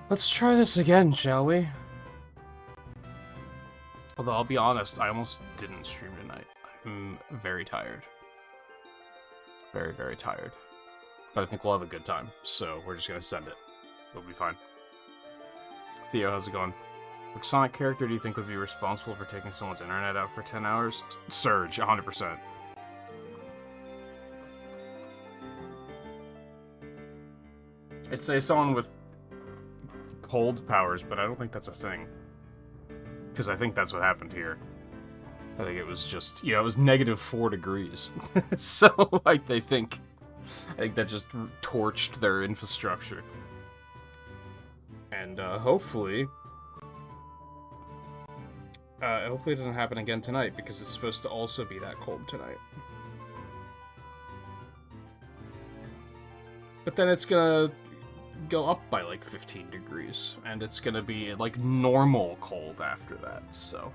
Let's try this again, shall we? Although, I'll be honest, I almost didn't stream tonight. I'm very tired. Very, very tired. But I think we'll have a good time, so we're just gonna send it. It'll be fine. Theo, how's it going? Which Sonic character do you think would be responsible for taking someone's internet out for 10 hours? Surge, 100%. I'd say someone with cold powers, but I don't think that's a thing. Because I think that's what happened here. I think it was just, it was -4 degrees. So, I think that just torched their infrastructure. And, hopefully it doesn't happen again tonight, because it's supposed to also be that cold tonight. But then it's gonna go up by, like, 15 degrees, and it's gonna be, like, normal cold after that, so...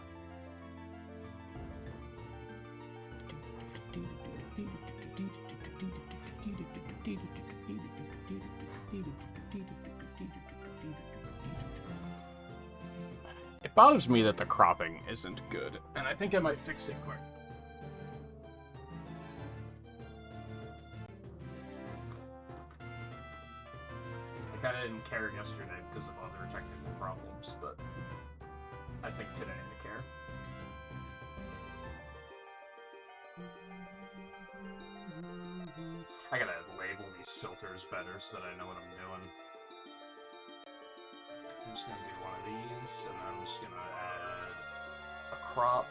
It bothers me that the cropping isn't good, and I think I might fix it quick. I kinda didn't care yesterday because of other technical problems, but I think today I care. I gotta label these filters better so that I know what I'm doing. I'm just gonna do one of these, and then I'm just gonna add a crop.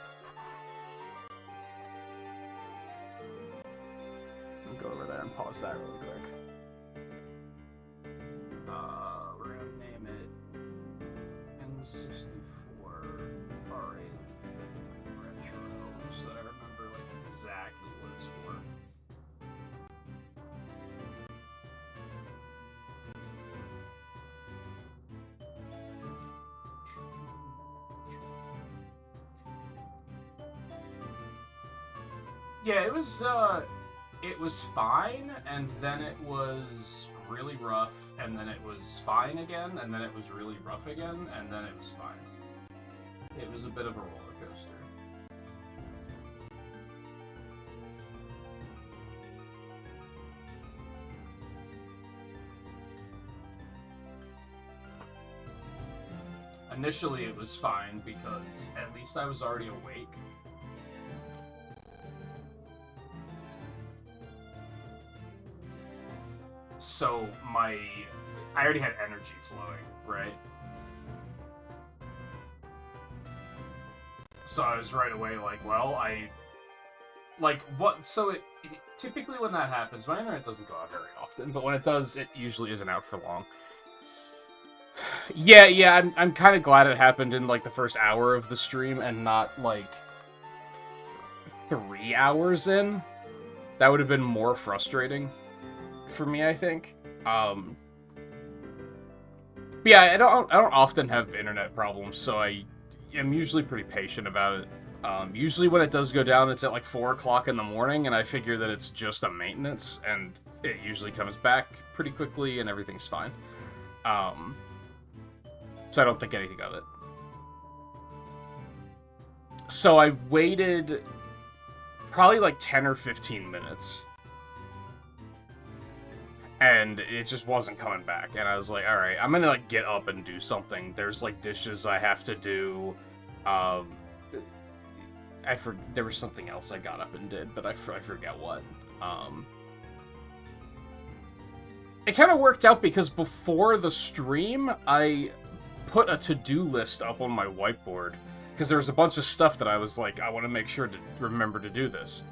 I'll go over there and pause that really quick. We're gonna name it N64 R8 Retro, so that I remember like exactly what it's for. Yeah, it was fine, and then it was really rough, and then it was fine again, and then it was really rough again, and then it was fine. It was a bit of a roller coaster. Initially it was fine, because at least I was already awake. So I already had energy flowing, right? So I was right away like, well, typically when that happens, my internet doesn't go out very often, but when it does, it usually isn't out for long. Yeah, I'm kind of glad it happened in, like, the first hour of the stream and not, like, 3 hours in. That would have been more frustrating for me, I think. But yeah, I don't often have internet problems, so I am usually pretty patient about it. Usually when it does go down, it's at like 4 o'clock in the morning, and I figure that it's just a maintenance, and it usually comes back pretty quickly, and everything's fine. So I don't think anything of it. So I waited probably like 10 or 15 minutes. And it just wasn't coming back. And I was like, alright, I'm gonna like get up and do something. There's like dishes I have to do. There was something else I got up and did, but I forget what. It kind of worked out because before the stream, I put a to-do list up on my whiteboard. Because there was a bunch of stuff that I was like, I want to make sure to remember to do this.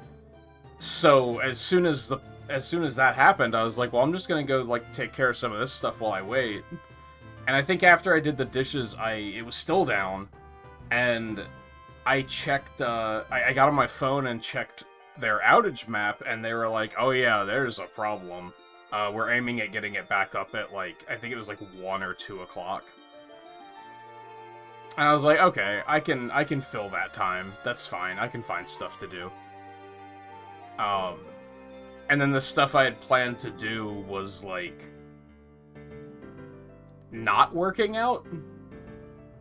So as soon as that happened, I was like, well, I'm just gonna go like take care of some of this stuff while I wait. And I think after I did the dishes, it was still down, and I checked. I got on my phone and checked their outage map, and they were like, oh yeah, there's a problem. We're aiming at getting it back up at like, I think it was like 1 or 2 o'clock. And I was like, okay, I can fill that time. That's fine. I can find stuff to do. And then the stuff I had planned to do was, like, not working out.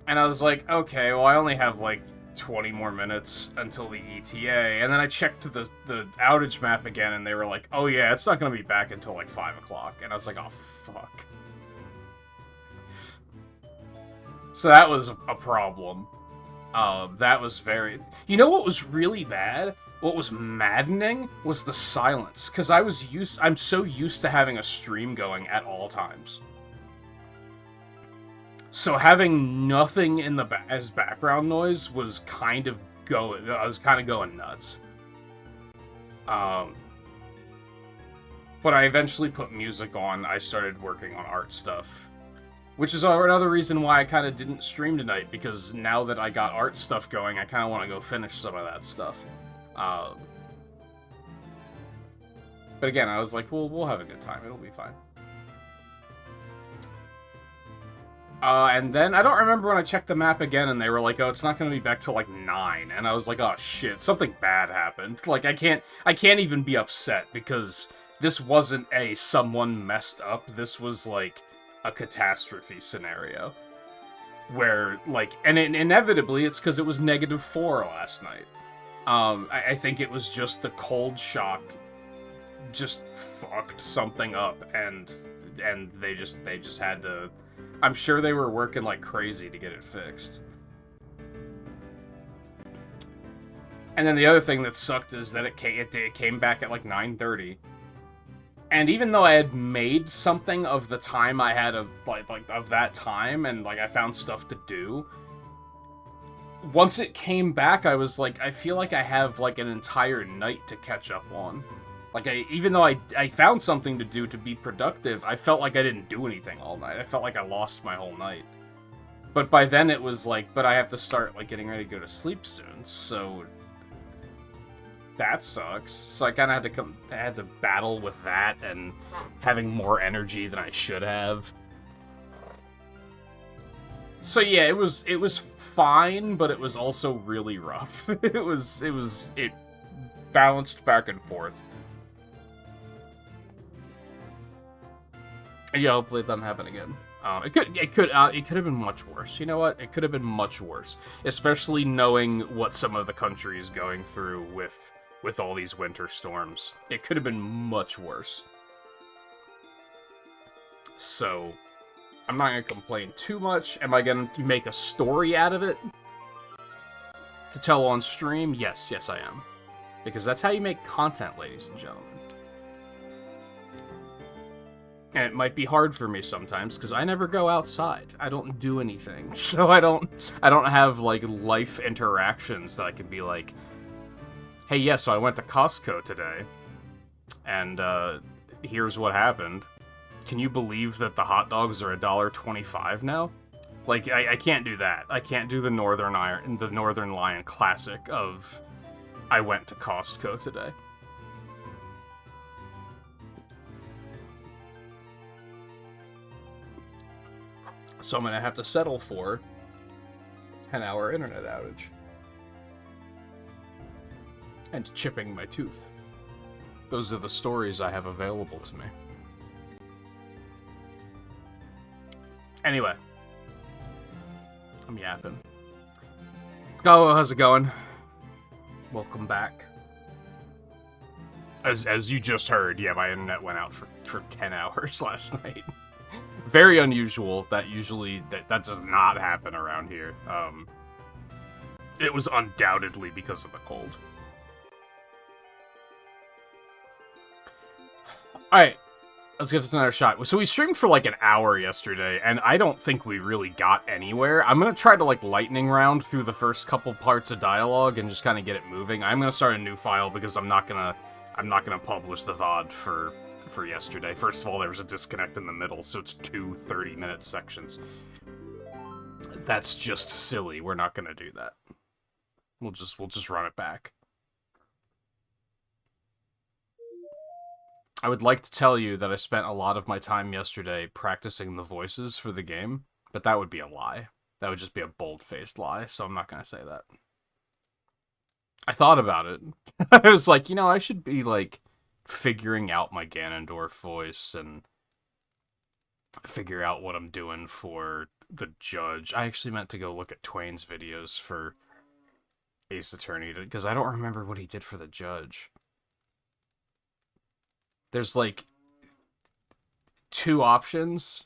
And I was like, okay, well, I only have like 20 more minutes until the ETA. And then I checked the outage map again, and they were like, oh yeah, it's not going to be back until like 5 o'clock. And I was like, oh fuck. So that was a problem. That was very... You know what was really bad? What was maddening was the silence. Because I'm so used to having a stream going at all times. So having nothing in the as background noise was kind of going... I was kind of going nuts. But I eventually put music on. I started working on art stuff. Which is another reason why I kind of didn't stream tonight, because now that I got art stuff going, I kind of want to go finish some of that stuff. But again, I was like, well, we'll have a good time. It'll be fine. And then, I don't remember when I checked the map again, and they were like, oh, it's not going to be back till, like, 9. And I was like, oh, shit, something bad happened. Like, I can't even be upset, because this wasn't a someone messed up. This was, like, a catastrophe scenario. Where, like, and inevitably, it's because it was -4 last night. I think it was just the cold shock just fucked something up, and they just had to... I'm sure they were working like crazy to get it fixed. And then the other thing that sucked is that it came back at like 9:30. And even though I had made something of the time I had of of that time, and like I found stuff to do, once it came back, I was like, I feel like I have like an entire night to catch up on. Like, even though I found something to do to be productive, I felt like I didn't do anything all night. I felt like I lost my whole night. But by then it was like, but I have to start, like, getting ready to go to sleep soon, so... That sucks. So I kind of had to battle with that, and having more energy than I should have. So yeah, it was fine, but it was also really rough. It balanced back and forth. Yeah, hopefully it doesn't happen again. It could have been much worse. You know what? It could have been much worse, especially knowing what some of the country is going through with all these winter storms. It could have been much worse. So, I'm not gonna complain too much. Am I gonna make a story out of it to tell on stream? Yes, I am, because that's how you make content, ladies and gentlemen. And it might be hard for me sometimes, because I never go outside. I don't do anything. So I don't have, like, life interactions that I can be like, hey, yeah, so I went to Costco today, and, here's what happened. Can you believe that the hot dogs are $1.25 now? Like, I can't do that. I can't do the Northern Lion classic of, I went to Costco today. So I'm going to have to settle for 10-hour internet outage. And chipping my tooth. Those are the stories I have available to me. Anyway. I'm yapping. Scalo, how's it going? Welcome back. As you just heard, yeah, my internet went out for 10 hours last night. Very unusual. That does not happen around here. It was undoubtedly because of the cold. Alright, let's give this another shot. So we streamed for like an hour yesterday, and I don't think we really got anywhere. I'm gonna try to like lightning round through the first couple parts of dialogue and just kind of get it moving. I'm gonna start a new file because I'm not gonna publish the VOD for yesterday. First of all, there was a disconnect in the middle, so it's 2 30-minute sections. That's just silly. We're not gonna do that. We'll just run it back. I would like to tell you that I spent a lot of my time yesterday practicing the voices for the game, but that would be a lie. That would just be a bold-faced lie, so I'm not gonna say that. I thought about it. I was like, you know, I should be, like, figuring out my Ganondorf voice, and figure out what I'm doing for the judge. I actually meant to go look at Twain's videos for Ace Attorney, because I don't remember what he did for the judge. There's, like, 2 options.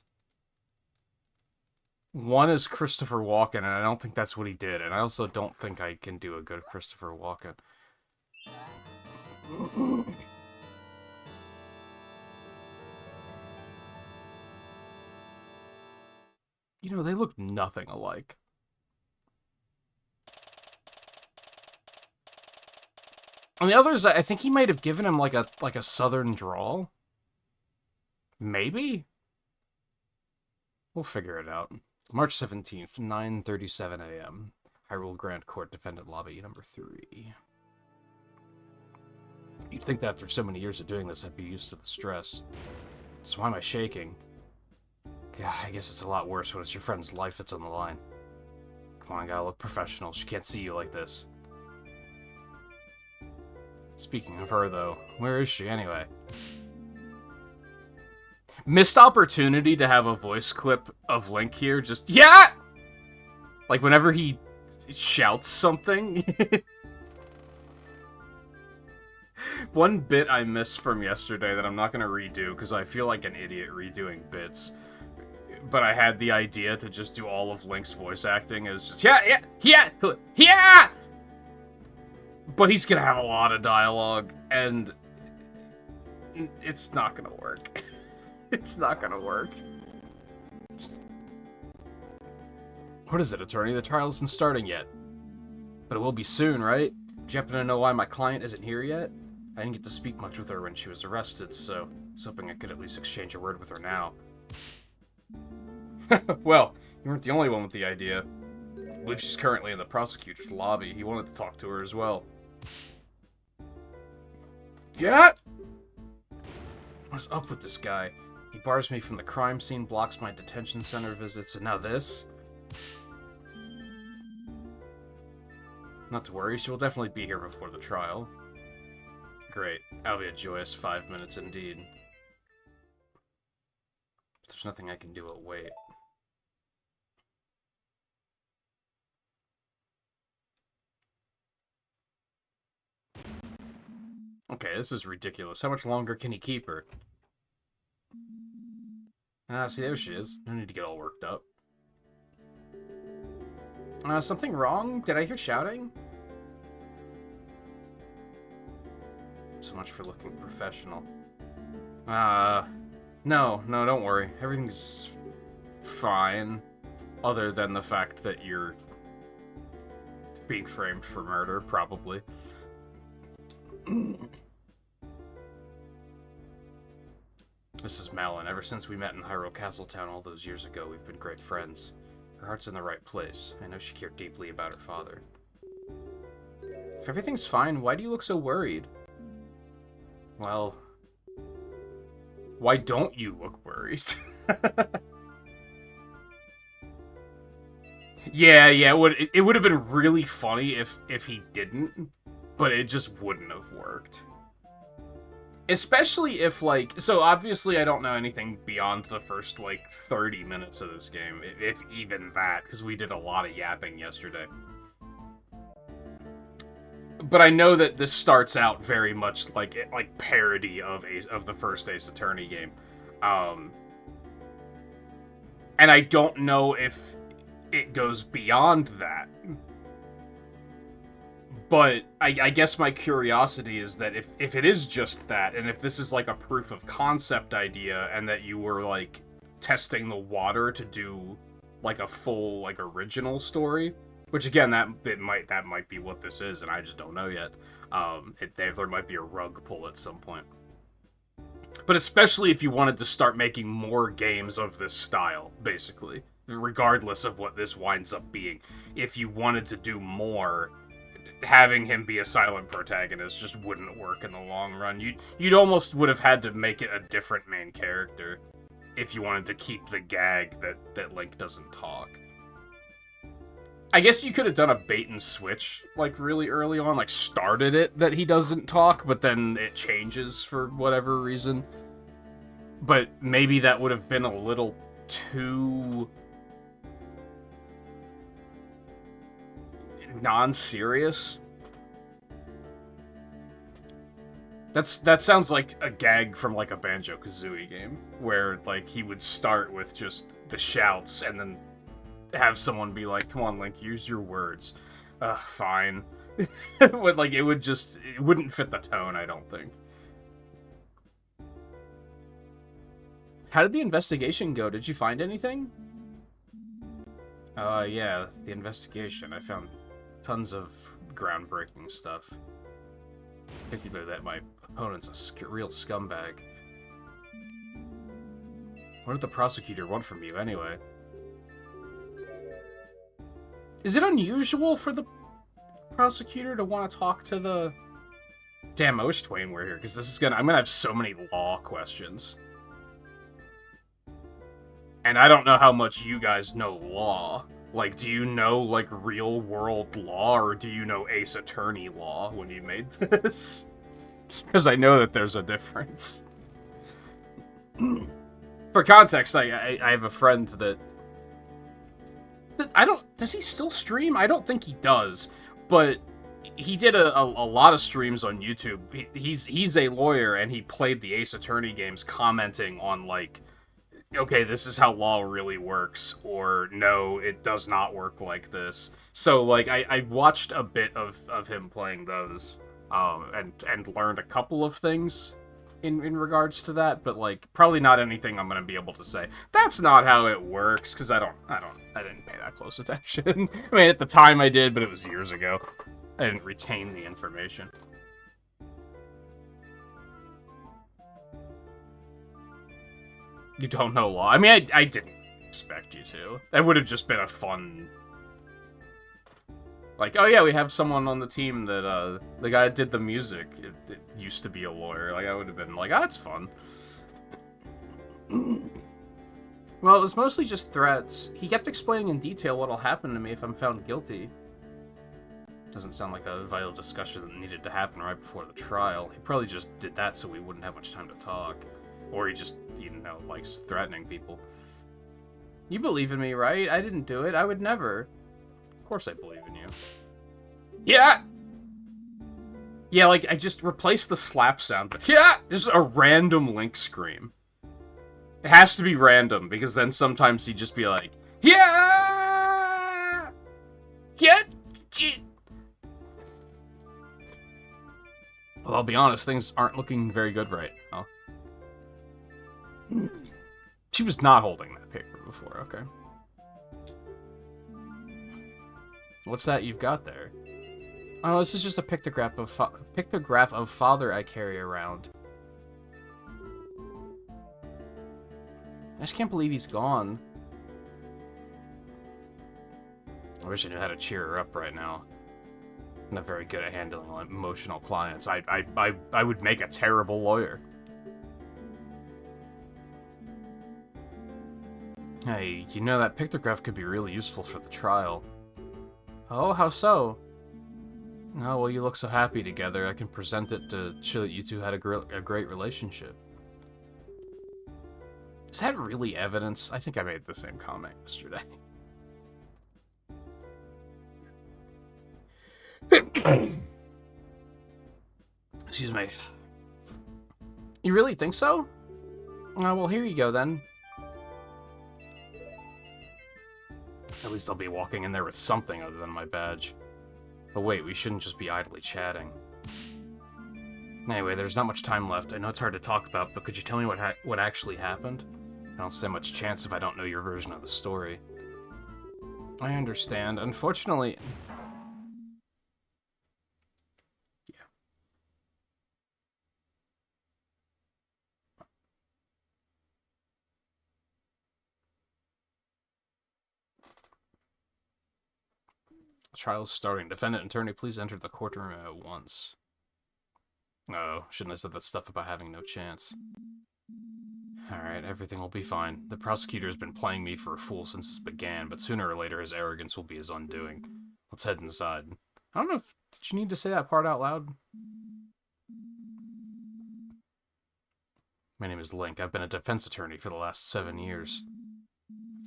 One is Christopher Walken, and I don't think that's what he did. And I also don't think I can do a good Christopher Walken. You know, they look nothing alike. And the others, I think he might have given him like a southern drawl. Maybe? We'll figure it out. March 17th, 9:37 a.m. Hyrule Grand Court Defendant Lobby number 3. You'd think that after so many years of doing this, I'd be used to the stress. So why am I shaking? God, I guess it's a lot worse when it's your friend's life that's on the line. Come on, gotta look professional. She can't see you like this. Speaking of her, though, where is she anyway? Missed opportunity to have a voice clip of Link here, just, yeah! Like, whenever he shouts something. One bit I missed from yesterday that I'm not going to redo, because I feel like an idiot redoing bits. But I had the idea to just do all of Link's voice acting as just, yeah! But he's going to have a lot of dialogue, and it's not going to work. It's not gonna work. What is it, attorney? The trial isn't starting yet. But it will be soon, right? Do you happen to know why my client isn't here yet? I didn't get to speak much with her when she was arrested, so I was hoping I could at least exchange a word with her now. Well, you weren't the only one with the idea. I believe she's currently in the prosecutor's lobby. He wanted to talk to her as well. Yeah? What's up with this guy? He bars me from the crime scene, blocks my detention center visits, and now this? Not to worry, she will definitely be here before the trial. Great. That'll be a joyous 5 minutes indeed. There's nothing I can do but wait. Okay, this is ridiculous. How much longer can he keep her? Ah, see, there she is. No need to get all worked up. Something wrong? Did I hear shouting? So much for looking professional. No, don't worry. Everything's fine. Other than the fact that you're being framed for murder, probably. This is Malin. Ever since we met in Hyrule Castletown all those years ago, we've been great friends. Her heart's in the right place. I know she cared deeply about her father. If everything's fine, why do you look so worried? Well, why don't you look worried? Yeah, it would have been really funny if he didn't, but it just wouldn't have worked. Especially if, like, so obviously I don't know anything beyond the first, like, 30 minutes of this game, if even that, because we did a lot of yapping yesterday. But I know that this starts out very much like parody of the first Ace Attorney game. And I don't know if it goes beyond that. But I guess my curiosity is that if it is just that, and if this is like a proof of concept idea, and that you were like testing the water to do like a full like original story, which again that might be what this is, and I just don't know yet. There might be a rug pull at some point. But especially if you wanted to start making more games of this style, basically, regardless of what this winds up being, if you wanted to do more, having him be a silent protagonist just wouldn't work in the long run. You'd almost would have had to make it a different main character if you wanted to keep the gag that Link doesn't talk. I guess you could have done a bait and switch, like, really early on, like, started it that he doesn't talk, but then it changes for whatever reason. But maybe that would have been a little too non-serious. That sounds like a gag from like a Banjo-Kazooie game, where like he would start with just the shouts and then have someone be like, "Come on, Link, use your words." Fine. It wouldn't fit the tone, I don't think. How did the investigation go? Did you find anything? Yeah, the investigation. I found tons of groundbreaking stuff. Particularly that my opponent's a real scumbag. What did the prosecutor want from you, anyway? Is it unusual for the prosecutor to want to talk to the... Damn, I wish Twain were here, because I'm gonna have so many law questions. And I don't know how much you guys know law. Like, do you know, like, real-world law, or do you know Ace Attorney law when you made this? Because I know that there's a difference. For context, I have a friend that... Does he still stream? I don't think he does. But he did a lot of streams on YouTube. He's a lawyer, and he played the Ace Attorney games commenting on, like, okay, this is how law really works, or no, it does not work like this. So, like, I watched a bit of him playing those, and learned a couple of things in regards to that, but, like, probably not anything I'm gonna be able to say. That's not how it works, because I didn't pay that close attention. I mean, at the time I did, but it was years ago. I didn't retain the information. You don't know law. I mean, I didn't expect you to. That would have just been a fun... Like, oh yeah, we have someone on the team that, the guy that did the music, it used to be a lawyer. Like, I would have been like, oh, that's fun. Well, it was mostly just threats. He kept explaining in detail what'll happen to me if I'm found guilty. Doesn't sound like a vital discussion that needed to happen right before the trial. He probably just did that so we wouldn't have much time to talk. Or he just, you know, likes threatening people. You believe in me, right? I didn't do it. I would never. Of course I believe in you. Yeah! Yeah, like, I just replaced the slap sound with, yeah! Just a random Link scream. It has to be random, because then sometimes he'd just be like, yeah! Yeah! Well, I'll be honest, things aren't looking very good right now. She was not holding that paper before, okay. What's that you've got there? Oh, this is just a pictograph of father I carry around. I just can't believe he's gone. I wish I knew how to cheer her up right now. I'm not very good at handling emotional clients. I would make a terrible lawyer. Hey, you know that pictograph could be really useful for the trial. Oh, how so? Oh, well, you look so happy together. I can present it to show that you two had a great relationship. Is that really evidence? I think I made the same comment yesterday. Excuse me. You really think so? Well, here you go, then. At least I'll be walking in there with something other than my badge. But wait, we shouldn't just be idly chatting. Anyway, there's not much time left. I know it's hard to talk about, but could you tell me what actually happened? I don't stand much chance if I don't know your version of the story. I understand. Unfortunately... Yeah. Trial is starting. Defendant attorney, please enter the courtroom at once. Oh, shouldn't have said that stuff about having no chance. Alright, everything will be fine. The prosecutor has been playing me for a fool since this began, but sooner or later his arrogance will be his undoing. Let's head inside. I don't know if... Did you need to say that part out loud? My name is Link. I've been a defense attorney for the last 7 years.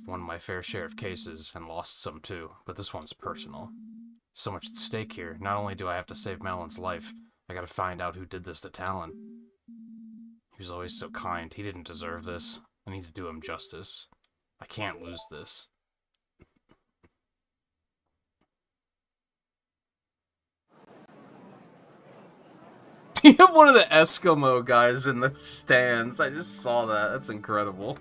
I've won my fair share of cases, and lost some too, but this one's personal. So much at stake here. Not only do I have to save Malon's life, I gotta find out who did this to Talon. He was always so kind. He didn't deserve this. I need to do him justice. I can't lose this. You have one of the Eskimo guys in the stands. I just saw that. That's incredible.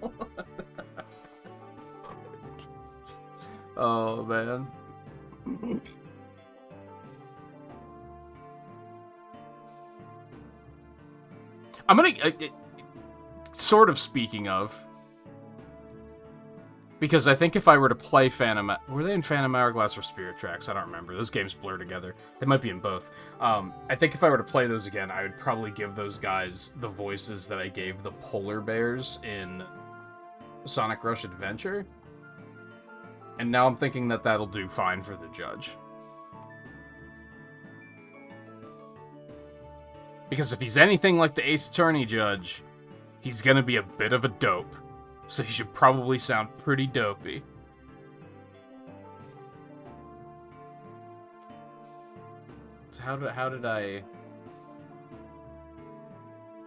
Oh, man. I'm gonna... sort of speaking of... Because I think if I were to play Phantom... Were they in Phantom Hourglass or Spirit Tracks? I don't remember. Those games blur together. They might be in both. I think if I were to play those again, I would probably give those guys the voices that I gave the polar bears in Sonic Rush Adventure. And now I'm thinking that that'll do fine for the judge. Because if he's anything like the Ace Attorney judge, he's gonna be a bit of a dope. So he should probably sound pretty dopey. So how did I...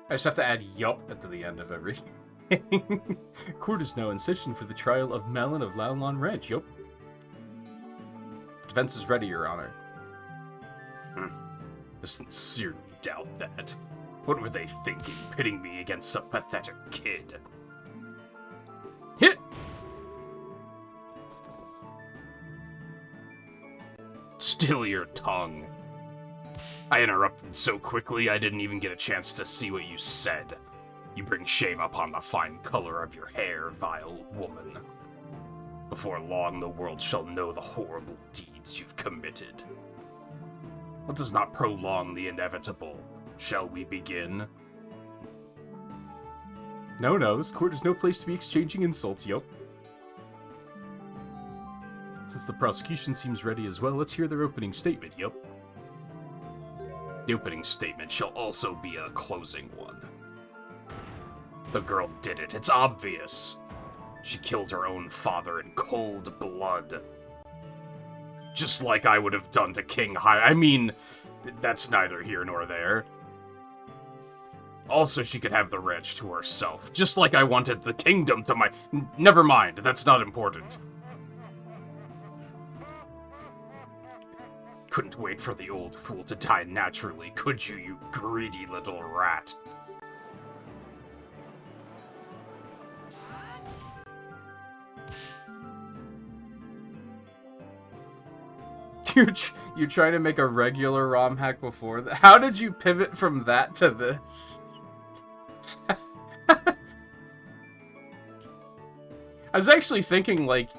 I just have to add yup at the end of everything. Court is now in session for the trial of Malon of Laolon Ranch, yup. Defense is ready, Your Honor. I sincerely doubt that. What were they thinking, pitting me against some pathetic kid? Hit! Still your tongue. I interrupted so quickly I didn't even get a chance to see what you said. You bring shame upon the fine color of your hair, vile woman. Before long, the world shall know the horrible deeds you've committed. Let us not prolong the inevitable. Shall we begin? No, this court is no place to be exchanging insults, yup. Since the prosecution seems ready as well, let's hear their opening statement, yup. The opening statement shall also be a closing one. The girl did it, it's obvious. She killed her own father in cold blood. Just like I would have done to King High. I mean, that's neither here nor there. Also, she could have the ranch to herself, just like I wanted the kingdom to my... Never mind, that's not important. Couldn't wait for the old fool to die naturally, could you, you greedy little rat? You're trying to make a regular ROM hack before that? How did you pivot from that to this? I was actually thinking, like,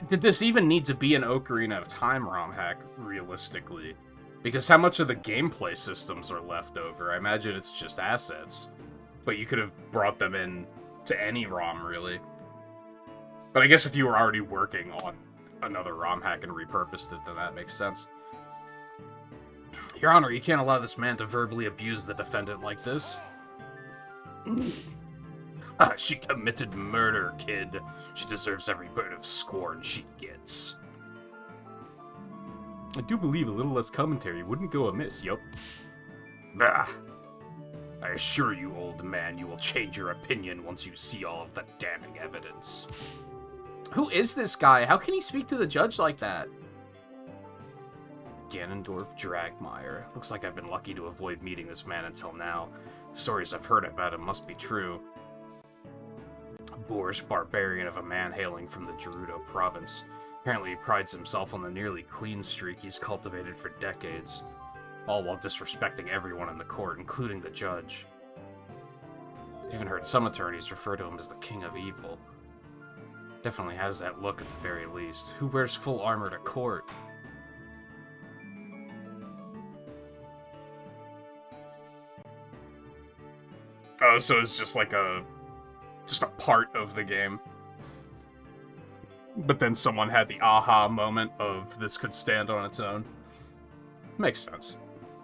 did this even need to be an Ocarina of Time ROM hack, realistically? Because how much of the gameplay systems are left over? I imagine it's just assets. But you could have brought them in to any ROM, really. But I guess if you were already working on another ROM hack and repurposed it, then that makes sense. Your Honor, you can't allow this man to verbally abuse the defendant like this. She committed murder, kid. She deserves every bit of scorn she gets. I do believe a little less commentary wouldn't go amiss, yup. Bah. I assure you, old man, you will change your opinion once you see all of the damning evidence. Who is this guy? How can he speak to the judge like that? Ganondorf Dragmire. Looks like I've been lucky to avoid meeting this man until now. The stories I've heard about him must be true. A boorish barbarian of a man hailing from the Gerudo province. Apparently he prides himself on the nearly clean streak he's cultivated for decades. All while disrespecting everyone in the court, including the judge. I've even heard some attorneys refer to him as the King of Evil. Definitely has that look at the very least. Who wears full armor to court? Oh, so it's just like just a part of the game. But then someone had the aha moment of this could stand on its own. Makes sense.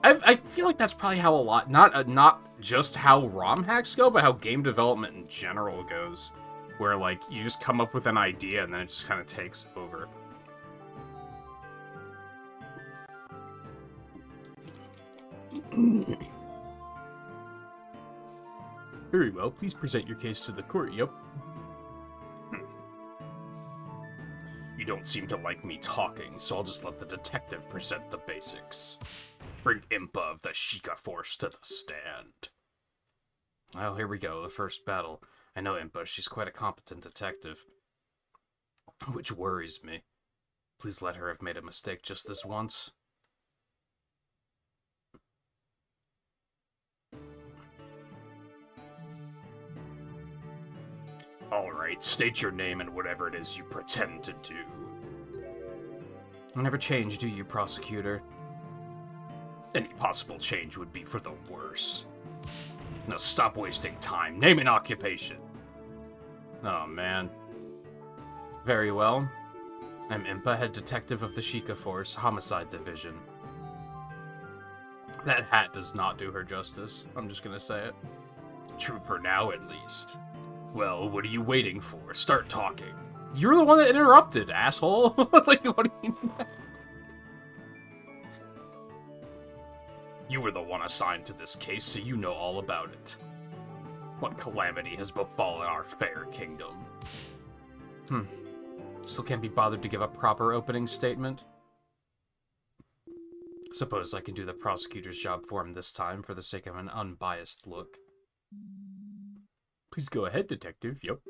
I feel like that's probably how a lot, not just how ROM hacks go, but how game development in general goes. Where, like, you just come up with an idea and then it just kind of takes over. Very well, please present your case to the court, yep. You don't seem to like me talking, so I'll just let the detective present the basics. Bring Impa of the Sheikah Force to the stand. Well, here we go, the first battle. I know Impa, she's quite a competent detective. Which worries me. Please let her have made a mistake just this once. Alright, state your name and whatever it is you pretend to do. You'll never change, do you, prosecutor? Any possible change would be for the worse. Now stop wasting time. Name an occupation. Oh, man. Very well. I'm Impa, head detective of the Sheikah Force, Homicide Division. That hat does not do her justice. I'm just gonna say it. True for now, at least. Well, what are you waiting for? Start talking. You're the one that interrupted, asshole. Like, what do you mean? You were the one assigned to this case, so you know all about it. What calamity has befallen our fair kingdom? Still can't be bothered to give a proper opening statement? Suppose I can do the prosecutor's job for him this time, for the sake of an unbiased look. Please go ahead, detective. Yep.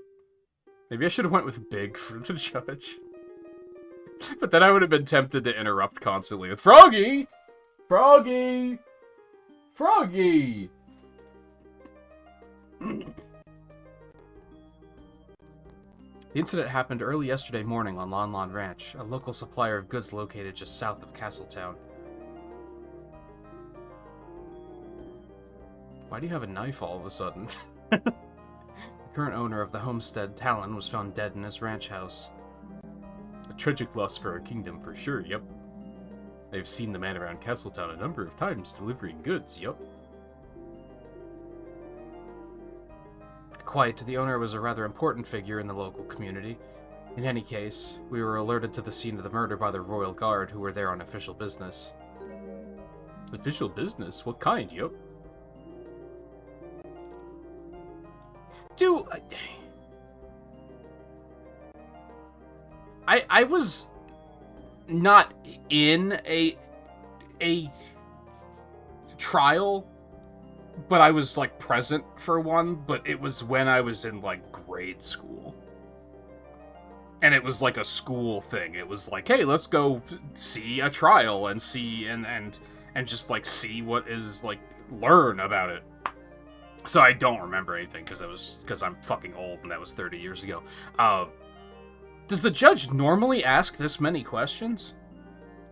Maybe I should have went with Big for the judge. But then I would have been tempted to interrupt constantly with Froggy! Froggy! Froggy! The incident happened early yesterday morning on Lon Lon Ranch, a local supplier of goods located just south of Castletown. Why do you have a knife all of a sudden? The current owner of the homestead, Talon, was found dead in his ranch house. A tragic loss for our kingdom for sure, yep. I've seen the man around Castletown a number of times delivering goods, yep. Quite, the owner was a rather important figure in the local community. In any case, we were alerted to the scene of the murder by the Royal Guard, who were there on official business. Official business? What kind, yep? Dude, I was not in a trial, but I was, like, present for one, but it was when I was in, like, grade school. And it was, like, a school thing. It was like, hey, let's go see a trial and see, and just, like, see what is, like, learn about it. So I don't remember anything, because I'm fucking old, and that was 30 years ago. Does the judge normally ask this many questions?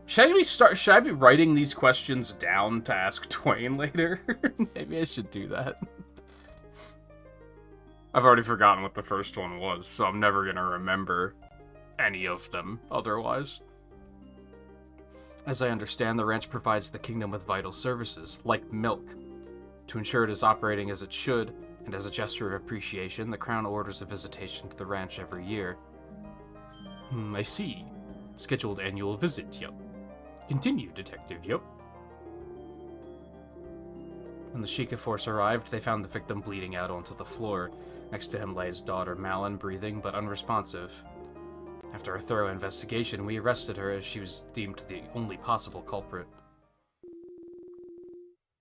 Should I be writing these questions down to ask Twain later? Maybe I should do that. I've already forgotten what the first one was, so I'm never gonna remember any of them otherwise. As I understand, the ranch provides the kingdom with vital services, like milk. To ensure it is operating as it should, and as a gesture of appreciation, the Crown orders a visitation to the ranch every year. I see. Scheduled annual visit, yep. Continue, Detective, yep. When the Sheikah Force arrived, they found the victim bleeding out onto the floor. Next to him lay his daughter, Malin, breathing but unresponsive. After a thorough investigation, we arrested her as she was deemed the only possible culprit.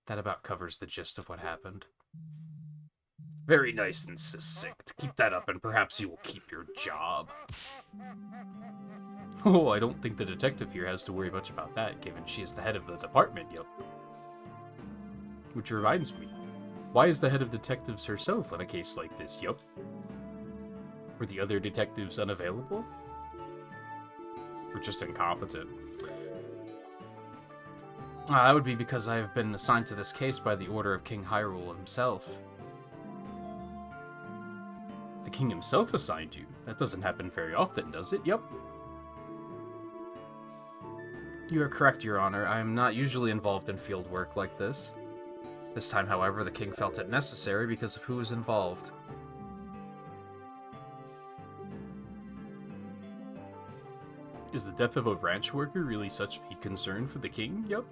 That about covers the gist of what happened. Very nice and succinct. Keep that up and perhaps you will keep your job. Oh, I don't think the detective here has to worry much about that, given she is the head of the department, yup. Which reminds me, why is the head of detectives herself on a case like this, yup? Were the other detectives unavailable? Or just incompetent? That would be because I have been assigned to this case by the order of King Hyrule himself. The king himself assigned you? That doesn't happen very often, does it? Yep. You are correct, Your Honor. I am not usually involved in field work like this. This time, however, the king felt it necessary because of who was involved. Is the death of a ranch worker really such a concern for the king? Yup.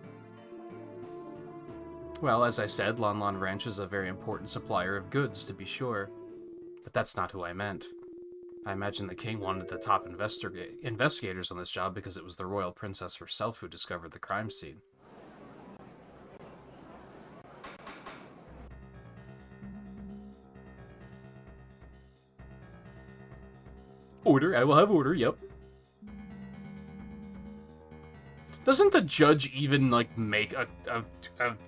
Well, as I said, Lon Lon Ranch is a very important supplier of goods, to be sure. But that's not who I meant. I imagine the king wanted the top investigators on this job because it was the royal princess herself who discovered the crime scene. Order, I will have order, yep. Doesn't the judge even, like, make a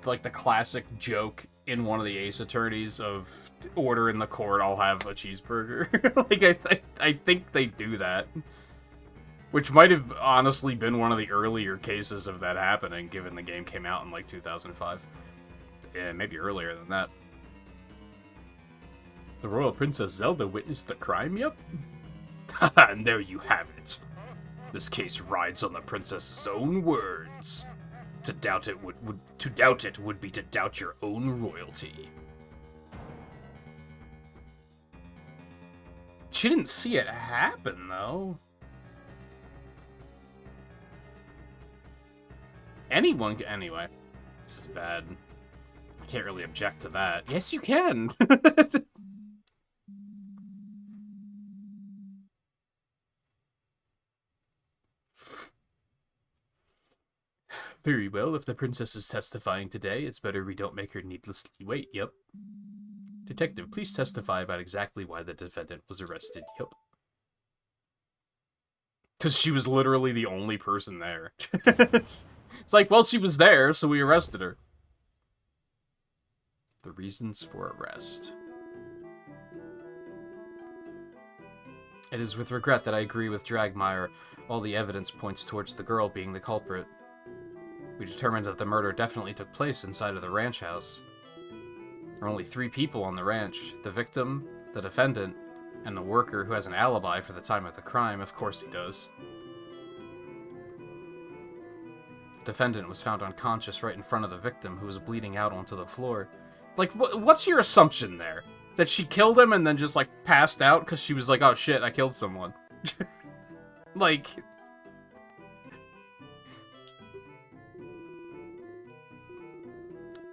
like, the classic joke in one of the Ace Attorneys of order in the court, I'll have a cheeseburger? Like, I think they do that. Which might have honestly been one of the earlier cases of that happening, given the game came out in, like, 2005. Yeah, maybe earlier than that. The Royal Princess Zelda witnessed the crime, yep. Haha, and there you have it. This case rides on the princess's own words. To doubt it would be to doubt your own royalty. She didn't see it happen, though. Anyway, this is bad. I can't really object to that. Yes, you can. Very well, if the princess is testifying today, it's better we don't make her needlessly wait, yep. Detective, please testify about exactly why the defendant was arrested, yep. Because she was literally the only person there. It's like, well, she was there, so we arrested her. The reasons for arrest. It is with regret that I agree with Dragmire. All the evidence points towards the girl being the culprit. We determined that the murder definitely took place inside of the ranch house. There are only 3 people on the ranch. The victim, the defendant, and the worker who has an alibi for the time of the crime. Of course he does. The defendant was found unconscious right in front of the victim, who was bleeding out onto the floor. Like, what's your assumption there? That she killed him and then just, like, passed out because she was like, oh shit, I killed someone. Like...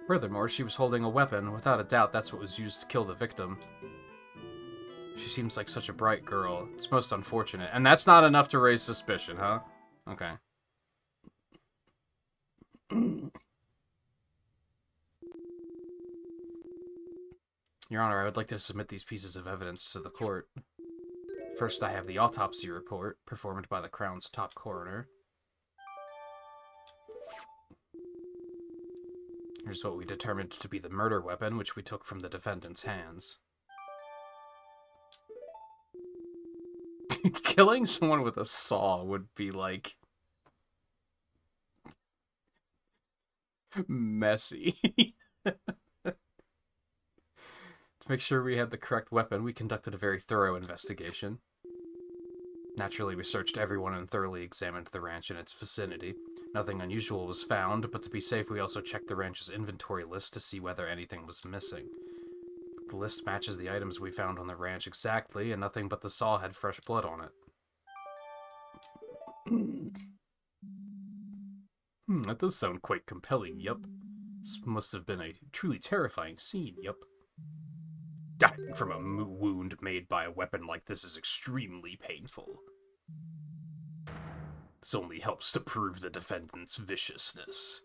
Furthermore, she was holding a weapon. Without a doubt, that's what was used to kill the victim. She seems like such a bright girl. It's most unfortunate. And that's not enough to raise suspicion, huh? Okay. Your Honor, I would like to submit these pieces of evidence to the court. First, I have the autopsy report, performed by the Crown's top coroner. Here's what we determined to be the murder weapon, which we took from the defendant's hands. Killing someone with a saw would be, like... messy. To make sure we had the correct weapon, we conducted a very thorough investigation. Naturally, we searched everyone and thoroughly examined the ranch and its vicinity. Nothing unusual was found, but to be safe, we also checked the ranch's inventory list to see whether anything was missing. The list matches the items we found on the ranch exactly, and nothing but the saw had fresh blood on it. That does sound quite compelling, yup. This must have been a truly terrifying scene, yup. Dying from a wound made by a weapon like this is extremely painful. This only helps to prove the defendant's viciousness.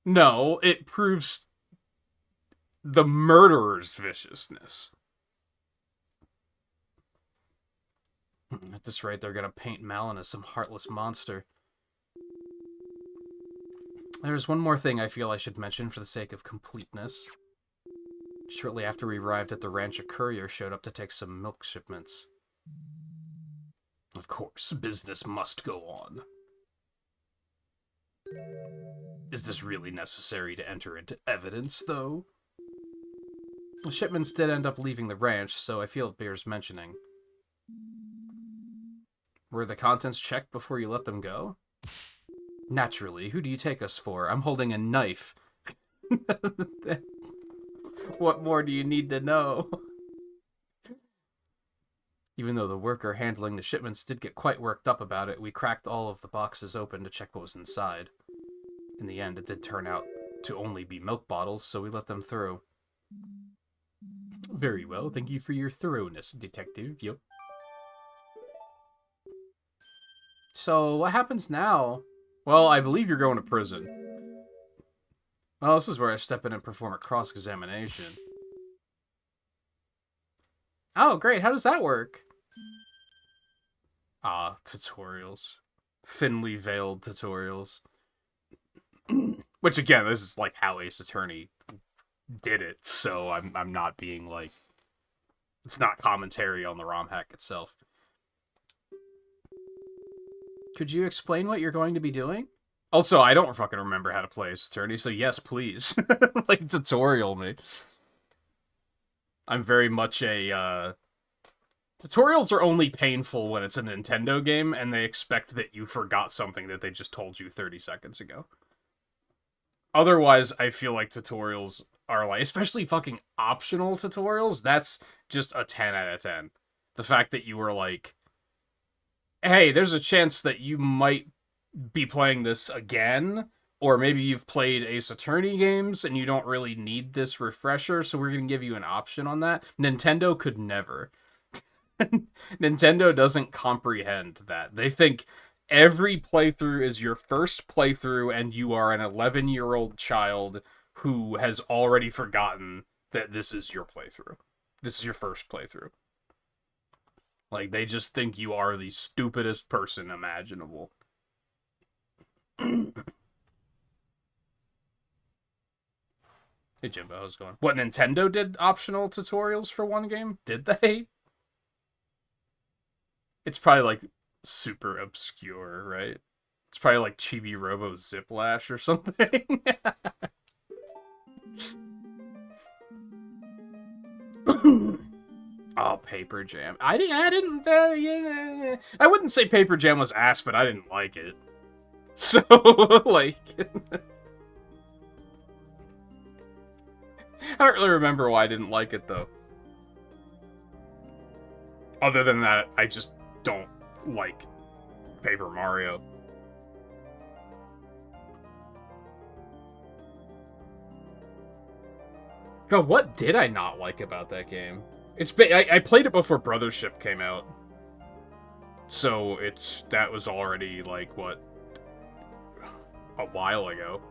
No, it proves the murderer's viciousness. At this rate, they're gonna paint Malin as some heartless monster. There's one more thing I feel I should mention for the sake of completeness. Shortly after we arrived at the ranch, a courier showed up to take some milk shipments. Of course, business must go on. Is this really necessary to enter into evidence, though? The shipments did end up leaving the ranch, so I feel it bears mentioning. Were the contents checked before you let them go? Naturally, who do you take us for? I'm holding a knife. What more do you need to know? Even though the worker handling the shipments did get quite worked up about it, we cracked all of the boxes open to check what was inside. In the end, it did turn out to only be milk bottles, so we let them through. Very well, thank you for your thoroughness, Detective. Yep. So, what happens now? Well, I believe you're going to prison. Well, this is where I step in and perform a cross-examination. Oh, great. How does that work? Ah, tutorials. Thinly veiled tutorials. Which, again, this is like how Ace Attorney did it, so I'm not being like... It's not commentary on the ROM hack itself. Could you explain what you're going to be doing? Also, I don't fucking remember how to play Ace Attorney, so yes, please. Like, tutorial me. I'm very much a, Tutorials are only painful when it's a Nintendo game, and they expect that you forgot something that they just told you 30 seconds ago. Otherwise, I feel like tutorials are like, especially fucking optional tutorials, that's just a 10 out of 10. The fact that you were like, hey, there's a chance that you might be playing this again, or maybe you've played Ace Attorney games and you don't really need this refresher, so we're going to give you an option on that. Nintendo could never. Nintendo doesn't comprehend that. They think every playthrough is your first playthrough and you are an 11-year-old child who has already forgotten that this is your playthrough. This is your first playthrough. Like, they just think you are the stupidest person imaginable. Hey Jimbo, how's it going? What, Nintendo did optional tutorials for one game? Did they? It's probably like super obscure, right? It's probably like Chibi Robo Ziplash or something. Oh, Paper Jam. I didn't. Yeah. I wouldn't say Paper Jam was ass, but I didn't like it. So, like, I don't really remember why I didn't like it, though. Other than that, I just don't like Paper Mario. God, what did I not like about that game? I played it before Brothership came out. So, that was already, like, what, a while ago.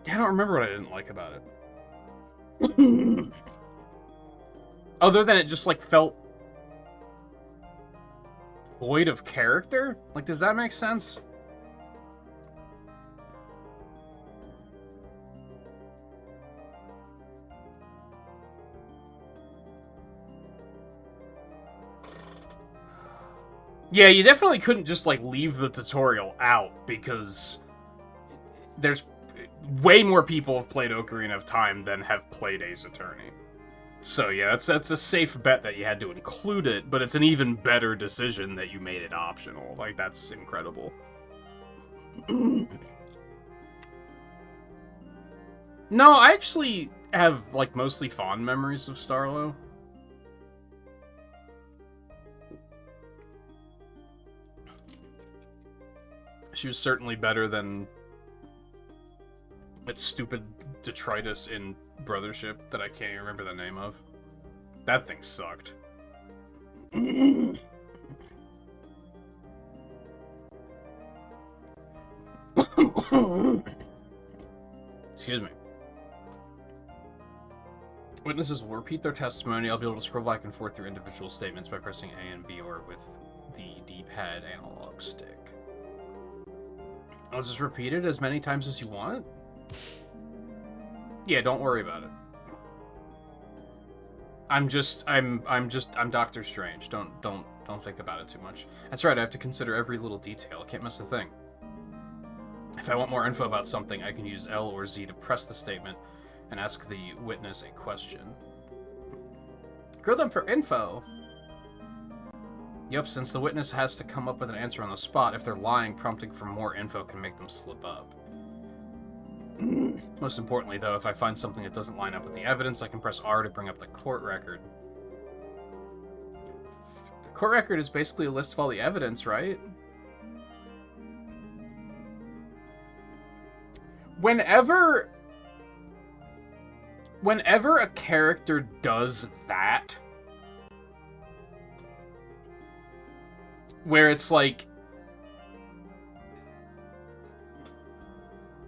I don't remember what I didn't like about it. Other than it just, like, felt void of character? Like, does that make sense? Yeah, you definitely couldn't just, like, leave the tutorial out, because there's way more people have played Ocarina of Time than have played Ace Attorney. So yeah, that's a safe bet that you had to include it, but it's an even better decision that you made it optional. Like, that's incredible. No, I actually have, like, mostly fond memories of Starlo. She was certainly better than that stupid detritus in Brothership that I can't even remember the name of. That thing sucked. Excuse me. Witnesses will repeat their testimony. I'll be able to scroll back and forth through individual statements by pressing A and B or with the D-pad analog stick. I'll just repeat it as many times as you want? Yeah, don't worry about it. I'm Doctor Strange. Don't think about it too much. That's right, I have to consider every little detail. I can't miss a thing. If I want more info about something, I can use L or Z to press the statement and ask the witness a question. Grill them for info. Yep, since the witness has to come up with an answer on the spot, if they're lying, prompting for more info can make them slip up. Most importantly, though, if I find something that doesn't line up with the evidence, I can press R to bring up the court record. The court record is basically a list of all the evidence, right? Whenever a character does that, where it's like...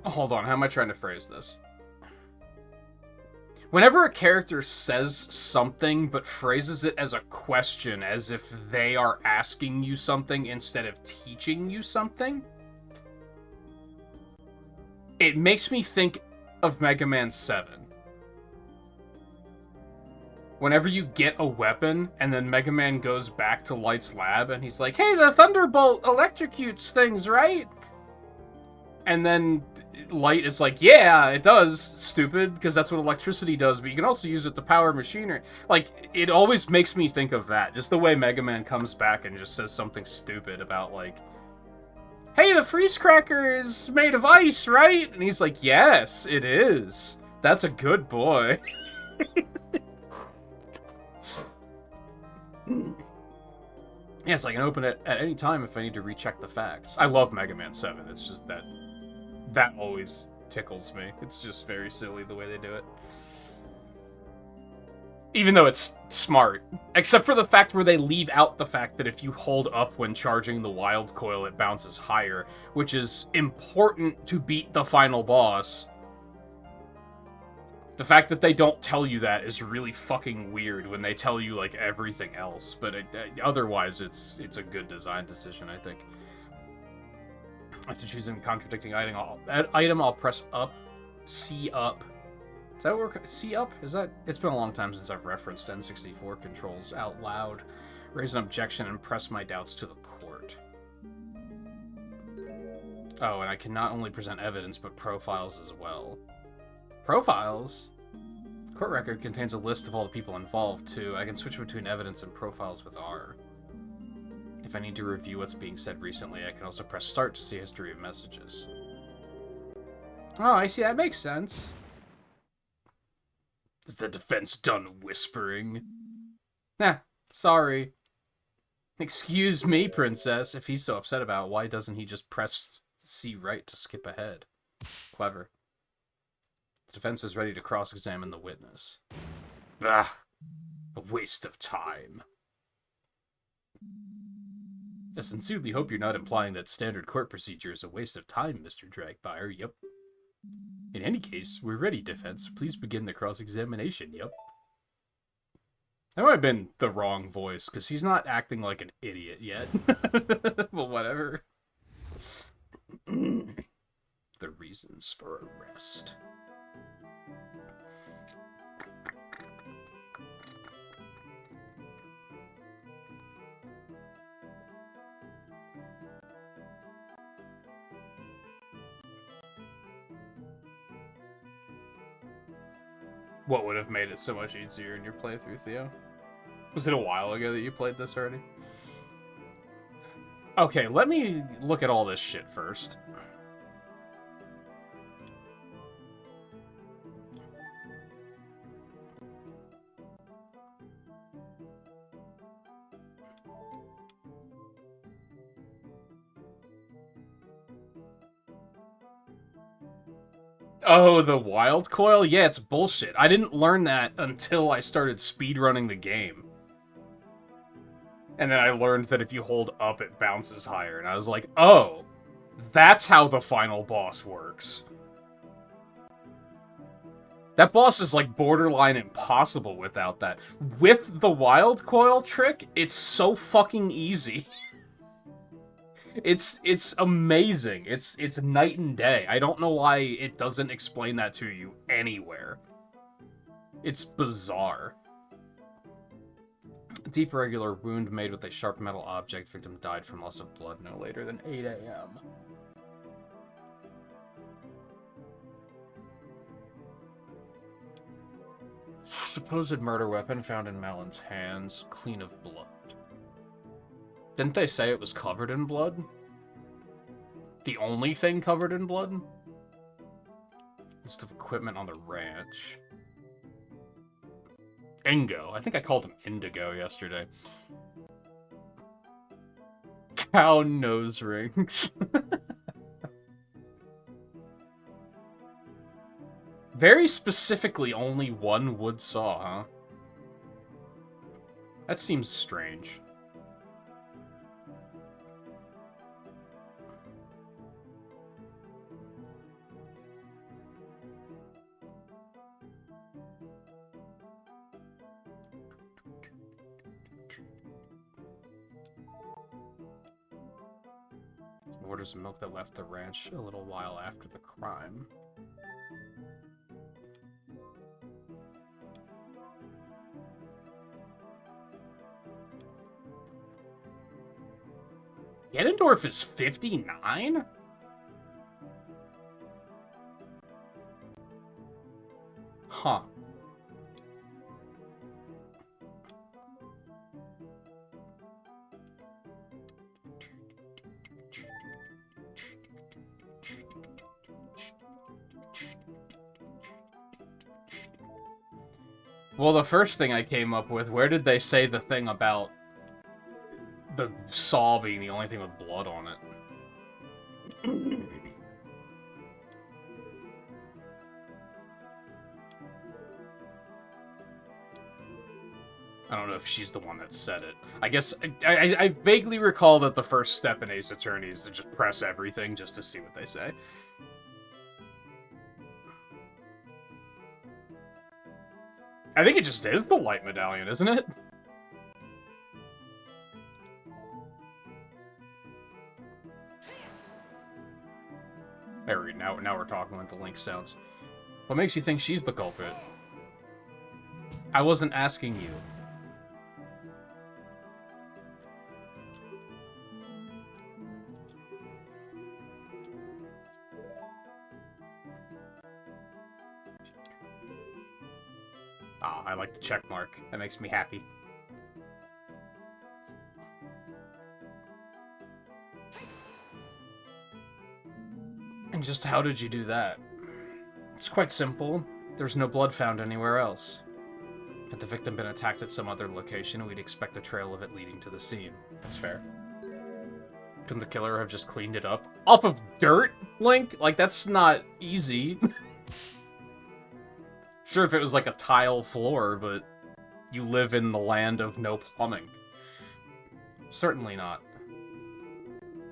Hold on, how am I trying to phrase this? Whenever a character says something but phrases it as a question, as if they are asking you something instead of teaching you something, it makes me think of Mega Man 7. Whenever you get a weapon, and then Mega Man goes back to Light's lab, and he's like, hey, the Thunderbolt electrocutes things, right? And then Light is like, yeah, it does, stupid, because that's what electricity does, but you can also use it to power machinery. Like, it always makes me think of that. Just the way Mega Man comes back and just says something stupid about, like, hey, the freeze cracker is made of ice, right? And he's like, yes, it is. That's a good boy. Yes, I can open it at any time if I need to recheck the facts. I love Mega Man 7. It's just that always tickles me. It's just very silly the way they do it. Even though it's smart. Except for the fact where they leave out the fact that if you hold up when charging the wild coil, it bounces higher, which is important to beat the final boss. The fact that they don't tell you that is really fucking weird when they tell you, like, everything else. But otherwise, it's a good design decision, I think. After choosing a contradicting item, I'll press up, C up. Is that what C up? Is that... It's been a long time since I've referenced N64 controls out loud. Raise an objection and press my doubts to the court. Oh, and I can not only present evidence, but profiles as well. Profiles? The court record contains a list of all the people involved, too. I can switch between evidence and profiles with R. If I need to review what's being said recently, I can also press start to see a history of messages. Oh, I see. That makes sense. Is the defense done whispering? Nah, sorry. Excuse me, princess. If he's so upset about it, why doesn't he just press C right to skip ahead? Clever. The defense is ready to cross-examine the witness. Bah! A waste of time. I sincerely hope you're not implying that standard court procedure is a waste of time, Mr. Dragbuyer. Yep. In any case, we're ready, defense. Please begin the cross-examination. Yep. That might have been the wrong voice, because he's not acting like an idiot yet. But whatever. The reasons for arrest. What would have made it so much easier in your playthrough, Theo? Was it a while ago that you played this already? Okay, let me look at all this shit first. Oh, the wild coil? Yeah, it's bullshit. I didn't learn that until I started speedrunning the game. And then I learned that if you hold up, it bounces higher. And I was like, oh, that's how the final boss works. That boss is, like, borderline impossible without that. With the wild coil trick, it's so fucking easy. It's amazing. It's night and day. I don't know why it doesn't explain that to you anywhere. It's bizarre. A deep irregular wound made with a sharp metal object. Victim died from loss of blood no later than 8 a.m. Supposed murder weapon found in Malon's hands, clean of blood. Didn't they say it was covered in blood? The only thing covered in blood? List of equipment on the ranch. Ingo. I think I called him Indigo yesterday. Cow nose rings. Very specifically, only one wood saw, huh? That seems strange. Orders of milk that left the ranch a little while after the crime. Gedendorf is 59? Huh. Well, the first thing I came up with, where did they say the thing about the saw being the only thing with blood on it? I don't know if she's the one that said it. I guess, I vaguely recall that the first step in Ace Attorney is to just press everything just to see what they say. I think it just is the light medallion, isn't it? There we go. Now we're talking with the Link sounds. What makes you think she's the culprit? I wasn't asking you. Ah, I like the check mark. That makes me happy. And just how did you do that? It's quite simple. There's no blood found anywhere else. Had the victim been attacked at some other location, we'd expect a trail of it leading to the scene. That's fair. Couldn't the killer have just cleaned it up? Off of dirt, Link? Like, that's not easy. Sure, if it was like a tile floor, but you live in the land of no plumbing. Certainly not.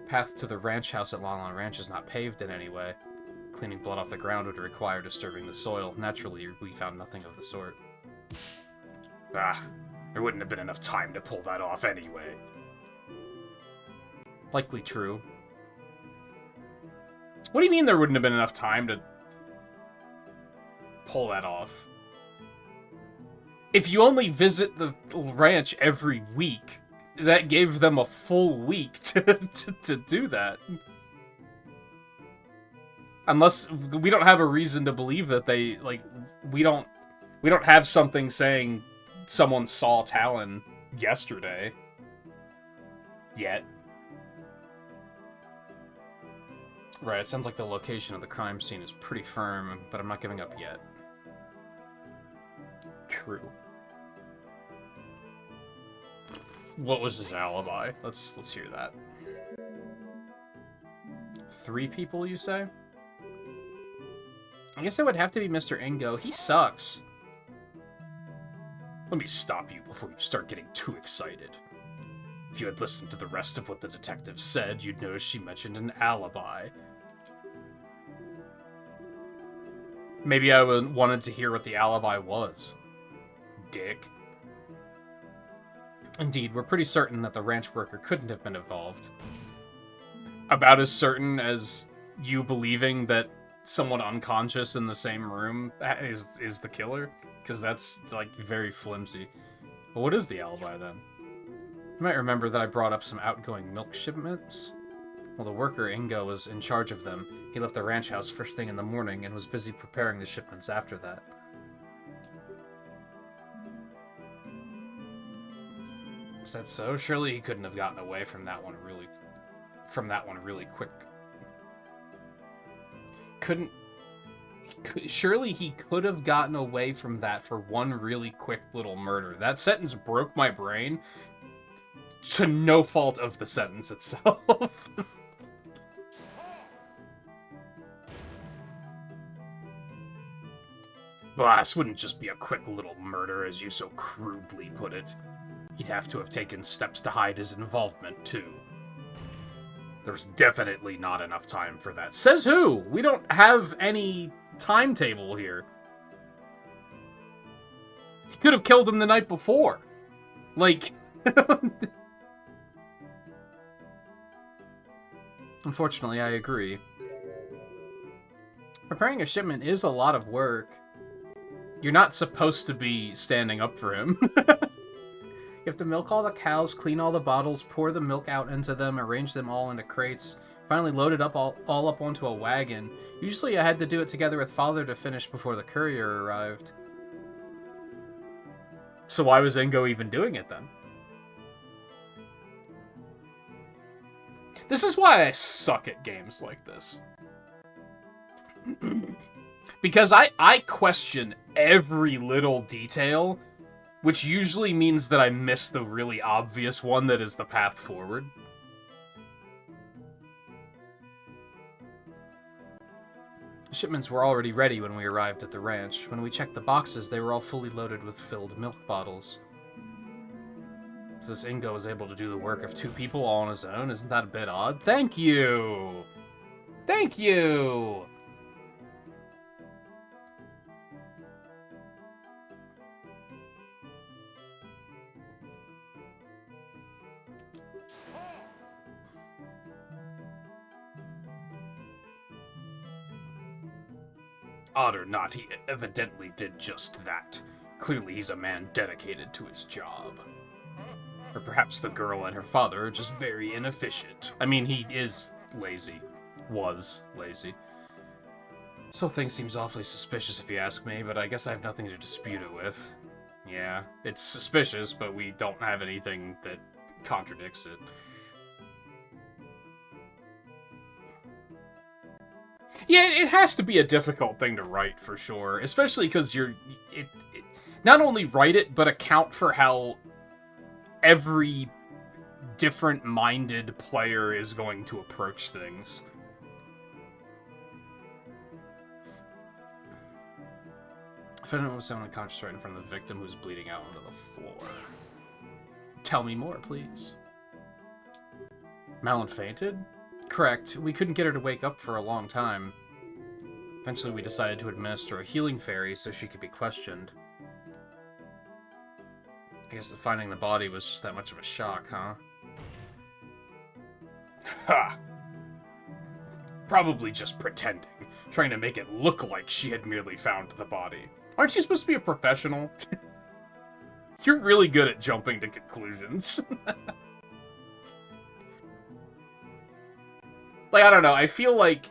Path to the ranch house at Lon Lon Ranch is not paved in any way. Cleaning blood off the ground would require disturbing the soil. Naturally, we found nothing of the sort. Ah, there wouldn't have been enough time to pull that off anyway. Likely true. What do you mean there wouldn't have been enough time to pull that off? If you only visit the ranch every week, that gave them a full week to do that. Unless we don't have a reason to believe that they, like, we don't have something saying someone saw Talon yesterday. Yet. Right, it sounds like the location of the crime scene is pretty firm, but I'm not giving up yet. True. What was his alibi? Let's hear that. 3 people, you say? I guess it would have to be Mr. Ingo. He sucks. Let me stop you before you start getting too excited. If you had listened to the rest of what the detective said, you'd notice she mentioned an alibi. Maybe I wanted to hear what the alibi was. Dick. Indeed, we're pretty certain that the ranch worker couldn't have been involved. About as certain as you believing that someone unconscious in the same room is the killer? Because that's, like, very flimsy. But what is the alibi, then? You might remember that I brought up some outgoing milk shipments? Well, the worker, Ingo, was in charge of them. He left the ranch house first thing in the morning and was busy preparing the shipments after that. Is that so? Surely he couldn't have gotten away from that one really quick. Surely he could have gotten away from that for one really quick little murder. That sentence broke my brain to no fault of the sentence itself. Well, this wouldn't just be a quick little murder, as you so crudely put it. He'd have to have taken steps to hide his involvement, too. There's definitely not enough time for that. Says who? We don't have any timetable here. He could have killed him the night before. Like... Unfortunately, I agree. Preparing a shipment is a lot of work. You're not supposed to be standing up for him. You have to milk all the cows, clean all the bottles, pour the milk out into them, arrange them all into crates, finally load it up all up onto a wagon. Usually I had to do it together with Father to finish before the courier arrived. So why was Ingo even doing it then? This is why I suck at games like this. Because I question every little detail, which usually means that I miss the really obvious one that is the path forward. Shipments were already ready when we arrived at the ranch. When we checked the boxes, they were all fully loaded with filled milk bottles. So this Ingo was able to do the work of 2 people all on his own. Isn't that a bit odd? Thank you! Thank you! Odd or not, he evidently did just that. Clearly he's a man dedicated to his job. Or perhaps the girl and her father are just very inefficient. I mean, he is lazy. Was lazy. This whole thing seems awfully suspicious if you ask me, but I guess I have nothing to dispute it with. Yeah, it's suspicious, but we don't have anything that contradicts it. Yeah, it has to be a difficult thing to write, for sure. Especially because not only write it, but account for how every different-minded player is going to approach things. If anyone was found unconscious right in front of the victim who's bleeding out onto the floor. Tell me more, please. Malin fainted? Correct. We couldn't get her to wake up for a long time. Eventually we decided to administer a healing fairy so she could be questioned. I guess finding the body was just that much of a shock, huh? Ha! Probably just pretending, trying to make it look like she had merely found the body. Aren't you supposed to be a professional? You're really good at jumping to conclusions. Like, I don't know, I feel like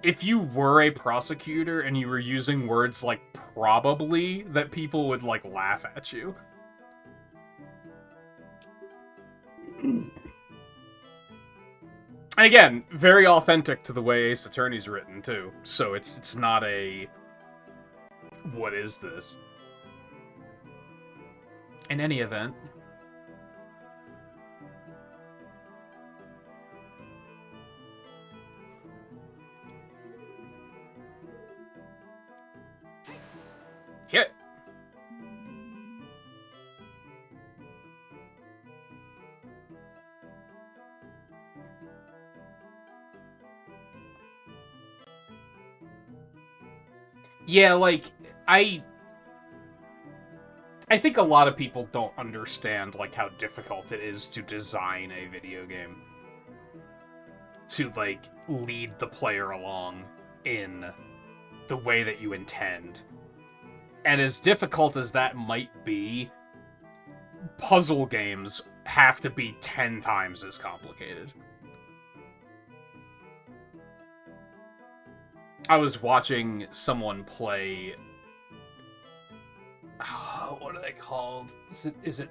if you were a prosecutor and you were using words like probably, that people would, like, laugh at you. And again, very authentic to the way Ace Attorney's written, too. So it's not a... what is this? In any event... hit! Yeah, like, I think a lot of people don't understand, like, how difficult it is to design a video game. To, like, lead the player along in the way that you intend. And as difficult as that might be, puzzle games have to be 10 times as complicated. I was watching someone play... what are they called? Is it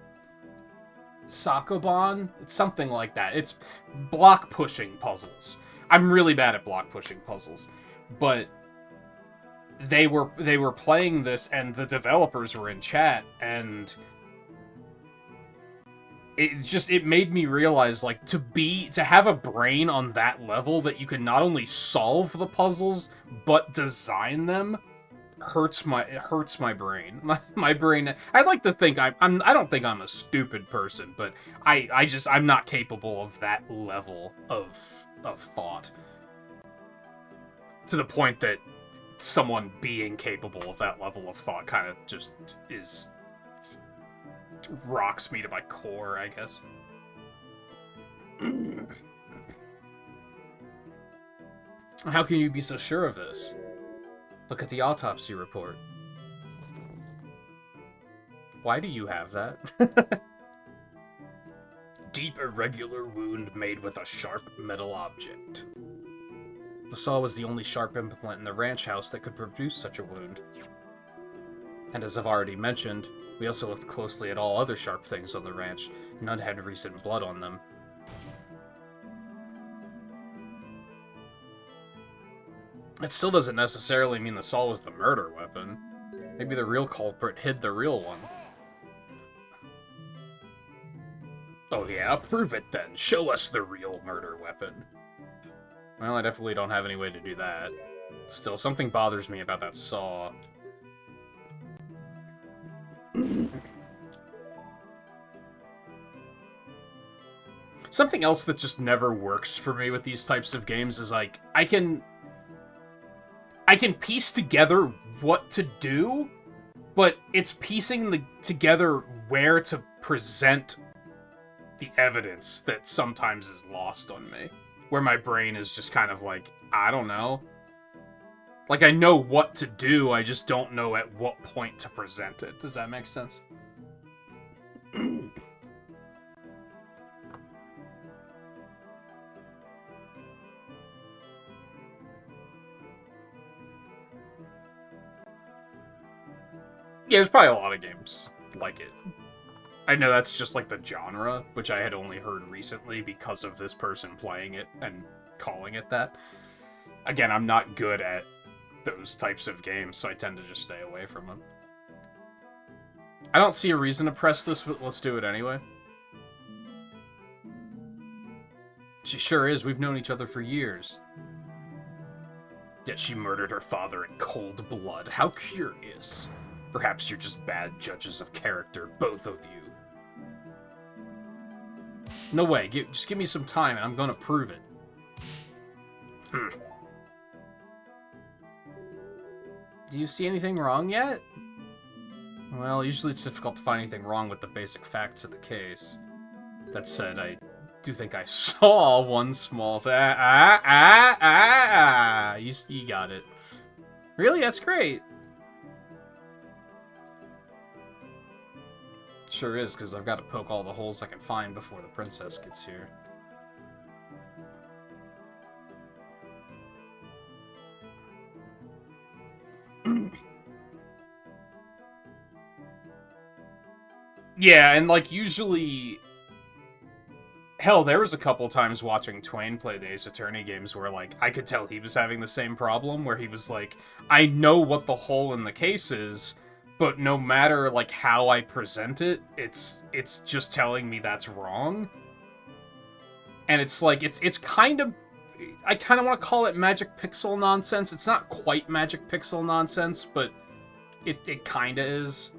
Sakoban? It's something like that. It's block pushing puzzles. I'm really bad at block pushing puzzles, but they were playing this, and the developers were in chat, and it made me realize, like, to have a brain on that level that you can not only solve the puzzles but design them it hurts my brain. My brain. I'd like to think I don't think I'm a stupid person, but I'm not capable of that level of thought, to the point that someone being capable of that level of thought kind of just rocks me to my core, I guess. How can you be so sure of this? Look at the autopsy report. Why do you have that? Deep irregular wound made with a sharp metal object. The saw was the only sharp implement in the ranch house that could produce such a wound. And as I've already mentioned, we also looked closely at all other sharp things on the ranch. None had recent blood on them. It still doesn't necessarily mean the saw was the murder weapon. Maybe the real culprit hid the real one. Oh yeah, prove it then. Show us the real murder weapon. Well, I definitely don't have any way to do that. Still, something bothers me about that saw. Something else that just never works for me with these types of games is, like, I can piece together what to do, but it's piecing together where to present the evidence that sometimes is lost on me. Where my brain is just kind of like, I don't know. Like, I know what to do, I just don't know at what point to present it. Does that make sense? Yeah, there's probably a lot of games like it. I know that's just like the genre, which I had only heard recently because of this person playing it and calling it that. Again, I'm not good at those types of games, so I tend to just stay away from them. I don't see a reason to press this, but let's do it anyway. She sure is. We've known each other for years. Yet she murdered her father in cold blood. How curious. Perhaps you're just bad judges of character, both of you. No way. Just give me some time and I'm gonna prove it. Do you see anything wrong yet? Well, usually it's difficult to find anything wrong with the basic facts of the case. That said, I do think I saw one small thing. You got it. Really? That's great. Sure is, because I've got to poke all the holes I can find before the princess gets here. Yeah, and, like, usually... Hell, there was a couple times watching Twain play the Ace Attorney games where, like, I could tell he was having the same problem, where he was like, I know what the hole in the case is, but no matter, like, how I present it, it's just telling me that's wrong. And it's like, it's kind of... I kind of want to call it Magic Pixel nonsense. It's not quite Magic Pixel nonsense, but it kind of is.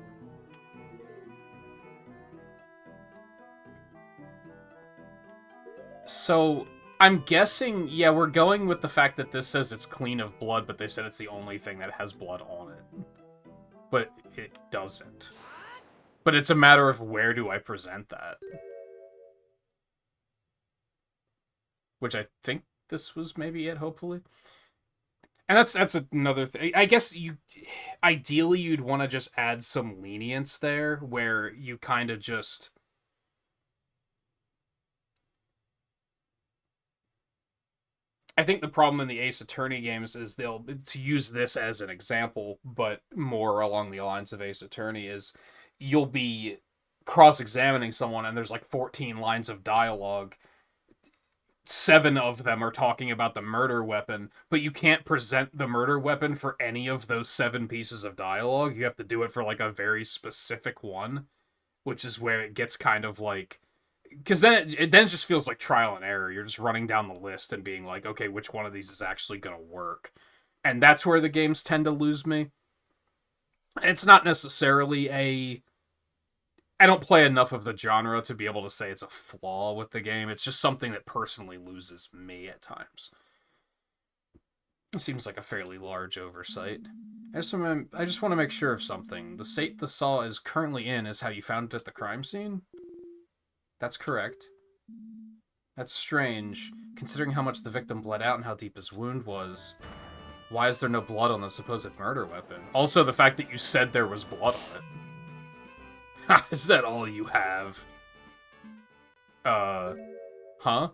So, I'm guessing, yeah, we're going with the fact that this says it's clean of blood, but they said it's the only thing that has blood on it. But it doesn't. But it's a matter of where do I present that. Which I think this was maybe it, hopefully. And that's another thing. I guess ideally you'd want to just add some lenience there, where you kind of just... I think the problem in the Ace Attorney games is to use this as an example, but more along the lines of Ace Attorney, is you'll be cross-examining someone and there's like 14 lines of dialogue. 7 of them are talking about the murder weapon, but you can't present the murder weapon for any of those 7 pieces of dialogue. You have to do it for like a very specific one, which is where it gets kind of like, because then it just feels like trial and error. You're just running down the list and being like, okay, which one of these is actually gonna work? And that's where the games tend to lose me. And it's not necessarily I don't play enough of the genre to be able to say it's a flaw with the game. It's just something that personally loses me at times. It seems like a fairly large oversight. I just want to make sure of something. The state the saw is currently in is how you found it at the crime scene? That's correct. That's strange, considering how much the victim bled out and how deep his wound was. Why is there no blood on the supposed murder weapon? Also, the fact that you said there was blood on it. Is that all you have? Huh?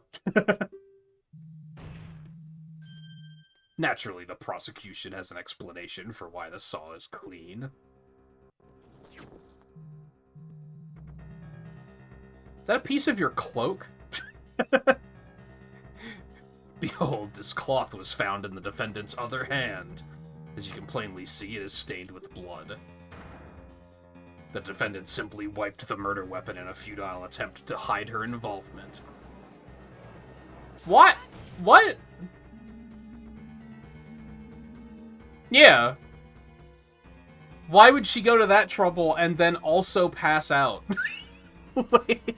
Naturally, the prosecution has an explanation for why the saw is clean. Is that a piece of your cloak? Behold, this cloth was found in the defendant's other hand. As you can plainly see, it is stained with blood. The defendant simply wiped the murder weapon in a futile attempt to hide her involvement. What? What? Yeah. Why would she go to that trouble and then also pass out? Like,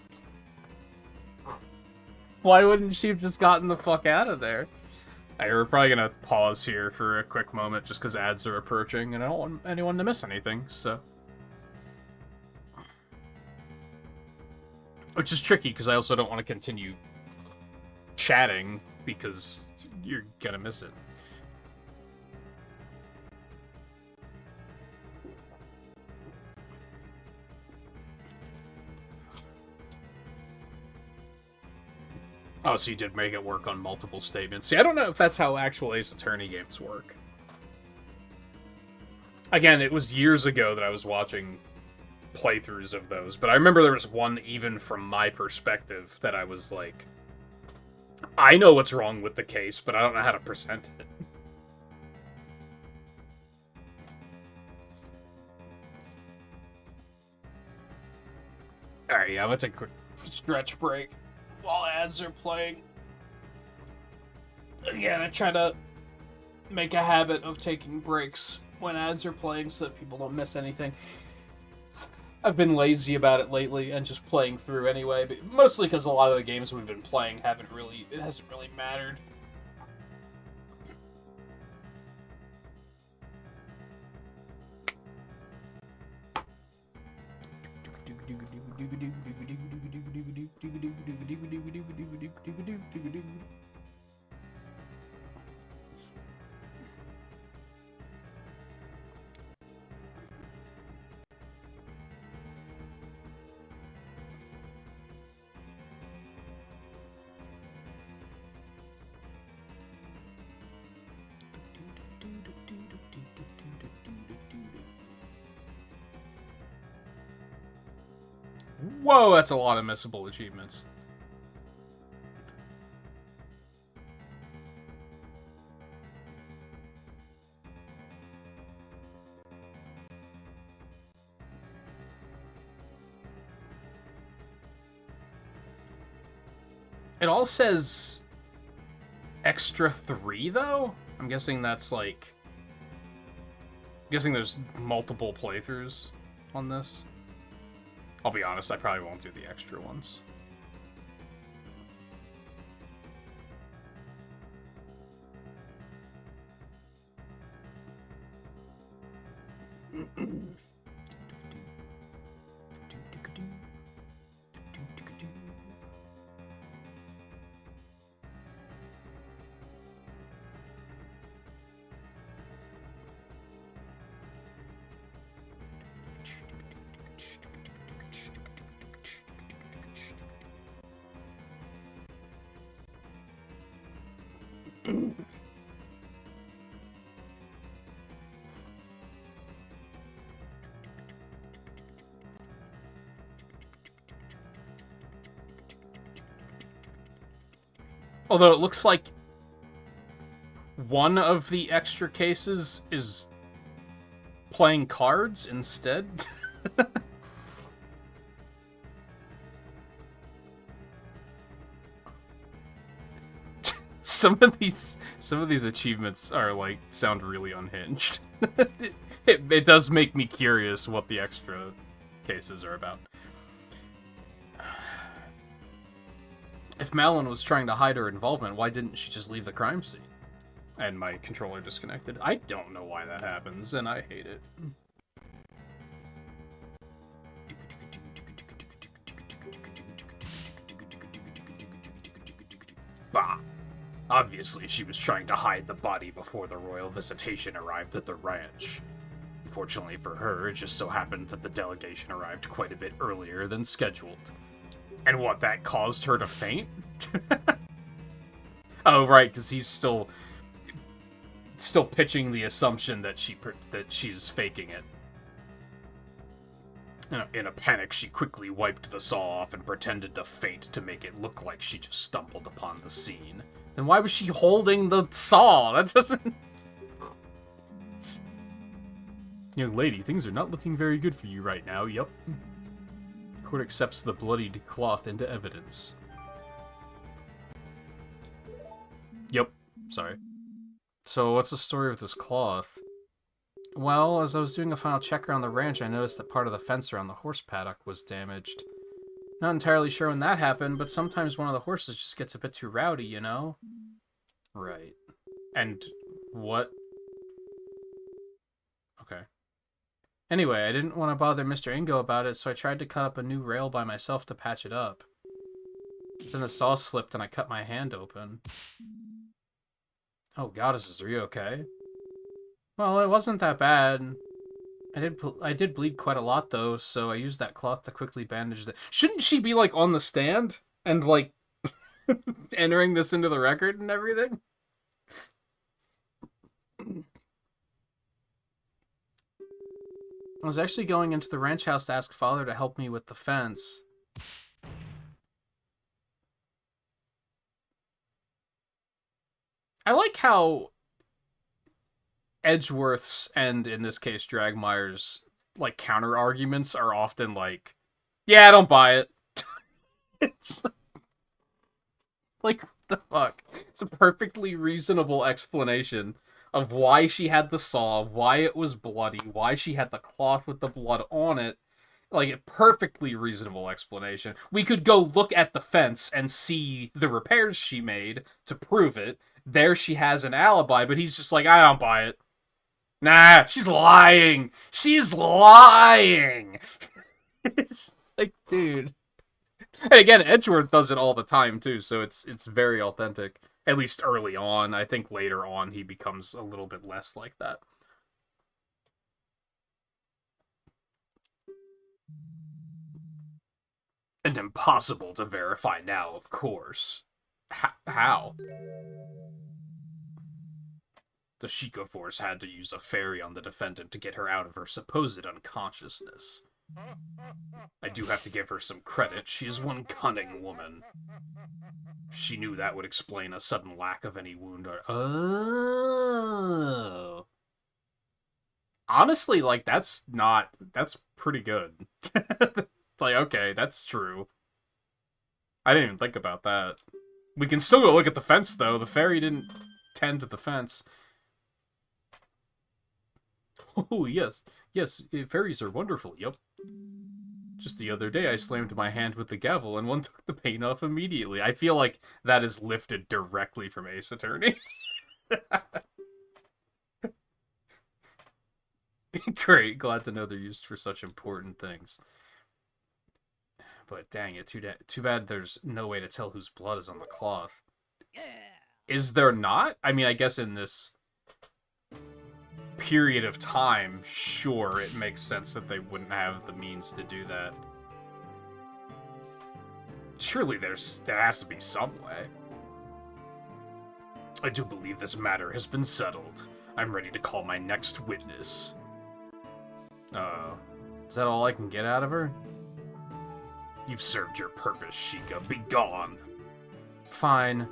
why wouldn't she have just gotten the fuck out of there? Alright, we're probably gonna pause here for a quick moment just because ads are approaching and I don't want anyone to miss anything, so... Which is tricky, because I also don't want to continue chatting, because you're gonna miss it. Oh, so you did make it work on multiple statements. See, I don't know if that's how actual Ace Attorney games work. Again, it was years ago that I was watching playthroughs of those, but I remember there was one, even from my perspective, that I was like, I know what's wrong with the case, but I don't know how to present it. Alright, yeah, let's take a quick stretch break while ads are playing. Again, I try to make a habit of taking breaks when ads are playing so that people don't miss anything. I've been lazy about it lately and just playing through anyway, but mostly because a lot of the games we've been playing hasn't really mattered. Whoa, that's a lot of missable achievements. It all says extra 3, though? I'm guessing that's like... I'm guessing there's multiple playthroughs on this. I'll be honest, I probably won't do the extra ones. Although it looks like one of the extra cases is playing cards instead. Some of these achievements are like sound really unhinged. It does make me curious what the extra cases are about. If Malin was trying to hide her involvement, why didn't she just leave the crime scene? And my controller disconnected. I don't know why that happens, and I hate it. Bah! Obviously, she was trying to hide the body before the royal visitation arrived at the ranch. Fortunately for her, it just so happened that the delegation arrived quite a bit earlier than scheduled. And what, that caused her to faint? Oh, right, because he's still pitching the assumption that she's faking it. In a panic, she quickly wiped the saw off and pretended to faint to make it look like she just stumbled upon the scene. Then why was she holding the saw? That doesn't... Young lady, things are not looking very good for you right now, yup. Court accepts the bloodied cloth into evidence. Yup, sorry. So, what's the story with this cloth? Well, as I was doing a final check around the ranch, I noticed that part of the fence around the horse paddock was damaged. Not entirely sure when that happened, but sometimes one of the horses just gets a bit too rowdy, you know? Right. And what? Okay. Anyway, I didn't want to bother Mr. Ingo about it, so I tried to cut up a new rail by myself to patch it up. Then the saw slipped and I cut my hand open. Oh, goddesses, are you okay? Well, it wasn't that bad. I did bleed quite a lot, though, so I used that cloth to quickly bandage the... Shouldn't she be, like, on the stand? And, like, entering this into the record and everything? I was actually going into the ranch house to ask Father to help me with the fence. I like how Edgeworth's, and in this case Dragmire's, like, counter-arguments are often like, yeah, I don't buy it. It's like, what the fuck? It's a perfectly reasonable explanation of why she had the saw, why it was bloody, why she had the cloth with the blood on it. Like, a perfectly reasonable explanation. We could go look at the fence and see the repairs she made to prove it. There she has an alibi, but he's just like, I don't buy it. Nah, she's lying. She's lying. It's like, dude. And again, Edgeworth does it all the time too, so it's very authentic. At least early on. I think later on he becomes a little bit less like that. And impossible to verify now, of course. How? The Sheikah Force had to use a fairy on the defendant to get her out of her supposed unconsciousness. I do have to give her some credit. She is one cunning woman. She knew that would explain a sudden lack of any wound or... Oh. Honestly, like, that's pretty good. It's like, okay, that's true. I didn't even think about that. We can still go look at the fence, though. The fairy didn't tend to the fence. Oh, yes. Yes, fairies are wonderful, yup. Just the other day, I slammed my hand with the gavel, and one took the paint off immediately. I feel like that is lifted directly from Ace Attorney. Great, glad to know they're used for such important things. But dang it, too bad there's no way to tell whose blood is on the cloth. Is there not? I mean, I guess in this period of time, sure, it makes sense that they wouldn't have the means to do that. Surely there has to be some way. I do believe this matter has been settled. I'm ready to call my next witness. Is that all I can get out of her? You've served your purpose, Sheikah. Be gone. Fine.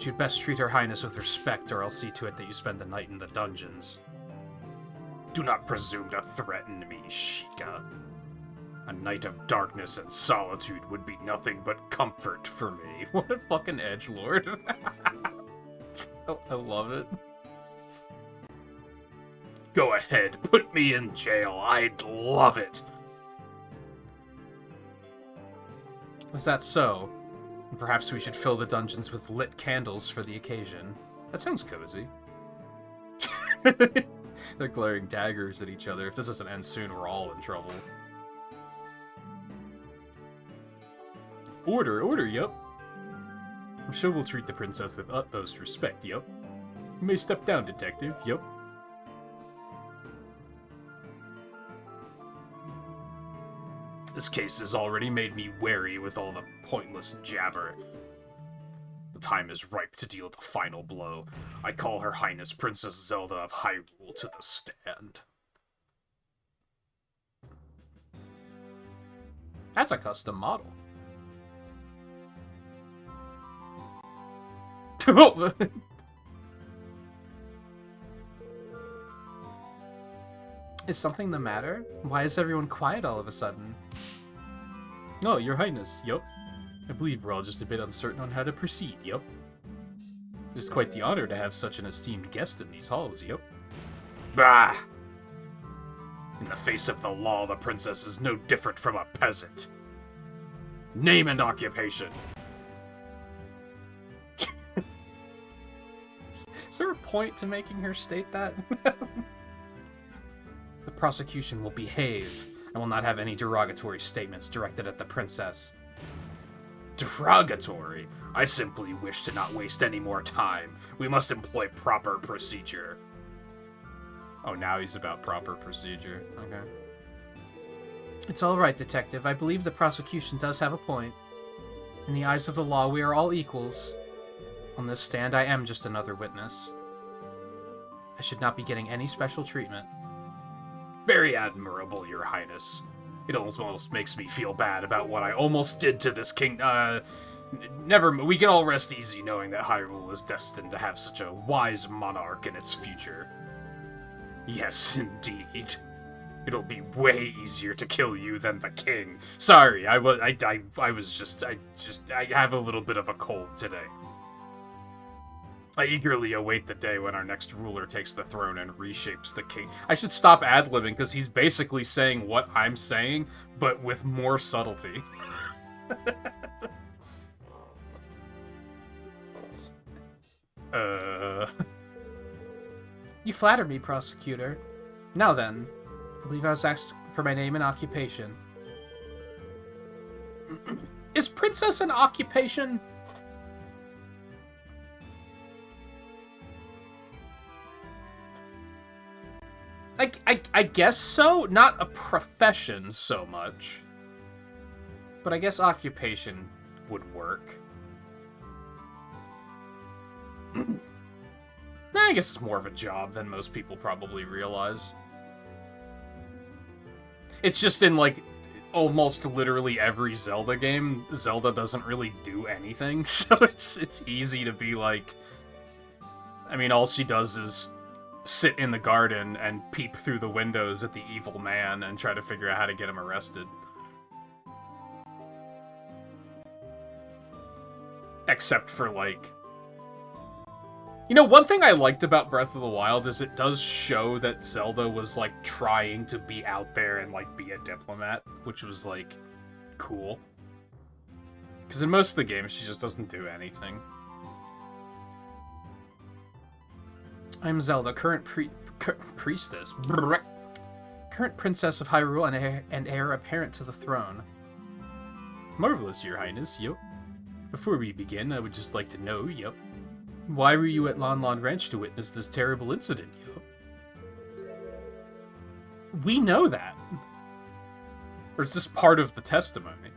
But you'd best treat Her Highness with respect, or I'll see to it that you spend the night in the dungeons. Do not presume to threaten me, Sheikah. A night of darkness and solitude would be nothing but comfort for me. What a fucking edgelord. Oh, I love it. Go ahead, put me in jail. I'd love it. Is that so? Perhaps we should fill the dungeons with lit candles for the occasion. That sounds cozy. They're glaring daggers at each other. If this doesn't end soon, we're all in trouble. Order, yup. I'm sure we'll treat the princess with utmost respect, yup. You may step down, detective, yup. This case has already made me wary with all the pointless jabber. The time is ripe to deal the final blow. I call Her Highness Princess Zelda of Hyrule to the stand. That's a custom model. Is something the matter? Why is everyone quiet all of a sudden? Oh, Your Highness, yup. I believe we're all just a bit uncertain on how to proceed, yup. It's quite the honor to have such an esteemed guest in these halls, yup. Bah! In the face of the law, the princess is no different from a peasant. Name and occupation. Is there a point to making her state that? The prosecution will behave and will not have any derogatory statements directed at the princess. Derogatory? I simply wish to not waste any more time. We must employ proper procedure. Oh, now he's about proper procedure. Okay. It's all right, Detective. I believe the prosecution does have a point. In the eyes of the law, we are all equals. On this stand, I am just another witness. I should not be getting any special treatment. Very admirable, Your Highness. It almost makes me feel bad about what I almost did to this king. We can all rest easy knowing that Hyrule is destined to have such a wise monarch in its future. Yes, indeed. It'll be way easier to kill you than the king. Sorry, I have a little bit of a cold today. I eagerly await the day when our next ruler takes the throne and reshapes the king. I should stop ad-libbing, because he's basically saying what I'm saying, but with more subtlety. You flatter me, prosecutor. Now then, I believe I was asked for my name and occupation. Is princess an occupation? I guess so. Not a profession so much. But I guess occupation would work. I guess it's more of a job than most people probably realize. It's just in, like, almost literally every Zelda game, Zelda doesn't really do anything, so it's easy to be like... I mean, all she does is sit in the garden and peep through the windows at the evil man and try to figure out how to get him arrested. Except for, like... You know, one thing I liked about Breath of the Wild is it does show that Zelda was, like, trying to be out there and, like, be a diplomat, which was, like, cool. Because in most of the games, she just doesn't do anything. I'm Zelda, current priestess. Current princess of Hyrule and heir apparent to the throne. Marvelous, Your Highness, yup. Before we begin, I would just like to know, yup. Why were you at Lon Lon Ranch to witness this terrible incident, yup? We know that. Or is this part of the testimony?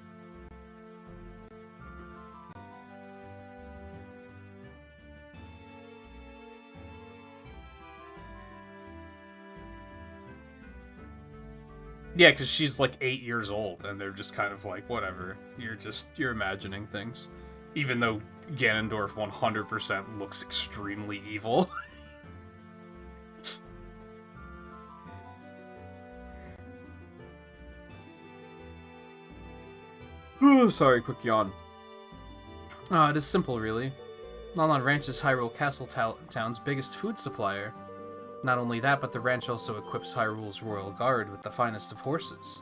Yeah, because she's like 8 years old, and they're just kind of like, whatever. You're imagining things. Even though Ganondorf 100% looks extremely evil. Oh, sorry, quick yawn. It is simple, really. Lon Lon Ranch is Hyrule Castle Town's biggest food supplier. Not only that, but the ranch also equips Hyrule's royal guard with the finest of horses.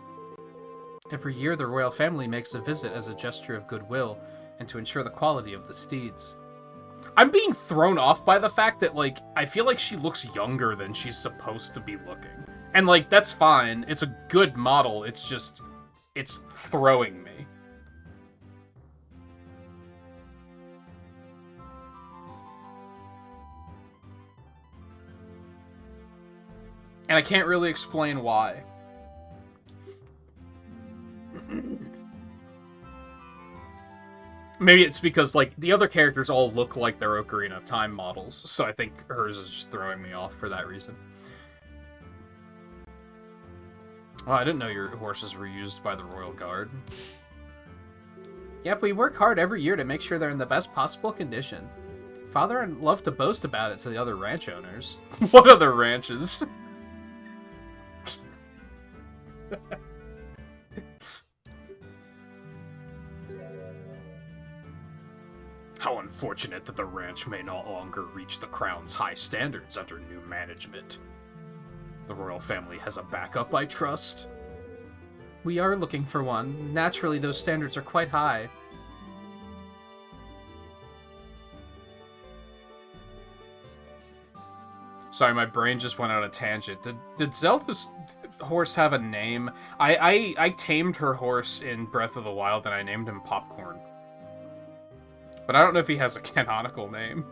Every year, the royal family makes a visit as a gesture of goodwill and to ensure the quality of the steeds. I'm being thrown off by the fact that, like, I feel like she looks younger than she's supposed to be looking. And, like, that's fine. It's a good model. It's just, it's throwing me. And I can't really explain why. Maybe it's because, like, the other characters all look like their Ocarina of Time models, so I think hers is just throwing me off for that reason. Oh, I didn't know your horses were used by the Royal Guard. Yep, we work hard every year to make sure they're in the best possible condition. Father and love to boast about it to the other ranch owners. What other ranches? How unfortunate that the ranch may no longer reach the Crown's high standards under new management. The royal family has a backup, I trust? We are looking for one. Naturally, those standards are quite high. Sorry, my brain just went on a tangent. Did Zelda's horse have a name? I tamed her horse in Breath of the Wild and I named him Popcorn. But I don't know if he has a canonical name.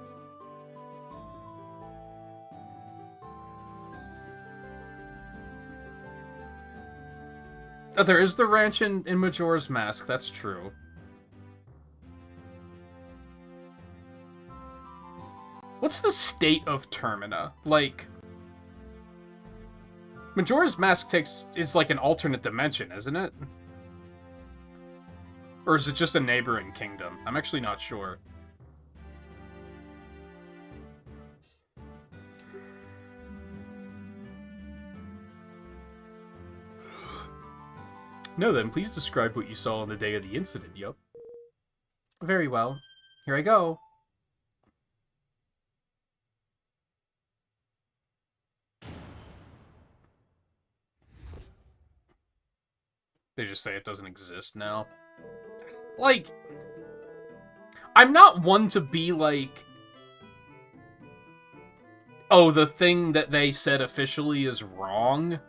Oh, there is the ranch in Majora's Mask, that's true. What's the state of Termina? Like, Majora's Mask is like an alternate dimension, isn't it? Or is it just a neighboring kingdom? I'm actually not sure. No then, please describe what you saw on the day of the incident, yup. Very well. Here I go. They just say it doesn't exist now. Like, I'm not one to be like, oh, the thing that they said officially is wrong.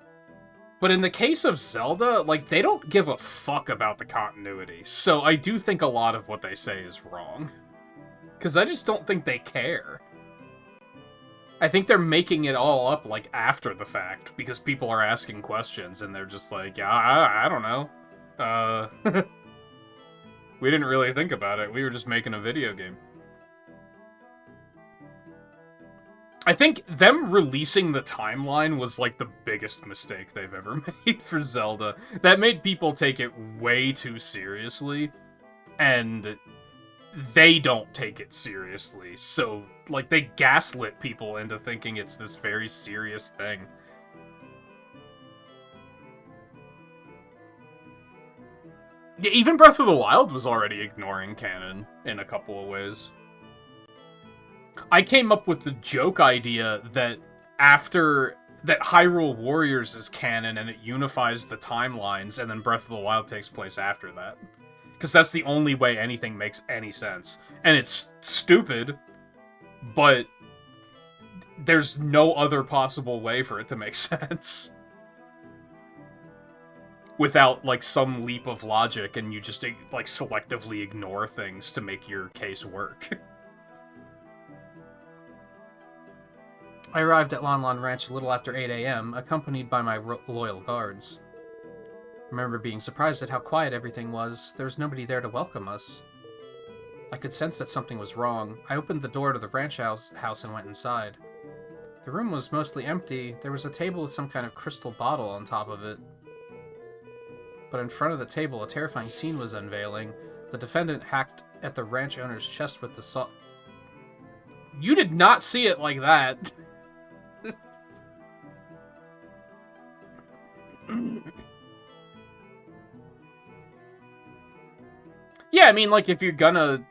But in the case of Zelda, like, they don't give a fuck about the continuity. So I do think a lot of what they say is wrong. Because I just don't think they care. I think they're making it all up, like, after the fact. Because people are asking questions, and they're just like, yeah, I don't know. We didn't really think about it. We were just making a video game. I think them releasing the timeline was, like, the biggest mistake they've ever made for Zelda. That made people take it way too seriously, and they don't take it seriously. So, like, they gaslit people into thinking it's this very serious thing. Yeah, even Breath of the Wild was already ignoring canon in a couple of ways. I came up with the joke idea that that Hyrule Warriors is canon and it unifies the timelines, and then Breath of the Wild takes place after that. Because that's the only way anything makes any sense. And it's stupid, but there's no other possible way for it to make sense. Without, like, some leap of logic, and you just, like, selectively ignore things to make your case work. I arrived at Lon Lon Ranch a little after 8 a.m., accompanied by my loyal guards. I remember being surprised at how quiet everything was. There was nobody there to welcome us. I could sense that something was wrong. I opened the door to the ranch house and went inside. The room was mostly empty. There was a table with some kind of crystal bottle on top of it. But in front of the table, a terrifying scene was unveiling. The defendant at the ranch owner's chest with the saw. You did not see it like that. Yeah, I mean, like, if you're gonna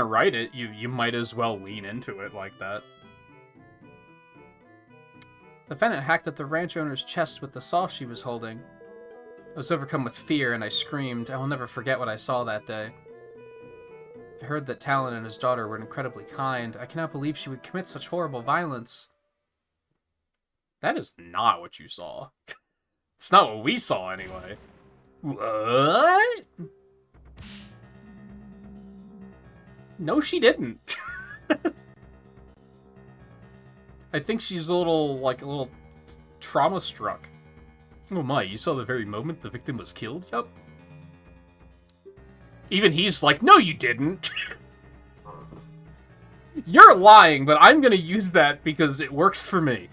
write it, you might as well lean into it like that. The defendant hacked at the ranch owner's chest with the saw she was holding. I was overcome with fear, and I screamed. I will never forget what I saw that day. I heard that Talon and his daughter were incredibly kind. I cannot believe she would commit such horrible violence. That is not what you saw. It's not what we saw, anyway. What? No, she didn't. I think she's a little trauma-struck. Oh my, you saw the very moment the victim was killed? Yup. Even he's like, no you didn't. You're lying, but I'm gonna use that because it works for me.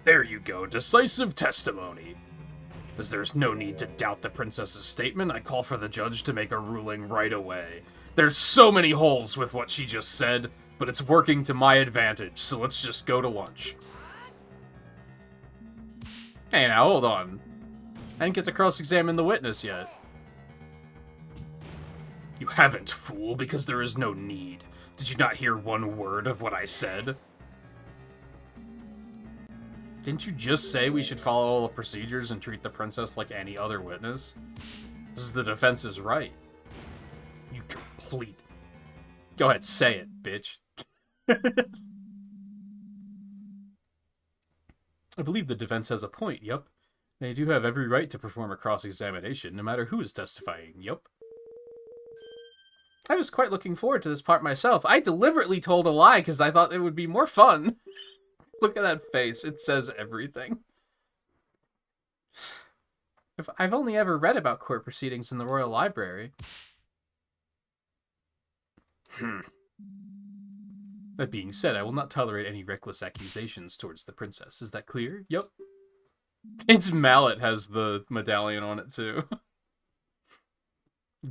There you go, decisive testimony. As there's no need to doubt the princess's statement, I call for the judge to make a ruling right away. There's so many holes with what she just said, but it's working to my advantage, so let's just go to lunch. Hey, now, hold on. I didn't get to cross-examine the witness yet. You haven't, fool, because there is no need. Did you not hear one word of what I said? Didn't you just say we should follow all the procedures and treat the princess like any other witness? This is the defense's right. You complete... Go ahead, say it, bitch. I believe the defense has a point, yup. They do have every right to perform a cross-examination, no matter who is testifying, yup. I was quite looking forward to this part myself. I deliberately told a lie because I thought it would be more fun. Look at that face. It says everything. I've only ever read about court proceedings in the Royal Library. That being said, I will not tolerate any reckless accusations towards the princess. Is that clear? Yup. Its mallet has the medallion on it, too.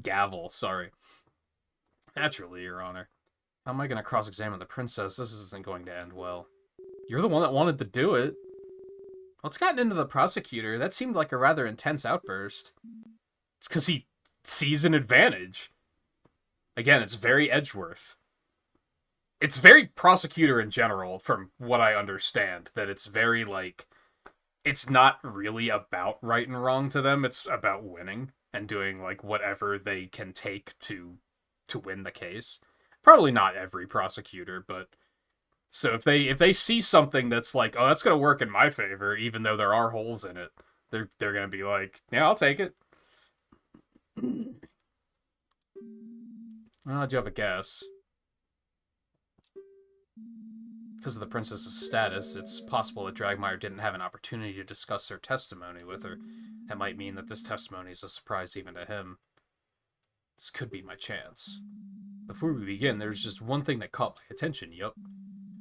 Gavel, sorry. Naturally, Your Honor. How am I going to cross-examine the princess? This isn't going to end well. You're the one that wanted to do it. Well, it's gotten into the prosecutor. That seemed like a rather intense outburst. It's because he sees an advantage. Again, it's very Edgeworth. It's very prosecutor in general, from what I understand. That it's very, like... It's not really about right and wrong to them. It's about winning and doing, like, whatever they can take to win the case. Probably not every prosecutor, but... So if they see something that's like, oh, that's gonna work in my favor, even though there are holes in it, they're gonna be like, yeah, I'll take it. Well, I do have a guess. Because of the princess's status, it's possible that Dragmire didn't have an opportunity to discuss her testimony with her. That might mean that this testimony is a surprise even to him. This could be my chance. Before we begin, there's just one thing that caught my attention, yup.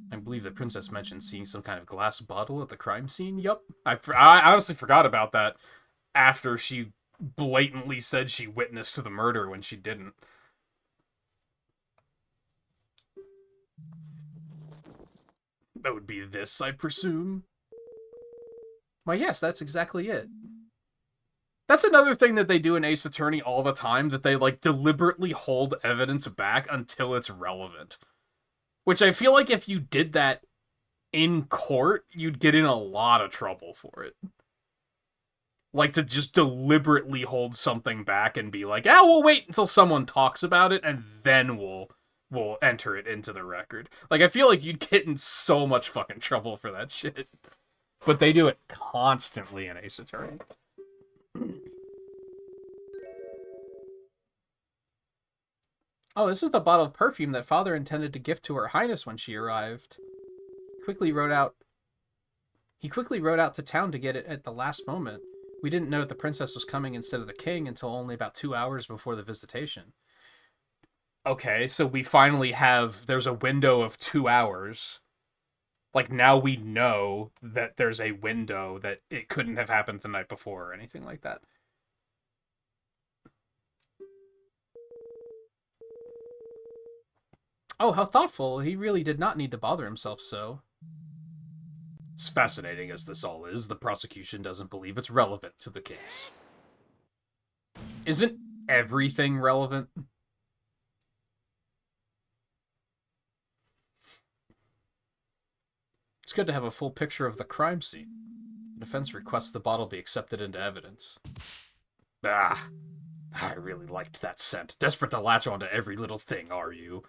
I believe the princess mentioned seeing some kind of glass bottle at the crime scene, yup. I honestly forgot about that after she blatantly said she witnessed the murder when she didn't. That would be this, I presume? Why, yes, that's exactly it. That's another thing that they do in Ace Attorney all the time, that they, like, deliberately hold evidence back until it's relevant. Which I feel like if you did that in court, you'd get in a lot of trouble for it. Like, to just deliberately hold something back and be like, ah, we'll wait until someone talks about it, and then we'll enter it into the record. Like, I feel like you'd get in so much fucking trouble for that shit. But they do it constantly in Ace Attorney. Oh, this is the bottle of perfume that Father intended to gift to Her Highness when she arrived. He quickly rode out to town to get it at the last moment. We didn't know that the princess was coming instead of the king until only about 2 hours before the visitation. Okay, so we finally there's a window of 2 hours. Like, now we know that there's a window that it couldn't have happened the night before or anything like that. Oh, how thoughtful. He really did not need to bother himself so. As fascinating as this all is, the prosecution doesn't believe it's relevant to the case. Isn't everything relevant? It's good to have a full picture of the crime scene. The defense requests the bottle be accepted into evidence. Ah, I really liked that scent. Desperate to latch onto every little thing, are you?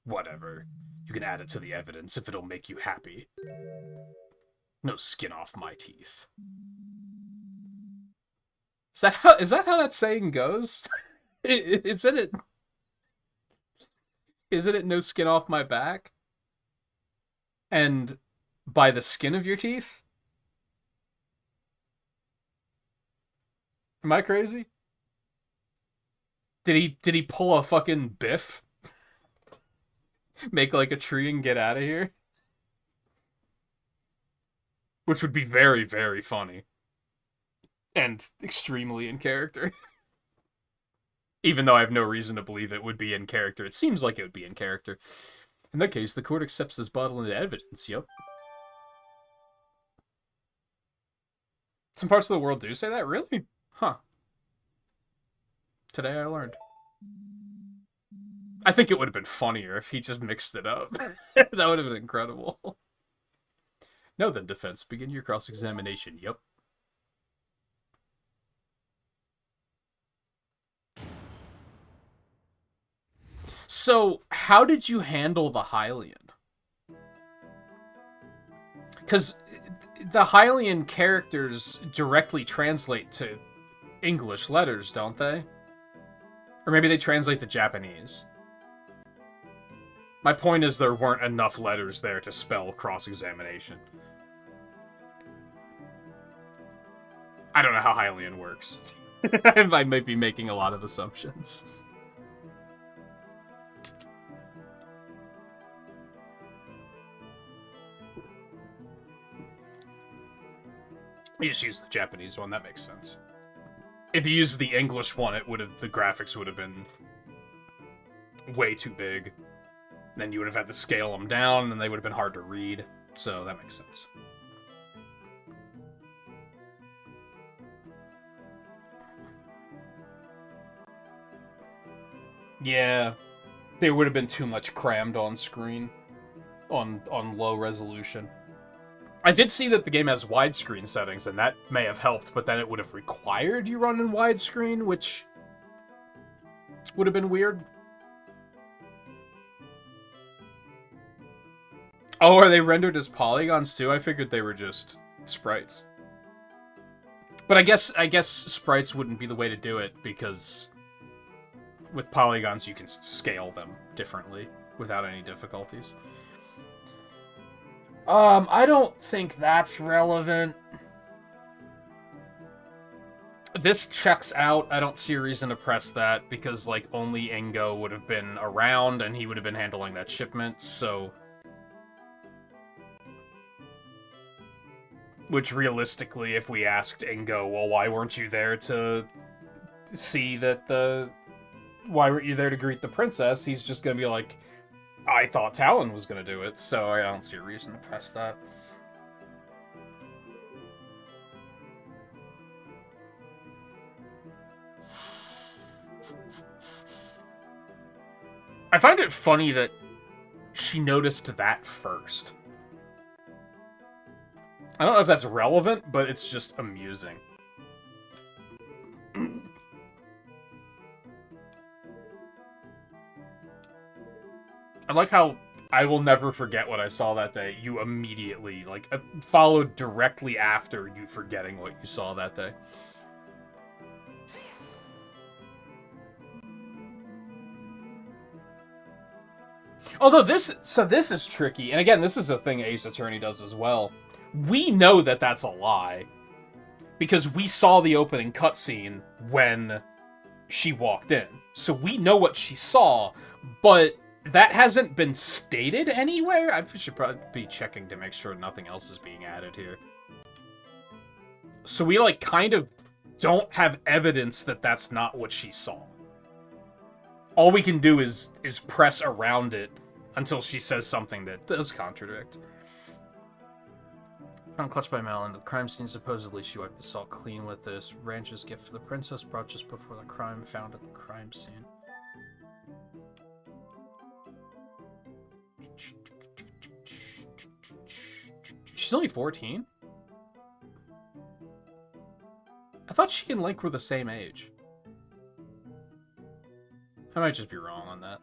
Whatever. You can add it to the evidence if it'll make you happy. No skin off my teeth. Is that how that saying goes? Isn't it no skin off my back? And by the skin of your teeth? Am I crazy? Did he pull a fucking Biff? Make like a tree and get out of here? Which would be very, very funny. And extremely in character. Even though I have no reason to believe it would be in character. It seems like it would be in character. In that case, the court accepts this bottle into evidence, yep. Some parts of the world do say that? Really? Huh. Today I learned. I think it would have been funnier if he just mixed it up. That would have been incredible. Now then, defense, begin your cross-examination, yep. So, how did you handle the Hylian? Because the Hylian characters directly translate to English letters, don't they? Or maybe they translate to Japanese. My point is there weren't enough letters there to spell cross-examination. I don't know how Hylian works. I might be making a lot of assumptions. You just use the Japanese one, that makes sense. If you used the English one, the graphics would have been way too big. Then you would have had to scale them down, and they would have been hard to read. So that makes sense. Yeah, there would have been too much crammed on screen, on low resolution. I did see that the game has widescreen settings, and that may have helped, but then it would have required you run in widescreen, which would have been weird. Oh, are they rendered as polygons too? I figured they were just sprites. But I guess sprites wouldn't be the way to do it, because with polygons you can scale them differently without any difficulties. I don't think that's relevant. This checks out. I don't see a reason to press that, because, like, only Ingo would have been around, and he would have been handling that shipment, so... Which, realistically, if we asked Ingo, well, why weren't you there to see that the... Why weren't you there to greet the princess? He's just gonna be like... I thought Talon was going to do it, so I don't see a reason to press that. I find it funny that she noticed that first. I don't know if that's relevant, but it's just amusing. I like how I will never forget what I saw that day. You immediately, like, followed directly after you forgetting what you saw that day. Although this is tricky, and again, this is a thing Ace Attorney does as well. We know that that's a lie, because we saw the opening cutscene when she walked in. So we know what she saw, but that hasn't been stated anywhere? I should probably be checking to make sure nothing else is being added here. So we, like, kind of don't have evidence that that's not what she saw. all we can do is press around it until she says something that does contradict. Found clutched by Malin. The crime scene, supposedly she wiped the salt clean with this ranch's gift for the princess brought just before the crime found at the crime scene. She's only 14? I thought she and Link were the same age. I might just be wrong on that.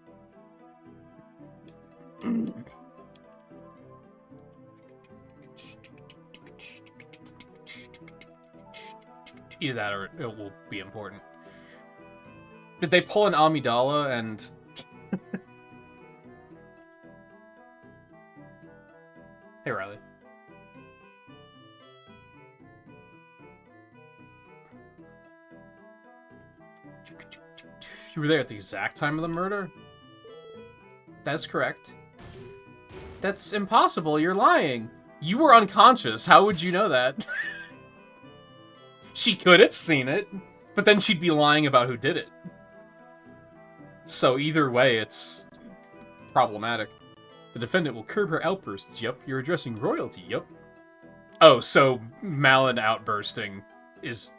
Either that or it will be important. Did they pull an Amidala and... Hey, Riley. You were there at the exact time of the murder? That's correct. That's impossible. You're lying. You were unconscious. How would you know that? She could have seen it, but then she'd be lying about who did it. So either way, it's problematic. The defendant will curb her outbursts. Yup. You're addressing royalty. Yup. Oh, so Malin outbursting is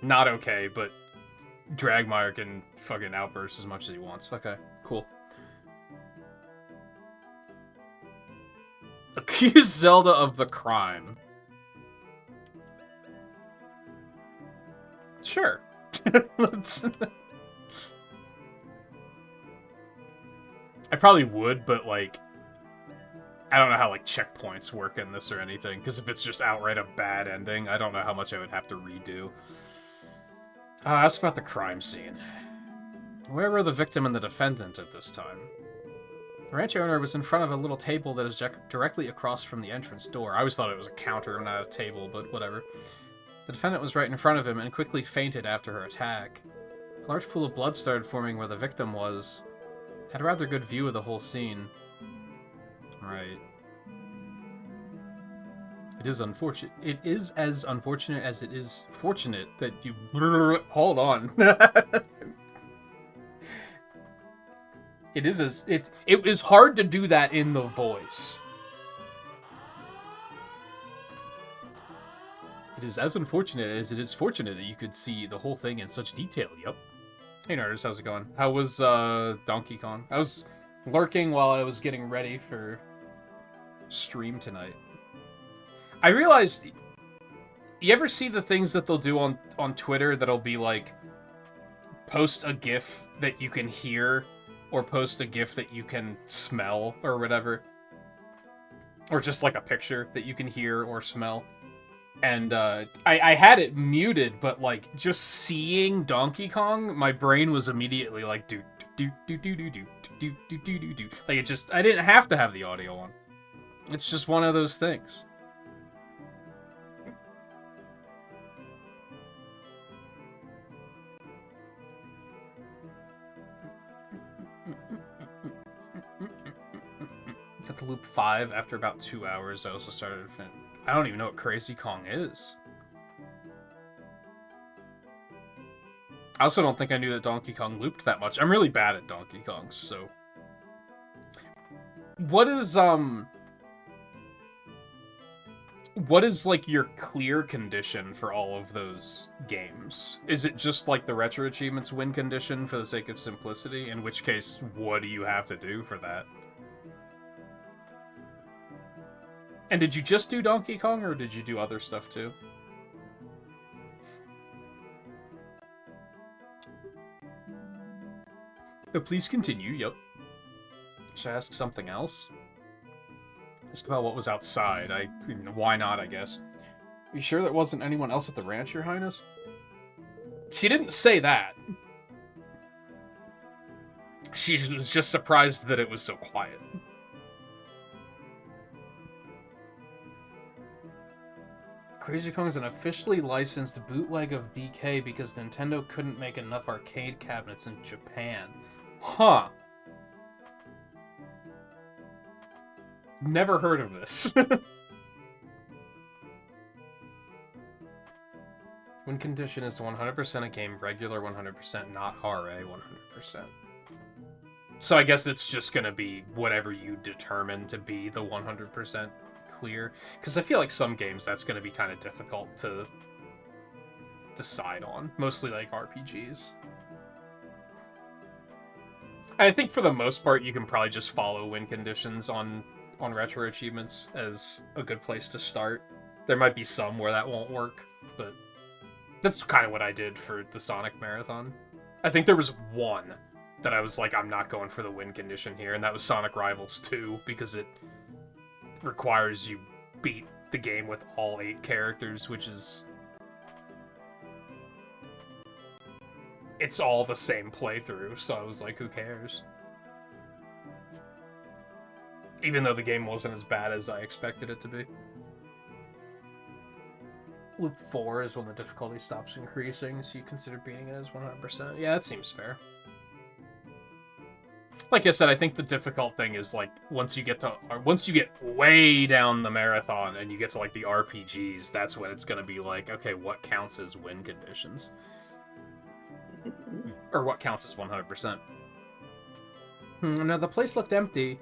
not okay, but Dragmire can fucking outburst as much as he wants. Okay, cool. Accuse Zelda of the crime. Sure. Let's... I probably would, but, like, I don't know how, like, checkpoints work in this or anything, because if it's just outright a bad ending, I don't know how much I would have to redo. Ask about the crime scene. Where were the victim and the defendant at this time? The ranch owner was in front of a little table that is directly across from the entrance door. I always thought it was a counter, not a table, but whatever. The defendant was right in front of him and quickly fainted after her attack. A large pool of blood started forming where the victim was. Had a rather good view of the whole scene. Right. It is unfortunate. It is as unfortunate as it is fortunate that you... Hold on. It is as... It is hard to do that in the voice. It is as unfortunate as it is fortunate that you could see the whole thing in such detail. Yup. Hey, Nerdist, how's it going? How was Donkey Kong? I was lurking while I was getting ready for stream tonight. I realized... You ever see the things that they'll do on Twitter that'll be like... Post a GIF that you can hear, or post a GIF that you can smell, or whatever? Or just like a picture that you can hear or smell. And I had it muted, but like just seeing Donkey Kong, my brain was immediately like do do do do do do do do do do do. Like it just I didn't have to have the audio on. It's just one of those things. Got to loop 5 after about 2 hours. I also started to finish. I don't even know what Crazy Kong is. I also don't think I knew that Donkey Kong looped that much. I'm really bad at Donkey Kong, so... What is, like, your clear condition for all of those games? Is it just, like, the RetroAchievements win condition for the sake of simplicity? In which case, what do you have to do for that? And did you just do Donkey Kong, or did you do other stuff too? No, please continue, yep. Should I ask something else? Ask about what was outside. Why not, I guess. Are you sure there wasn't anyone else at the ranch, Your Highness? She didn't say that. She was just surprised that it was so quiet. Crazy Kong is an officially licensed bootleg of DK because Nintendo couldn't make enough arcade cabinets in Japan. Huh. Never heard of this. Win condition is 100% a game, regular 100%, not RA 100%. So I guess it's just gonna be whatever you determine to be the 100% clear. Because I feel like some games that's gonna be kind of difficult to decide on. Mostly like RPGs. I think for the most part, you can probably just follow win conditions on Retro Achievements as a good place to start. There might be some where that won't work, but that's kind of what I did for the Sonic Marathon. I think there was one that I was like, I'm not going for the win condition here, and that was Sonic Rivals 2, because it requires you beat the game with all 8 characters, which is... It's all the same playthrough, so I was like, who cares? Even though the game wasn't as bad as I expected it to be. Loop 4 is when the difficulty stops increasing, so you consider beating it as 100%. Yeah, that seems fair. Like I said, I think the difficult thing is, like, once you get way down the marathon and you get to, like, the RPGs, that's when it's gonna be like, okay, what counts as win conditions? Or what counts as 100%? Now, the place looked empty.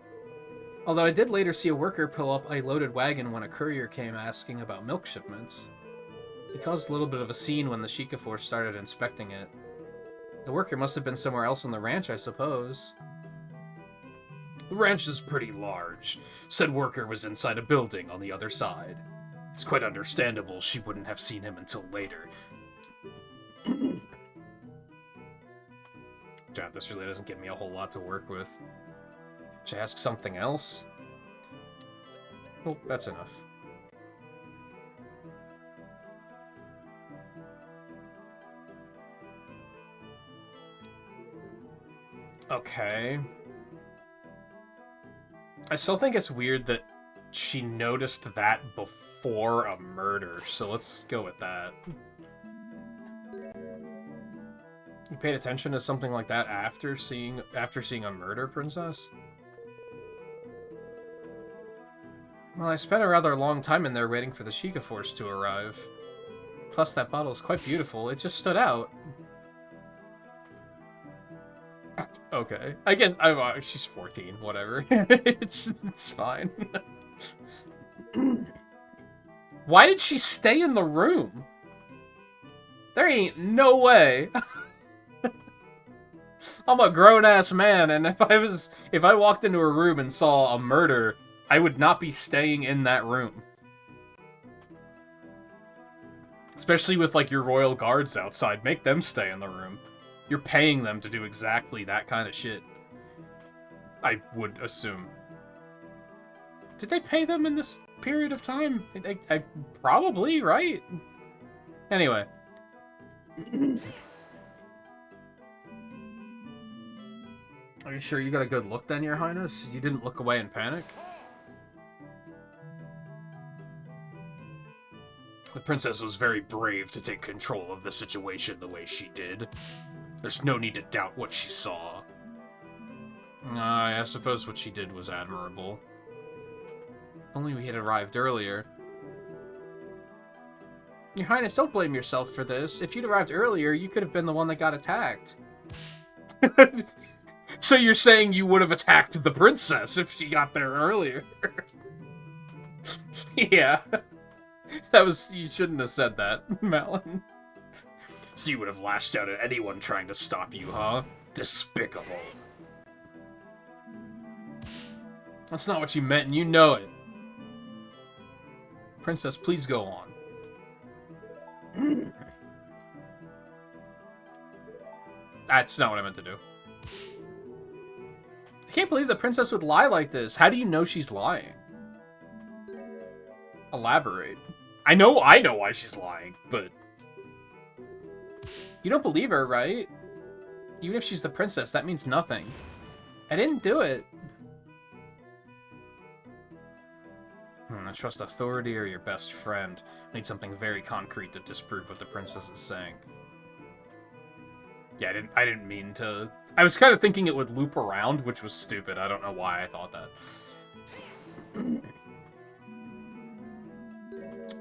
Although I did later see a worker pull up a loaded wagon when a courier came asking about milk shipments. He caused a little bit of a scene when the Sheikah Force started inspecting it. The worker must have been somewhere else on the ranch, I suppose. The ranch is pretty large. Said worker was inside a building on the other side. It's quite understandable she wouldn't have seen him until later. God, this really doesn't give me a whole lot to work with. Should I ask something else? Oh, that's enough. Okay. I still think it's weird that she noticed that before a murder, so let's go with that. You paid attention to something like that after seeing a murder, Princess? Well, I spent a rather long time in there waiting for the Sheikah Force to arrive. Plus, that bottle is quite beautiful. It just stood out. Okay. I guess she's 14, whatever. it's fine. Why did she stay in the room? There ain't no way. I'm a grown-ass man, and if I walked into a room and saw a murder, I would not be staying in that room. Especially with, like, your royal guards outside. Make them stay in the room. You're paying them to do exactly that kind of shit. I would assume. Did they pay them in this period of time? I probably, right? Anyway. Are you sure you got a good look then, Your Highness? You didn't look away in panic? The princess was very brave to take control of the situation the way she did. There's no need to doubt what she saw. I suppose what she did was admirable. Only we had arrived earlier. Your Highness, don't blame yourself for this. If you'd arrived earlier, you could have been the one that got attacked. So you're saying you would have attacked the princess if she got there earlier? Yeah. You shouldn't have said that, Malin. So you would have lashed out at anyone trying to stop you, huh? Despicable. That's not what you meant, and you know it. Princess, please go on. That's not what I meant to do. I can't believe the princess would lie like this. How do you know she's lying? Elaborate. I know why she's lying, but... You don't believe her, right? Even if she's the princess, that means nothing. I didn't do it. I trust authority or your best friend. I need something very concrete to disprove what the princess is saying. Yeah, I didn't mean to... I was kind of thinking it would loop around, which was stupid. I don't know why I thought that.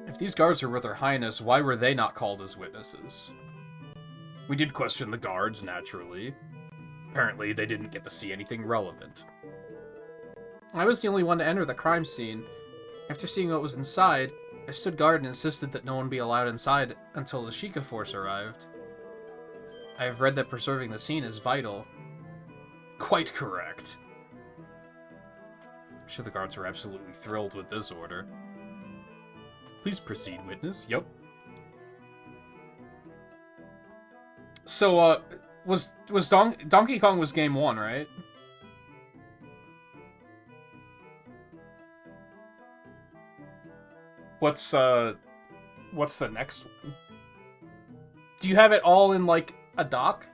If these guards were with Her Highness, why were they not called as witnesses? We did question the guards, naturally. Apparently, they didn't get to see anything relevant. I was the only one to enter the crime scene. After seeing what was inside, I stood guard and insisted that no one be allowed inside until the Sheikah force arrived. I have read that preserving the scene is vital. Quite correct. I'm sure the guards were absolutely thrilled with this order. Please proceed, witness. Yep. So, was Donkey Kong was game 1, right? What's the next one? Do you have it all in, like, a doc?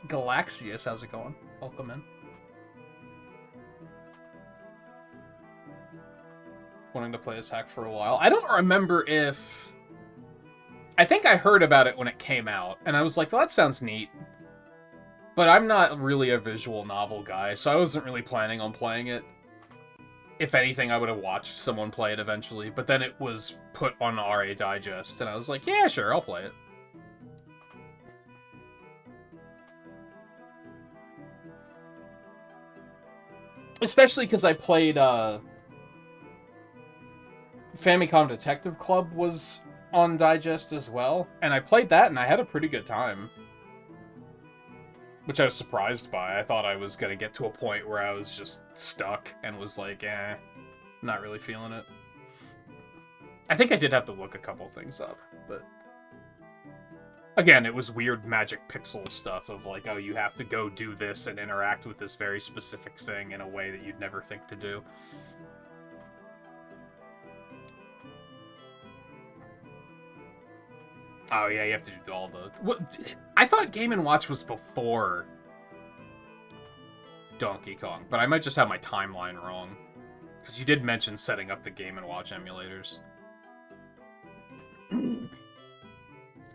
Galaxius, how's it going? Welcome in. Wanting to play this hack for a while. I don't remember if... I think I heard about it when it came out, and I was like, well, that sounds neat. But I'm not really a visual novel guy, so I wasn't really planning on playing it. If anything, I would have watched someone play it eventually, but then it was put on RA Digest, and I was like, yeah, sure, I'll play it. Especially because I played, Famicom Detective Club was on Digest as well, and I played that, and I had a pretty good time. Which I was surprised by. I thought I was going to get to a point where I was just stuck and was like, not really feeling it. I think I did have to look a couple things up, but... Again, it was weird magic pixel stuff of like, oh, you have to go do this and interact with this very specific thing in a way that you'd never think to do. Oh, yeah, you have to do all the... What? I thought Game & Watch was before Donkey Kong, but I might just have my timeline wrong. Because you did mention setting up the Game & Watch emulators.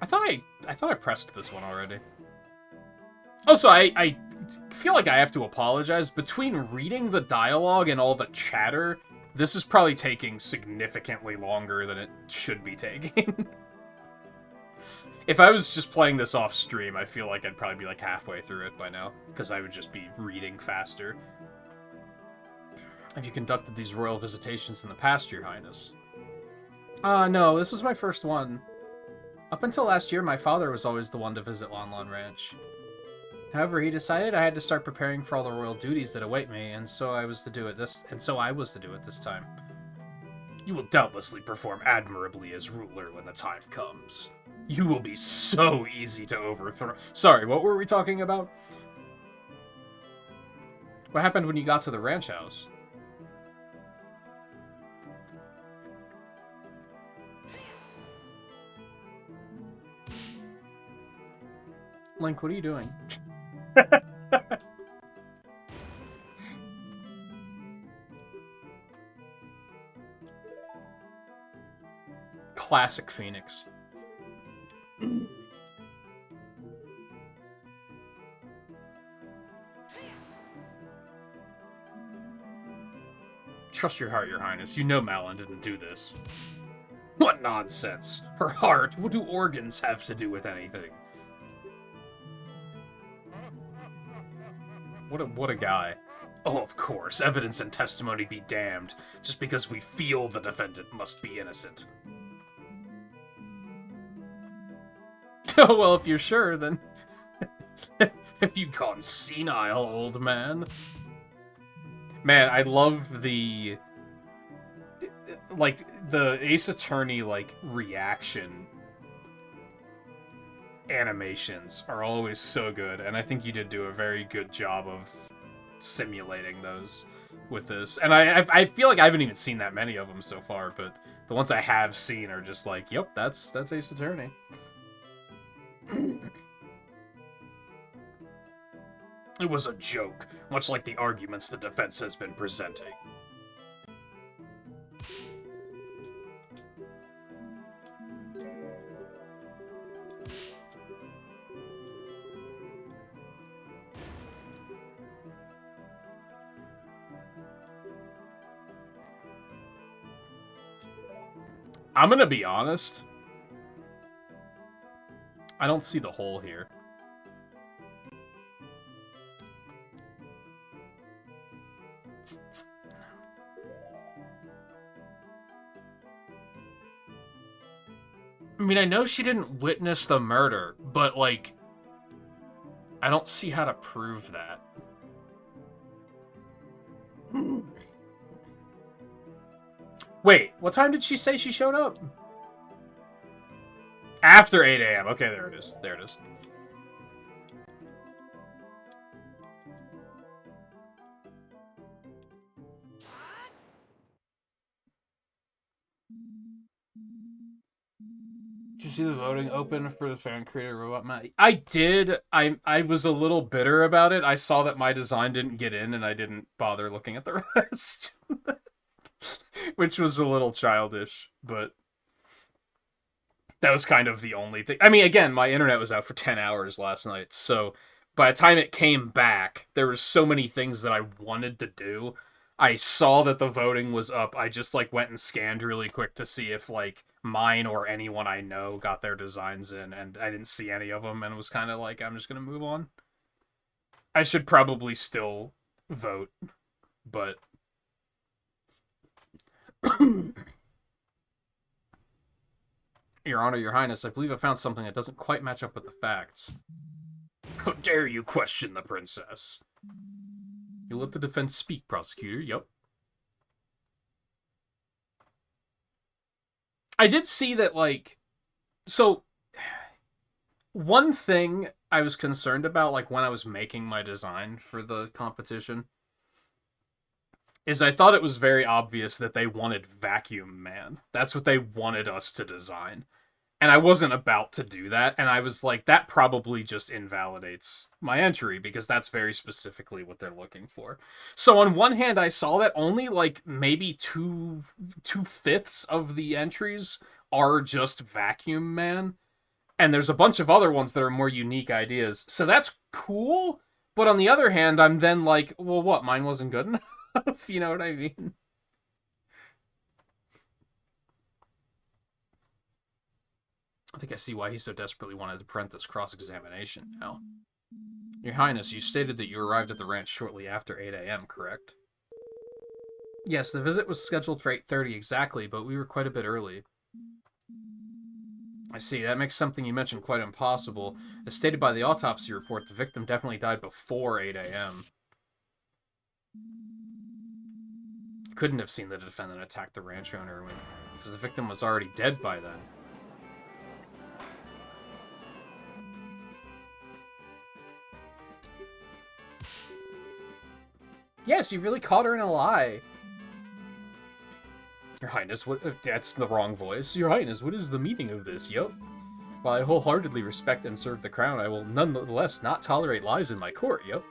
I thought I pressed this one already. Also, I feel like I have to apologize. Between reading the dialogue and all the chatter, this is probably taking significantly longer than it should be taking. If I was just playing this off stream, I feel like I'd probably be like halfway through it by now, because I would just be reading faster. Have you conducted these royal visitations in the past, Your Highness? No, this was my first one. Up until last year, my father was always the one to visit Lon Lon Ranch. However, he decided I had to start preparing for all the royal duties that await me, and so I was to do it this time. You will doubtlessly perform admirably as ruler when the time comes. You will be so easy to overthrow. Sorry, what were we talking about? What happened when you got to the ranch house? Link, what are you doing? Classic Phoenix. Trust your heart, Your Highness. You know Malin didn't do this. What nonsense! Her heart? What do organs have to do with anything? What a guy. Oh, of course, evidence and testimony be damned. Just because we feel the defendant must be innocent. Oh, well, if you're sure, then... Have you gone senile, old man? Man, I love the... Like, the Ace Attorney, like, reaction animations are always so good, and I think you did do a very good job of simulating those with this. And I feel like I haven't even seen that many of them so far, but the ones I have seen are just like, yep, that's Ace Attorney. It was a joke, much like the arguments the defense has been presenting. I'm gonna be honest. I don't see the hole here. I mean, I know she didn't witness the murder, but, like, I don't see how to prove that. Wait, what time did she say she showed up? After 8 a.m. Okay, there it is. There it is. Did you see the voting open for the fan creator robot Matt? I did. I was a little bitter about it. I saw that my design didn't get in, and I didn't bother looking at the rest. Which was a little childish, but that was kind of the only thing. I mean, again, my internet was out for 10 hours last night, so by the time it came back, there were so many things that I wanted to do. I saw that the voting was up. I just, like, went and scanned really quick to see if, like, mine or anyone I know got their designs in, and I didn't see any of them, and it was kind of like, I'm just gonna move on. I should probably still vote, but... Your Honor, Your Highness, I believe I found something that doesn't quite match up with the facts. How dare you question the princess? You let the defense speak, prosecutor. Yep. I did see that, like... So, one thing I was concerned about, like, when I was making my design for the competition, is I thought it was very obvious that they wanted Vacuum Man. That's what they wanted us to design. And I wasn't about to do that, and I was like, that probably just invalidates my entry, because that's very specifically what they're looking for. So on one hand, I saw that only, like, maybe two-fifths of the entries are just Vacuum Man, and there's a bunch of other ones that are more unique ideas. So that's cool, but on the other hand, I'm then like, well, what, mine wasn't good enough? You know what I mean? I think I see why he so desperately wanted to prevent this cross-examination now. Your Highness, you stated that you arrived at the ranch shortly after 8 a.m., correct? Yes, the visit was scheduled for 8:30 exactly, but we were quite a bit early. I see, that makes something you mentioned quite impossible. As stated by the autopsy report, the victim definitely died before 8 a.m. Couldn't have seen the defendant attack the ranch owner, because the victim was already dead by then. Yes, you really caught her in a lie. Your Highness, what? That's the wrong voice. Your Highness, what is the meaning of this? Yup. While I wholeheartedly respect and serve the crown, I will nonetheless not tolerate lies in my court. Yup.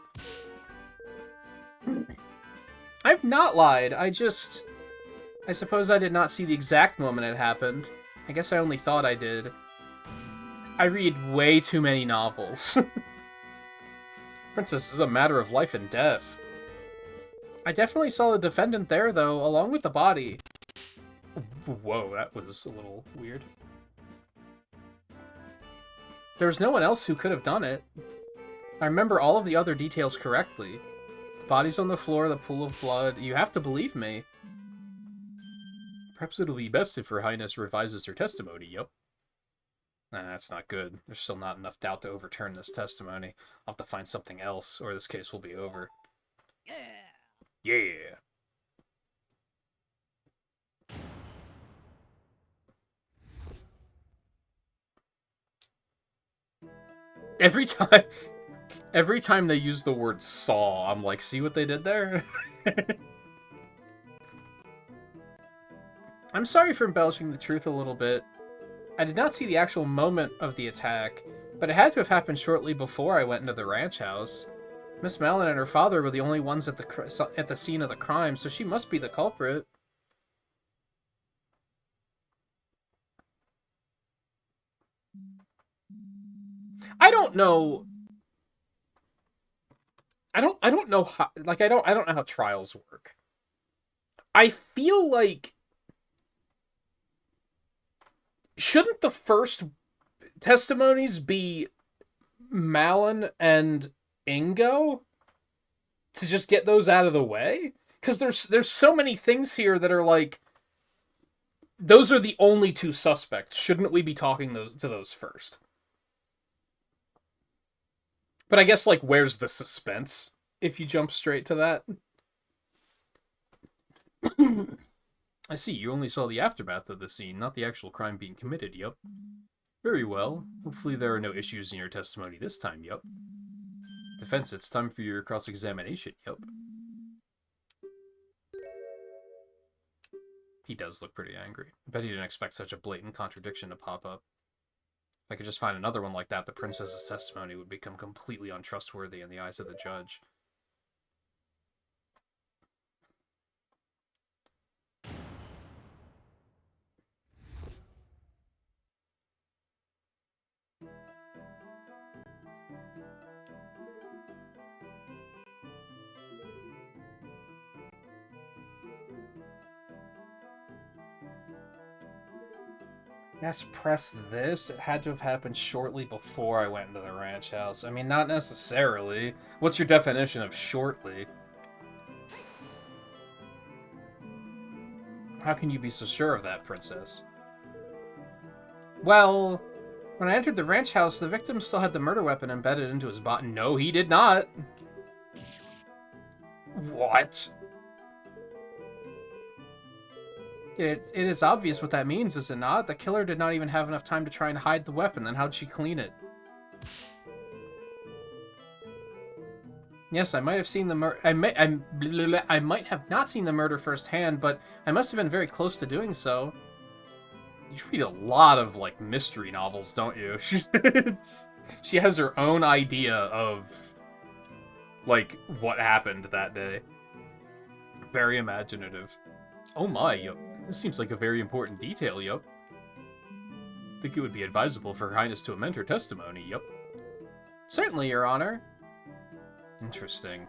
I've not lied. I suppose I did not see the exact moment it happened. I guess I only thought I did. I read way too many novels. Princess, this is a matter of life and death. I definitely saw the defendant there, though, along with the body. Whoa, that was a little weird. There was no one else who could have done it. I remember all of the other details correctly. The body's on the floor, the pool of blood. You have to believe me. Perhaps it'll be best if Her Highness revises her testimony, yup. Nah, that's not good. There's still not enough doubt to overturn this testimony. I'll have to find something else, or this case will be over. Yeah. Every time they use the word saw, I'm like, see what they did there? I'm sorry for embellishing the truth a little bit. I did not see the actual moment of the attack, but it had to have happened shortly before I went into the ranch house. Miss Malin and her father were the only ones at the scene of the crime, so she must be the culprit. I don't know. I don't know how, like, I don't know how trials work. I feel like, shouldn't the first testimonies be Malin and Ingo? To just get those out of the way? Because there's so many things here that are like, those are the only two suspects. Shouldn't we be talking to those first? But I guess, like, where's the suspense if you jump straight to that? I see, you only saw the aftermath of the scene, not the actual crime being committed, yup. Very well. Hopefully there are no issues in your testimony this time, yup. Defense, it's time for your cross-examination, yup. He does look pretty angry. I bet he didn't expect such a blatant contradiction to pop up. If I could just find another one like that, the princess's testimony would become completely untrustworthy in the eyes of the judge. Yes, press this. It had to have happened shortly before I went into the ranch house. I mean, not necessarily. What's your definition of shortly? How can you be so sure of that, princess? Well, when I entered the ranch house, the victim still had the murder weapon embedded into his body. No, he did not. What? It is obvious what that means, is it not? The killer did not even have enough time to try and hide the weapon, then how'd she clean it? Yes, I might have seen the murder. I might have not seen the murder firsthand, but I must have been very close to doing so. You read a lot of, like, mystery novels, don't you? She has her own idea of, like, what happened that day. Very imaginative. Oh my, yup. This seems like a very important detail, yup. I think it would be advisable for Her Highness to amend her testimony, yup. Certainly, Your Honor. Interesting.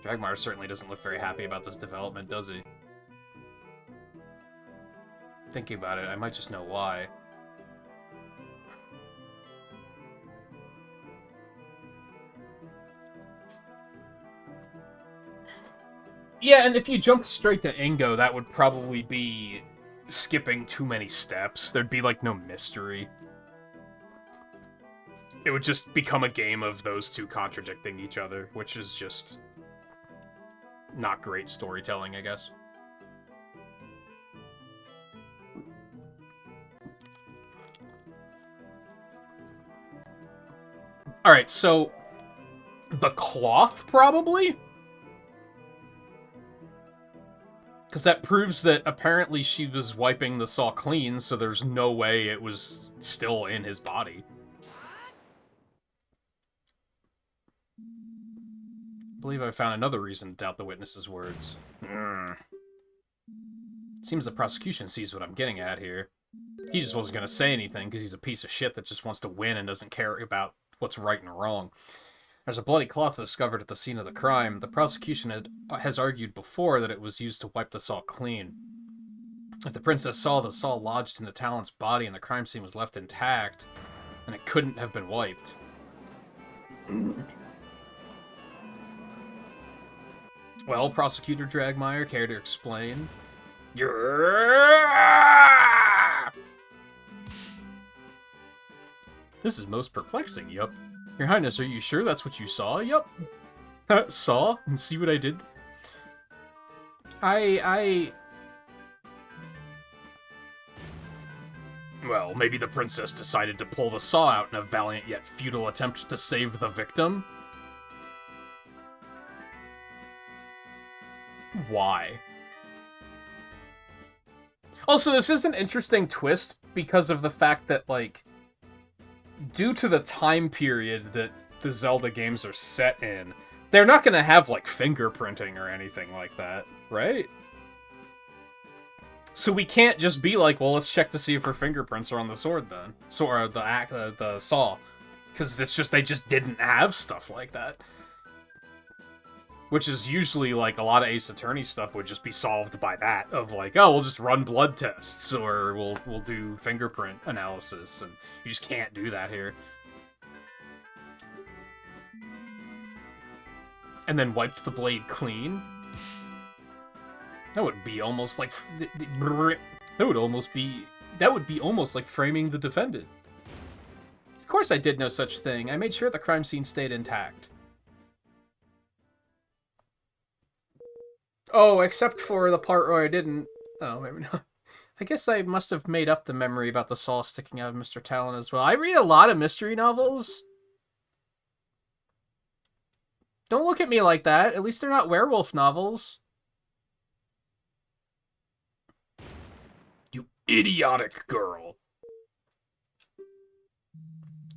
Dragmar certainly doesn't look very happy about this development, does he? Thinking about it, I might just know why. Yeah, and if you jumped straight to Ingo, that would probably be skipping too many steps. There'd be, like, no mystery. It would just become a game of those two contradicting each other, which is just not great storytelling, I guess. Alright, so the cloth, probably? Because that proves that apparently she was wiping the saw clean, so there's no way it was still in his body. I believe I found another reason to doubt the witness's words. Seems the prosecution sees what I'm getting at here. He just wasn't going to say anything because he's a piece of shit that just wants to win and doesn't care about what's right and wrong. There's a bloody cloth discovered at the scene of the crime. The prosecution has argued before that it was used to wipe the saw clean. If the princess saw the saw lodged in the Talon's body and the crime scene was left intact, then it couldn't have been wiped. Well, Prosecutor Dragmire, care to explain? This is most perplexing, yup. Your Highness, are you sure that's what you saw? Yup. Saw? And see what I did? Well, maybe the princess decided to pull the saw out in a valiant yet futile attempt to save the victim? Why? Also, this is an interesting twist because of the fact that, like, due to the time period that the Zelda games are set in, they're not going to have, like, fingerprinting or anything like that, right? So we can't just be like, well, let's check to see if her fingerprints are on the sword then. Or the saw. Because it's just, they just didn't have stuff like that. Which is usually, like, a lot of Ace Attorney stuff would just be solved by that, of like, oh, we'll just run blood tests, or we'll do fingerprint analysis, and you just can't do that here. And then wiped the blade clean? That would be almost like... That would be almost like framing the defendant. Of course I did no such thing. I made sure the crime scene stayed intact. Oh, except for the part where I didn't... Oh, maybe not. I guess I must have made up the memory about the saw sticking out of Mr. Talon as well. I read a lot of mystery novels. Don't look at me like that. At least they're not werewolf novels. You idiotic girl.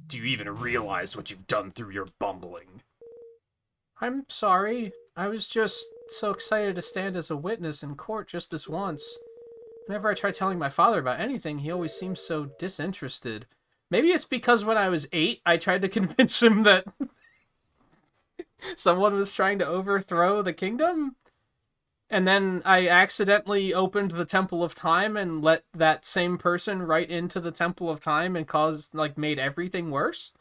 Do you even realize what you've done through your bumbling? I'm sorry. I was just so excited to stand as a witness in court just this once. Whenever I try telling my father about anything, he always seems so disinterested. Maybe it's because when I was 8, I tried to convince him that someone was trying to overthrow the kingdom? And then I accidentally opened the Temple of Time and let that same person right into the Temple of Time and made everything worse?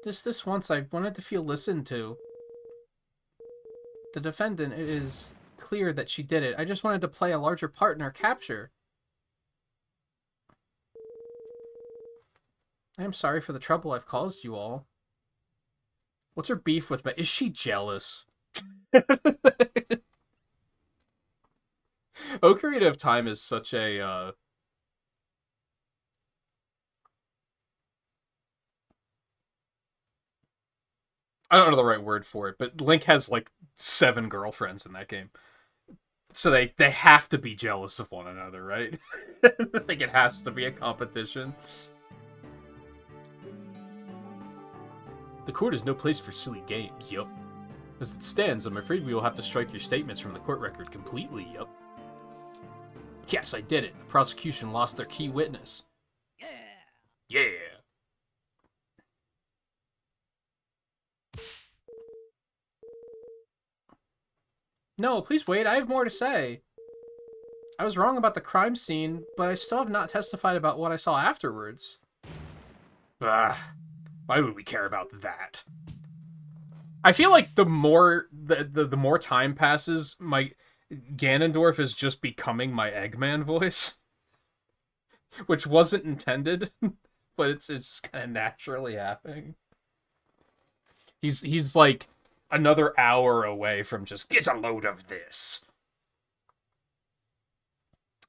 Just this once, I wanted to feel listened to. The defendant, it is clear that she did it. I just wanted to play a larger part in her capture. I am sorry for the trouble I've caused you all. What's her beef with me? Is she jealous? Ocarina of Time is such a, I don't know the right word for it, but Link has, like, 7 girlfriends in that game. So they have to be jealous of one another, right? Like, it has to be a competition. The court is no place for silly games, yup. As it stands, I'm afraid we will have to strike your statements from the court record completely, yup. Yes, I did it. The prosecution lost their key witness. Yeah! No, please wait, I have more to say. I was wrong about the crime scene, but I still have not testified about what I saw afterwards. Why would we care about that? I feel like the more more time passes, my Ganondorf is just becoming my Eggman voice. Which wasn't intended, but it's kind of naturally happening. He's like another hour away from just get a load of this.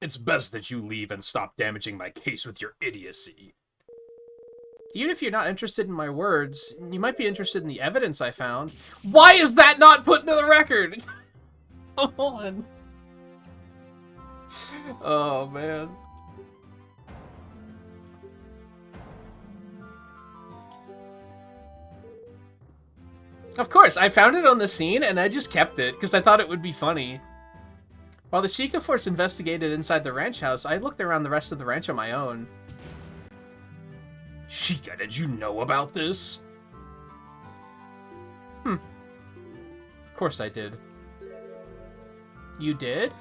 It's best that you leave and stop damaging my case with your idiocy. Even if you're not interested in my words, you might be interested in the evidence I found. Why is that not put into the record? Come on. Oh, man. Of course, I found it on the scene, and I just kept it, because I thought it would be funny. While the Sheikah Force investigated inside the ranch house, I looked around the rest of the ranch on my own. Sheikah, did you know about this? Of course I did. You did?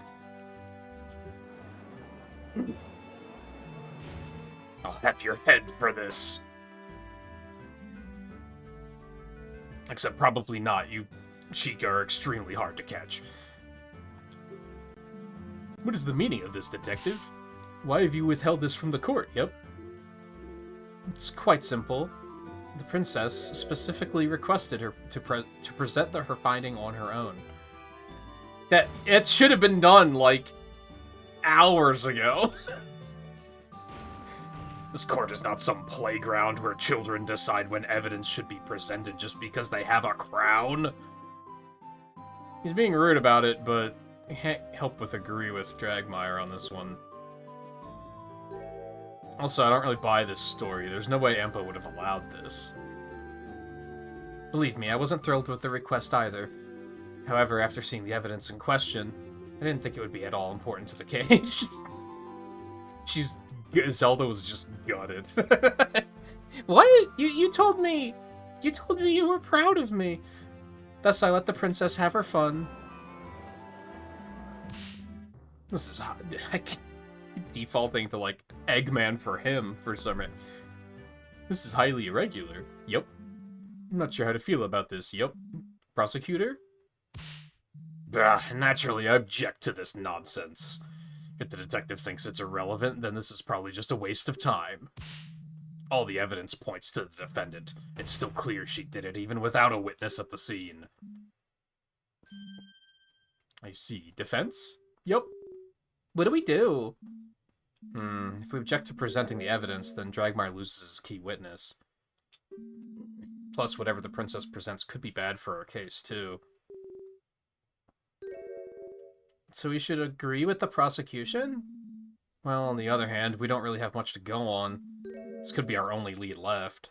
I'll have your head for this. Except probably not. You Sheikah are extremely hard to catch. What is the meaning of this, detective? Why have you withheld this from the court? Yep. It's quite simple. The princess specifically requested her to present her finding on her own. That it should have been done like hours ago. This court is not some playground where children decide when evidence should be presented just because they have a crown. He's being rude about it, but I can't help but agree with Dragmire on this one. Also, I don't really buy this story. There's no way Empa would have allowed this. Believe me, I wasn't thrilled with the request either. However, after seeing the evidence in question, I didn't think it would be at all important to the case. Zelda was just gutted. What? You told me You told me you were proud of me. Thus, I let the princess have her fun. This is hot. I keep defaulting to, like, Eggman for him for some reason. This is highly irregular. Yup. I'm not sure how to feel about this. Yup. Prosecutor? Naturally, I object to this nonsense. If the detective thinks it's irrelevant, then this is probably just a waste of time. All the evidence points to the defendant. It's still clear she did it, even without a witness at the scene. I see. Defense? Yup. What do we do? If we object to presenting the evidence, then Dragmar loses his key witness. Plus, whatever the princess presents could be bad for our case, too. So we should agree with the prosecution? Well, on the other hand, we don't really have much to go on. This could be our only lead left.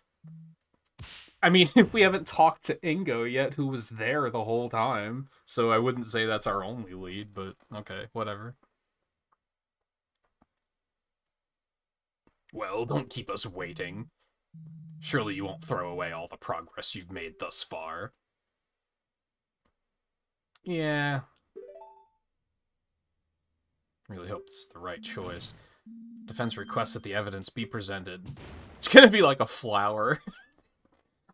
I mean, we haven't talked to Ingo yet, who was there the whole time. So I wouldn't say that's our only lead, but okay, whatever. Well, don't keep us waiting. Surely you won't throw away all the progress you've made thus far. Yeah. Really hope this is the right choice. Defense requests that the evidence be presented. It's gonna be like a flower.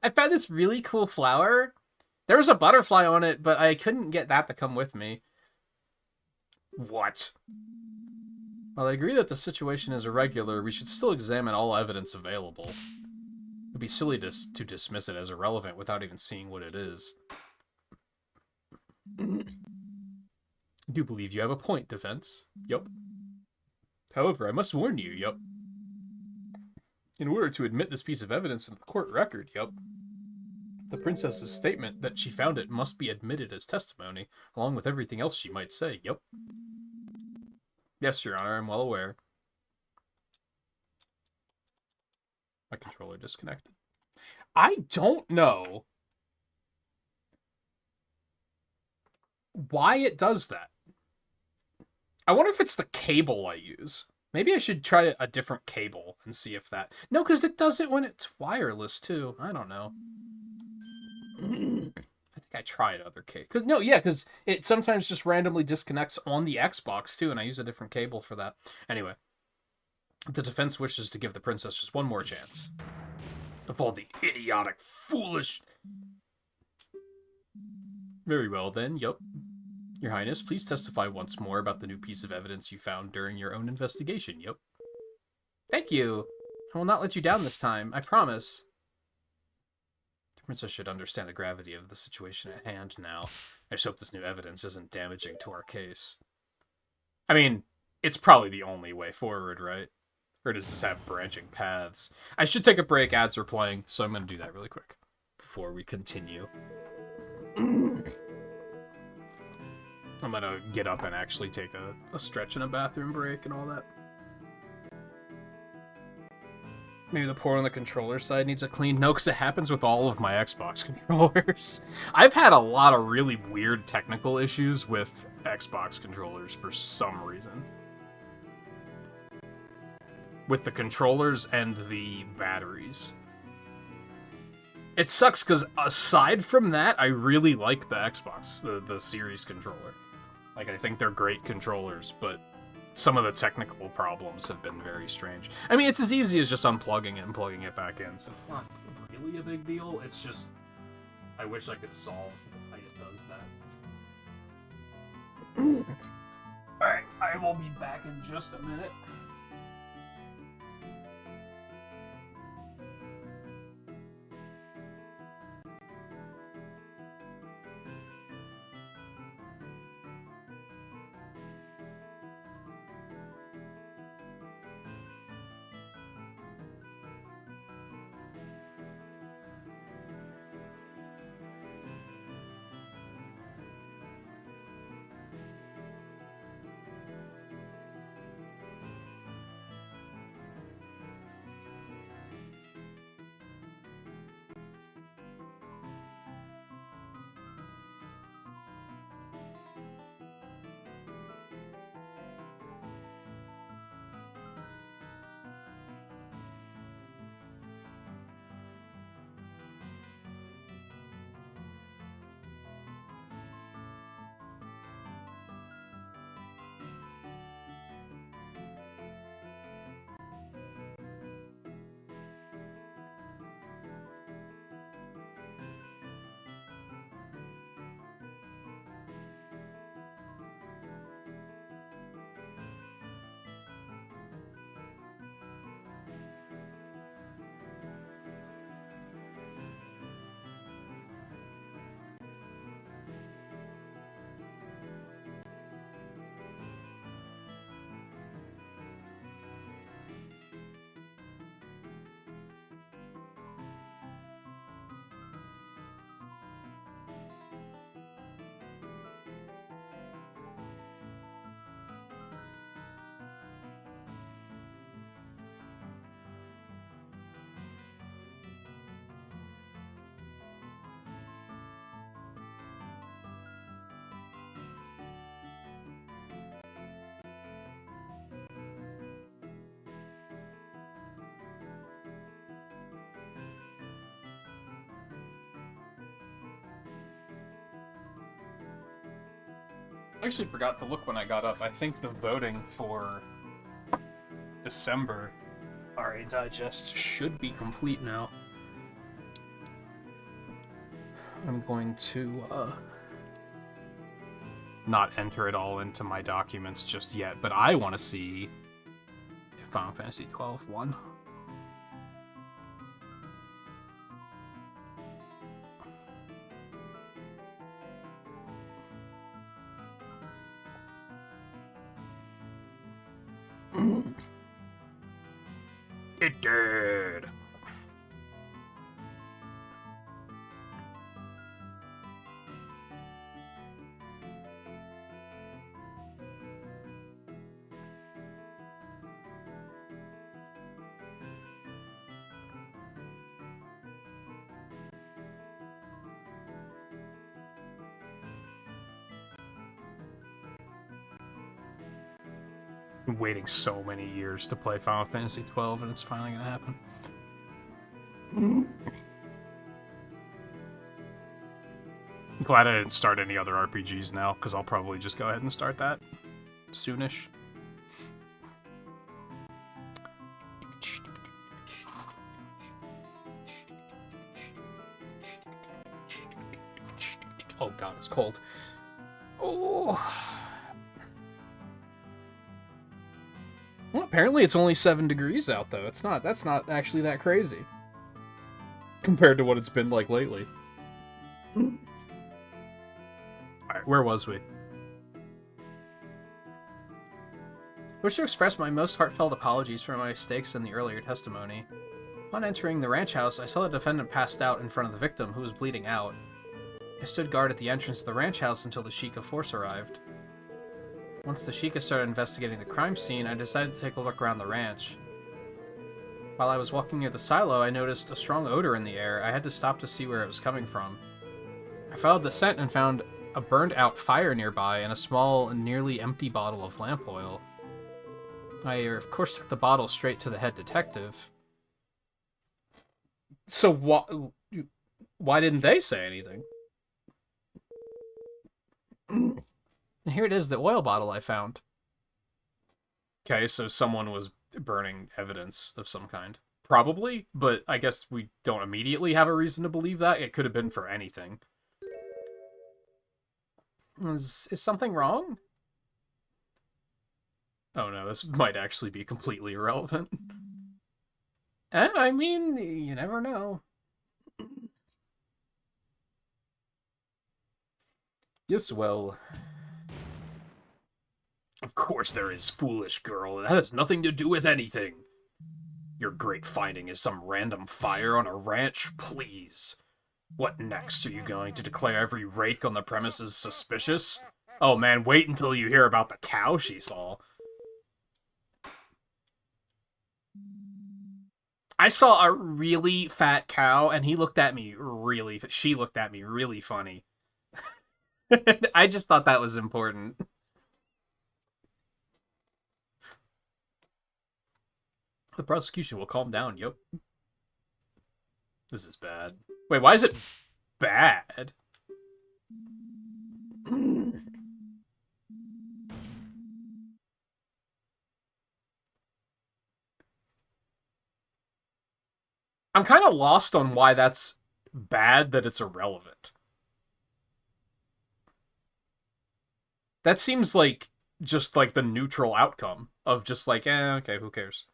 I found this really cool flower. There was a butterfly on it, but I couldn't get that to come with me. What? While I agree that the situation is irregular, we should still examine all evidence available. It would be silly to dismiss it as irrelevant without even seeing what it is. I do believe you have a point, defense. Yup. However, I must warn you, yup. In order to admit this piece of evidence in the court record, yup, the princess's statement that she found it must be admitted as testimony, along with everything else she might say, yup. Yes, Your Honor, I'm well aware. My controller disconnected. I don't know why it does that. I wonder if it's the cable I use. Maybe I should try a different cable and see if that... No, because it does it when it's wireless, too. I don't know. I think I tried other cable. Because it sometimes just randomly disconnects on the Xbox, too, and I use a different cable for that. Anyway. The defense wishes to give the princess just one more chance. Of all the idiotic, foolish... Very well, then. Yup. Your Highness, please testify once more about the new piece of evidence you found during your own investigation. Yup. Thank you. I will not let you down this time. I promise. The princess should understand the gravity of the situation at hand now. I just hope this new evidence isn't damaging to our case. I mean, it's probably the only way forward, right? Or does this have branching paths? I should take a break. Ads are playing, so I'm going to do that really quick before we continue. I'm gonna get up and actually take a stretch and a bathroom break and all that. Maybe the port on the controller side needs a clean. No, because it happens with all of my Xbox controllers. I've had a lot of really weird technical issues with Xbox controllers for some reason. With the controllers and the batteries. It sucks because aside from that, I really like the Xbox, the Series controller. Like, I think they're great controllers, but some of the technical problems have been very strange. I mean, it's as easy as just unplugging it and plugging it back in, so it's not really a big deal. It's just, I wish I could solve why it does that. Alright, I will be back in just a minute. I actually forgot to look when I got up. I think the voting for December RA Digest should be complete now. I'm going to not enter it all into my documents just yet, but I want to see if Final Fantasy XII won. It did. Been waiting so many years to play Final Fantasy XII, and it's finally gonna happen. I'm glad I didn't start any other RPGs now, because I'll probably just go ahead and start that soonish. Oh god, it's cold. Oh. Well, apparently it's only 7 degrees out, though. That's not actually that crazy. Compared to what it's been like lately. Alright, where was we? I wish to express my most heartfelt apologies for my mistakes in the earlier testimony. Upon entering the ranch house, I saw the defendant passed out in front of the victim, who was bleeding out. I stood guard at the entrance to the ranch house until the Sheikah force arrived. Once the Sheikah started investigating the crime scene, I decided to take a look around the ranch. While I was walking near the silo, I noticed a strong odor in the air. I had to stop to see where it was coming from. I followed the scent and found a burned-out fire nearby and a small, nearly empty bottle of lamp oil. I, of course, took the bottle straight to the head detective. So why didn't they say anything? And here it is, the oil bottle I found. Okay, so someone was burning evidence of some kind. Probably, but I guess we don't immediately have a reason to believe that. It could have been for anything. Is something wrong? Oh no, this might actually be completely irrelevant. I mean, you never know. Yes, well... Of course there is, foolish girl. That has nothing to do with anything. Your great finding is some random fire on a ranch? Please. What next? Are you going to declare every rake on the premises suspicious? Oh man, wait until you hear about the cow she saw. I saw a really fat cow, and she looked at me really funny. I just thought that was important. The prosecution will calm down, yep. This is bad. Wait, why is it bad? I'm kind of lost on why that's bad that it's irrelevant. That seems like just like the neutral outcome of just like, okay, who cares?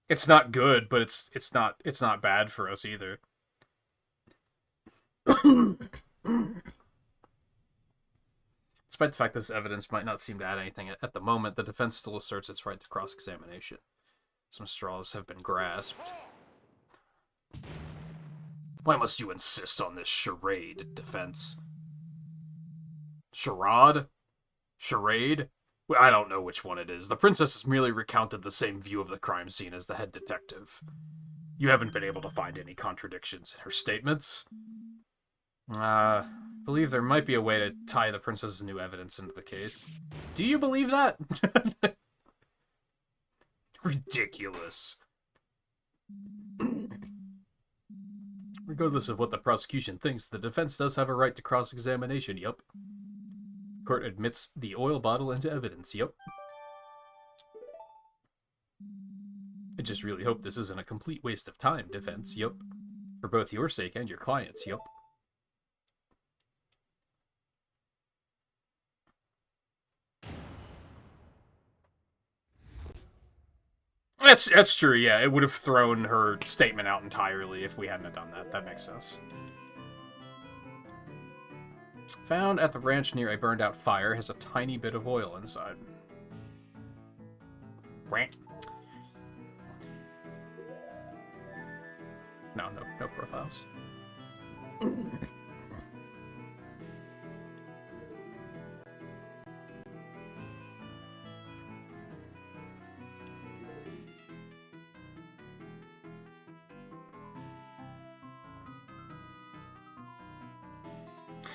It's not good, but it's not bad for us either. Despite the fact this evidence might not seem to add anything at the moment, the defense still asserts its right to cross-examination. Some straws have been grasped. Why must you insist on this charade, defense? Charade? Charade? I don't know which one it is. The princess has merely recounted the same view of the crime scene as the head detective. You haven't been able to find any contradictions in her statements? I believe there might be a way to tie the princess's new evidence into the case. Do you believe that? Ridiculous. Regardless of what the prosecution thinks, the defense does have a right to cross-examination, yup. Court admits the oil bottle into evidence. Yup. I just really hope this isn't a complete waste of time, defense. Yup. For both your sake and your clients. Yup. That's true, yeah. It would have thrown her statement out entirely if we hadn't done that. That makes sense. Found at the ranch near a burned out fire has a tiny bit of oil inside. No profiles.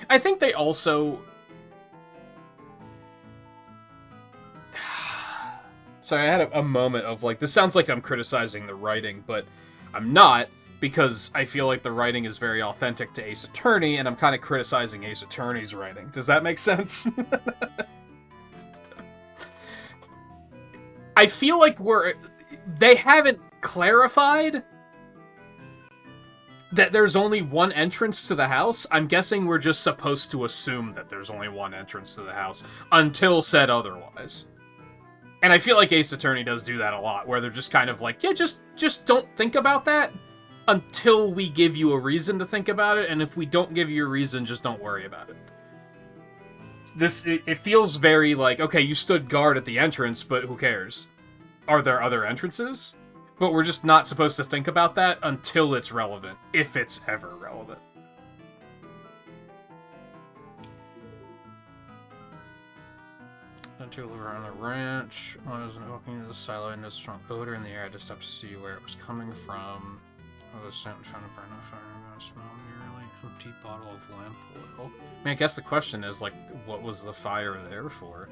I think they also... Sorry, I had a moment of, like, this sounds like I'm criticizing the writing, but I'm not, because I feel like the writing is very authentic to Ace Attorney, and I'm kind of criticizing Ace Attorney's writing. Does that make sense? I feel like they haven't clarified that there's only one entrance to the house. I'm guessing we're just supposed to assume that there's only one entrance to the house until said otherwise. And I feel like Ace Attorney does do that a lot, where they're just kind of like, yeah, just don't think about that until we give you a reason to think about it, and if we don't give you a reason, just don't worry about it. It feels very like, okay, you stood guard at the entrance, but who cares? Are there other entrances? But we're just not supposed to think about that until it's relevant, if it's ever relevant. Until we were on the ranch, when I was walking into the silo, I noticed a strong odor in the air. I just stopped to see where it was coming from. I was trying to burn a fire, and I smelled nearly an empty bottle of lamp oil. I mean, I guess the question is, like, what was the fire there for?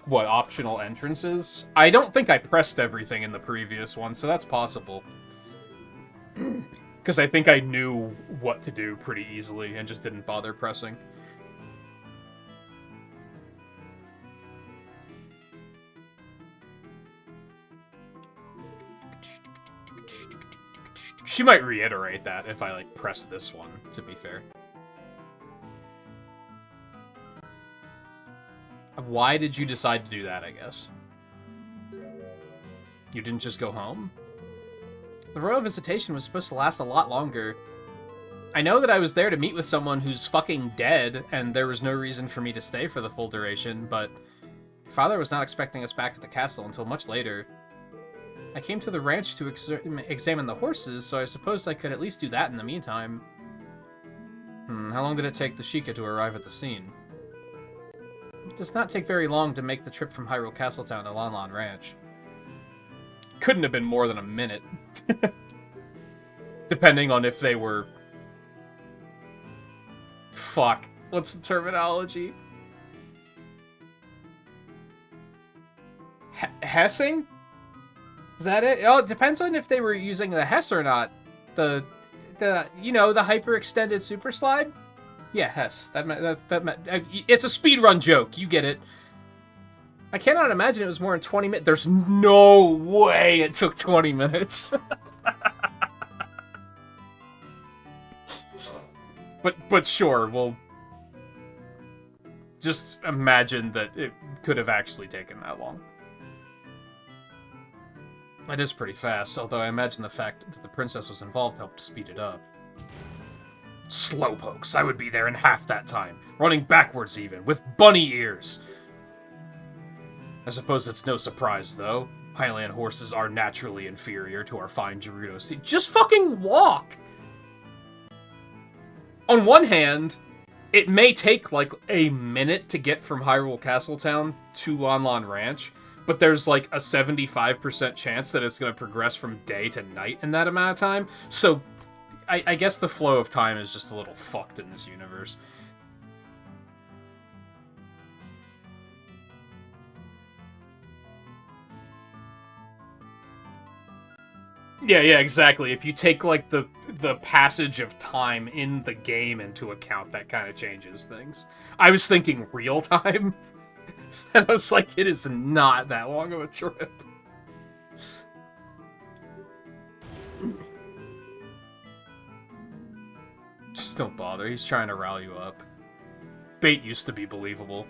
What, optional entrances? I don't think I pressed everything in the previous one, so that's possible. Because I think I knew what to do pretty easily and just didn't bother pressing. She might reiterate that if I, like, press this one, to be fair. Why did you decide to do that, I guess? You didn't just go home? The royal visitation was supposed to last a lot longer. I know that I was there to meet with someone who's fucking dead, and there was no reason for me to stay for the full duration, but Father was not expecting us back at the castle until much later. I came to the ranch to examine the horses, so I suppose I could at least do that in the meantime. How long did it take the Sheikah to arrive at the scene? It does not take very long to make the trip from Hyrule Castletown to Lon Lon Ranch. Couldn't have been more than a minute. Depending on if they were... Fuck. What's the terminology? Hessing? Is that it? Oh, it depends on if they were using the Hess or not. The you know, the hyper-extended super slide? Yeah, Hess. It's a speedrun joke. You get it. I cannot imagine it was more than 20 minutes. There's no way it took 20 minutes. but sure, we'll just imagine that it could have actually taken that long. It is pretty fast, although I imagine the fact that the princess was involved helped speed it up. Slowpokes, I would be there in half that time, running backwards even, with bunny ears. I suppose it's no surprise, though. Highland horses are naturally inferior to our fine Gerudo steed. Just fucking walk! On one hand, it may take, like, a minute to get from Hyrule Castletown to Lon Lon Ranch, but there's, like, a 75% chance that it's going to progress from day to night in that amount of time, so I guess the flow of time is just a little fucked in this universe. Yeah, exactly. If you take, like, the passage of time in the game into account, that kind of changes things. I was thinking real time, and I was like, it is not that long of a trip. Just don't bother. He's trying to rile you up. Bait used to be believable.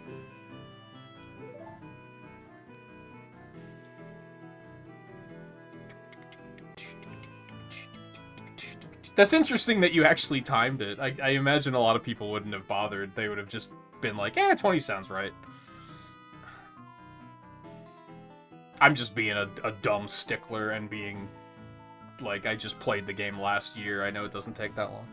That's interesting that you actually timed it. I imagine a lot of people wouldn't have bothered. They would have just been like, 20 sounds right. I'm just being a dumb stickler and being like, I just played the game last year. I know it doesn't take that long.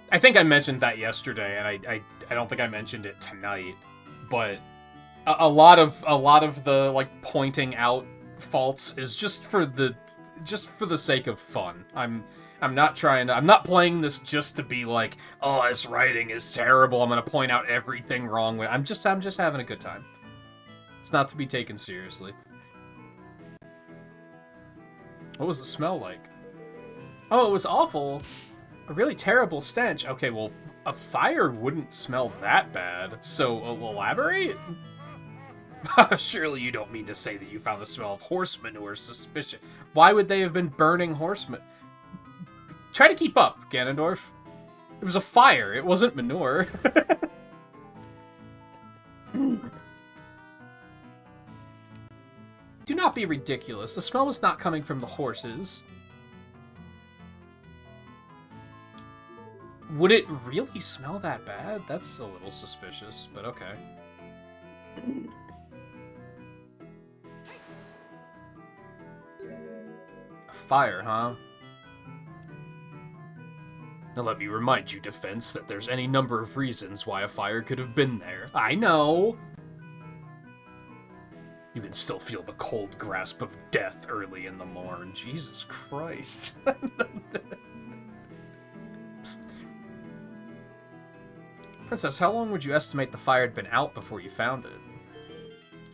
I think I mentioned that yesterday, and I don't think I mentioned it tonight, but a lot of the, like, pointing out faults is just for the sake of fun. I'm not playing this just to be like, oh, this writing is terrible, I'm gonna point out everything wrong with it. I'm just having a good time. It's not to be taken seriously. What was the smell like? Oh, it was awful. A really terrible stench. Okay, well, a fire wouldn't smell that bad, so elaborate? Surely you don't mean to say that you found the smell of horse manure suspicious. Why would they have been burning horse manure? Try to keep up, Ganondorf. It was a fire, it wasn't manure. Do not be ridiculous. The smell was not coming from the horses. Would it really smell that bad? That's a little suspicious, but okay. A fire, huh? Now let me remind you, Defense, that there's any number of reasons why a fire could have been there. I know! You can still feel the cold grasp of death early in the morn. Jesus Christ. Princess, how long would you estimate the fire had been out before you found it?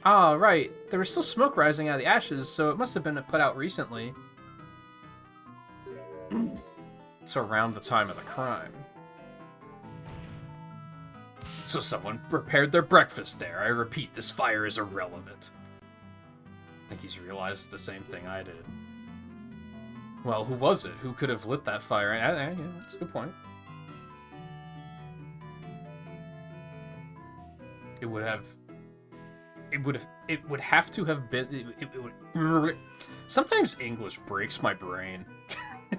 Ah, right. There was still smoke rising out of the ashes, so it must have been put out recently. It's around the time of the crime. So someone prepared their breakfast there. I repeat, this fire is irrelevant. I think he's realized the same thing I did. Well, who was it? Who could have lit that fire? Yeah, that's a good point. It would have to have been. It would. Sometimes English breaks my brain,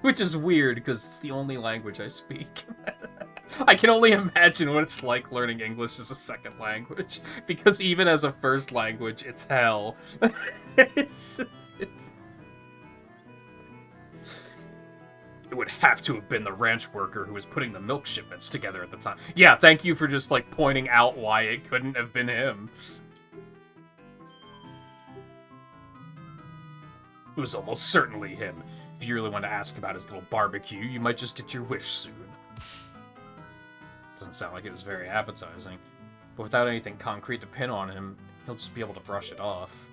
which is weird because it's the only language I speak. I can only imagine what it's like learning English as a second language, because even as a first language, it's hell. It would have to have been the ranch worker who was putting the milk shipments together at the time. Yeah, thank you for just, like, pointing out why it couldn't have been him. It was almost certainly him. If you really want to ask about his little barbecue, you might just get your wish soon. Doesn't sound like it was very appetizing. But without anything concrete to pin on him, he'll just be able to brush it off.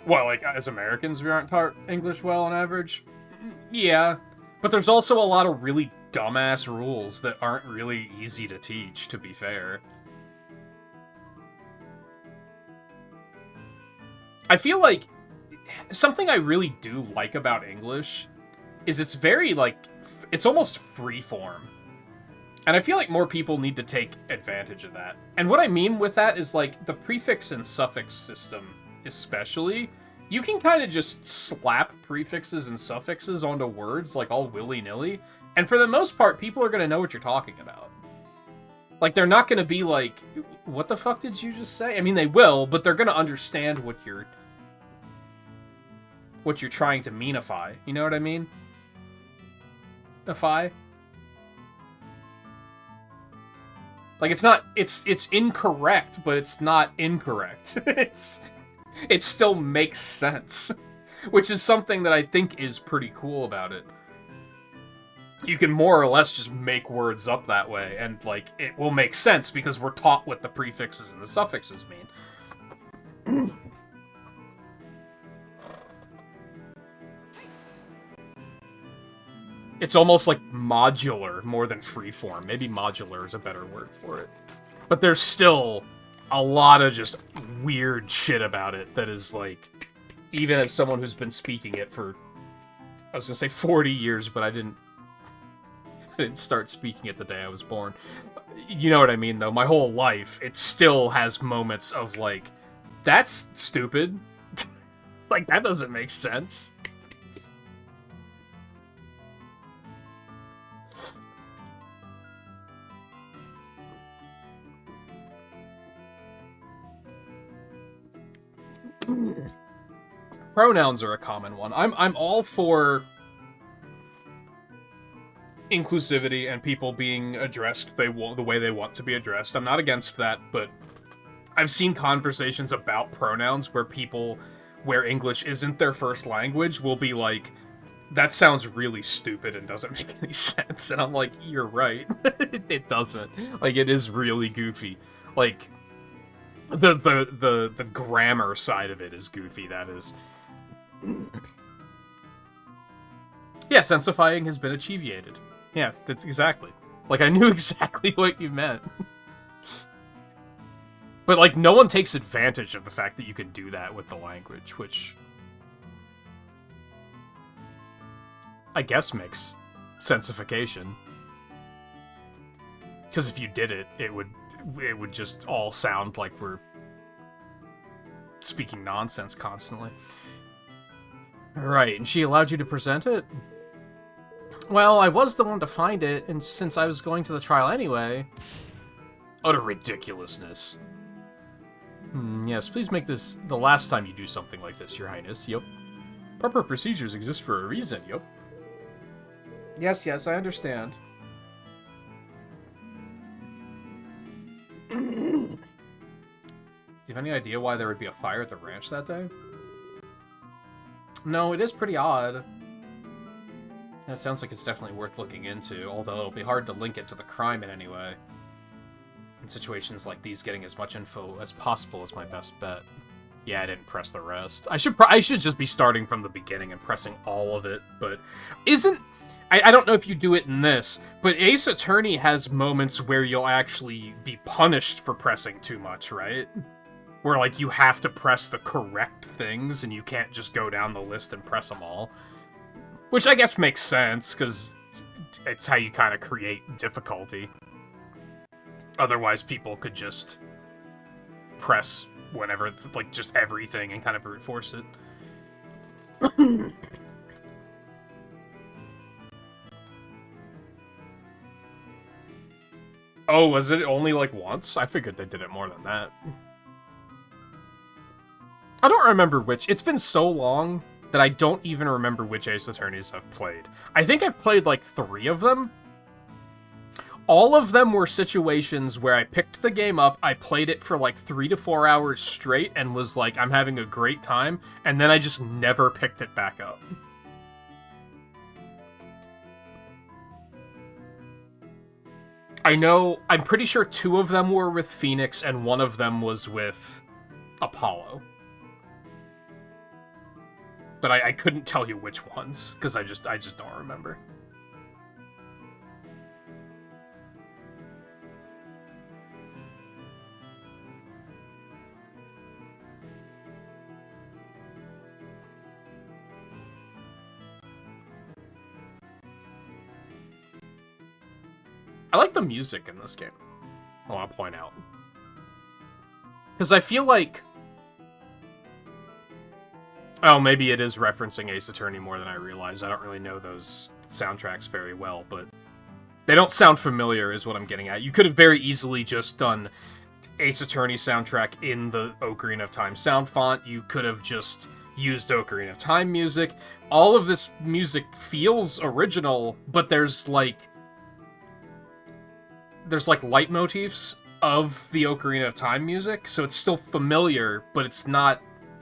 Well, like, as Americans, we aren't taught English well on average? Yeah. But there's also a lot of really dumbass rules that aren't really easy to teach, to be fair. I feel like something I really do like about English is it's very, like, it's almost freeform. And I feel like more people need to take advantage of that. And what I mean with that is, like, the prefix and suffix system, especially, you can kind of just slap prefixes and suffixes onto words, like, all willy-nilly. And for the most part, people are going to know what you're talking about. Like, they're not going to be like, what the fuck did you just say? I mean, they will, but they're going to understand what you're trying to meanify. You know what I mean? Ify? Like, it's incorrect, but it's not incorrect. It still makes sense. Which is something that I think is pretty cool about it. you can more or less just make words up that way, and, like, it will make sense because we're taught what the prefixes and the suffixes mean. It's almost like modular more than freeform. Maybe modular is a better word for it. But there's still a lot of just weird shit about it that is, like, even as someone who's been speaking it for, I was gonna say 40 years, but I didn't start speaking it the day I was born. You know what I mean, though? My whole life, it still has moments of, like, that's stupid. Like, that doesn't make sense. Pronouns are a common one. I'm all for inclusivity and people being addressed the way they want to be addressed. I'm not against that, but I've seen conversations about pronouns where English isn't their first language will be like, that sounds really stupid and doesn't make any sense. And I'm like, you're right. It doesn't. Like, it is really goofy. Like, the grammar side of it is goofy, that is. Yeah, sensifying has been achieved. Yeah, that's exactly. Like, I knew exactly what you meant. But, like, no one takes advantage of the fact that you can do that with the language, which I guess makes sensification. Because if you did it, it would just all sound like we're speaking nonsense constantly. Right, and she allowed you to present it? Well, I was the one to find it, and since I was going to the trial anyway... Utter ridiculousness. Yes, please make this the last time you do something like this, Your Highness. Yup. Proper procedures exist for a reason, yup. Yes, I understand. Do you have any idea why there would be a fire at the ranch that day? No, it is pretty odd. That sounds like it's definitely worth looking into, although it'll be hard to link it to the crime in any way. In situations like these, getting as much info as possible is my best bet. Yeah, I didn't press the rest. I should just be starting from the beginning and pressing all of it, but I don't know if you do it in this, but Ace Attorney has moments where you'll actually be punished for pressing too much, right? Where, like, you have to press the correct things, and you can't just go down the list and press them all. Which I guess makes sense, because it's how you kind of create difficulty. Otherwise, people could just press whenever, like, just everything and kind of brute force it. Oh, was it only, like, once? I figured they did it more than that. I don't remember which. It's been so long that I don't even remember which Ace Attorneys I've played. I think I've played, like, 3 of them. All of them were situations where I picked the game up, I played it for, like, 3 to 4 hours straight, and was like, I'm having a great time, and then I just never picked it back up. I'm pretty sure 2 of them were with Phoenix, and 1 of them was with Apollo. But I couldn't tell you which ones, because I just don't remember. I like the music in this game, I want to point out. Because I feel like... Oh, maybe it is referencing Ace Attorney more than I realize. I don't really know those soundtracks very well, but they don't sound familiar is what I'm getting at. You could have very easily just done Ace Attorney soundtrack in the Ocarina of Time sound font. You could have just used Ocarina of Time music. All of this music feels original, but there's like leitmotifs of the Ocarina of Time music, so it's still familiar, but it's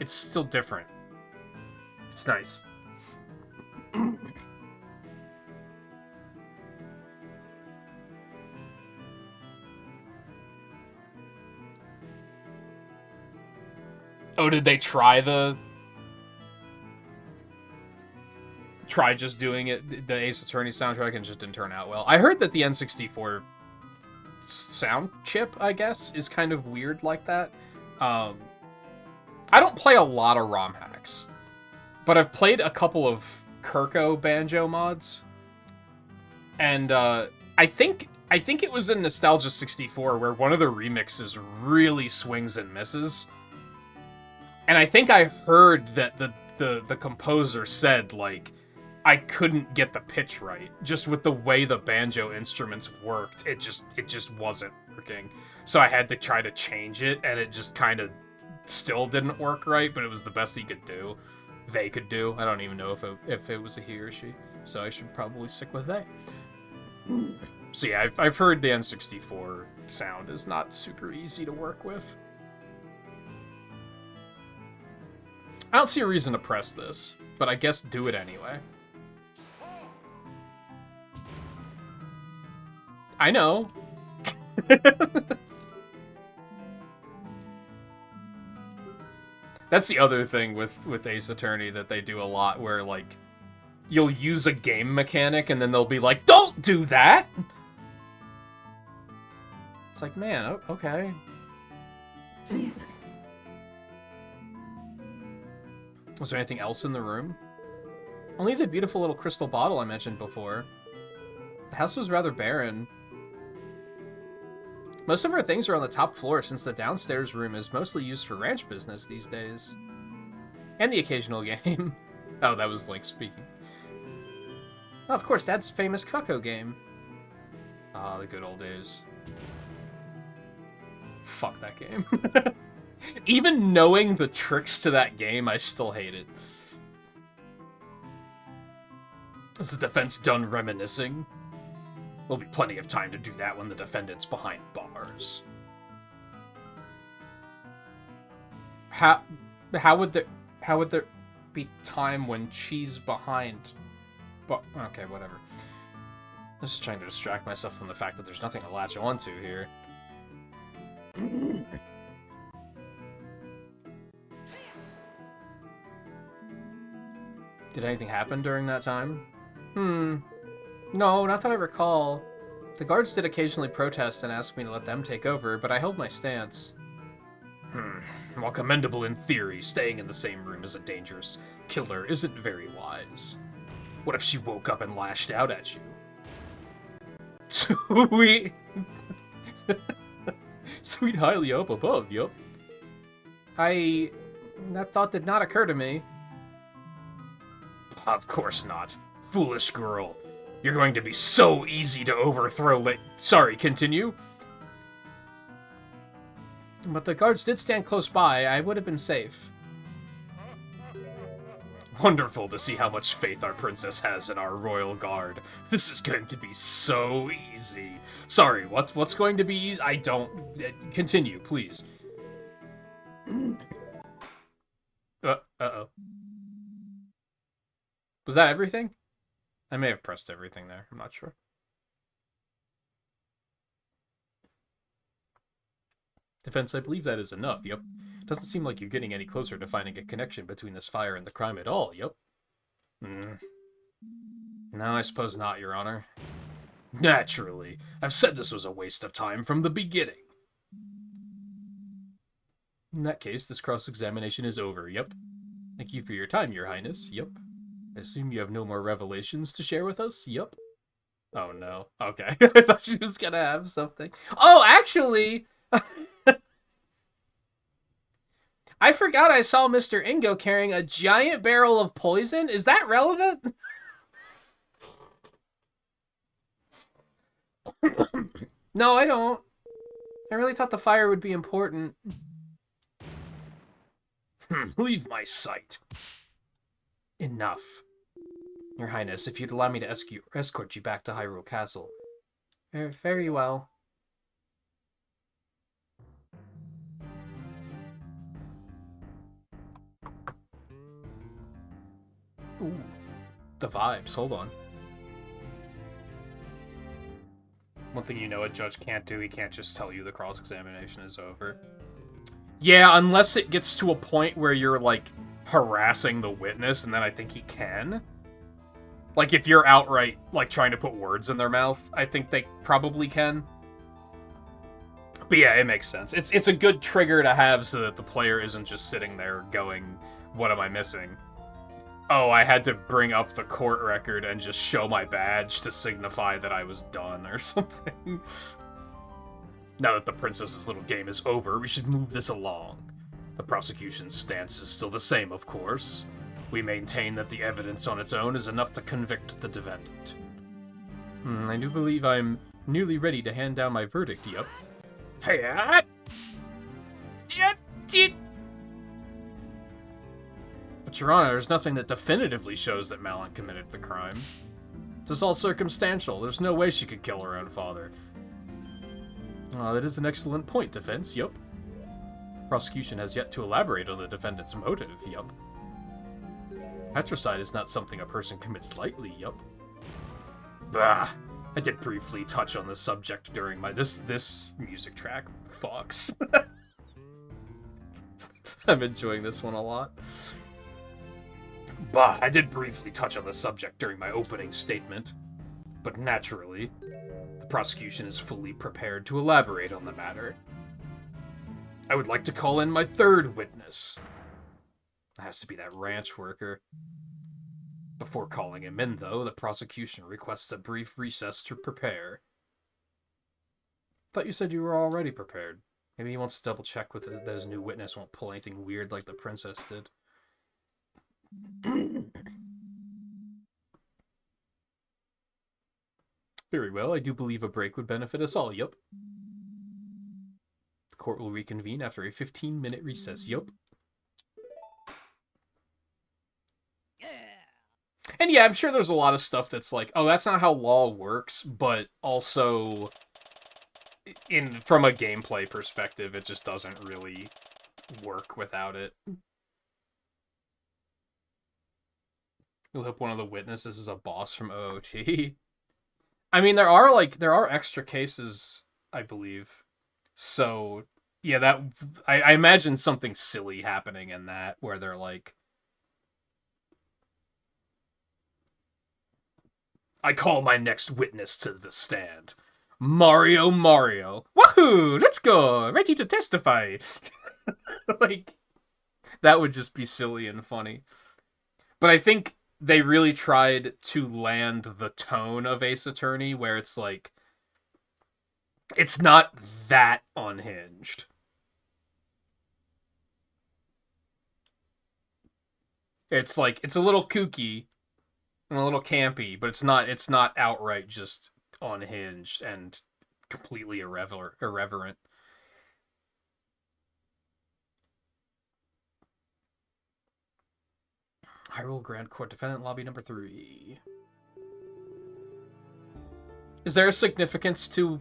still different. It's nice. Oh, did they try just doing it, the Ace Attorney soundtrack, and it just didn't turn out well? I heard that the N64 sound chip, I guess, is kind of weird like that. I don't play a lot of ROM hacks, but I've played a couple of Kirko banjo mods, and I think it was in Nostalgia 64 where one of the remixes really swings and misses. And I think I heard that the composer said, like, I couldn't get the pitch right. Just with the way the banjo instruments worked, it just wasn't working. So I had to try to change it, and it just kind of still didn't work right, but it was the best he could do. They could do. I don't even know if it was a he or she, so I should probably stick with they. So yeah, I've heard the N64 sound is not super easy to work with. I don't see a reason to press this, but I guess do it anyway. I know. That's the other thing with Ace Attorney that they do a lot, where, like, you'll use a game mechanic and then they'll be like, don't do that! It's like, man, okay. Was there anything else in the room? Only the beautiful little crystal bottle I mentioned before. The house was rather barren. Most of our things are on the top floor since the downstairs room is mostly used for ranch business these days. And the occasional game. Oh, that was Link speaking. Oh, of course, that's famous Cucko game. Ah, the good old days. Fuck that game. Even knowing the tricks to that game, I still hate it. Is the defense done reminiscing? There'll be plenty of time to do that when the defendant's behind bars. How would there be time when she's behind? But okay, whatever. I'm just trying to distract myself from the fact that there's nothing to latch onto here. Did anything happen during that time? No, not that I recall. The guards did occasionally protest and ask me to let them take over, but I held my stance. While commendable in theory, staying in the same room as a dangerous killer isn't very wise. What if she woke up and lashed out at you? Sweet. Sweet highly up above, yup. That thought did not occur to me. Of course not. Foolish girl. You're going to be so easy to overthrow. Sorry, continue. But the guards did stand close by. I would have been safe. Wonderful to see how much faith our princess has in our royal guard. This is going to be so easy. Sorry, what's going to be easy? I don't... Continue, please. Uh-oh. Was that everything? I may have pressed everything there. I'm not sure. Defense, I believe that is enough, yup. Doesn't seem like you're getting any closer to finding a connection between this fire and the crime at all, yup. No, I suppose not, Your Honor. Naturally. I've said this was a waste of time from the beginning. In that case, this cross-examination is over, yup. Thank you for your time, Your Highness, yup. I assume you have no more revelations to share with us, yup. Oh no. Okay. I thought she was gonna have something. Oh, actually... I forgot I saw Mr. Ingo carrying a giant barrel of poison. Is that relevant? No, I don't. I really thought the fire would be important. Leave my sight. Enough. Your Highness, if you'd allow me to escort you back to Hyrule Castle. Very well. Ooh, the vibes. Hold on. One thing you know a judge can't do, he can't just tell you the cross-examination is over. Yeah, unless it gets to a point where you're, like, harassing the witness, and then I think he can. Like, if you're outright, like, trying to put words in their mouth, I think they probably can. But yeah, it makes sense. It's a good trigger to have so that the player isn't just sitting there going, what am I missing? Oh, I had to bring up the court record and just show my badge to signify that I was done or something. Now that the princess's little game is over, we should move this along. The prosecution's stance is still the same, of course. We maintain that the evidence on its own is enough to convict the defendant. I do believe I'm nearly ready to hand down my verdict, yup. But, Your Honor, there's nothing that definitively shows that Malin committed the crime. This is all circumstantial. There's no way she could kill her own father. That is an excellent point, defense, yup. Prosecution has yet to elaborate on the defendant's motive, yup. Patricide is not something a person commits lightly, yup. Bah! I did briefly touch on the subject during my... This music track fucks. I'm enjoying this one a lot. Bah, I did briefly touch on the subject during my opening statement. But naturally, the prosecution is fully prepared to elaborate on the matter. I would like to call in my third witness. It has to be that ranch worker. Before calling him in, though, the prosecution requests a brief recess to prepare. Thought you said you were already prepared. Maybe he wants to double check with that his new witness won't pull anything weird like the princess did. Very well, I do believe a break would benefit us all, yup. The court will reconvene after a 15-minute recess, yup. And yeah, I'm sure there's a lot of stuff that's like, oh, that's not how law works, but also, from a gameplay perspective, it just doesn't really work without it. You'll hope one of the witnesses is a boss from OOT. I mean, there are extra cases, I believe. So, yeah, I imagine something silly happening in that, where they're like, I call my next witness to the stand. Mario. Woohoo! Let's go! Ready to testify! Like, that would just be silly and funny. But I think they really tried to land the tone of Ace Attorney, where it's like, it's not that unhinged. It's like, it's a little kooky, and a little campy, but it's not outright just unhinged and completely irreverent. Hyrule Grand Court Defendant Lobby number 3. Is there a significance to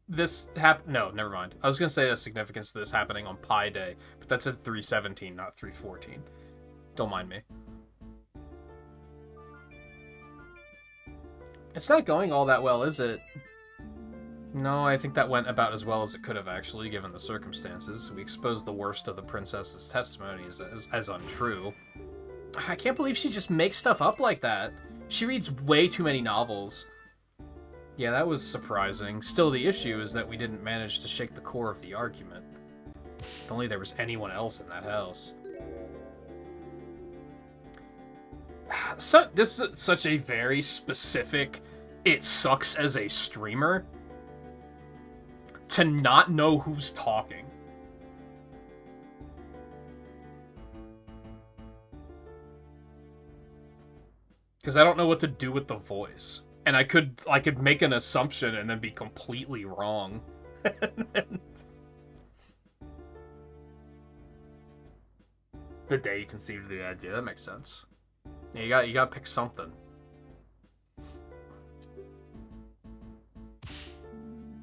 this No, never mind. I was gonna say a significance to this happening on Pi Day, but that's at 3:17, not 3:14. Don't mind me. It's not going all that well, is it? No, I think that went about as well as it could have, actually, given the circumstances. We exposed the worst of the princess's testimony as untrue. I can't believe she just makes stuff up like that. She reads way too many novels. Yeah, that was surprising. Still, the issue is that we didn't manage to shake the core of the argument. If only there was anyone else in that house. So, this is such a very specific, it sucks as a streamer to not know who's talking. Because I don't know what to do with the voice. And I could make an assumption and then be completely wrong. The day you conceived the idea, that makes sense. Yeah, you gotta pick something.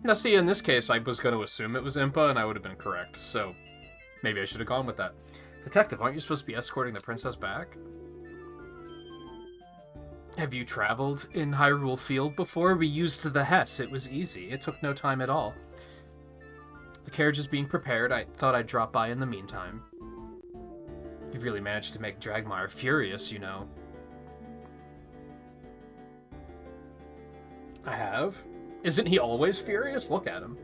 Now see, in this case, I was going to assume it was Impa, and I would have been correct, so maybe I should have gone with that. Detective, aren't you supposed to be escorting the princess back? Have you traveled in Hyrule Field before? We used the Hess. It was easy. It took no time at all. The carriage is being prepared. I thought I'd drop by in the meantime. You've really managed to make Dragmire furious, you know. I have? Isn't he always furious? Look at him.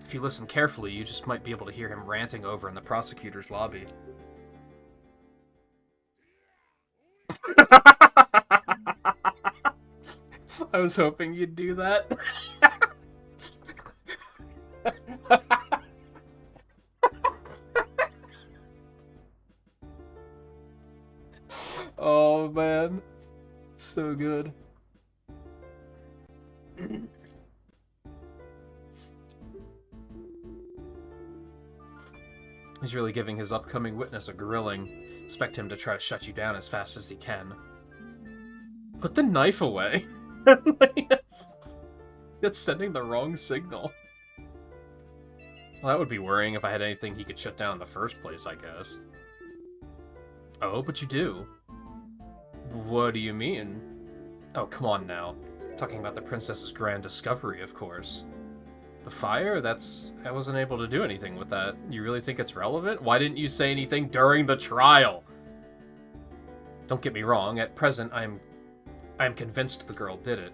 If you listen carefully, you just might be able to hear him ranting over in the prosecutor's lobby. I was hoping you'd do that. Oh, man. So good. He's really giving his upcoming witness a grilling. Expect him to try to shut you down as fast as he can. Put the knife away. That's sending the wrong signal. Well, that would be worrying if I had anything he could shut down in the first place, I guess. Oh, but you do. What do you mean? Oh, come on now. Talking about the princess's grand discovery, of course. The fire? I wasn't able to do anything with that. You really think it's relevant? Why didn't you say anything during the trial? Don't get me wrong, at present I am convinced the girl did it.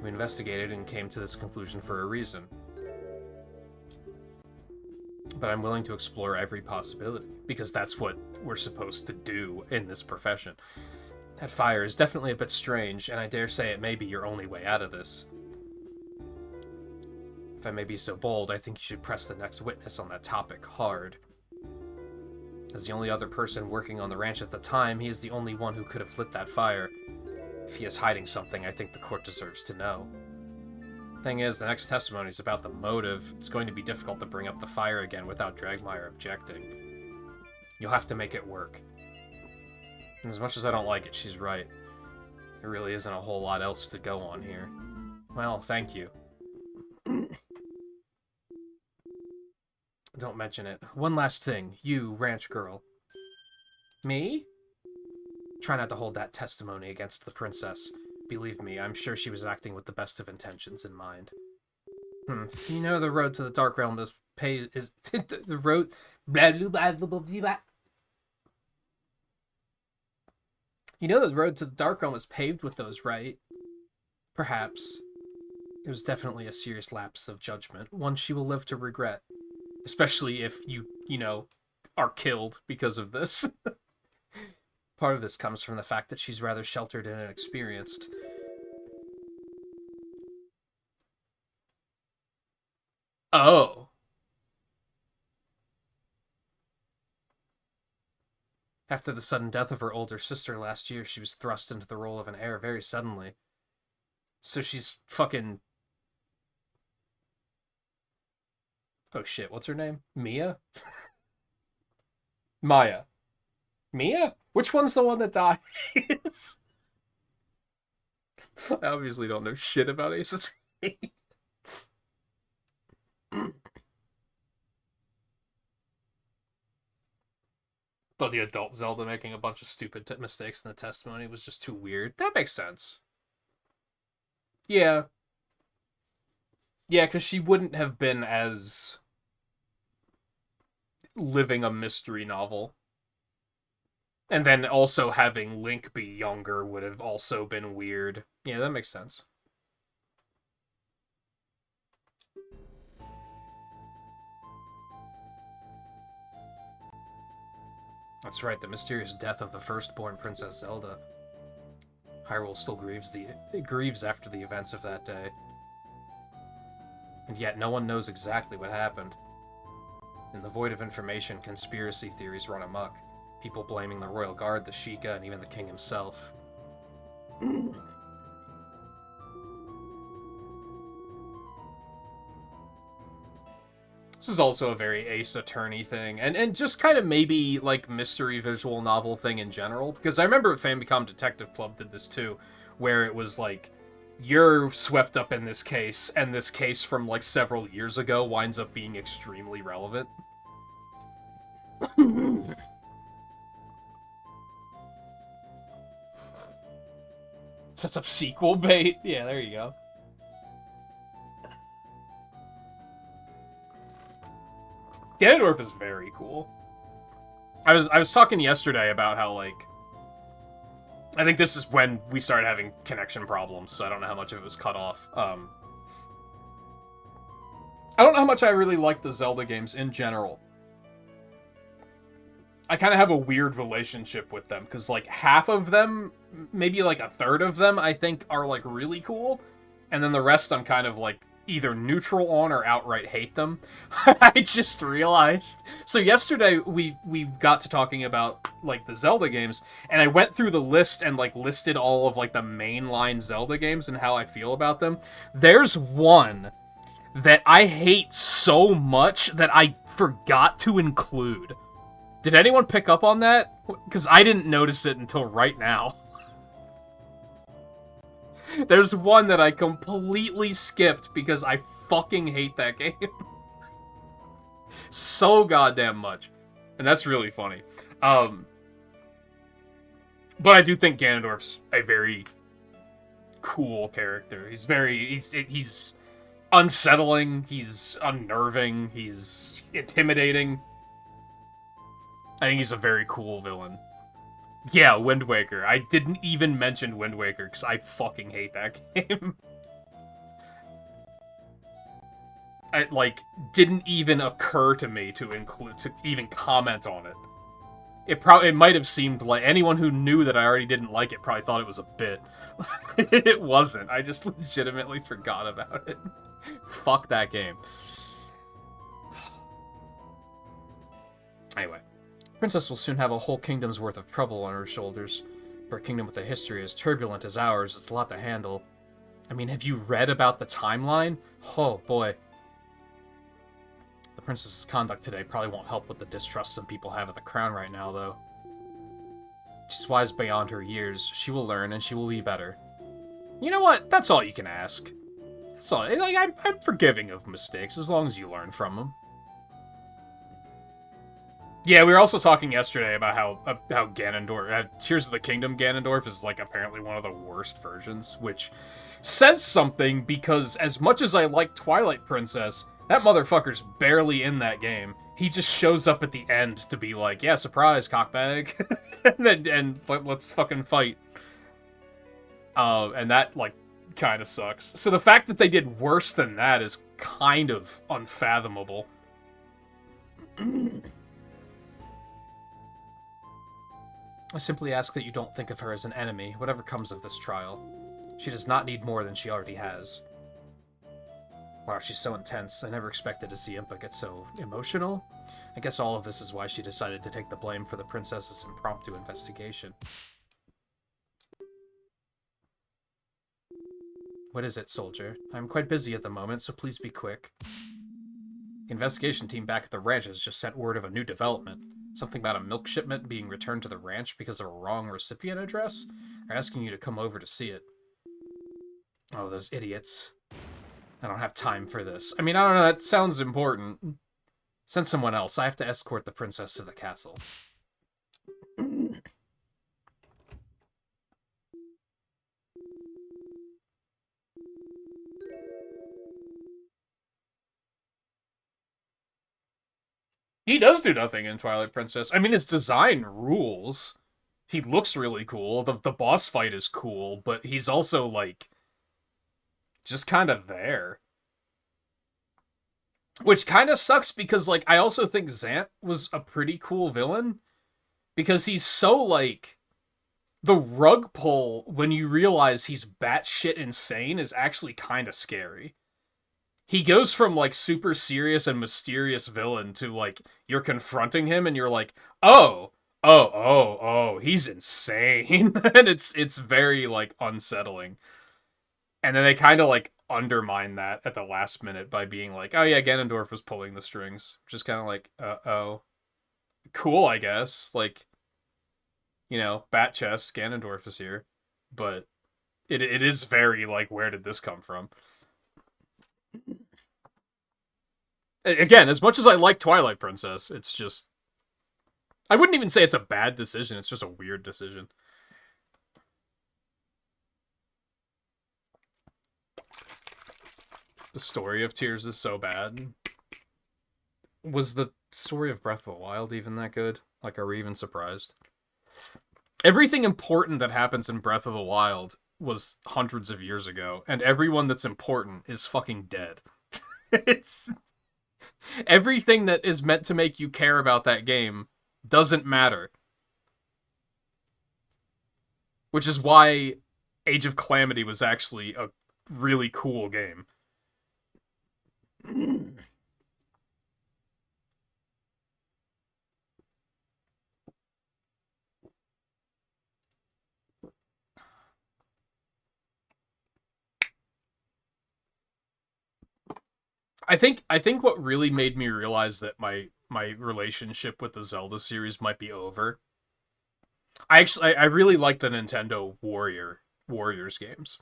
We investigated and came to this conclusion for a reason. But I'm willing to explore every possibility, because that's what we're supposed to do in this profession. That fire is definitely a bit strange, and I dare say it may be your only way out of this. If I may be so bold, I think you should press the next witness on that topic hard. As the only other person working on the ranch at the time, he is the only one who could have lit that fire. If he is hiding something, I think the court deserves to know. Thing is, the next testimony is about the motive. It's going to be difficult to bring up the fire again without Dragmire objecting. You'll have to make it work. And as much as I don't like it, she's right. There really isn't a whole lot else to go on here. Well, thank you. Don't mention it. One last thing. You, ranch girl. Me? Try not to hold that testimony against the princess. Believe me, I'm sure she was acting with the best of intentions in mind. You know the road to the Dark Realm is the road. Blah, blah, blah, blah, blah, blah. You know the road to the Dark Realm is paved with those, right? Perhaps. It was definitely a serious lapse of judgment, one she will live to regret. Especially if you know, are killed because of this. Part of this comes from the fact that she's rather sheltered and inexperienced. Oh. After the sudden death of her older sister last year, she was thrust into the role of an heir very suddenly. So she's fucking... Oh shit, what's her name? Mia? Maya. Mia? Which one's the one that dies? I obviously don't know shit about Ace Attorney. But the adult Zelda making a bunch of stupid mistakes in the testimony was just too weird. That makes sense. Yeah. Yeah, because she wouldn't have been as living a mystery novel. And then also having Link be younger would have also been weird. Yeah, that makes sense. That's right, the mysterious death of the firstborn Princess Zelda. Hyrule still grieves after the events of that day. And yet no one knows exactly what happened. In the void of information, conspiracy theories run amok. People blaming the Royal Guard, the Sheikah, and even the king himself. This is also a very Ace Attorney thing, and just kind of maybe, like, mystery visual novel thing in general, because I remember Famicom Detective Club did this too, where it was like, you're swept up in this case, and this case from, like, several years ago winds up being extremely relevant. Sets up sequel bait? Yeah, there you go. Ganondorf is very cool. I was talking yesterday about how, like, I think this is when we started having connection problems, so I don't know how much of it was cut off. I don't know how much I really like the Zelda games in general. I kind of have a weird relationship with them, because, like, half of them, maybe, like, a third of them, I think are, like, really cool, and then the rest I'm kind of, like, either neutral on or outright hate them. I just realized. So yesterday, we got to talking about, like, the Zelda games, and I went through the list and, like, listed all of, like, the mainline Zelda games and how I feel about them. There's one that I hate so much that I forgot to include. Did anyone pick up on that? Because I didn't notice it until right now. There's one that I completely skipped because I fucking hate that game. So goddamn much. And that's really funny. But I do think Ganondorf's a very cool character. He's unsettling, he's unnerving, he's intimidating. I think he's a very cool villain. Yeah, Wind Waker. I didn't even mention Wind Waker because I fucking hate that game. It, like, didn't even occur to me to even comment on it. It might have seemed like anyone who knew that I already didn't like it probably thought it was a bit. It wasn't. I just legitimately forgot about it. Fuck that game. Anyway. Princess will soon have a whole kingdom's worth of trouble on her shoulders. For a kingdom with a history as turbulent as ours, it's a lot to handle. I mean, have you read about the timeline? Oh, boy. The princess's conduct today probably won't help with the distrust some people have of the crown right now, though. She's wise beyond her years. She will learn, and she will be better. You know what? That's all you can ask. That's all. Like, I'm forgiving of mistakes, as long as you learn from them. Yeah, we were also talking yesterday about how Ganondorf, Tears of the Kingdom Ganondorf is, like, apparently one of the worst versions, which says something because as much as I like Twilight Princess, that motherfucker's barely in that game. He just shows up at the end to be like, yeah, surprise, cockbag, and let's fucking fight. And that, like, kind of sucks. So the fact that they did worse than that is kind of unfathomable. I simply ask that you don't think of her as an enemy, whatever comes of this trial. She does not need more than she already has. Wow, she's so intense. I never expected to see Impa get so emotional. I guess all of this is why she decided to take the blame for the princess's impromptu investigation. What is it, soldier? I'm quite busy at the moment, so please be quick. The investigation team back at the ranch has just sent word of a new development. Something about a milk shipment being returned to the ranch because of a wrong recipient address? They're asking you to come over to see it. Oh, those idiots. I don't have time for this. I mean, I don't know, that sounds important. Send someone else. I have to escort the princess to the castle. He does do nothing in Twilight Princess. I mean, his design rules. He looks really cool. The boss fight is cool, but he's also, like, just kind of there. Which kind of sucks because, like, I also think Zant was a pretty cool villain. Because he's so, like... The rug pull, when you realize he's batshit insane, is actually kind of scary. He goes from, like, super serious and mysterious villain to, like, you're confronting him and you're like, oh, he's insane. And it's very, like, unsettling. And then they kind of, like, undermine that at the last minute by being like, oh yeah, Ganondorf was pulling the strings. Just kind of like, oh. Cool, I guess. Like, you know, bat chest, Ganondorf is here. But it is very, like, where did this come from? Again, as much as I like Twilight Princess, it's just... I wouldn't even say it's a bad decision, it's just a weird decision. The story of Tears is so bad. Was the story of Breath of the Wild even that good? Like, are we even surprised? Everything important that happens in Breath of the Wild was hundreds of years ago, and everyone that's important is fucking dead. It's everything that is meant to make you care about that game doesn't matter. Which is why Age of Calamity was actually a really cool game. I think what really made me realize that my relationship with the Zelda series might be over. I really like the Nintendo Warriors games.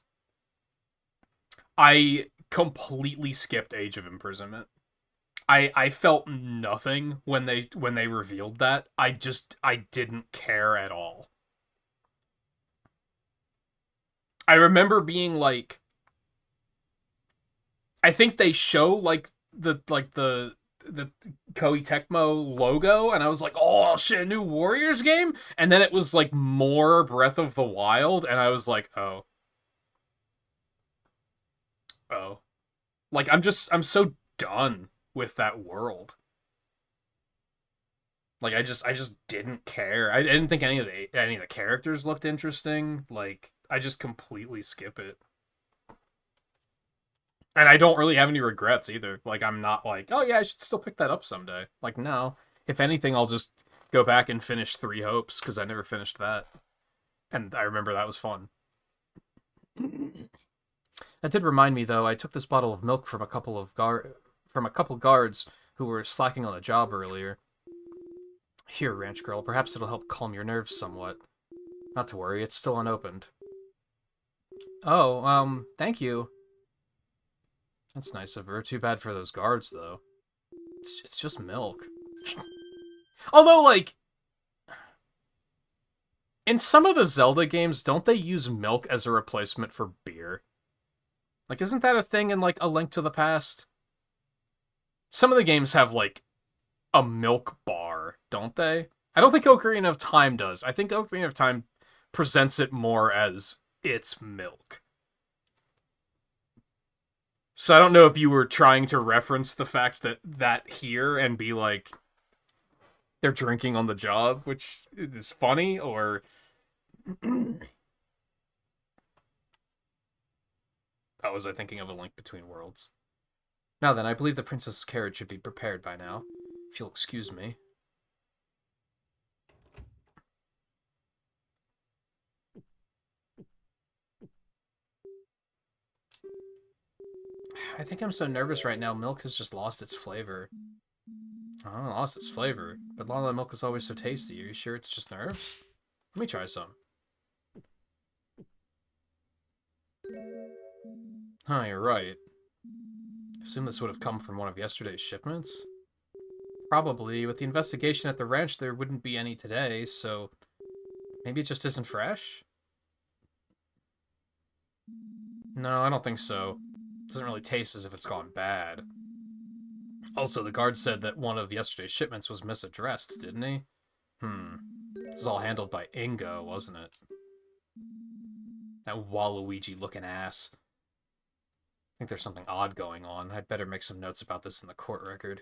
I completely skipped Age of Imprisonment. I felt nothing when they revealed that. I didn't care at all. I remember being like, I think they show the Koei Tecmo logo, and I was like, oh shit, a new Warriors game? And then it was like more Breath of the Wild, and I was like, oh. Like I'm so done with that world. Like I just didn't care. I didn't think any of the characters looked interesting. Like I just completely skip it. And I don't really have any regrets either. Like I'm not like, oh yeah, I should still pick that up someday. Like no. If anything, I'll just go back and finish Three Hopes because I never finished that. And I remember that was fun. That did remind me, though. I took this bottle of milk from a couple of guards who were slacking on the job earlier. Here, ranch girl. Perhaps it'll help calm your nerves somewhat. Not to worry, it's still unopened. Oh, thank you. That's nice of her. Too bad for those guards, though. It's just milk. Although, like, in some of the Zelda games, don't they use milk as a replacement for beer? Like, isn't that a thing in, like, A Link to the Past? Some of the games have, like, a milk bar, don't they? I don't think Ocarina of Time does. I think Ocarina of Time presents it more as it's milk. So I don't know if you were trying to reference the fact that here and be like they're drinking on the job, which is funny, or oh, was I thinking of A Link Between Worlds? Now then, I believe the princess's carriage should be prepared by now. If you'll excuse me. I think I'm so nervous right now, milk has just lost its flavor. Oh, lost its flavor. But Lala milk is always so tasty. Are you sure it's just nerves? Let me try some. Huh, you're right. I assume this would have come from one of yesterday's shipments? Probably. With the investigation at the ranch, there wouldn't be any today, so maybe it just isn't fresh? No, I don't think so. It doesn't really taste as if it's gone bad. Also, the guard said that one of yesterday's shipments was misaddressed, didn't he? This was all handled by Ingo, wasn't it? That Waluigi-looking ass. I think there's something odd going on. I'd better make some notes about this in the court record.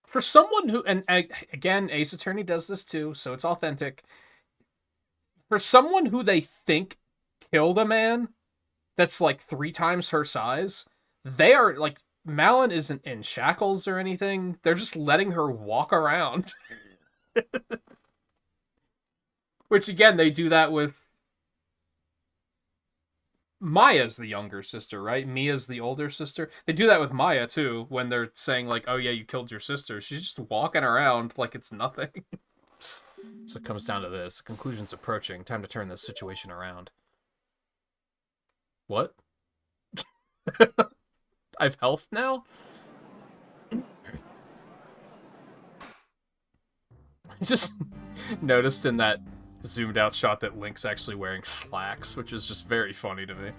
For someone who, and again, Ace Attorney does this too, so it's authentic. For someone who they think killed a man that's like 3 times her size, they are like, Malin isn't in shackles or anything. They're just letting her walk around. Which again, they do that with Maya's the younger sister, right? Mia's the older sister. They do that with Maya too, when they're saying like, "Oh yeah, you killed your sister." She's just walking around like it's nothing. So it comes down to this: conclusion's approaching. Time to turn this situation around. What? I've health now? I just noticed in that zoomed out shot that Link's actually wearing slacks, which is just very funny to me.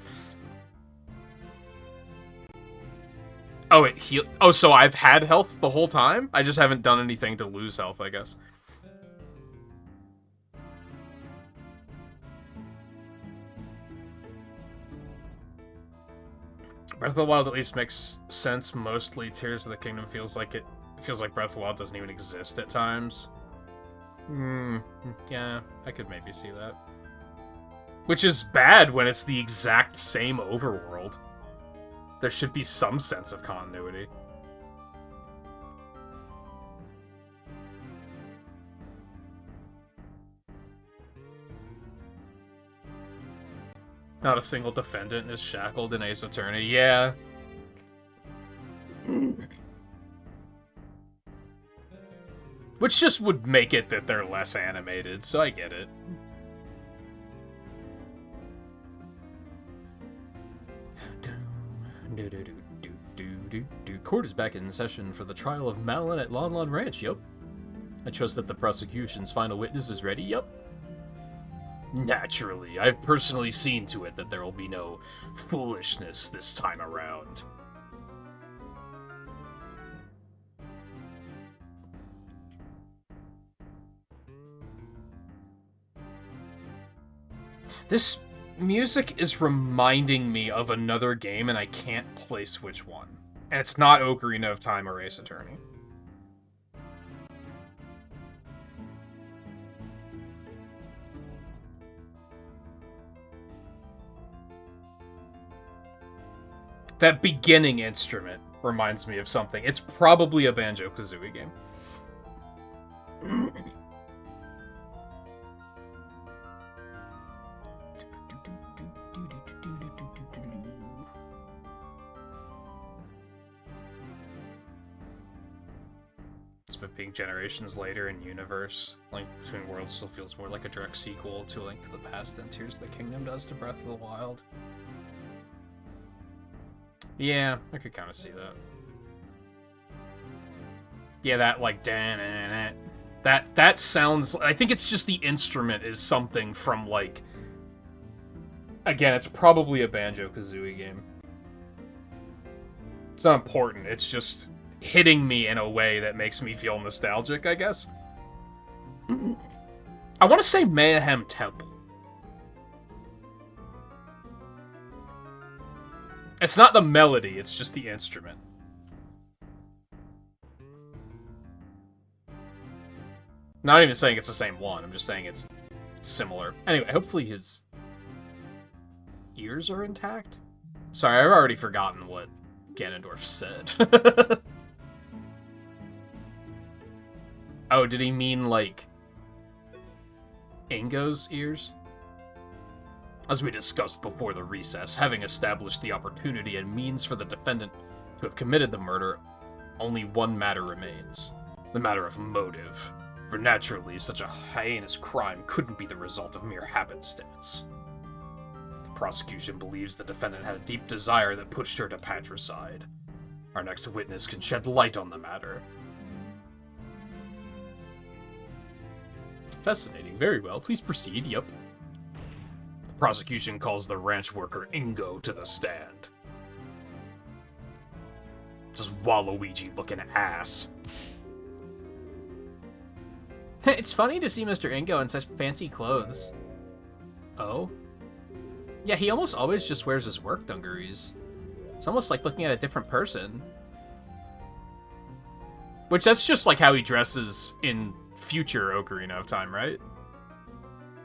Oh, it healed. Oh, so I've had health the whole time? I just haven't done anything to lose health, I guess. Breath of the Wild at least makes sense mostly. Tears of the Kingdom feels like Breath of the Wild doesn't even exist at times. Yeah, I could maybe see that. Which is bad when it's the exact same overworld. There should be some sense of continuity. Not a single defendant is shackled in Ace Attorney. Yeah. Which just would make it that they're less animated, so I get it. Court is back in session for the trial of Malin at Lon Lon Ranch, yup. I trust that the prosecution's final witness is ready, yup. Naturally, I've personally seen to it that there will be no foolishness this time around. This music is reminding me of another game, and I can't place which one. And it's not Ocarina of Time or Ace Attorney. That beginning instrument reminds me of something. It's probably a Banjo-Kazooie game. But being generations later in universe, Link Between Worlds still feels more like a direct sequel to Link to the Past than Tears of the Kingdom does to Breath of the Wild. Yeah, I could kind of see that. Yeah, that like that sounds. I think it's just the instrument is something from like. Again, it's probably a Banjo-Kazooie game. It's not important. It's just hitting me in a way that makes me feel nostalgic, I guess. I want to say Mayhem Temple. It's not the melody, it's just the instrument. Not even saying it's the same one, I'm just saying it's similar. Anyway, hopefully his ears are intact? Sorry, I've already forgotten what Ganondorf said. Oh, did he mean, like, Ingo's ears? As we discussed before the recess, having established the opportunity and means for the defendant to have committed the murder, only one matter remains. The matter of motive. For naturally, such a heinous crime couldn't be the result of mere happenstance. The prosecution believes the defendant had a deep desire that pushed her to patricide. Our next witness can shed light on the matter. Fascinating. Very well. Please proceed. Yup. The prosecution calls the ranch worker Ingo to the stand. This Waluigi-looking ass. It's funny to see Mr. Ingo in such fancy clothes. Oh? Yeah, he almost always just wears his work dungarees. It's almost like looking at a different person. Which, that's just like how he dresses in future Ocarina of Time, right?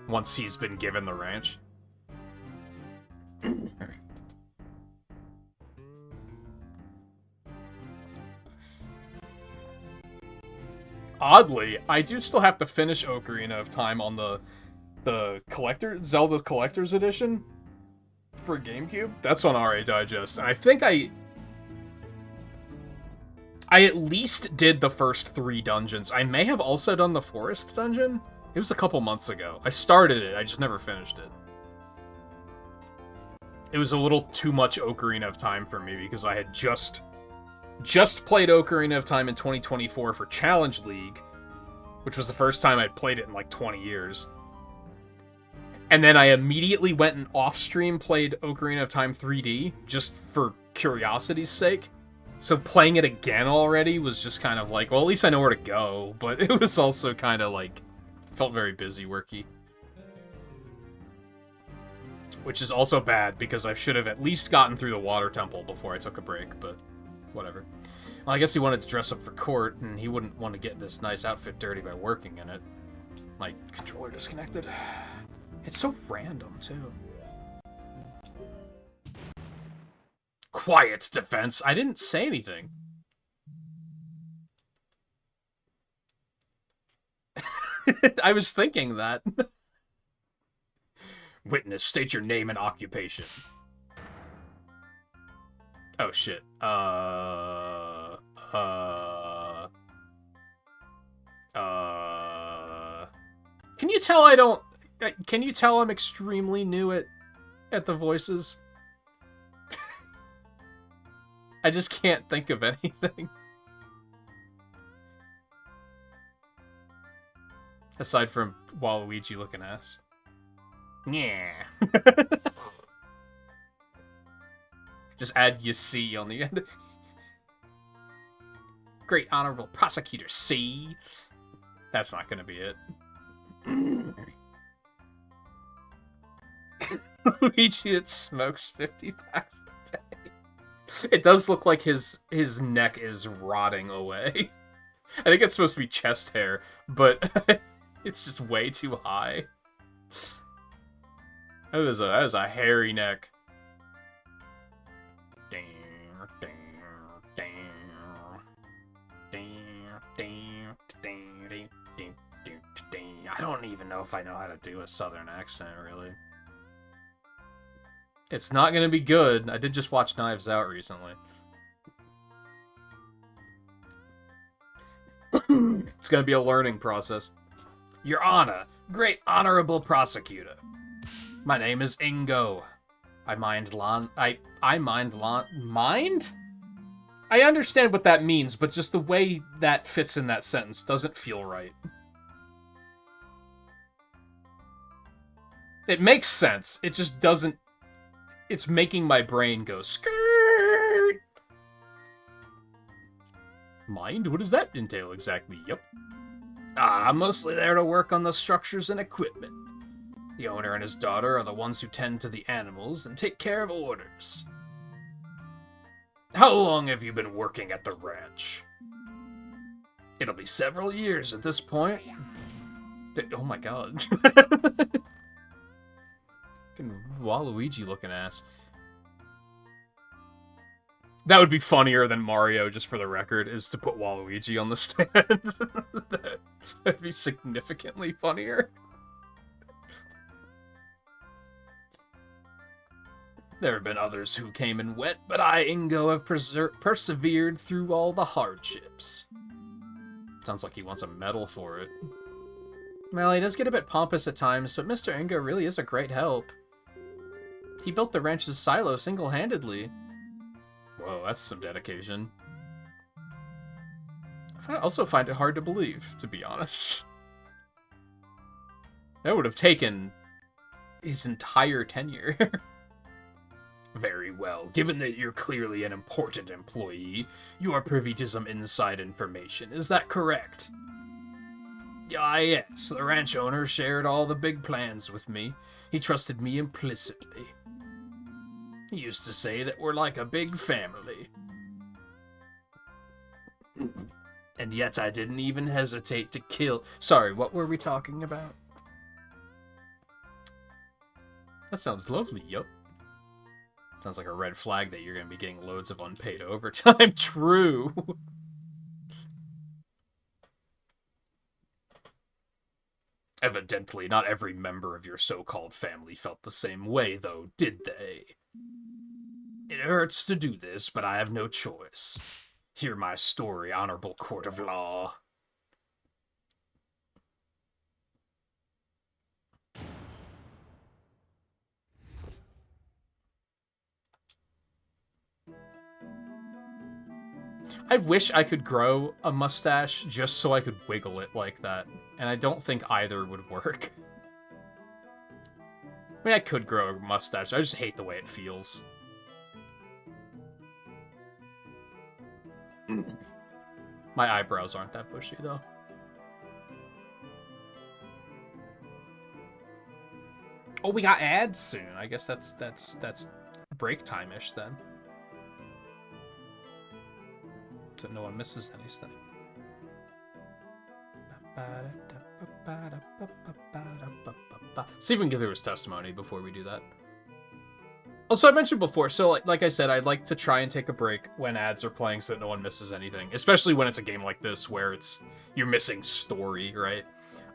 Once he's been given the ranch. Oddly, I do still have to finish Ocarina of Time on the Zelda Collector's Edition for GameCube. That's on RA Digest, and I think I at least did the first 3 dungeons. I may have also done the Forest Dungeon. It was a couple months ago. I started it, I just never finished it. It was a little too much Ocarina of Time for me because I had just played Ocarina of Time in 2024 for Challenge League, which was the first time I'd played it in like 20 years. And then I immediately went and off-stream played Ocarina of Time 3D, just for curiosity's sake. So playing it again already was just kind of like, well, at least I know where to go, but it was also kind of like, felt very busy-worky. Which is also bad, because I should have at least gotten through the water temple before I took a break, but whatever. Well, I guess he wanted to dress up for court, and he wouldn't want to get this nice outfit dirty by working in it. My controller disconnected. It's so random, too. Quiet, Defense. I didn't say anything. I was thinking that. Witness, state your name and occupation. Oh, shit. Can you tell I don't... Can you tell I'm extremely new at the voices? I just can't think of anything. Aside from Waluigi looking ass. Yeah. Just add you see on the end. Great Honorable Prosecutor C. That's not gonna be it. Luigi that smokes 50 packs a day. It does look like his neck is rotting away. I think it's supposed to be chest hair, but it's just way too high. That is a hairy neck. I don't even know if I know how to do a southern accent, really. It's not gonna be good. I did just watch Knives Out recently. It's gonna be a learning process. Your Honor, great honorable prosecutor. My name is Ingo. I mind? I understand what that means, but just the way that fits in that sentence doesn't feel right. It makes sense. It just doesn't... It's making my brain go skirt. Mind? What does that entail exactly? Yep. I'm mostly there to work on the structures and equipment. The owner and his daughter are the ones who tend to the animals and take care of orders. How long have you been working at the ranch? It'll be several years at this point. Oh my god. Fucking Waluigi looking ass. That would be funnier than Mario, just for the record, is to put Waluigi on the stand. That'd be significantly funnier. There have been others who came in wet, but I, Ingo, have persevered through all the hardships. Sounds like he wants a medal for it. Well, he does get a bit pompous at times, but Mr. Ingo really is a great help. He built the ranch's silo single-handedly. Whoa, that's some dedication. I also find it hard to believe, to be honest. That would have taken his entire tenure. Very well. Given that you're clearly an important employee, you are privy to some inside information. Is that correct? Yes. The ranch owner shared all the big plans with me. He trusted me implicitly. He used to say that we're like a big family. And yet I didn't even hesitate to kill... Sorry, what were we talking about? That sounds lovely, yup. Sounds like a red flag that you're going to be getting loads of unpaid overtime. True. Evidently, not every member of your so-called family felt the same way, though, did they? It hurts to do this, but I have no choice. Hear my story, honorable court of law. I wish I could grow a mustache just so I could wiggle it like that, and I don't think either would work. I mean, I could grow a mustache, I just hate the way it feels. My eyebrows aren't that bushy, though. Oh, we got ads soon. I guess that's break time-ish then. So no one misses anything. See if we can get through his testimony before we do that. Also, I mentioned before, so like I said, I'd like to try and take a break when ads are playing so that no one misses anything. Especially when it's a game like this where you're missing story, right?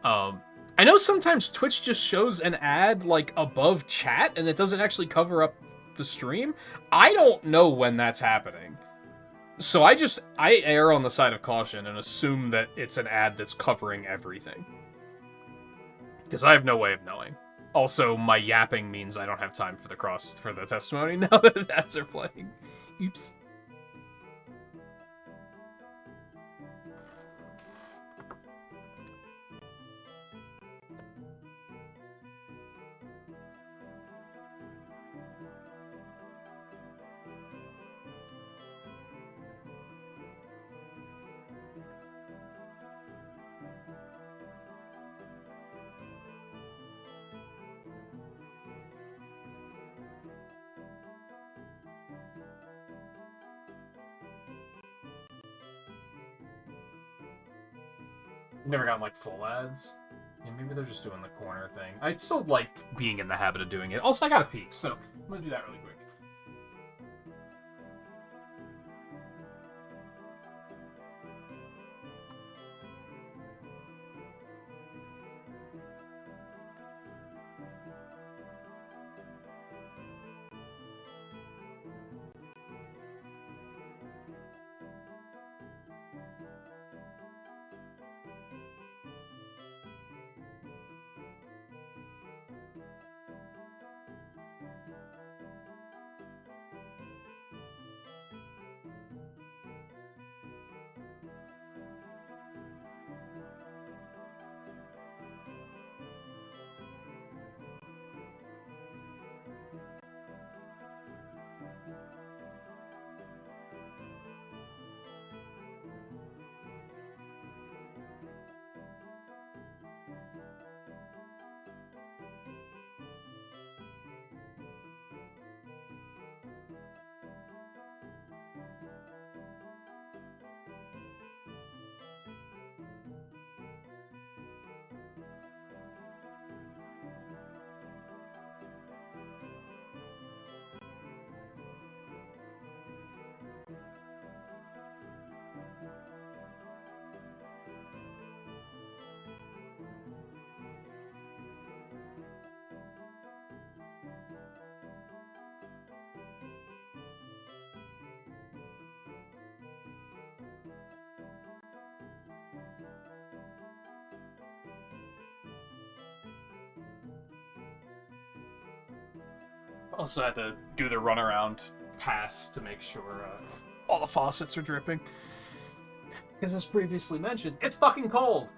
I know sometimes Twitch just shows an ad like above chat and it doesn't actually cover up the stream. I don't know when that's happening. So I err on the side of caution and assume that it's an ad that's covering everything. Because I have no way of knowing. Also, my yapping means I don't have time for the testimony now that ads are playing. Oops. Never gotten like full ads. Yeah, maybe they're just doing the corner thing. I still like being in the habit of doing it. Also, I gotta pee, so I'm gonna do that really quick. Also had to do the runaround pass to make sure all the faucets are dripping. Because as previously mentioned, it's fucking cold!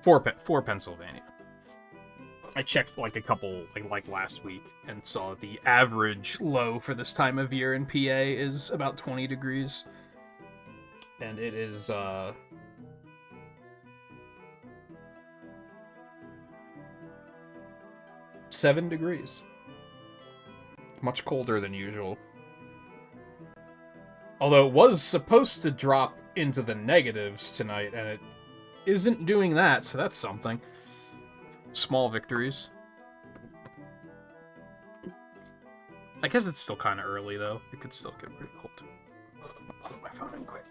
For Pennsylvania. I checked like a couple, like last week, and saw the average low for this time of year in PA is about 20 degrees. And it is, 7 degrees. Much colder than usual. Although it was supposed to drop into the negatives tonight, and it isn't doing that, so that's something. Small victories. I guess it's still kind of early, though. It could still get pretty cold. I'll plug my phone in quick.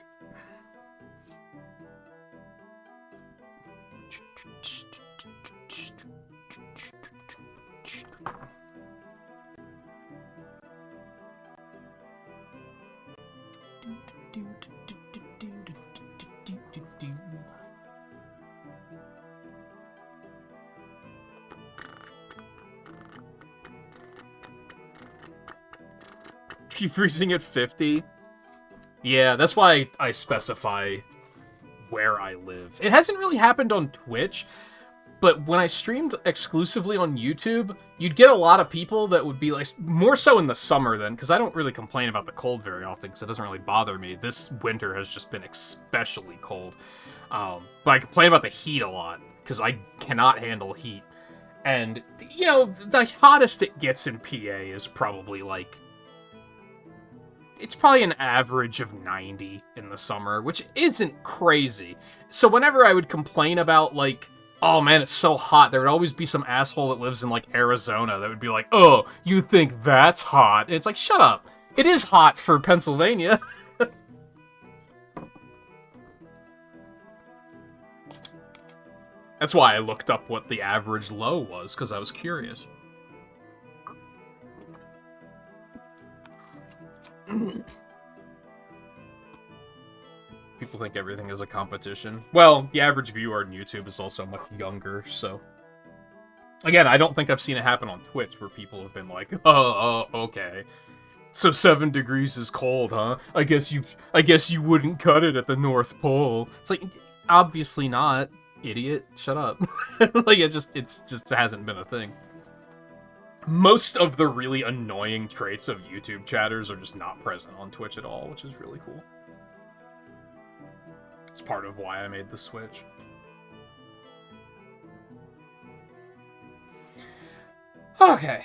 You freezing at 50? Yeah, that's why I specify where I live. It hasn't really happened on Twitch, but when I streamed exclusively on YouTube, you'd get a lot of people that would be like, more so in the summer then, because I don't really complain about the cold very often, because it doesn't really bother me. This winter has just been especially cold. But I complain about the heat a lot, because I cannot handle heat. And, you know, the hottest it gets in PA is probably like... It's probably an average of 90 in the summer, which isn't crazy. So whenever I would complain about, like, oh man, it's so hot, there would always be some asshole that lives in, like, Arizona that would be like, oh, you think that's hot? And it's like, shut up. It is hot for Pennsylvania. That's why I looked up what the average low was, because I was curious. People think everything is a competition. Well, the average viewer on YouTube is also much younger, so... Again, I don't think I've seen it happen on Twitch, where people have been like, oh, okay. So 7 degrees is cold, huh? I guess you wouldn't cut it at the North Pole. It's like, obviously not, idiot. Shut up. Like, it just hasn't been a thing. Most of the really annoying traits of YouTube chatters are just not present on Twitch at all, which is really cool. It's part of why I made the switch. Okay.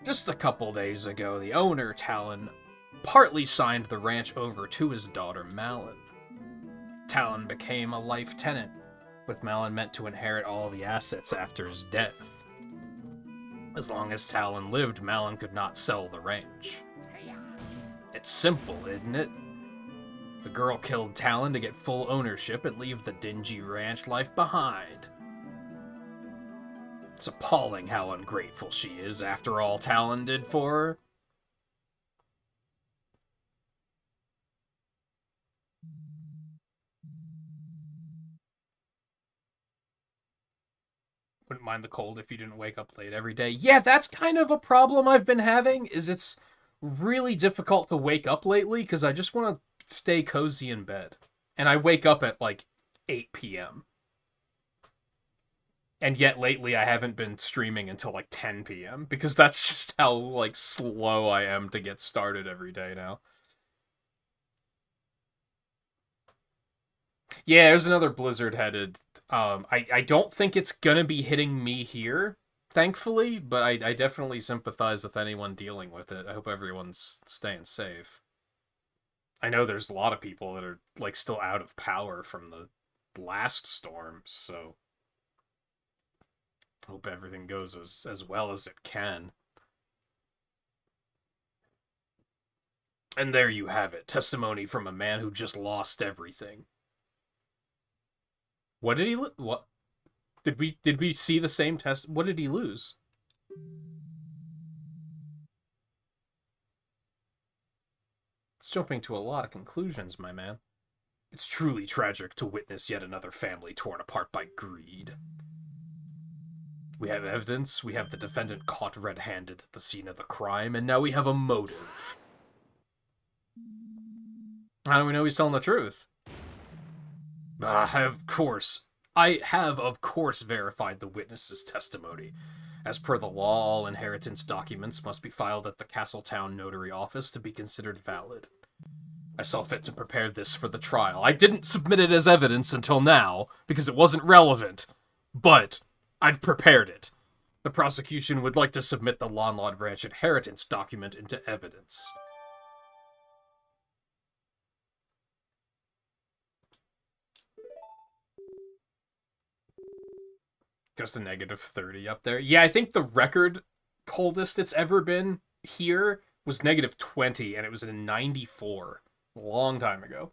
Just a couple days ago, the owner, Talon, partly signed the ranch over to his daughter, Malin. Talon became a life tenant, with Malin meant to inherit all the assets after his death. As long as Talon lived, Malin could not sell the ranch. It's simple, isn't it? The girl killed Talon to get full ownership and leave the dingy ranch life behind. It's appalling how ungrateful she is after all Talon did for her. Wouldn't mind the cold if you didn't wake up late every day. Yeah, that's kind of a problem I've been having, is it's really difficult to wake up lately, because I just want to stay cozy in bed. And I wake up at, like, 8 p.m. And yet lately I haven't been streaming until, like, 10 p.m. because that's just how, like, slow I am to get started every day now. Yeah, there's another blizzard headed. I don't think it's gonna be hitting me here, thankfully, but I definitely sympathize with anyone dealing with it. I hope everyone's staying safe. I know there's a lot of people that are, like, still out of power from the last storm, so... Hope everything goes as well as it can. And there you have it. Testimony from a man who just lost everything. What did he what did we see the same test? What did he lose? It's jumping to a lot of conclusions, my man. It's truly tragic to witness yet another family torn apart by greed. We have evidence, we have the defendant caught red-handed at the scene of the crime, and now we have a motive. How do we know he's telling the truth? I have, of course, verified the witness's testimony. As per the law, all inheritance documents must be filed at the Castletown Notary Office to be considered valid. I saw fit to prepare this for the trial. I didn't submit it as evidence until now, because it wasn't relevant, but I've prepared it. The prosecution would like to submit the Lawnlord Ranch inheritance document into evidence. Just a negative 30 up there. Yeah, I think the record coldest it's ever been here was negative 20, and it was in 94. A long time ago.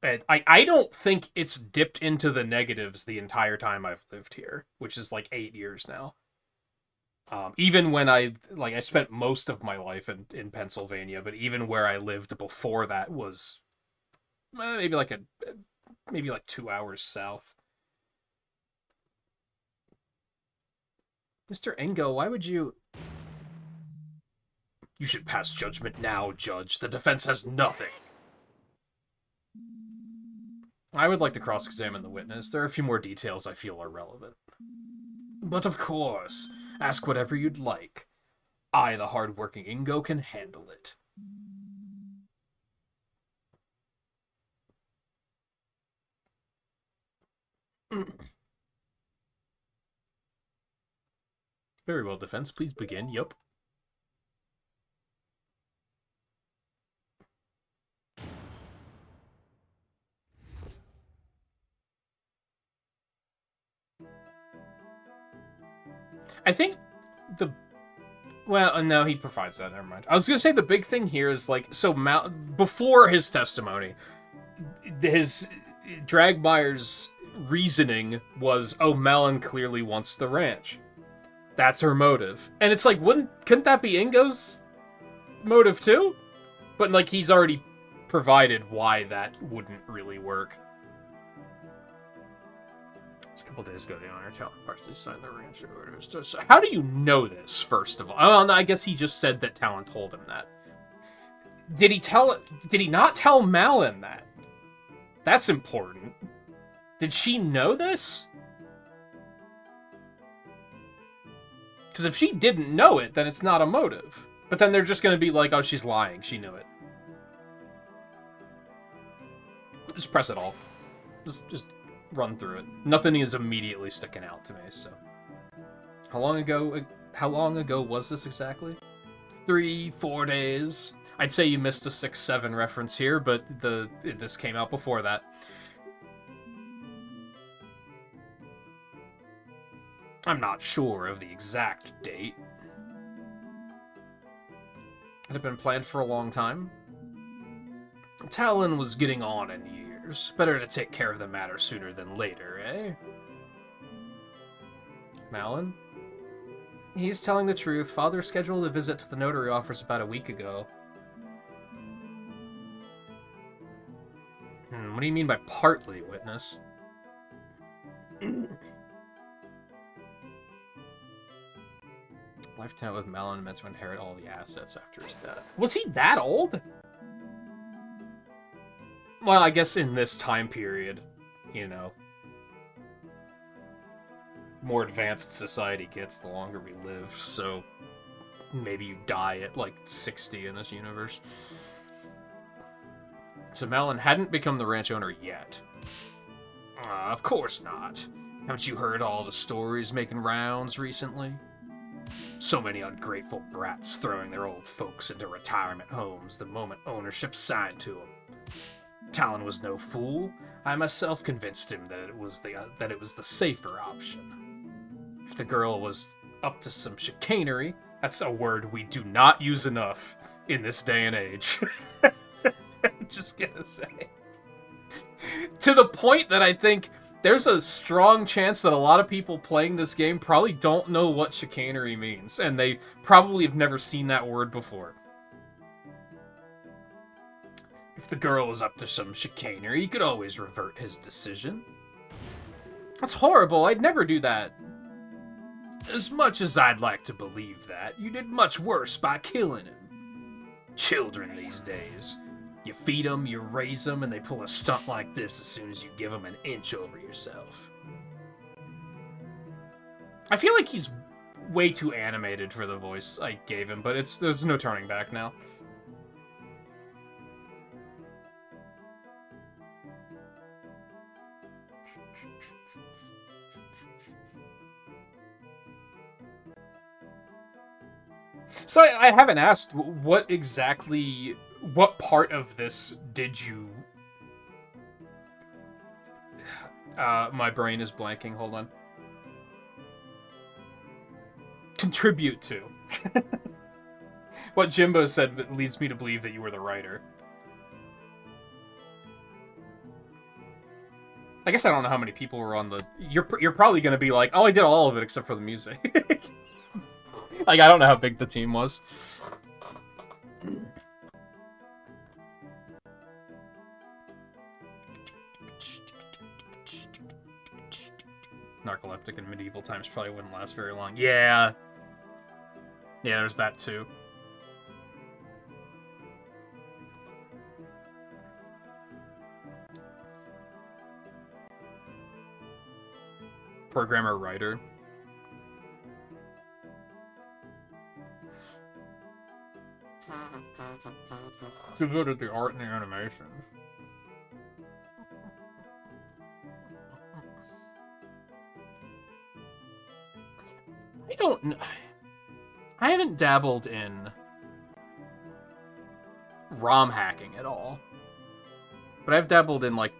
And I don't think it's dipped into the negatives the entire time I've lived here, which is like 8 years now. Even when I spent most of my life in Pennsylvania, but even where I lived before that was maybe like 2 hours south. Mr. Engo, why would you... You should pass judgment now, Judge. The defense has nothing. I would like to cross-examine the witness. There are a few more details I feel are relevant. But of course, ask whatever you'd like. I, the hard-working Ingo, can handle it. Very well, defense. Please begin. Yup. I think the... Well, no, he provides that. Never mind. I was going to say the big thing here is, like, so before his testimony, his Dragmire's reasoning was, oh, Malin clearly wants the ranch. That's her motive. And it's like, couldn't that be Ingo's motive too? But, like, he's already provided why that wouldn't really work. A couple days ago, the owner Talon partially signed the ranch orders. So how do you know this, first of all? Oh, no, I guess he just said that Talon told him that. Did he not tell Malin that? That's important. Did she know this? Because if she didn't know it, then it's not a motive. But then they're just going to be like, oh, she's lying. She knew it. Just press it all. Just run through it. Nothing is immediately sticking out to me, so. How long ago was this exactly? 3-4 days. I'd say you missed a 6-7 reference here, but this came out before that. I'm not sure of the exact date. Had it been planned for a long time? Talon was getting on in years. Better to take care of the matter sooner than later, eh? Malin? He's telling the truth. Father scheduled a visit to the notary office about a week ago. What do you mean by partly, witness? Lifetime with Malin meant to inherit all the assets after his death. Was he that old? Well, I guess in this time period, you know, more advanced society gets, the longer we live, so maybe you die at, like, 60 in this universe. So Malin hadn't become the ranch owner yet. Of course not. Haven't you heard all the stories making rounds recently? So many ungrateful brats throwing their old folks into retirement homes the moment ownership signed to them. Talon was no fool. I myself convinced him that it was the safer option. If the girl was up to some chicanery, that's a word we do not use enough in this day and age. I'm just gonna say. To the point that I think there's a strong chance that a lot of people playing this game probably don't know what chicanery means, and they probably have never seen that word before. If the girl was up to some chicanery, he could always revert his decision. That's horrible. I'd never do that. As much as I'd like to believe that, you did much worse by killing him. Children these days. You feed them, you raise them, and they pull a stunt like this as soon as you give them an inch over yourself. I feel like he's way too animated for the voice I gave him, but there's no turning back now. So I haven't asked what part of this did you... my brain is blanking, hold on. Contribute to. What Jimbo said leads me to believe that you were the writer. I guess I don't know how many people were on the... You're probably going to be like, oh, I did all of it except for the music. Like, I don't know how big the team was. Narcoleptic in medieval times probably wouldn't last very long. Yeah. Yeah, there's that too. programmer writer. Too good at the art and the animation. I haven't dabbled in ROM hacking at all. But I've dabbled in, like,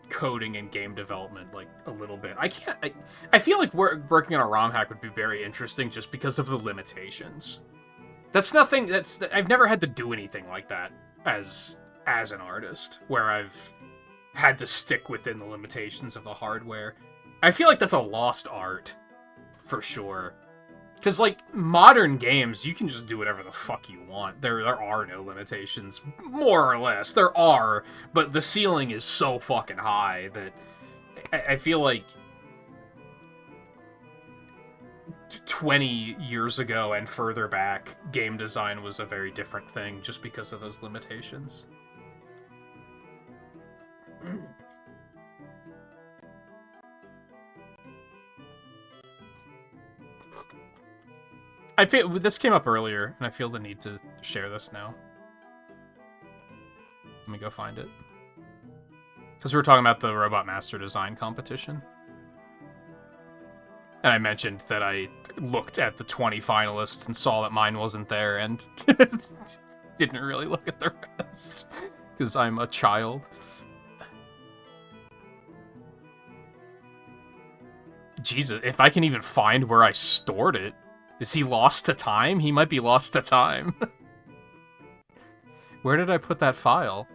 coding and game development, like, a little bit. I feel like working on a ROM hack would be very interesting just because of the limitations. I've never had to do anything like that as an artist, where I've had to stick within the limitations of the hardware. I feel like that's a lost art, for sure. Because, like, modern games, you can just do whatever the fuck you want. There are no limitations. More or less. There are, but the ceiling is so fucking high that I feel like 20 years ago and further back, game design was a very different thing just because of those limitations. I feel this came up earlier, and I feel the need to share this now. Let me go find it. Because we were talking about the Robot Master Design competition. And I mentioned that I looked at the 20 finalists and saw that mine wasn't there, and didn't really look at the rest. Because I'm a child. Jesus, if I can even find where I stored it. Is he lost to time? He might be lost to time. Where did I put that file?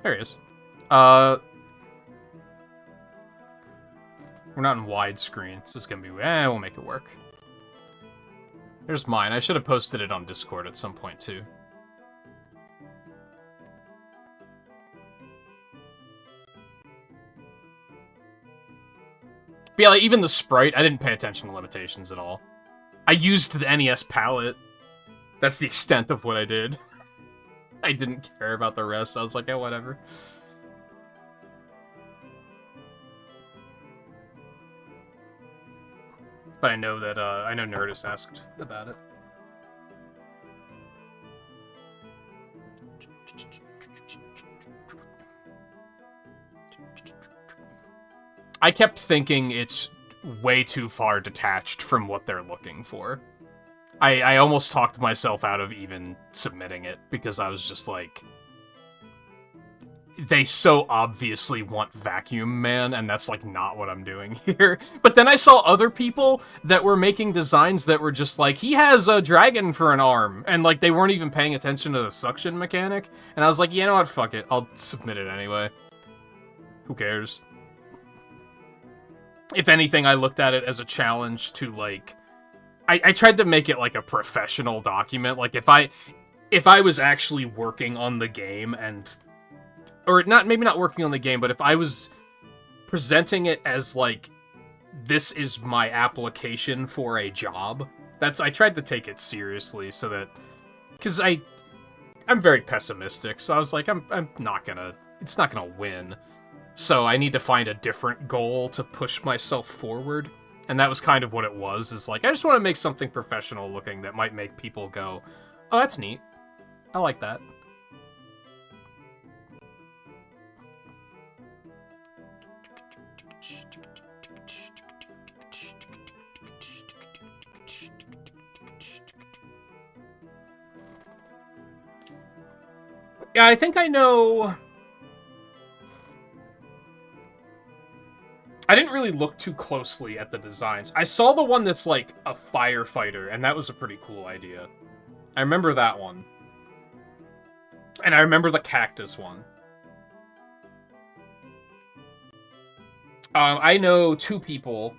There he is. We're not in widescreen. This is gonna be... we'll make it work. There's mine. I should have posted it on Discord at some point, too. But yeah, like, even the sprite, I didn't pay attention to limitations at all. I used the NES palette. That's the extent of what I did. I didn't care about the rest. I was like, yeah, whatever. But I know that, I know Nerdist asked about it. I kept thinking it's way too far detached from what they're looking for. I almost talked myself out of even submitting it, because I was just like... They so obviously want Vacuum Man, and that's, like, not what I'm doing here. But then I saw other people that were making designs that were just like, he has a dragon for an arm, and, like, they weren't even paying attention to the suction mechanic. And I was like, you know what, fuck it, I'll submit it anyway. Who cares? If anything, I looked at it as a challenge to, like... I tried to make it, like, a professional document. Like, if I was actually working on the game and... Or maybe not working on the game, but if I was presenting it as, like, this is my application for a job, I tried to take it seriously so that... Because I'm very pessimistic, so I was like, I'm not gonna... It's not gonna win. So I need to find a different goal to push myself forward. And that was kind of what it was, is like, I just want to make something professional looking that might make people go, oh, that's neat. I like that. Yeah, I think I know... I didn't really look too closely at the designs. I saw the one that's like a firefighter, and that was a pretty cool idea. I remember that one. And I remember the cactus one. I know 2 people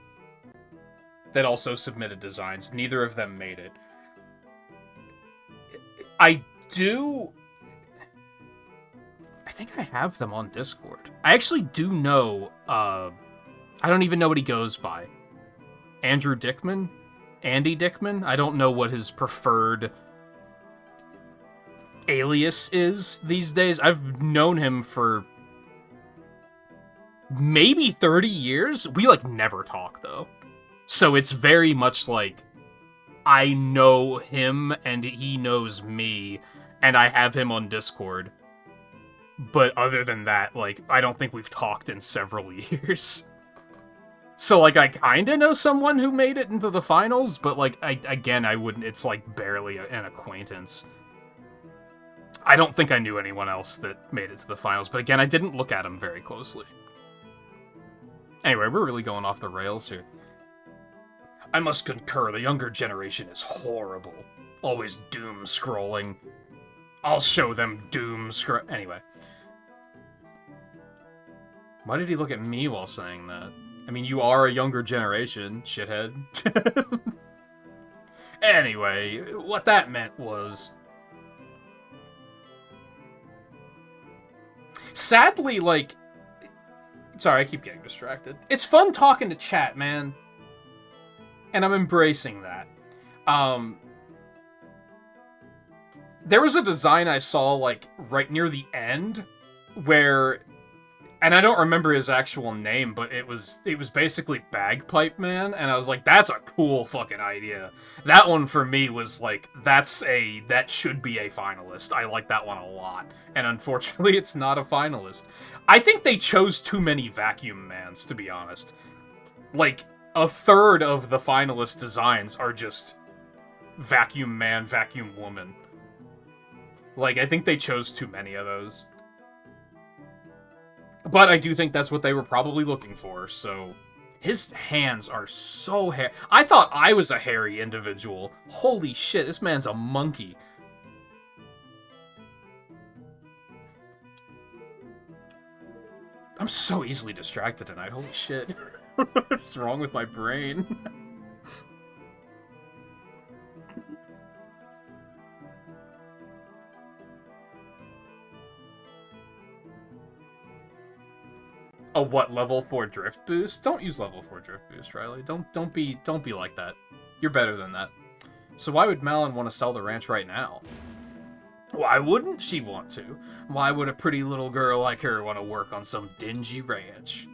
that also submitted designs. Neither of them made it. I think I have them on Discord. I actually do know, I don't even know what he goes by. Andrew Dickman? Andy Dickman? I don't know what his preferred alias is these days. I've known him for maybe 30 years. We, like, never talk, though. So it's very much like I know him and he knows me, and I have him on Discord. But other than that, like, I don't think we've talked in several years. So, like, I kinda know someone who made it into the finals, but, like, I wouldn't, it's, like, barely an acquaintance. I don't think I knew anyone else that made it to the finals, but again, I didn't look at him very closely. Anyway, we're really going off the rails here. I must concur, the younger generation is horrible. Always doom scrolling. I'll show them doom scroll. Anyway. Why did he look at me while saying that? I mean, you are a younger generation, shithead. Anyway, what that meant was... Sadly, like... Sorry, I keep getting distracted. It's fun talking to chat, man. And I'm embracing that. There was a design I saw, like, right near the end, where... And I don't remember his actual name, but it was basically Bagpipe Man, and I was like, that's a cool fucking idea. That one for me was like, that should be a finalist. I like that one a lot. And unfortunately, it's not a finalist. I think they chose too many Vacuum Mans, to be honest. Like, a third of the finalist designs are just Vacuum Man, Vacuum Woman. Like, I think they chose too many of those. But I do think that's what they were probably looking for, so... His hands are so hairy. I thought I was a hairy individual. Holy shit, this man's a monkey. I'm so easily distracted tonight, holy shit. What's wrong with my brain? A what, level 4 drift boost? Don't use level 4 drift boost, Riley. Don't be like that. You're better than that. So why would Malin want to sell the ranch right now? Why wouldn't she want to? Why would a pretty little girl like her want to work on some dingy ranch?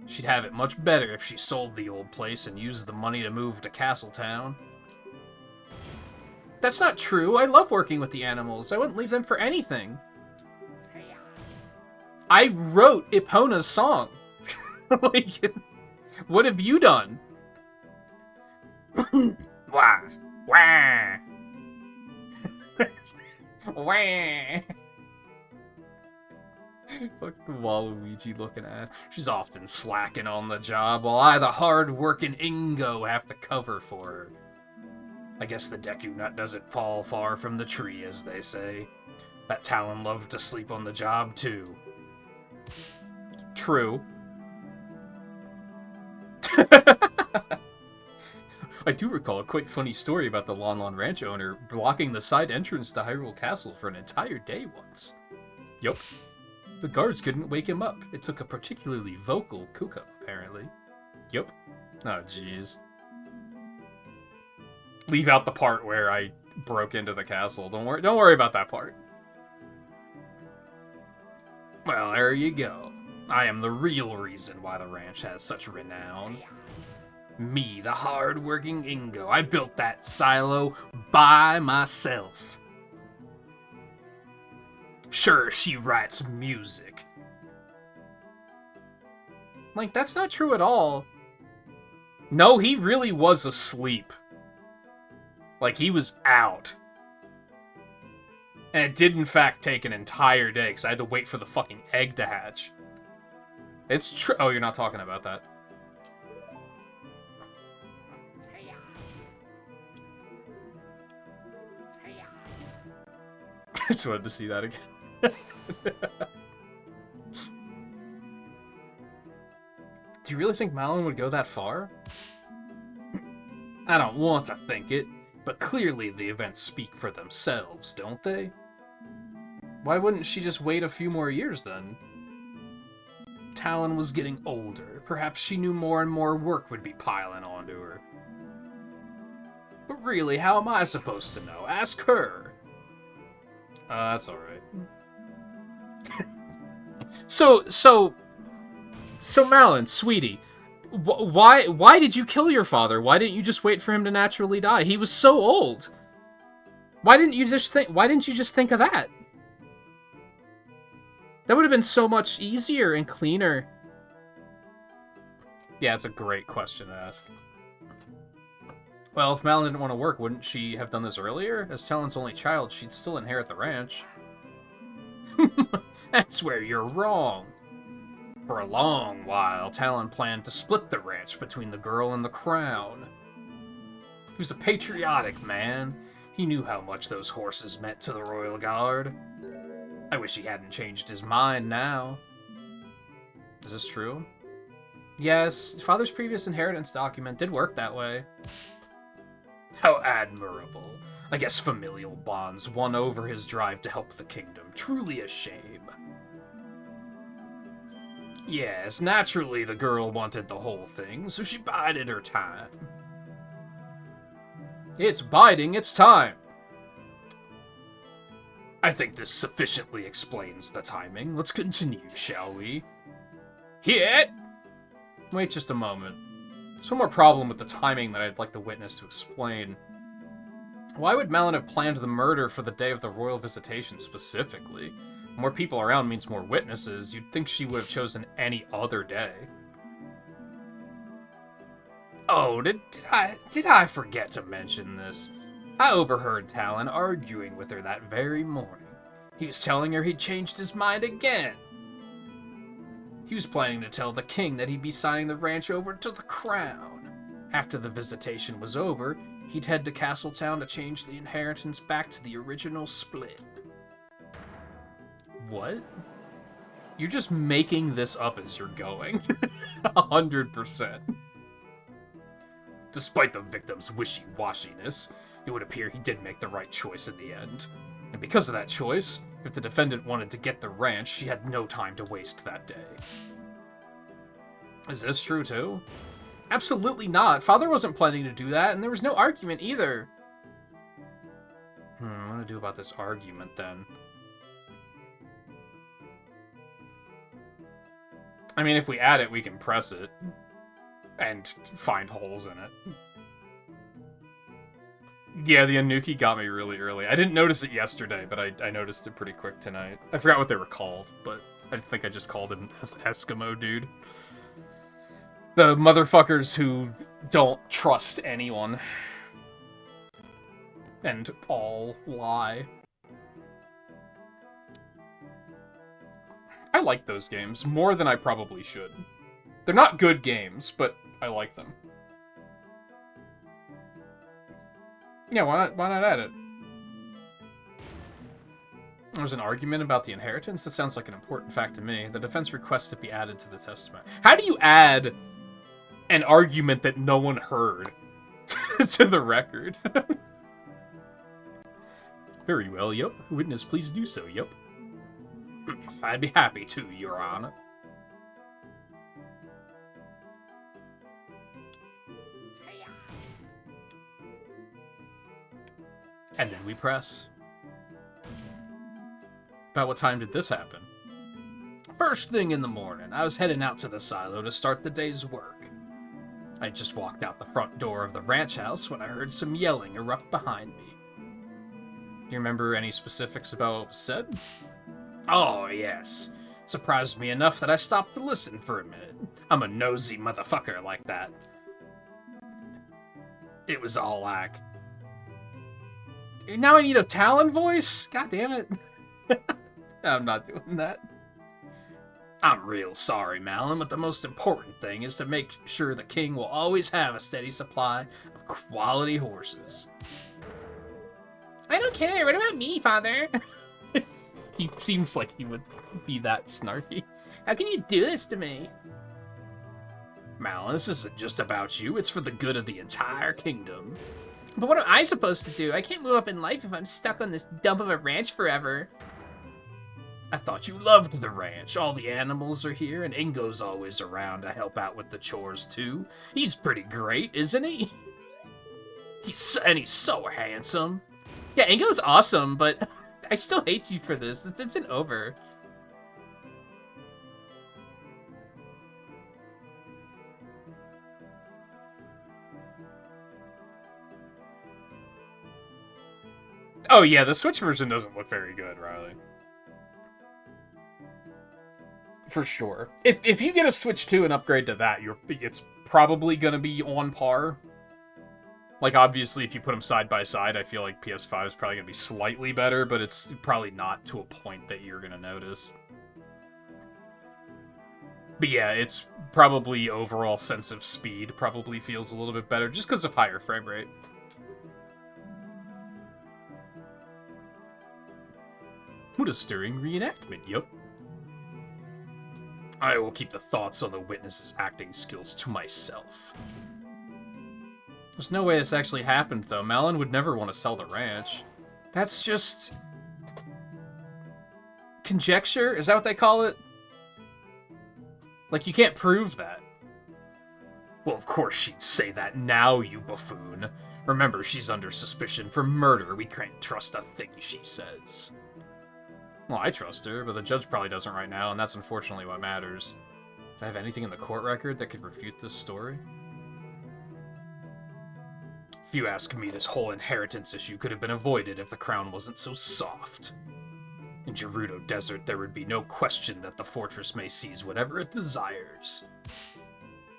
She'd have it much better if she sold the old place and used the money to move to Castletown. That's not true. I love working with the animals. I wouldn't leave them for anything. I wrote Epona's song. Like, what have you done? Wah, wah. Wah. Fuck the Waluigi looking ass. She's often slacking on the job, while I, the hard-working Ingo, have to cover for her. I guess the Deku Nut doesn't fall far from the tree, as they say. That Talon loved to sleep on the job, too. True. I do recall a quite funny story about the Lon Lon Ranch owner blocking the side entrance to Hyrule Castle for an entire day once. Yup. The guards couldn't wake him up. It took a particularly vocal Kuka, apparently. Yup. Oh, jeez. Leave out the part where I broke into the castle. Don't worry about that part. Well, there you go. I am the real reason why the ranch has such renown. Me, the hard-working Ingo. I built that silo by myself. Sure, she writes music. Like, that's not true at all. No, he really was asleep. Like, he was out. And it did, in fact, take an entire day, because I had to wait for the fucking egg to hatch. It's true. Oh, you're not talking about that. I just wanted to see that again. Do you really think Malin would go that far? I don't want to think it, but clearly the events speak for themselves, don't they? Why wouldn't she just wait a few more years, then? Talon was getting older. Perhaps she knew more and more work would be piling onto her. But really, how am I supposed to know? Ask her. That's alright. So, Malin, sweetie, why did you kill your father? Why didn't you just wait for him to naturally die? He was so old. Why didn't you just think of that? That would have been so much easier and cleaner. Yeah, it's a great question to ask. Well, if Malin didn't want to work, wouldn't she have done this earlier? As Talon's only child, she'd still inherit the ranch. That's where you're wrong. For a long while, Talon planned to split the ranch between the girl and the crown. He was a patriotic man. He knew how much those horses meant to the royal guard. I wish he hadn't changed his mind now. Is this true? Yes, father's previous inheritance document did work that way. How admirable. I guess familial bonds won over his drive to help the kingdom. Truly a shame. Yes, naturally the girl wanted the whole thing, so she bided her time. It's biding its time. I think this sufficiently explains the timing. Let's continue, shall we? Hit! Wait just a moment. There's one more problem with the timing that I'd like the witness to explain. Why would Malin have planned the murder for the day of the royal visitation specifically? More people around means more witnesses. You'd think she would have chosen any other day. Oh, did I forget to mention this? I overheard Talon arguing with her that very morning. He was telling her he'd changed his mind again. He was planning to tell the king that he'd be signing the ranch over to the crown. After the visitation was over, he'd head to Castletown to change the inheritance back to the original split. What? You're just making this up as you're going. 100%. Despite the victim's wishy-washiness, it would appear he did make the right choice in the end. And because of that choice, if the defendant wanted to get the ranch, she had no time to waste that day. Is this true too? Absolutely not. Father wasn't planning to do that, and there was no argument either. What to do about this argument then? I mean, if we add it, we can press it. And find holes in it. Yeah, the Anuki got me really early. I didn't notice it yesterday, but I noticed it pretty quick tonight. I forgot what they were called, but I think I just called him Eskimo dude. The motherfuckers who don't trust anyone. And all lie. I like those games more than I probably should. They're not good games, but I like them. Yeah, why not add it? There's an argument about the inheritance? That sounds like an important fact to me. The defense requests it be added to the testament. How do you add an argument that no one heard to the record? Very well, yup. Witness, please do so, yup. I'd be happy to, Your Honor. And then we press. About what time did this happen? First thing in the morning, I was heading out to the silo to start the day's work. I just walked out the front door of the ranch house when I heard some yelling erupt behind me. Do you remember any specifics about what was said? Oh, yes. Surprised me enough that I stopped to listen for a minute. I'm a nosy motherfucker like that. It was all like... Now I need a Talon voice? God damn it. I'm not doing that. I'm real sorry, Malin, but the most important thing is to make sure the king will always have a steady supply of quality horses. I don't care. What about me, father? He seems like he would be that snarky. How can you do this to me? Malin, this isn't just about you. It's for the good of the entire kingdom. But what am I supposed to do? I can't move up in life if I'm stuck on this dump of a ranch forever. I thought you loved the ranch. All the animals are here, and Ingo's always around to help out with the chores, too. He's pretty great, isn't he? He's so handsome. Yeah, Ingo's awesome, but I still hate you for this. This isn't over. Oh yeah, the Switch version doesn't look very good, Riley. For sure. If you get a Switch 2 and upgrade to that, it's probably gonna be on par. Like, obviously, if you put them side by side, I feel like PS5 is probably gonna be slightly better, but it's probably not to a point that you're gonna notice. But yeah, it's probably overall sense of speed probably feels a little bit better, just because of higher frame rate. What a stirring reenactment, yup. I will keep the thoughts on the witness's acting skills to myself. There's no way this actually happened, though. Malin would never want to sell the ranch. That's just... conjecture? Is that what they call it? Like, you can't prove that. Well, of course she'd say that now, you buffoon. Remember, she's under suspicion for murder. We can't trust a thing she says. Well, I trust her, but the judge probably doesn't right now, and that's unfortunately what matters. Do I have anything in the court record that could refute this story? If you ask me, this whole inheritance issue could have been avoided if the crown wasn't so soft. In Gerudo Desert, there would be no question that the fortress may seize whatever it desires.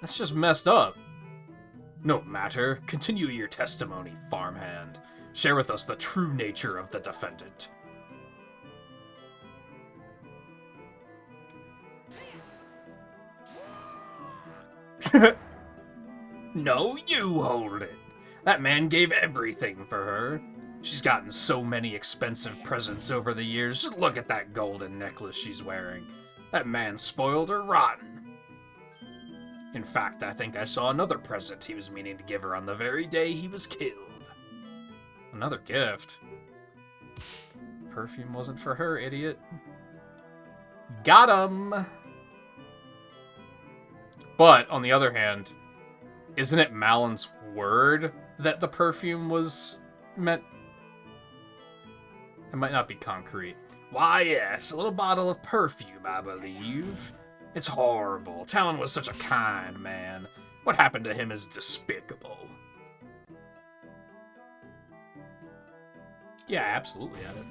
That's just messed up. No matter. Continue your testimony, farmhand. Share with us the true nature of the defendant. No, you hold it. That man gave everything for her. She's gotten so many expensive presents over the years. Just look at that golden necklace she's wearing. That man spoiled her rotten. In fact, I think I saw another present he was meaning to give her on the very day he was killed. Another gift? Perfume wasn't for her, idiot. Got him! But, on the other hand, isn't it Malin's word that the perfume was meant? It might not be concrete. Why, yes, a little bottle of perfume, I believe. It's horrible. Talon was such a kind man. What happened to him is despicable. Yeah, absolutely, Edit.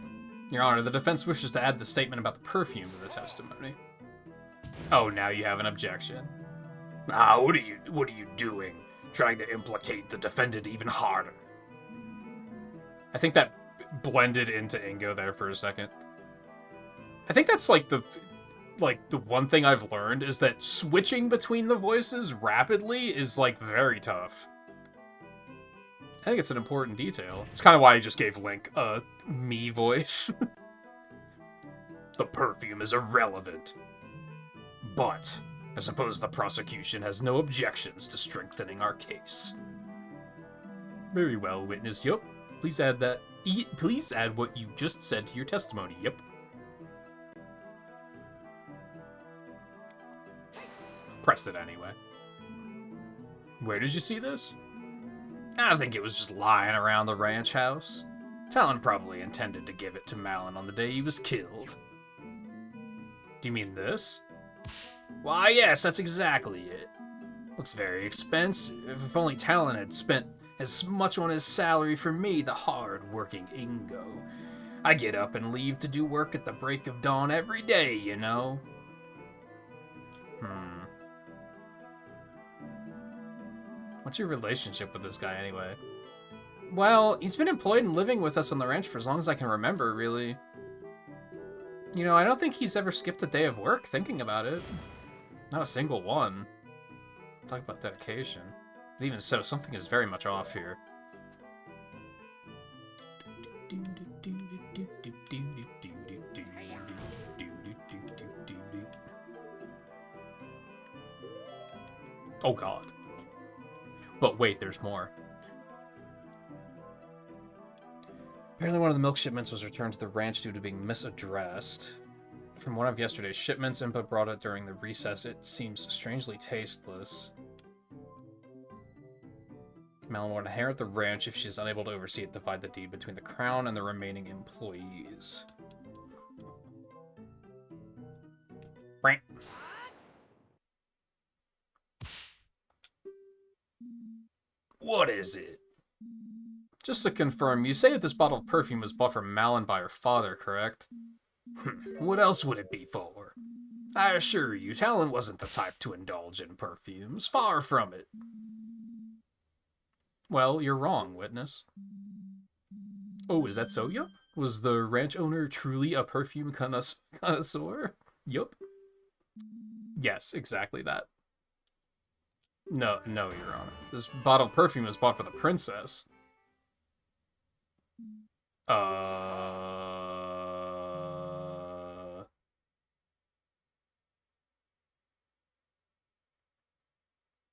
Your Honor, the defense wishes to add the statement about the perfume to the testimony. Oh, now you have an objection. Ah, what are you doing? Trying to implicate the defendant even harder. I think that blended into Ingo there for a second. I think that's like the one thing I've learned is that switching between the voices rapidly is like very tough. I think it's an important detail. It's kind of why I just gave Link a me voice. The perfume is irrelevant. But I suppose the prosecution has no objections to strengthening our case. Very well, witness. Yup. Please add that. Please add what you just said to your testimony. Yep. Press it anyway. Where did you see this? I think it was just lying around the ranch house. Talon probably intended to give it to Malin on the day he was killed. Do you mean this? Why, yes, that's exactly it. Looks very expensive. If only Talon had spent as much on his salary for me, the hard-working Ingo. I get up and leave to do work at the break of dawn every day, you know. What's your relationship with this guy, anyway? Well, he's been employed and living with us on the ranch for as long as I can remember, really. You know, I don't think he's ever skipped a day of work thinking about it. Not a single one. Talk about dedication. But even so, something is very much off here. Oh god. But wait, there's more. Apparently one of the milk shipments was returned to the ranch due to being misaddressed. From one of yesterday's shipments, Impa brought it during the recess. It seems strangely tasteless. Malin will inherit the ranch if she is unable to oversee it. Divide the deed between the crown and the remaining employees. Right. What is it? Just to confirm, you say that this bottle of perfume was bought for Malin by her father, correct? What else would it be for? I assure you, Talon wasn't the type to indulge in perfumes. Far from it. Well, you're wrong, witness. Oh, is that so? Yup. Was the ranch owner truly a perfume connoisseur? Yup. Yes, exactly that. No, Your Honor. This bottle of perfume was bought for the princess.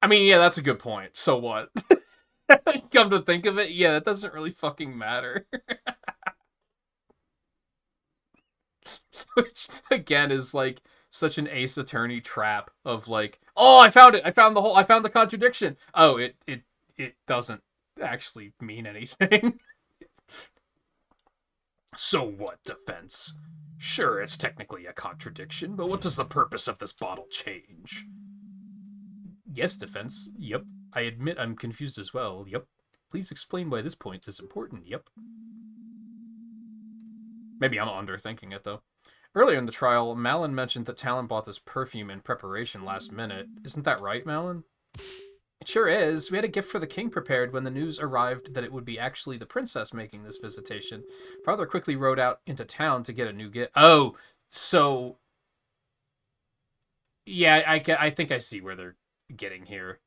I mean, yeah, that's a good point. So what? Come to think of it, yeah, that doesn't really fucking matter. Which, again, is, like, such an Ace Attorney trap of, like, oh, I found it! I found the contradiction! Oh, it doesn't actually mean anything. So what, defense? Sure, it's technically a contradiction, but what does the purpose of this bottle change? Yes, defense. Yep. I admit I'm confused as well. Yep. Please explain why this point is important. Yep. Maybe I'm underthinking it, though. Earlier in the trial, Malin mentioned that Talon bought this perfume in preparation last minute. Isn't that right, Malin? It sure is. We had a gift for the king prepared when the news arrived that it would be actually the princess making this visitation. Father quickly rode out into town to get a new gift. Oh, so... Yeah, I think I see where they're getting here.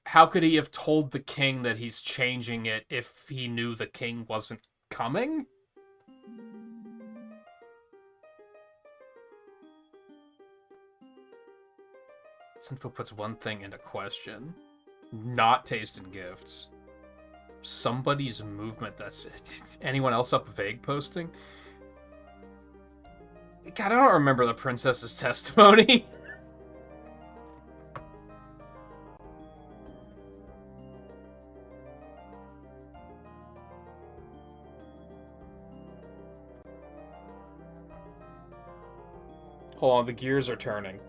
How could he have told the king that he's changing it if he knew the king wasn't coming? This info puts one thing into question. Not taste in gifts. Somebody's movement, that's it. Anyone else up vague posting? God, I don't remember the princess's testimony. Hold on, the gears are turning.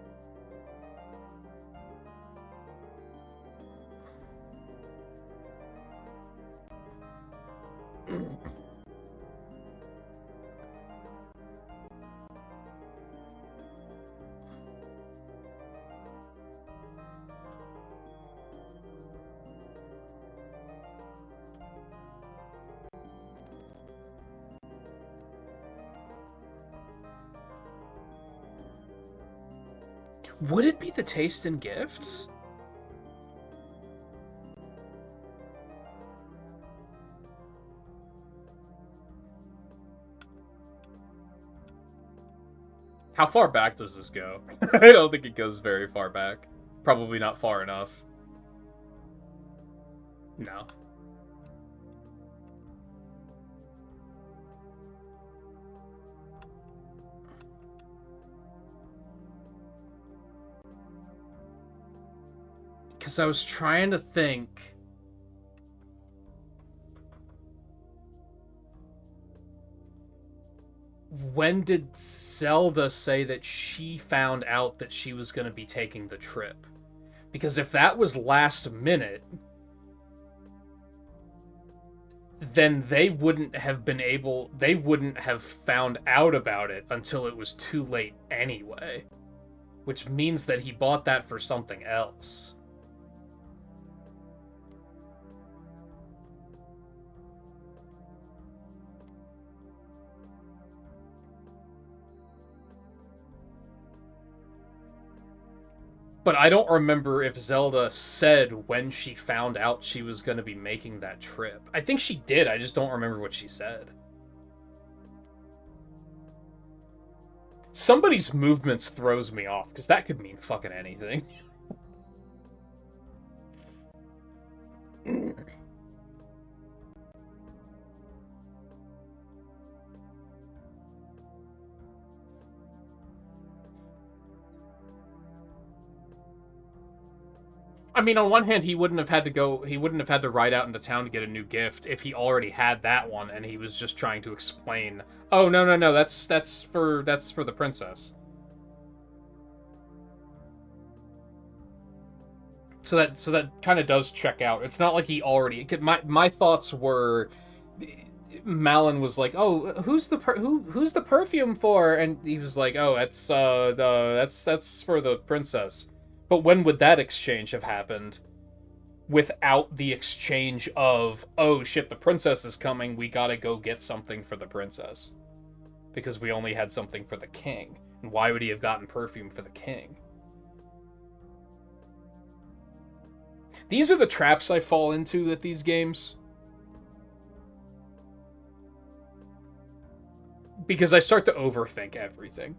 Would it be the taste in gifts? How far back does this go? I don't think it goes very far back. Probably not far enough. No. Because I was trying to think... When did Zelda say that she found out that she was going to be taking the trip? Because if that was last minute, then they wouldn't have found out about it until it was too late anyway. Which means that he bought that for something else. But I don't remember if Zelda said when she found out she was going to be making that trip. I think she did, I just don't remember what she said. Somebody's movements throws me off, because that could mean fucking anything. I mean, on one hand, he wouldn't have had to ride out into town to get a new gift if he already had that one, and he was just trying to explain, oh, no, that's for the princess. So that kind of does check out. It's not like he already... My thoughts were... Malin was like, "Oh, who's the perfume for?" And he was like, "Oh, that's for the princess." But when would that exchange have happened? Without the exchange of, "Oh shit, the princess is coming. We gotta go get something for the princess because we only had something for the king." And why would he have gotten perfume for the king? These are the traps I fall into with these games. Because I start to overthink everything.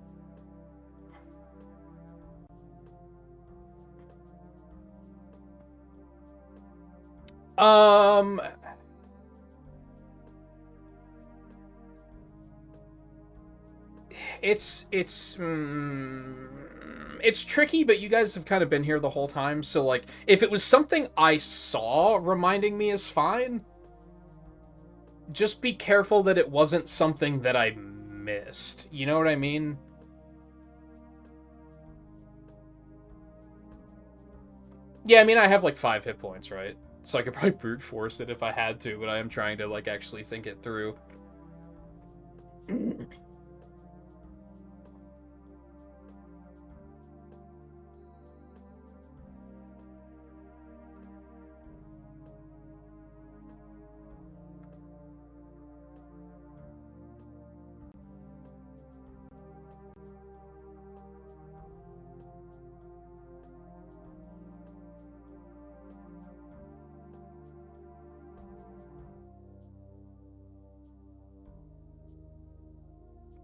It's tricky, but you guys have kind of been here the whole time, so, like, if it was something I saw reminding me is fine. Just be careful that it wasn't something that I missed. You know what I mean? Yeah, I mean, I have, like, 5 hit points, right? So I could probably brute force it if I had to, but I am trying to, like, actually think it through.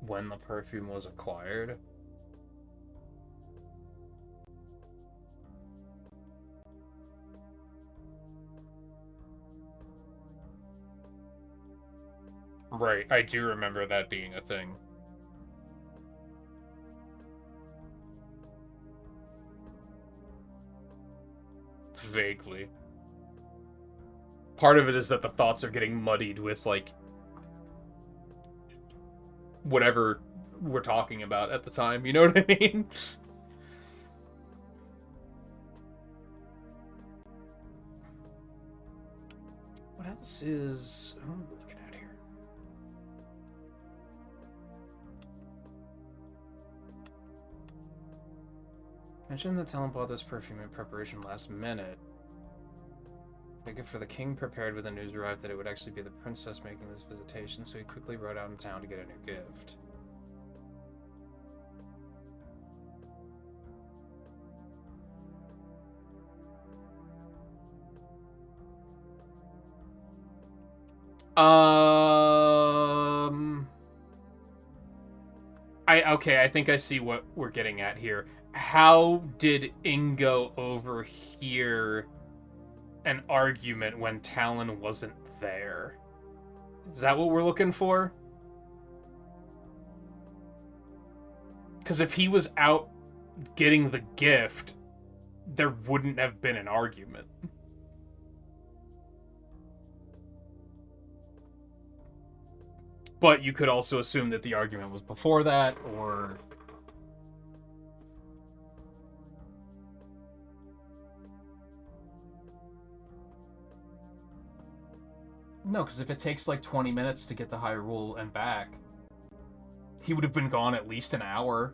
When the perfume was acquired. Right, I do remember that being a thing. Vaguely. Part of it is that the thoughts are getting muddied with, like, whatever we're talking about at the time, you know what I mean? What else is... What are we looking at here? Mention that Talon bought this perfume in preparation last minute. A gift for the king prepared when the news arrived that it would actually be the princess making this visitation, so he quickly rode out in town to get a new gift. Okay, I think I see what we're getting at here. How did Ingo overhear an argument when Talon wasn't there? Is that what we're looking for? Because if he was out getting the gift, there wouldn't have been an argument. But you could also assume that the argument was before that, or... No, because if it takes like 20 minutes to get to Hyrule and back, he would have been gone at least an hour.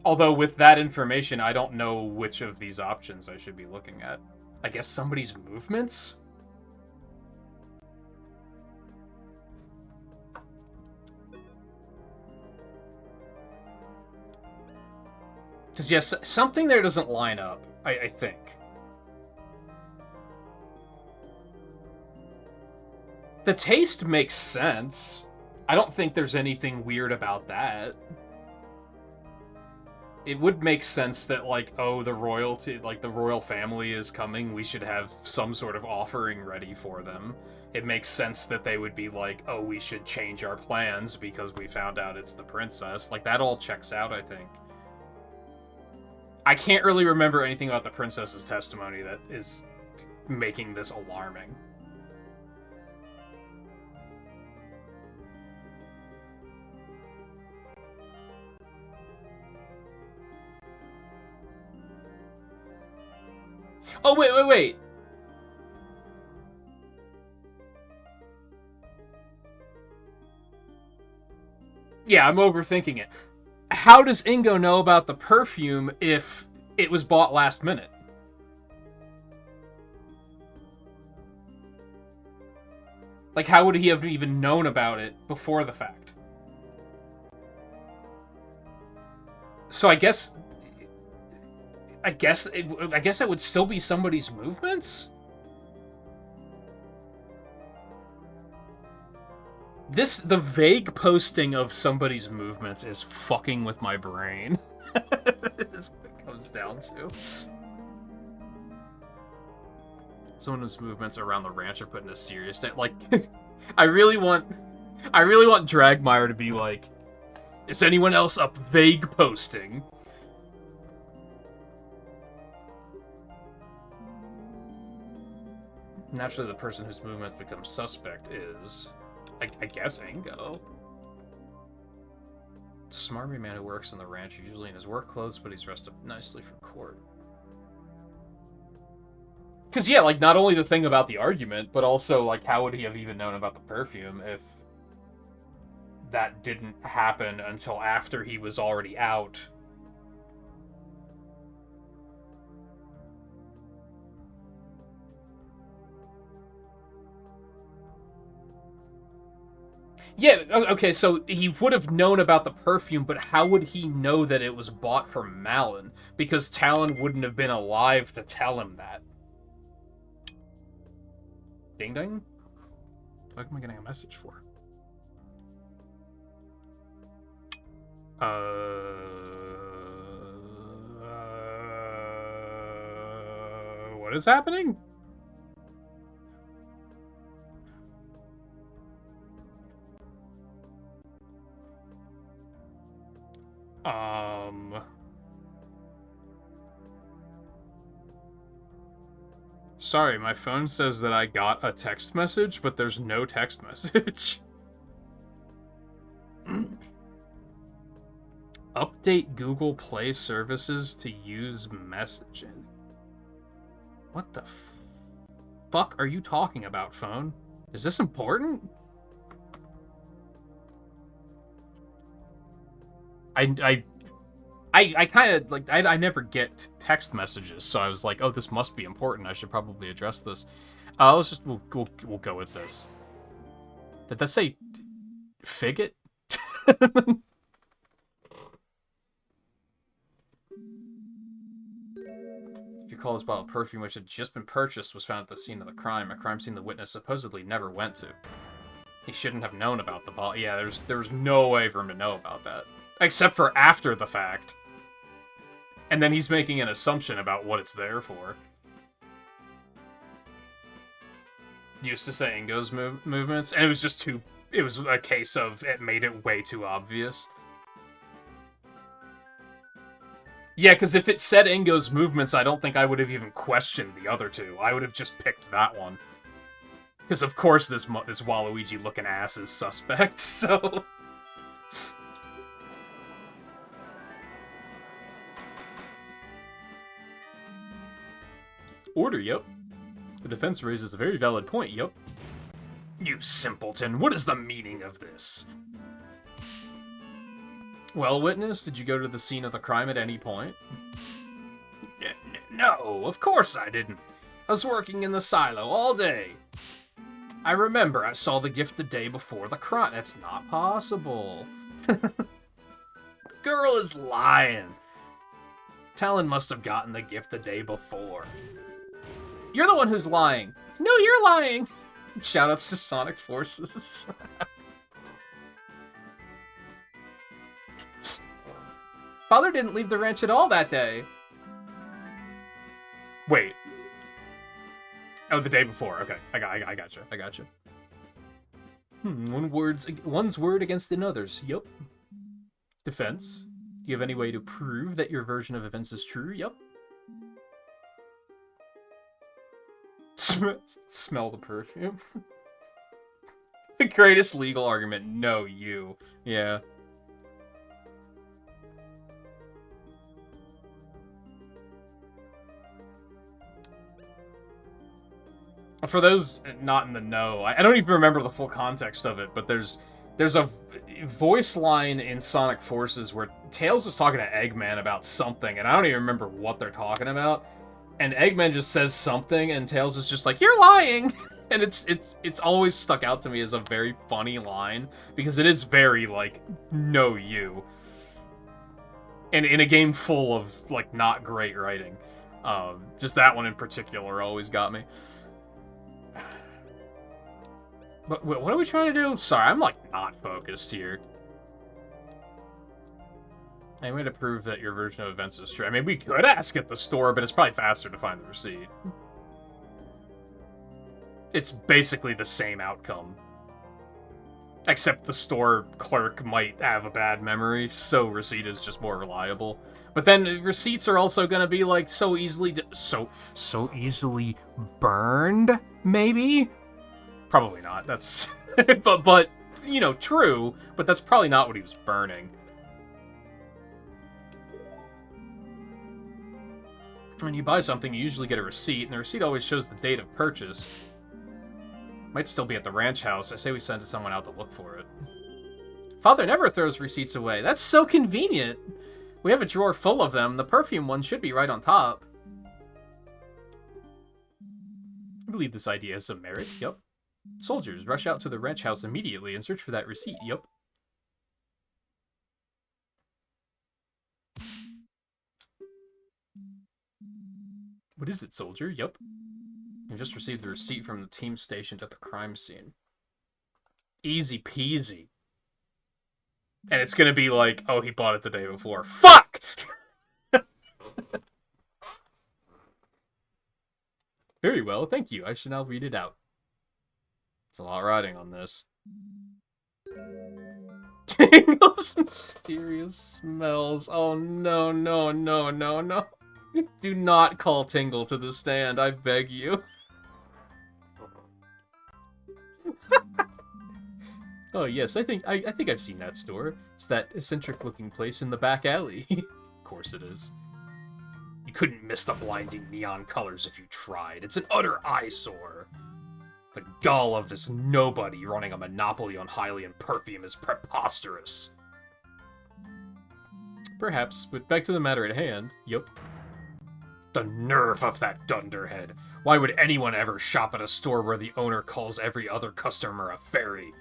Although with that information, I don't know which of these options I should be looking at. I guess somebody's movements? Because, yes, something there doesn't line up, I think. The taste makes sense. I don't think there's anything weird about that. It would make sense that, like, oh, the royalty, like, the royal family is coming, we should have some sort of offering ready for them. it makes sense that they would be like, oh, we should change our plans because we found out it's the princess. Like, that all checks out, I think. I can't really remember anything about the princess's testimony that is making this alarming. Oh, wait. Yeah, I'm overthinking it. How does Ingo know about the perfume if it was bought last minute? Like, how would he have even known about it before the fact? So I guess it would still be somebody's movements? The vague posting of somebody's movements is fucking with my brain. That's what it comes down to. Someone whose movements around the ranch are put in a serious state. Like, I really want Dragmire to be like, is anyone else up vague posting? Naturally, the person whose movements become suspect is, I guess, Ingo. Smarmy man who works in the ranch, usually in his work clothes, but he's dressed up nicely for court. Because, yeah, like, not only the thing about the argument, but also, like, how would he have even known about the perfume if that didn't happen until after he was already out? Yeah, okay, so he would have known about the perfume, but how would he know that it was bought from Malin? Because Talon wouldn't have been alive to tell him that. Ding ding? What the fuck am I getting a message for? What is happening? Sorry, my phone says that I got a text message, but there's no text message. Update Google Play services to use messaging. What the fuck are you talking about, phone? Is this important? I kind of, like, I never get text messages, so I was like, oh, this must be important. I should probably address this. We'll go with this. Did that say figget? If you call this bottle of perfume, which had just been purchased, was found at the scene of the crime, a crime scene the witness supposedly never went to. He shouldn't have known about the bottle. Yeah, there's no way for him to know about that. Except for after the fact. And then he's making an assumption about what it's there for. Used to say Ingo's movements, and it was just too... It was a case of it made it way too obvious. Yeah, because if it said Ingo's movements, I don't think I would have even questioned the other two. I would have just picked that one. Because of course this Waluigi-looking ass is suspect, so... Order, yep. The defense raises a very valid point, yep. You simpleton, what is the meaning of this? Well, witness, did you go to the scene of the crime at any point? No, of course I didn't. I was working in the silo all day. I remember I saw the gift the day before the crime. That's not possible. The girl is lying. Talon must have gotten the gift the day before. You're the one who's lying. No, you're lying. Shoutouts to Sonic Forces. Father didn't leave the ranch at all that day. Wait. Oh, the day before. Okay, I gotcha. One's word against another's. Yup. Defense. Do you have any way to prove that your version of events is true? Yup. Smell the perfume. The greatest legal argument. No, you. Yeah. For those not in the know, I don't even remember the full context of it, but there's a voice line in Sonic Forces where Tails is talking to Eggman about something, and I don't even remember what they're talking about. And Eggman just says something, and Tails is just like, "You're lying!" And it's always stuck out to me as a very funny line, because it is very, like, no you. And in a game full of, like, not great writing. Just that one in particular always got me. But what are we trying to do? Sorry, I'm, like, not focused here. I'm going to prove that your version of events is true. I mean, we could ask at the store, but it's probably faster to find the receipt. It's basically the same outcome. Except the store clerk might have a bad memory, so receipt is just more reliable. But then receipts are also going to be, like, so easily... so easily burned, maybe? Probably not. That's... but, you know, true, but that's probably not what he was burning. When you buy something, you usually get a receipt, and the receipt always shows the date of purchase. Might still be at the ranch house. I say we send someone out to look for it. Father never throws receipts away. That's so convenient. We have a drawer full of them. The perfume one should be right on top. I believe this idea has some merit. Yup. Soldiers, rush out to the ranch house immediately and search for that receipt. Yup. What is it, soldier? Yup. You just received the receipt from the team stationed at the crime scene. Easy peasy. And it's gonna be like, oh, he bought it the day before. Fuck! Very well, thank you. I shall now read it out. There's a lot riding on this. Tingle's mysterious smells. Oh, no, no, no, no, no. Do not call Tingle to the stand, I beg you. Oh yes, I think I've seen that store. It's that eccentric-looking place in the back alley. Of course it is. You couldn't miss the blinding neon colors if you tried. It's an utter eyesore. The gall of this nobody running a monopoly on Hylian perfume is preposterous. Perhaps, but back to the matter at hand. Yup. The nerve of that dunderhead. Why would anyone ever shop at a store where the owner calls every other customer a fairy?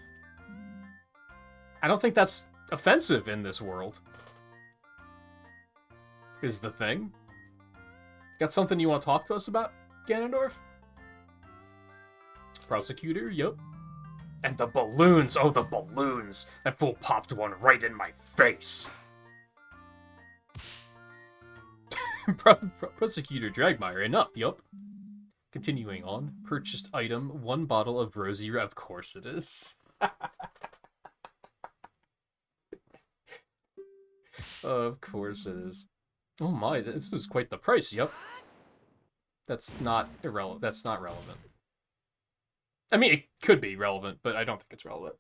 I don't think that's offensive in this world. Is the thing. Got something you want to talk to us about, Ganondorf? Prosecutor, yup. And the balloons, oh the balloons! That fool popped one right in my face! Prosecutor Dragmire, enough, yup. Continuing on, purchased item, 1 bottle of Rosy Red. Of course it is. Of course it is. Oh my, this is quite the price, yup. That's not irrelevant. That's not relevant. I mean, it could be relevant, but I don't think it's relevant.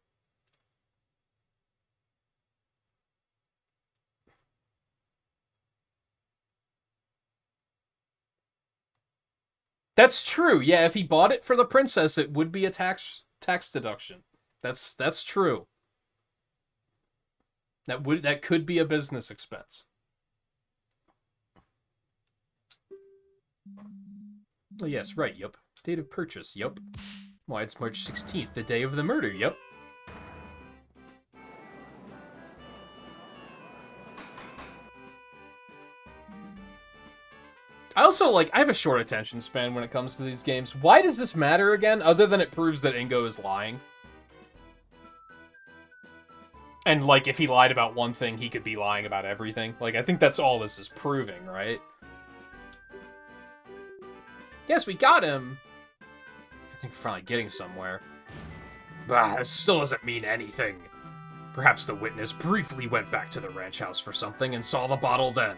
That's true. Yeah, if he bought it for the princess, it would be a tax deduction. That's true. That could be a business expense. Oh, yes, right, yup. Date of purchase, yup. Why, it's March 16th, the day of the murder, yup. I also, like, I have a short attention span when it comes to these games. Why does this matter again, other than it proves that Ingo is lying? And, like, if he lied about one thing, he could be lying about everything. Like, I think that's all this is proving, right? Yes, we got him! I think we're finally getting somewhere. Bah, this still doesn't mean anything. Perhaps the witness briefly went back to the ranch house for something and saw the bottle then.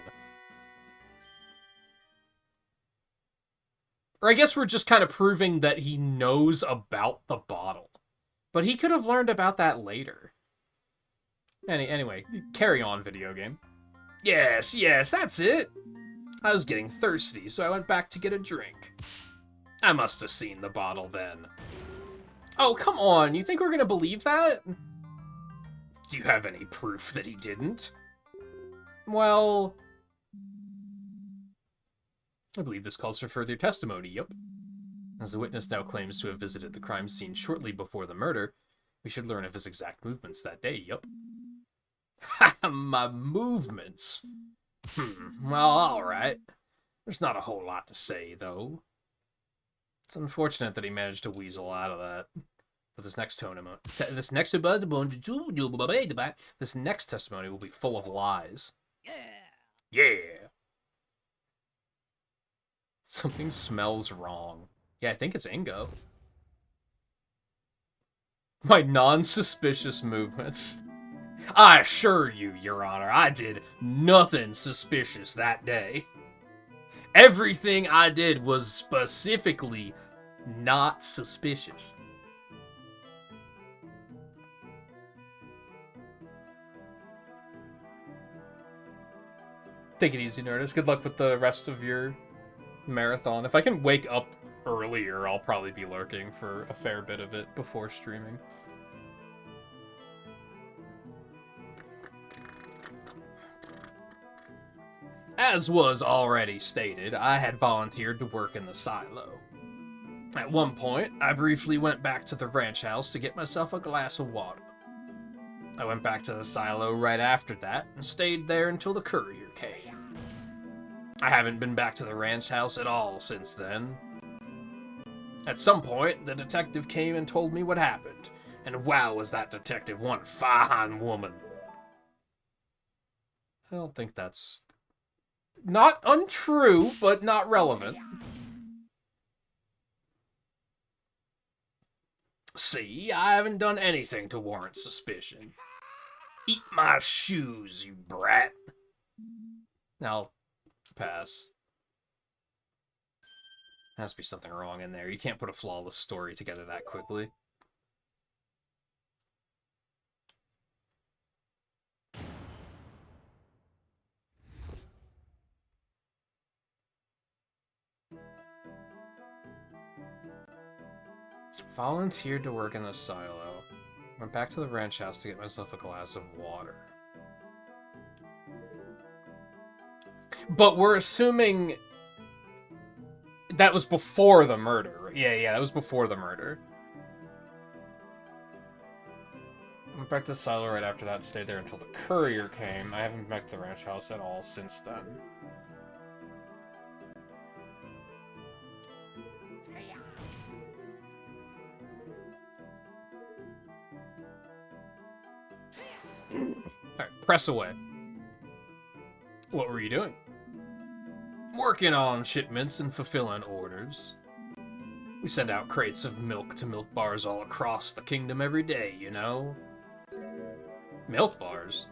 Or I guess we're just kind of proving that he knows about the bottle. But he could have learned about that later. Anyway, carry on, video game. Yes, that's it. I was getting thirsty, so I went back to get a drink. I must have seen the bottle then. Oh, come on, you think we're gonna believe that? Do you have any proof that he didn't? Well, I believe this calls for further testimony, yup. As the witness now claims to have visited the crime scene shortly before the murder, we should learn of his exact movements that day, yup. Ha! My movements! Well, alright. There's not a whole lot to say, though. It's unfortunate that he managed to weasel out of that. But this next testimony will be full of lies. Yeah! Something smells wrong. Yeah, I think it's Ingo. My non-suspicious movements. I assure you, Your Honor, I did nothing suspicious that day. Everything I did was specifically not suspicious. Take it easy, Nerdist. Good luck with the rest of your marathon. If I can wake up earlier, I'll probably be lurking for a fair bit of it before streaming. As was already stated, I had volunteered to work in the silo. At one point, I briefly went back to the ranch house to get myself a glass of water. I went back to the silo right after that and stayed there until the courier came. I haven't been back to the ranch house at all since then. At some point, the detective came and told me what happened, and wow, was that detective one fine woman. I don't think that's not untrue, but not relevant. See, I haven't done anything to warrant suspicion. Eat my shoes, you brat. Now, pass. There has to be something wrong in there. You can't put a flawless story together that quickly. Volunteered to work in the silo. Went back to the ranch house to get myself a glass of water. But we're assuming that was before the murder. Yeah, that was before the murder. Went back to the silo right after that and stayed there until the courier came. I haven't been back to the ranch house at all since then. Alright, press away. What were you doing? Working on shipments and fulfilling orders. We send out crates of milk to milk bars all across the kingdom every day, you know? Milk bars?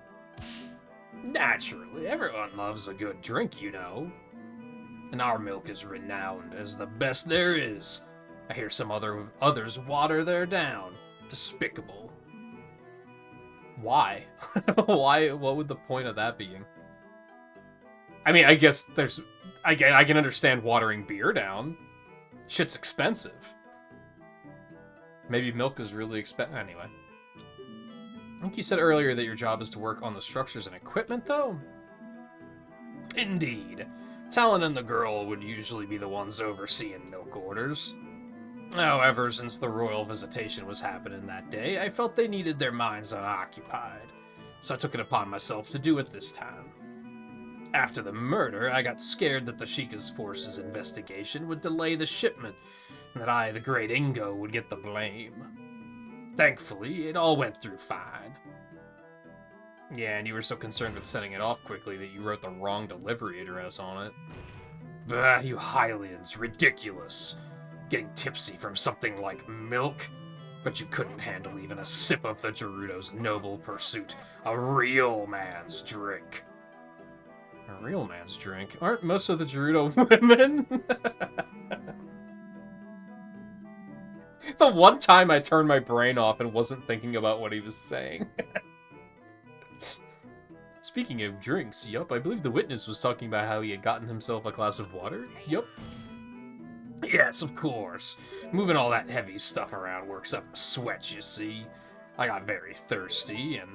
Naturally, everyone loves a good drink, you know. And our milk is renowned as the best there is. I hear some others water their down. Despicable. Why? Why? What would the point of that be? I mean, I guess there's... I can understand watering beer down. Shit's expensive. Maybe milk is really expensive. Anyway. I think you said earlier that your job is to work on the structures and equipment, though? Indeed. Talon and the girl would usually be the ones overseeing milk orders. However, since the royal visitation was happening that day, I felt they needed their minds unoccupied, so I took it upon myself to do it this time. After the murder, I got scared that the Sheikah's force's investigation would delay the shipment, and that I, the great Ingo, would get the blame. Thankfully, it all went through fine. Yeah, and you were so concerned with sending it off quickly that you wrote the wrong delivery address on it. Bah, you Hylians, ridiculous. Getting tipsy from something like milk? But you couldn't handle even a sip of the Gerudo's noble pursuit, a real man's drink. A real man's drink? Aren't most of the Gerudo women? The one time I turned my brain off and wasn't thinking about what he was saying. Speaking of drinks, yup, I believe the witness was talking about how he had gotten himself a glass of water. Yup. Yes, of course. Moving all that heavy stuff around works up a sweat, you see. I got very thirsty, and...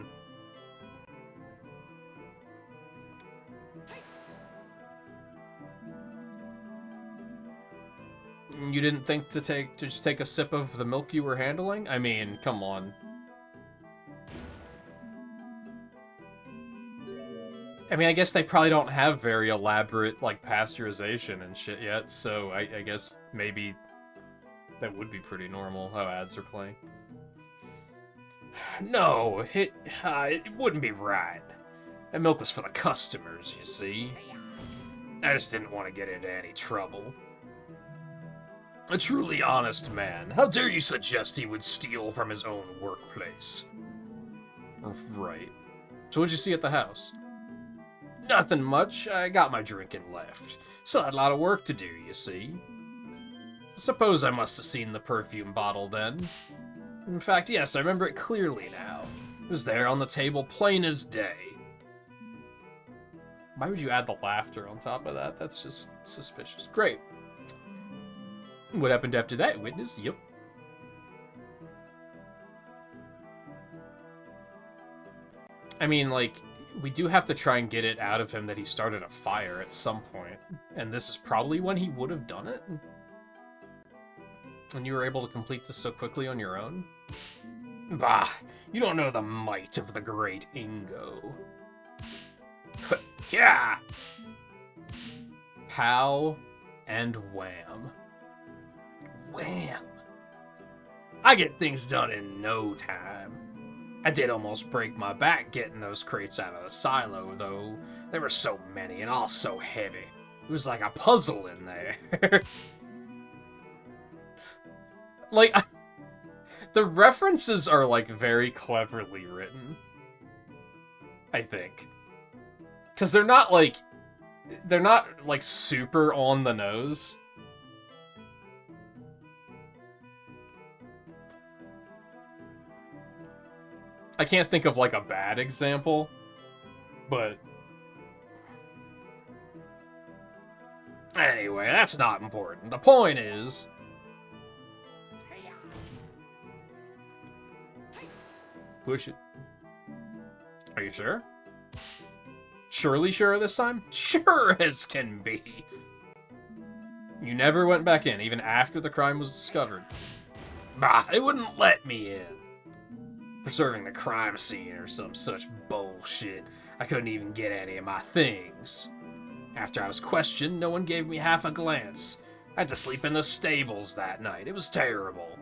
You didn't think to just take a sip of the milk you were handling? I mean, come on. I mean, I guess they probably don't have very elaborate, like, pasteurization and shit yet, so I guess maybe that would be pretty normal how ads are playing. No, it wouldn't be right. That milk was for the customers, you see. I just didn't want to get into any trouble. A truly honest man. How dare you suggest he would steal from his own workplace? Right. So what'd you see at the house? Nothing much. I got my drink and left. Still had a lot of work to do, you see. Suppose I must have seen the perfume bottle then. In fact, yes, I remember it clearly now. It was there on the table, plain as day. Why would you add the laughter on top of that? That's just suspicious. Great. What happened after that, witness? Yep. I mean, like, we do have to try and get it out of him that he started a fire at some point. And this is probably when he would have done it. And you were able to complete this so quickly on your own? Bah, you don't know the might of the great Ingo. Yeah! Pow and wham. Wham! I get things done in no time. I did almost break my back getting those crates out of the silo, though. There were so many and all so heavy. It was like a puzzle in there. Like, the references are, like, very cleverly written. I think. Because they're not, like, super on the nose. I can't think of, like, a bad example, but... Anyway, that's not important. The point is... Push it. Are you sure? Surely sure this time? Sure as can be. You never went back in, even after the crime was discovered. Bah, they wouldn't let me in. Preserving the crime scene or some such bullshit. I couldn't even get any of my things. After I was questioned, no one gave me half a glance. I had to sleep in the stables that night. It was terrible.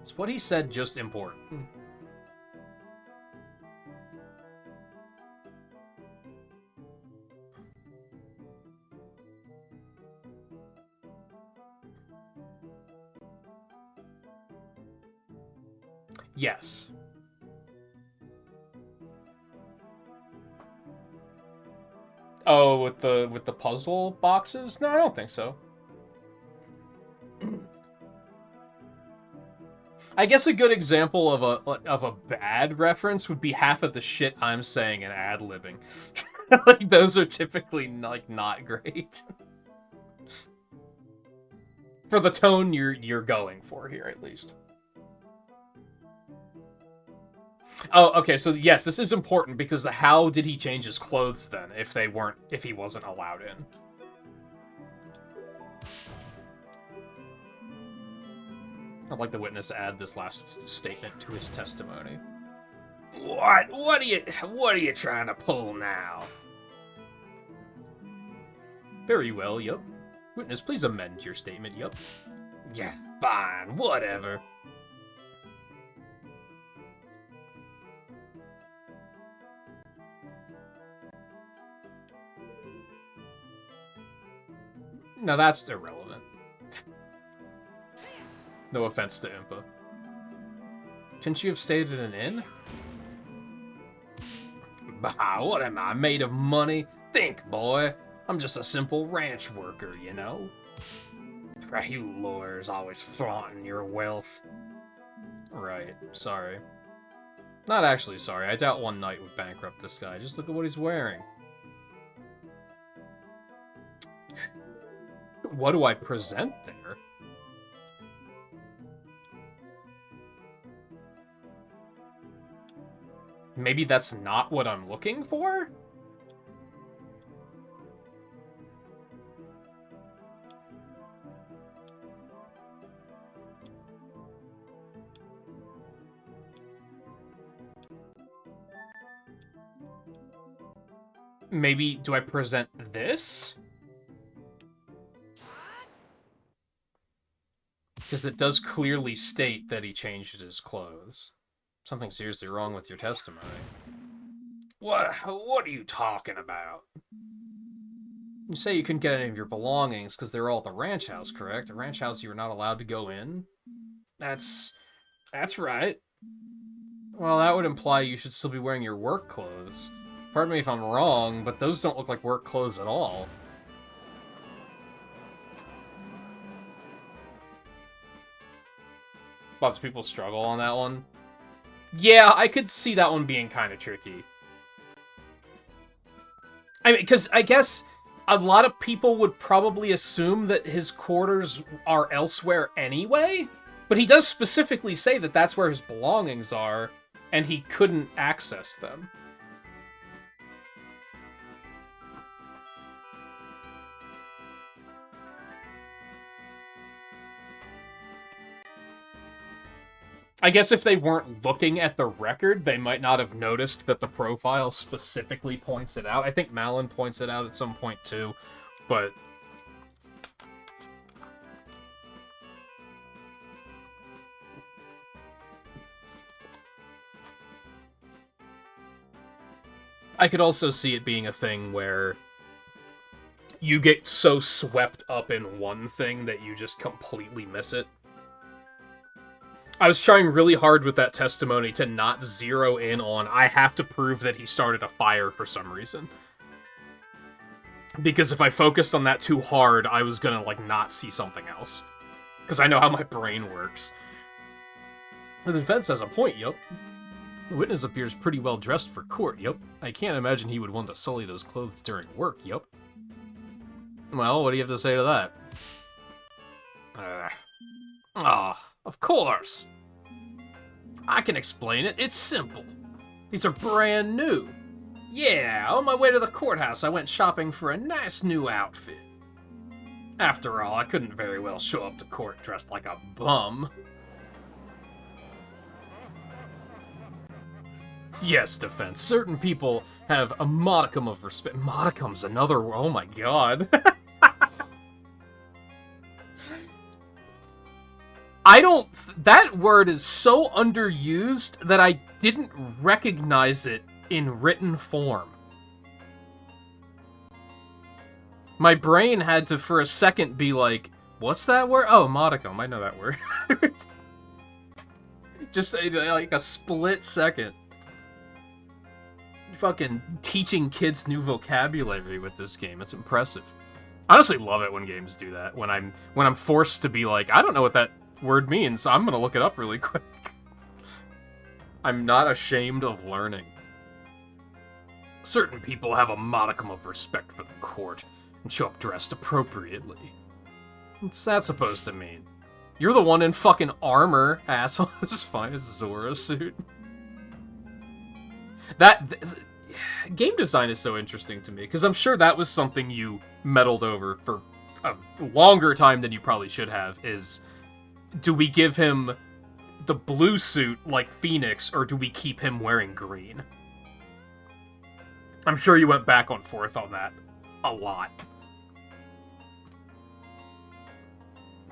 Is what he said just important? Yes. Oh, with the puzzle boxes? No, I don't think so. I guess a good example of a bad reference would be half of the shit I'm saying and ad-libbing. Like, those are typically, like, not great. For the tone you're going for here, at least. Oh, okay, so yes, this is important because how did he change his clothes then if he wasn't allowed in? I'd like the witness to add this last statement to his testimony. What? What are you trying to pull now? Very well, yup. Witness, please amend your statement, yup. Yeah, fine, whatever. Now that's irrelevant. No offense to Impa. Couldn't you have stayed at an inn? Bah, what am I, made of money? Think, boy. I'm just a simple ranch worker, you know? You lawyers always flaunting your wealth. Right, sorry. Not actually sorry. I doubt one night would bankrupt this guy. Just look at what he's wearing. What do I present there? Maybe that's not what I'm looking for? Maybe, do I present this? Because it does clearly state that he changed his clothes. Something seriously wrong with your testimony. What are you talking about? You say you couldn't get any of your belongings because they're all at the ranch house, correct? The ranch house you were not allowed to go in? That's right. Well, that would imply you should still be wearing your work clothes. Pardon me if I'm wrong, but those don't look like work clothes at all. Lots of people struggle on that one. Yeah, I could see that one being kind of tricky. I mean, because I guess a lot of people would probably assume that his quarters are elsewhere anyway, but he does specifically say that that's where his belongings are, and he couldn't access them. I guess if they weren't looking at the record, they might not have noticed that the profile specifically points it out. I think Malin points it out at some point too, but... I could also see it being a thing where you get so swept up in one thing that you just completely miss it. I was trying really hard with that testimony to not zero in on, I have to prove that he started a fire for some reason. Because if I focused on that too hard, I was gonna, like, not see something else. Because I know how my brain works. The defense has a point, yup. The witness appears pretty well dressed for court, yup. I can't imagine he would want to sully those clothes during work, yup. Well, what do you have to say to that? Of course. I can explain it. It's simple. These are brand new. Yeah, on my way to the courthouse, I went shopping for a nice new outfit. After all, I couldn't very well show up to court dressed like a bum. Yes, defense. Certain people have a modicum of respect. Modicum's another... Oh my god. That word is so underused that I didn't recognize it in written form. My brain had to, for a second, be like, what's that word? Oh, modicum. I know that word. Just like a split second. Fucking teaching kids new vocabulary with this game. It's impressive. I honestly love it when games do that. When I'm forced to be like, I don't know what that word means, so I'm gonna look it up really quick. I'm not ashamed of learning. Certain people have a modicum of respect for the court and show up dressed appropriately. What's that supposed to mean? You're the one in fucking armor, asshole. It's fine, it's Zora suit. Game design is so interesting to me, because I'm sure that was something you meddled over for a longer time than you probably should have, is, do we give him the blue suit like Phoenix, or do we keep him wearing green? I'm sure you went back and forth on that a lot.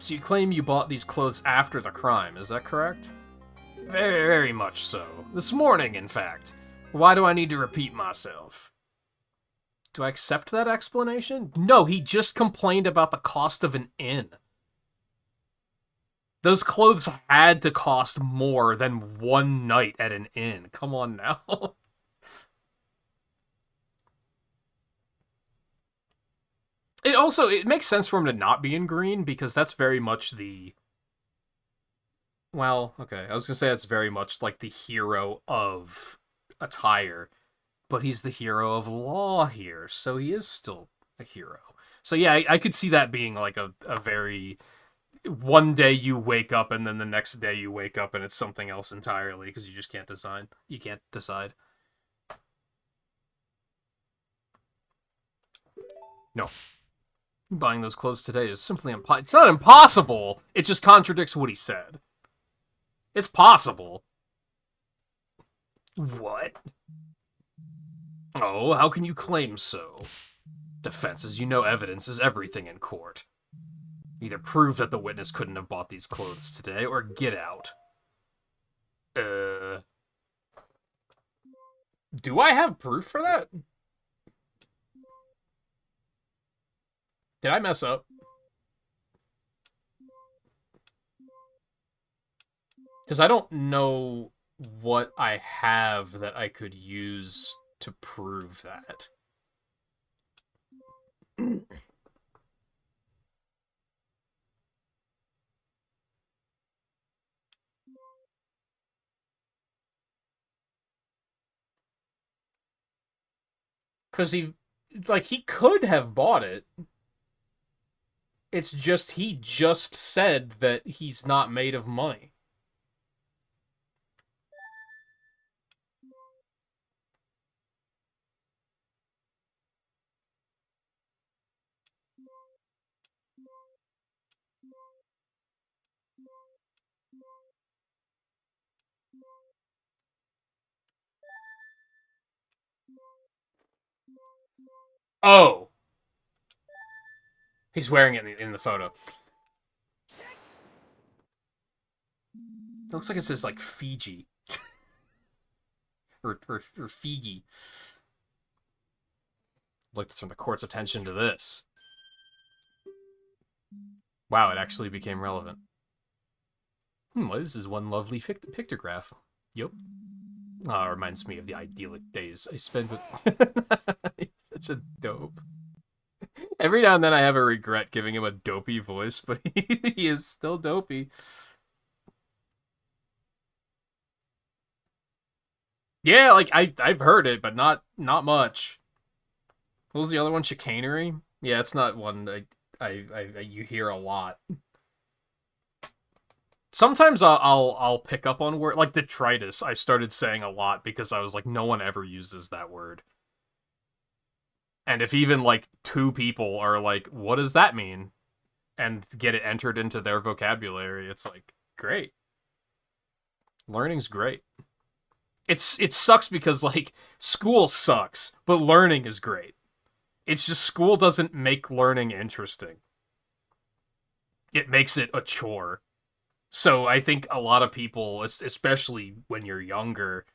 So you claim you bought these clothes after the crime, is that correct? Very, very much so. This morning, in fact. Why do I need to repeat myself? Do I accept that explanation? No, he just complained about the cost of an inn. Those clothes had to cost more than one night at an inn. Come on now. It makes sense for him to not be in green, because that's very much the... Well, okay, I was gonna say that's very much like the hero of attire, but he's the hero of law here, so he is still a hero. So yeah, I could see that being like a very... One day you wake up, and then the next day you wake up and it's something else entirely, because you just can't decide. You can't decide. No. Buying those clothes today is simply impossible. It's not impossible! It just contradicts what he said. It's possible. What? Oh, how can you claim so? Defense, as you know, evidence is everything in court. Either prove that the witness couldn't have bought these clothes today, or get out. Do I have proof for that? Did I mess up? Because I don't know what I have that I could use to prove that. Because he could have bought it. It's just, he just said that he's not made of money. Oh! He's wearing it in the photo. It looks like it says, like, Fiji. or Fiji. I'd like to turn the court's attention to this. Wow, it actually became relevant. Well, this is one lovely pictograph. Yup. Reminds me of the idyllic days I spent with... Such a dope. Every now and then I have a regret giving him a dopey voice, but he is still dopey. Yeah, like, I've heard it, but not much. What was the other one? Chicanery? Yeah, it's not one you hear a lot. Sometimes I'll pick up on word, like detritus. I started saying a lot because I was like, no one ever uses that word. And if even like two people are like, what does that mean? And get it entered into their vocabulary, it's like, great. Learning's great. It sucks because like school sucks, but learning is great. It's just school doesn't make learning interesting. It makes it a chore. So I think a lot of people, especially when you're younger,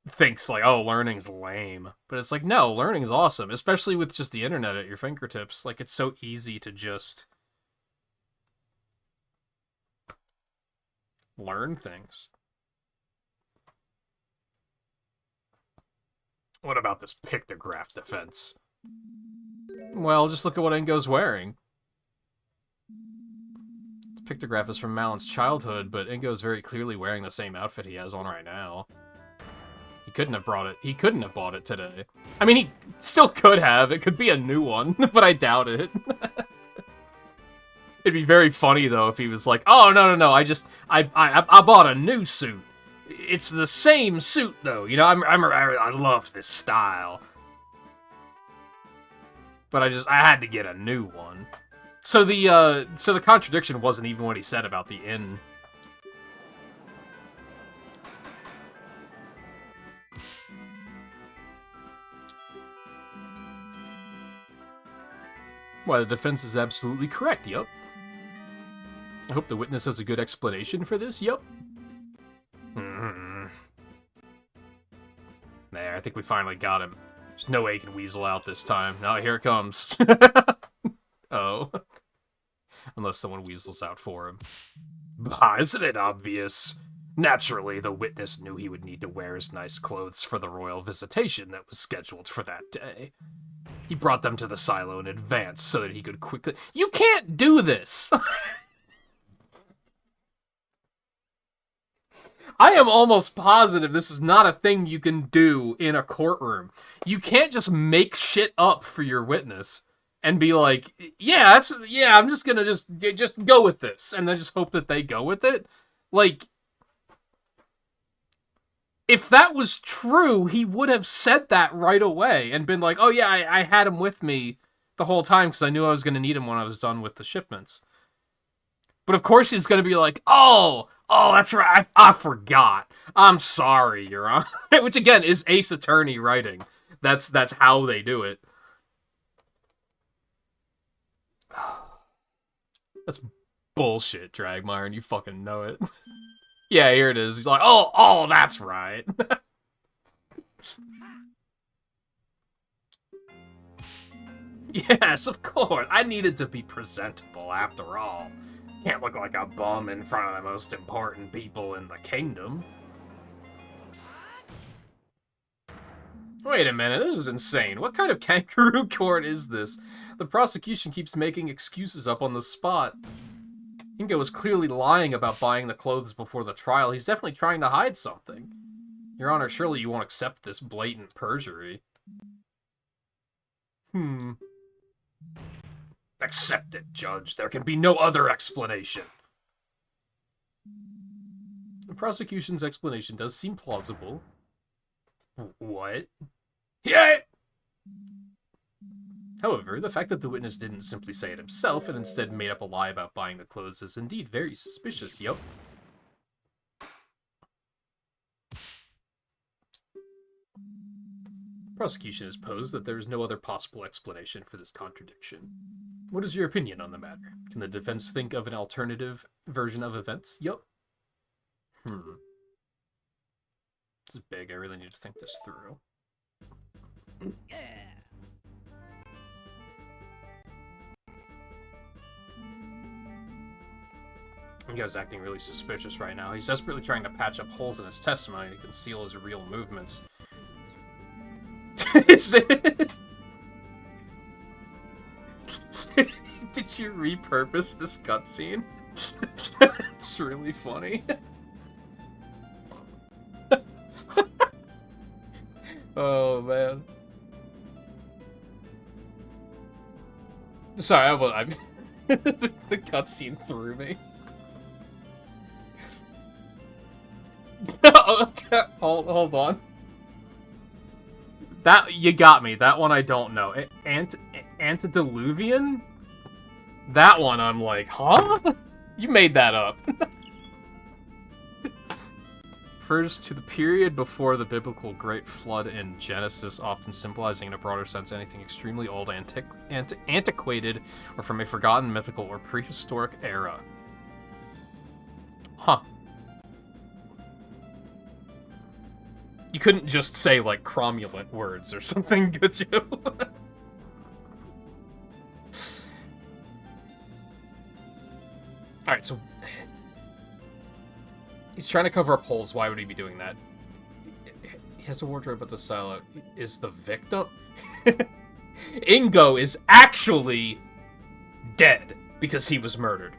thinks like, oh, learning's lame. But it's like, no, learning's awesome, especially with just the internet at your fingertips. Like, it's so easy to just learn things. What about this pictograph defense? Well, just look at what Engo's wearing. The pictograph is from Malon's childhood, but Engo's very clearly wearing the same outfit he has on right now. He couldn't have brought it. He couldn't have bought it today. I mean, he still could have. It could be a new one, but I doubt it. It'd be very funny though if he was like, "Oh no, I bought a new suit. It's the same suit though. You know, I love this style, but I had to get a new one." So the contradiction wasn't even what he said about the inn. Why, the defense is absolutely correct, yup. I hope the witness has a good explanation for this, yup. There, I think we finally got him. There's no way he can weasel out this time. Now here it comes. Oh. Unless someone weasels out for him. Bah, isn't it obvious? Naturally, the witness knew he would need to wear his nice clothes for the royal visitation that was scheduled for that day. He brought them to the silo in advance so that he could quickly... You can't do this! I am almost positive this is not a thing you can do in a courtroom. You can't just make shit up for your witness and be like, I'm just gonna just go with this, and then just hope that they go with it. Like, if that was true, he would have said that right away and been like, oh yeah, I had him with me the whole time because I knew I was gonna need him when I was done with the shipments. But of course he's gonna be like, oh, that's right, I forgot. I'm sorry, Your Honor. Which again is Ace Attorney writing. That's how they do it. That's bullshit, Dragmire, and you fucking know it. Yeah, here it is. He's like, oh, that's right. Yes, of course. I needed to be presentable, after all. Can't look like a bum in front of the most important people in the kingdom. Wait a minute, this is insane. What kind of kangaroo court is this? The prosecution keeps making excuses up on the spot. Ingo was clearly lying about buying the clothes before the trial. He's definitely trying to hide something. Your Honor, surely you won't accept this blatant perjury. Accept it, Judge. There can be no other explanation. The prosecution's explanation does seem plausible. What? Yeah! However, the fact that the witness didn't simply say it himself and instead made up a lie about buying the clothes is indeed very suspicious, yup. Prosecution has posed that there is no other possible explanation for this contradiction. What is your opinion on the matter? Can the defense think of an alternative version of events? Yup. This is big. I really need to think this through. Ingo's acting really suspicious right now. He's desperately trying to patch up holes in his testimony to conceal his real movements. Is it? Did you repurpose this cutscene? It's really funny. Oh man. Sorry, I'm the cutscene threw me. Okay, hold on. That, you got me. That one I don't know. Antediluvian? That one I'm like, huh? You made that up. Refers to the period before the biblical Great Flood in Genesis, often symbolizing in a broader sense anything extremely old, antiquated, or from a forgotten mythical or prehistoric era. Huh. You couldn't just say, like, cromulent words or something, could you? Alright, so... He's trying to cover up holes. Why would he be doing that? He has a wardrobe at the silo. Is the victim... Ingo is actually dead because he was murdered.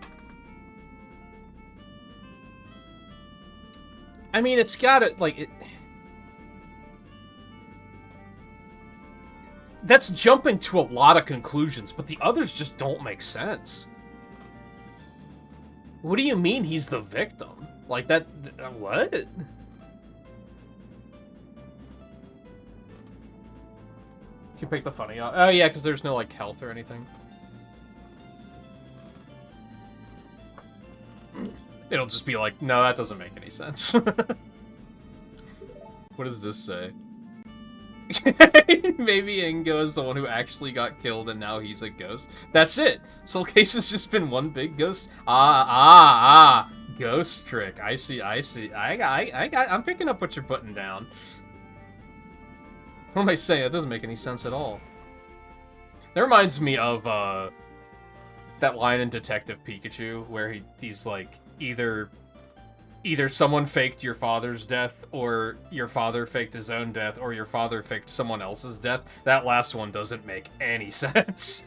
I mean, it's gotta, like... That's jumping to a lot of conclusions, but the others just don't make sense. What do you mean he's the victim? Like, that... what? You can pick the funny out. Oh, yeah, because there's no, like, health or anything. It'll just be like, no, that doesn't make any sense. What does this say? Maybe Ingo is the one who actually got killed and now he's a ghost. That's it. Soul Case has just been one big ghost. Ghost trick. I see. I'm picking up what you're putting down. What am I saying? That doesn't make any sense at all. That reminds me of that line in Detective Pikachu where he's like, either someone faked your father's death, or your father faked his own death, or your father faked someone else's death. That last one doesn't make any sense.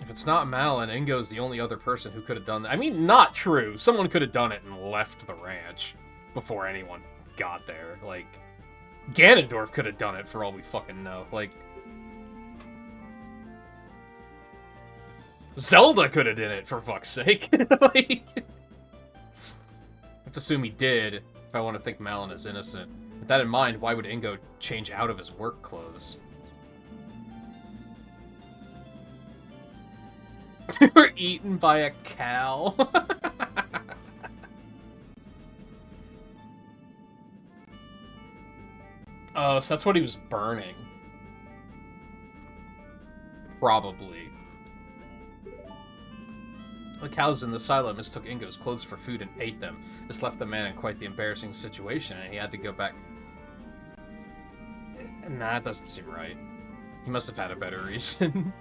If it's not Malin, Ingo's the only other person who could have done that. I mean, not true. Someone could have done it and left the ranch before anyone got there. Like, Ganondorf could have done it for all we fucking know. Like, Zelda could have done it, for fuck's sake. Like, I have to assume he did if I want to think Malin is innocent. With that in mind, why would Ingo change out of his work clothes? They were eaten by a cow. Oh, so that's what he was burning. Probably. The cows in the silo mistook Ingo's clothes for food and ate them. This left the man in quite the embarrassing situation, and he had to go back. Nah, that doesn't seem right. He must have had a better reason.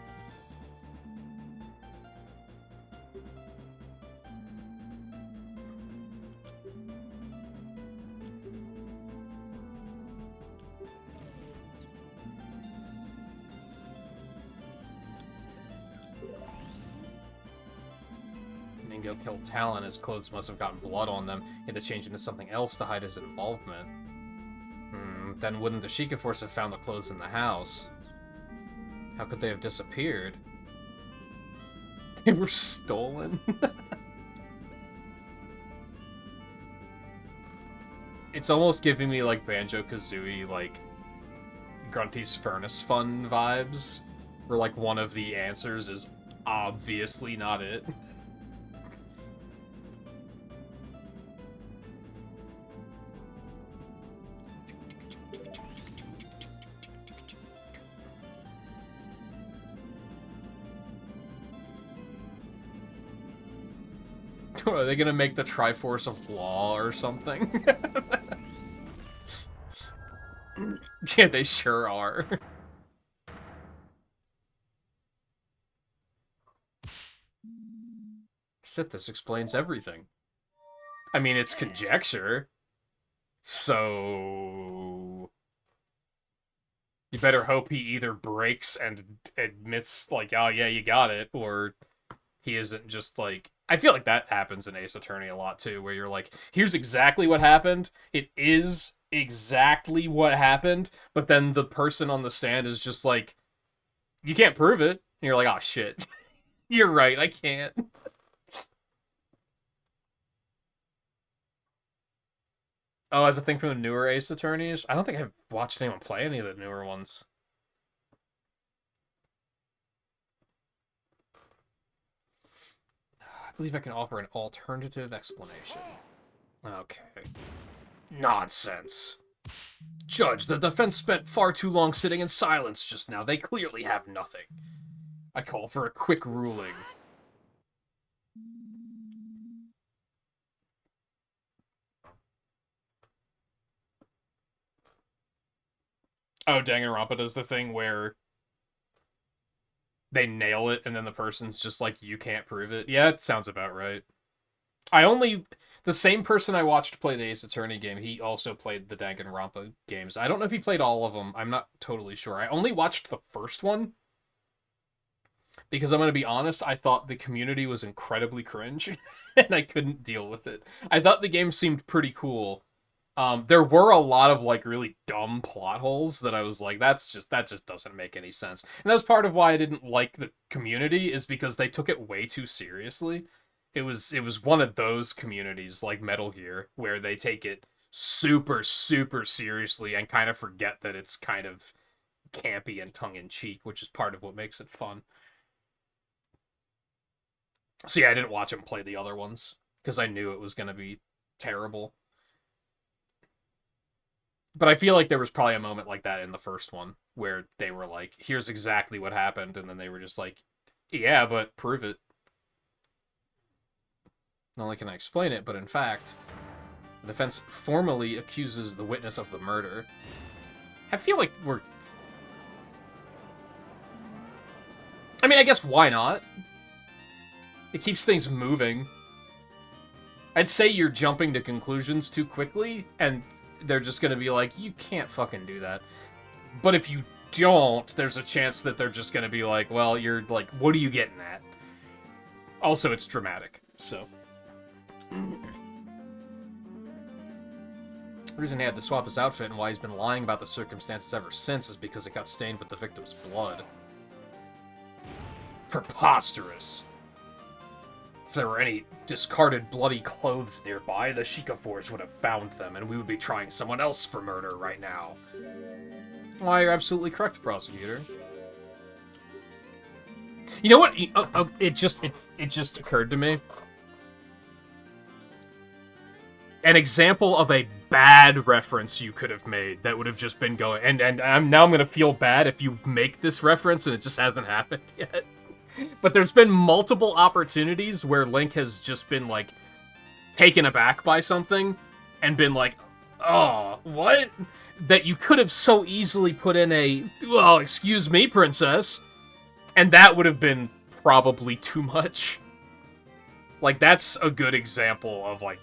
Ingo killed Talon, his clothes must have gotten blood on them. He had to change into something else to hide his involvement. Then wouldn't the Sheikah Force have found the clothes in the house? How could they have disappeared? They were stolen? It's almost giving me, like, Banjo-Kazooie, like, Grunty's Furnace Fun vibes, where, like, one of the answers is obviously not it. Are they gonna make the Triforce of Law or something? Yeah, they sure are. Shit, this explains everything. I mean, it's conjecture. So... you better hope he either breaks and admits, like, oh yeah, you got it, or he isn't just, like... I feel like that happens in Ace Attorney a lot, too, where you're like, here's exactly what happened, it is exactly what happened, but then the person on the stand is just like, you can't prove it. And you're like, oh shit. You're right, I can't. Oh, that's a thing from the newer Ace Attorneys? I don't think I've watched anyone play any of the newer ones. I believe I can offer an alternative explanation. Okay. Nonsense. Judge, the defense spent far too long sitting in silence just now. They clearly have nothing. I call for a quick ruling. Oh, Danganronpa does the thing where they nail it and then the person's just like, you can't prove it. Yeah, it sounds about right. The same person I watched play the Ace Attorney game, he also played the Danganronpa games. I don't know if he played all of them. I'm not totally sure. I only watched the first one because I'm going to be honest, I thought the community was incredibly cringe and I couldn't deal with it. I thought the game seemed pretty cool. There were a lot of, like, really dumb plot holes that I was like, that just doesn't make any sense. And that's part of why I didn't like the community, is because they took it way too seriously. It was one of those communities, like Metal Gear, where they take it super, super seriously and kind of forget that it's kind of campy and tongue-in-cheek, which is part of what makes it fun. So yeah, I didn't watch him play the other ones, because I knew it was going to be terrible. But I feel like there was probably a moment like that in the first one, where they were like, here's exactly what happened, and then they were just like, yeah, but prove it. Not only can I explain it, but in fact, the defense formally accuses the witness of the murder. I feel like we're... I mean, I guess why not? It keeps things moving. I'd say you're jumping to conclusions too quickly, and they're just gonna be like, you can't fucking do that. But if you don't, there's a chance that they're just gonna be like, well, you're like, what are you getting at? Also, it's dramatic, so... The reason he had to swap his outfit and why he's been lying about the circumstances ever since is because it got stained with the victim's blood. Preposterous. If there were any discarded bloody clothes nearby, the Shikafors would have found them, and we would be trying someone else for murder right now. Why, you're absolutely correct, prosecutor. You know what? It just occurred to me. An example of a bad reference you could have made that would have just been going... And I'm gonna feel bad if you make this reference and it just hasn't happened yet. But there's been multiple opportunities where Link has just been, like, taken aback by something and been like, oh, what? That you could have so easily put in a, well, excuse me, princess. And that would have been probably too much. Like, that's a good example of, like,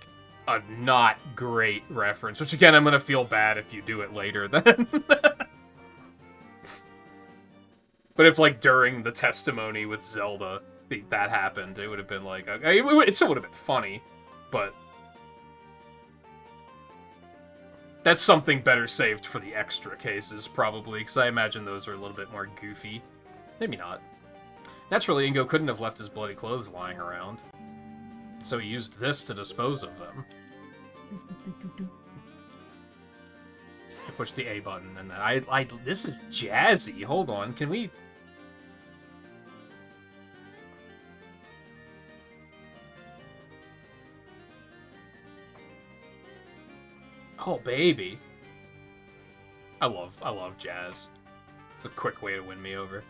a not great reference. Which, again, I'm gonna feel bad if you do it later then. But if, like, during the testimony with Zelda, that happened, it would have been like, okay, it still would have been funny, but that's something better saved for the extra cases, probably, because I imagine those are a little bit more goofy. Maybe not. Naturally, Ingo couldn't have left his bloody clothes lying around, so he used this to dispose of them. I pushed the A button, and then this is jazzy. Hold on, can we... Oh, baby. I love jazz. It's a quick way to win me over.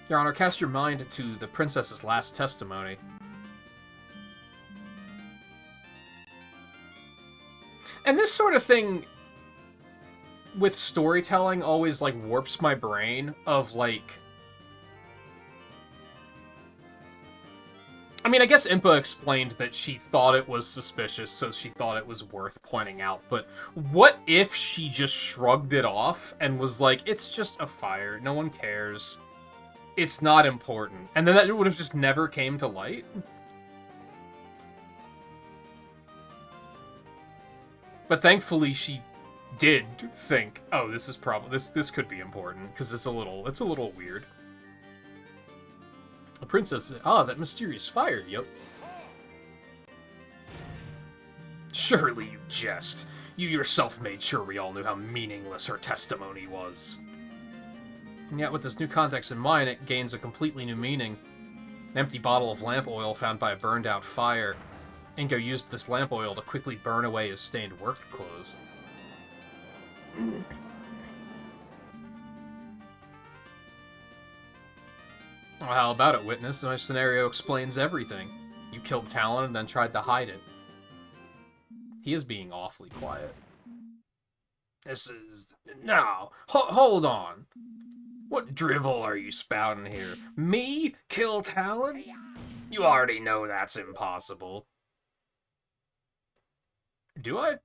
Your Honor, cast your mind to the princess's last testimony. And this sort of thing with storytelling always, like, warps my brain of, like... I mean, I guess Impa explained that she thought it was suspicious, so she thought it was worth pointing out, but what if she just shrugged it off and was like, it's just a fire, no one cares, it's not important, and then that would have just never came to light? But thankfully she did think, oh, this is probably, this could be important, because it's a little weird. The princess... Ah, that mysterious fire, yep. Surely you jest. You yourself made sure we all knew how meaningless her testimony was. And yet, with this new context in mind, it gains a completely new meaning. An empty bottle of lamp oil found by a burned-out fire. Ingo used this lamp oil to quickly burn away his stained work clothes. Well, how about it, witness? My scenario explains everything. You killed Talon and then tried to hide it. He is being awfully quiet. This is... No! Hold on! What drivel are you spouting here? Me? Kill Talon? You already know that's impossible. Do I?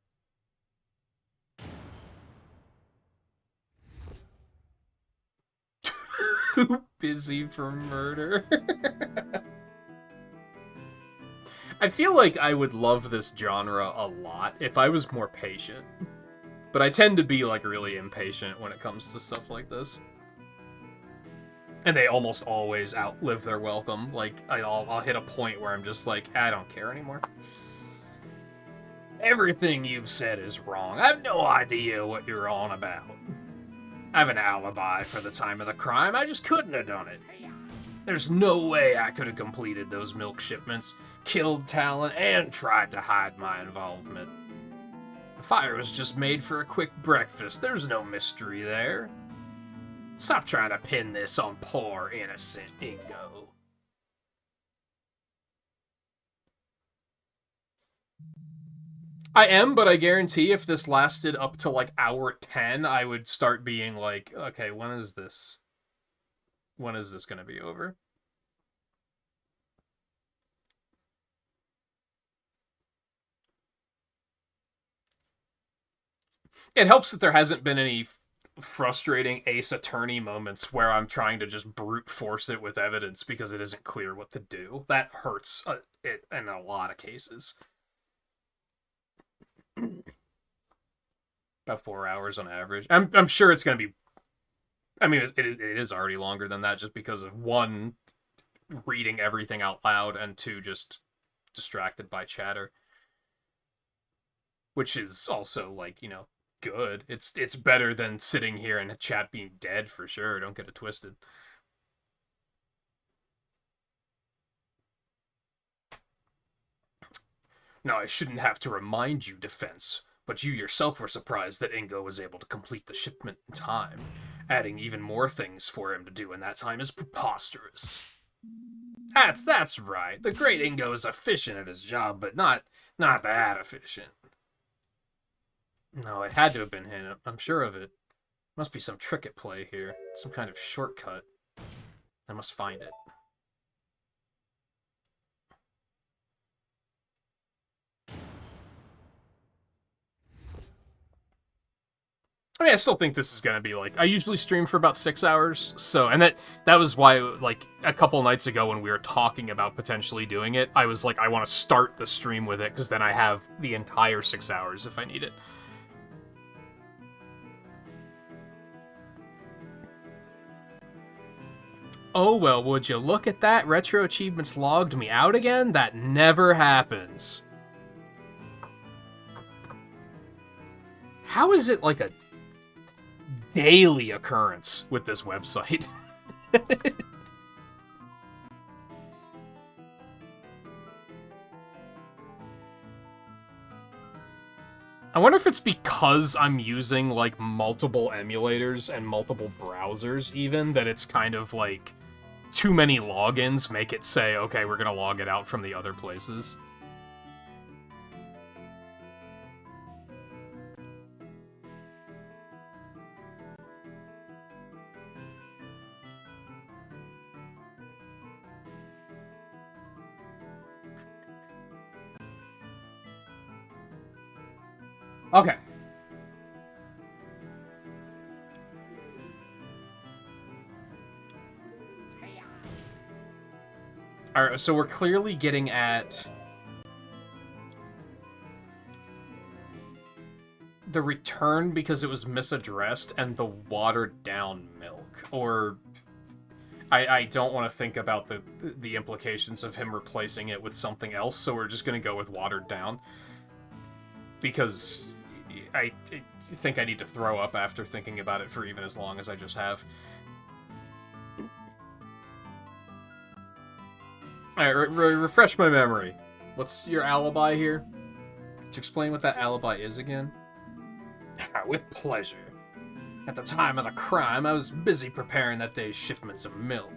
Too busy for murder. I feel like I would love this genre a lot if I was more patient. But I tend to be, like, really impatient when it comes to stuff like this. And they almost always outlive their welcome. Like, I'll hit a point where I'm just like, I don't care anymore. Everything you've said is wrong. I have no idea what you're on about. I have an alibi for the time of the crime. I just couldn't have done it. There's no way I could have completed those milk shipments, killed Talon, and tried to hide my involvement. The fire was just made for a quick breakfast. There's no mystery there. Stop trying to pin this on poor, innocent Ingo. I am, but I guarantee if this lasted up to like hour 10, I would start being like, okay, when is this? When is this going to be over? It helps that there hasn't been any frustrating Ace Attorney moments where I'm trying to just brute force it with evidence because it isn't clear what to do. That hurts it in a lot of cases. About 4 hours on average. I'm sure it's going to be. I mean, it is already longer than that just because of one, reading everything out loud, and two, just distracted by chatter. Which is also, like, good. It's better than sitting here and chat being dead for sure. Don't get it twisted. Now, I shouldn't have to remind you, Defense, but you yourself were surprised that Ingo was able to complete the shipment in time. Adding even more things for him to do in that time is preposterous. That's right. The great Ingo is efficient at his job, but not that efficient. No, it had to have been him. I'm sure of it. Must be some trick at play here. Some kind of shortcut. I must find it. I mean, I still think this is gonna be like, I usually stream for about 6 hours, so, and that was why, like, a couple nights ago when we were talking about potentially doing it, I was like, I want to start the stream with it, because then I have the entire 6 hours if I need it. Oh, well, would you look at that? Retro Achievements logged me out again? That never happens. How is it like a daily occurrence with this website? I wonder if it's because I'm using, like, multiple emulators and multiple browsers, even, that it's kind of, like, too many logins make it say, okay, we're gonna log it out from the other places. Okay. Alright, so we're clearly getting at the return because it was misaddressed and the watered down milk. Or I don't want to think about the implications of him replacing it with something else, so we're just going to go with watered down. Because I think I need to throw up after thinking about it for even as long as I just have. Alright, refresh my memory. What's your alibi here? Could you explain what that alibi is again? With pleasure. At the time of the crime, I was busy preparing that day's shipments of milk.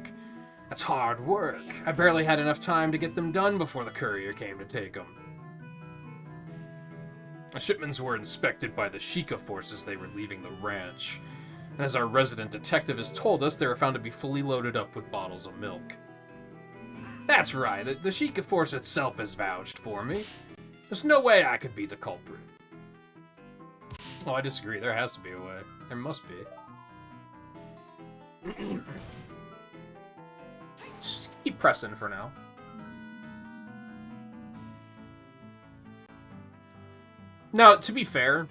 That's hard work. I barely had enough time to get them done before the courier came to take them. The shipments were inspected by the Sheikah force as they were leaving the ranch. And as our resident detective has told us, they were found to be fully loaded up with bottles of milk. That's right, the Sheikah force itself has vouched for me. There's no way I could be the culprit. Oh, I disagree. There has to be a way. There must be. Just keep pressing for now. Now, to be fair,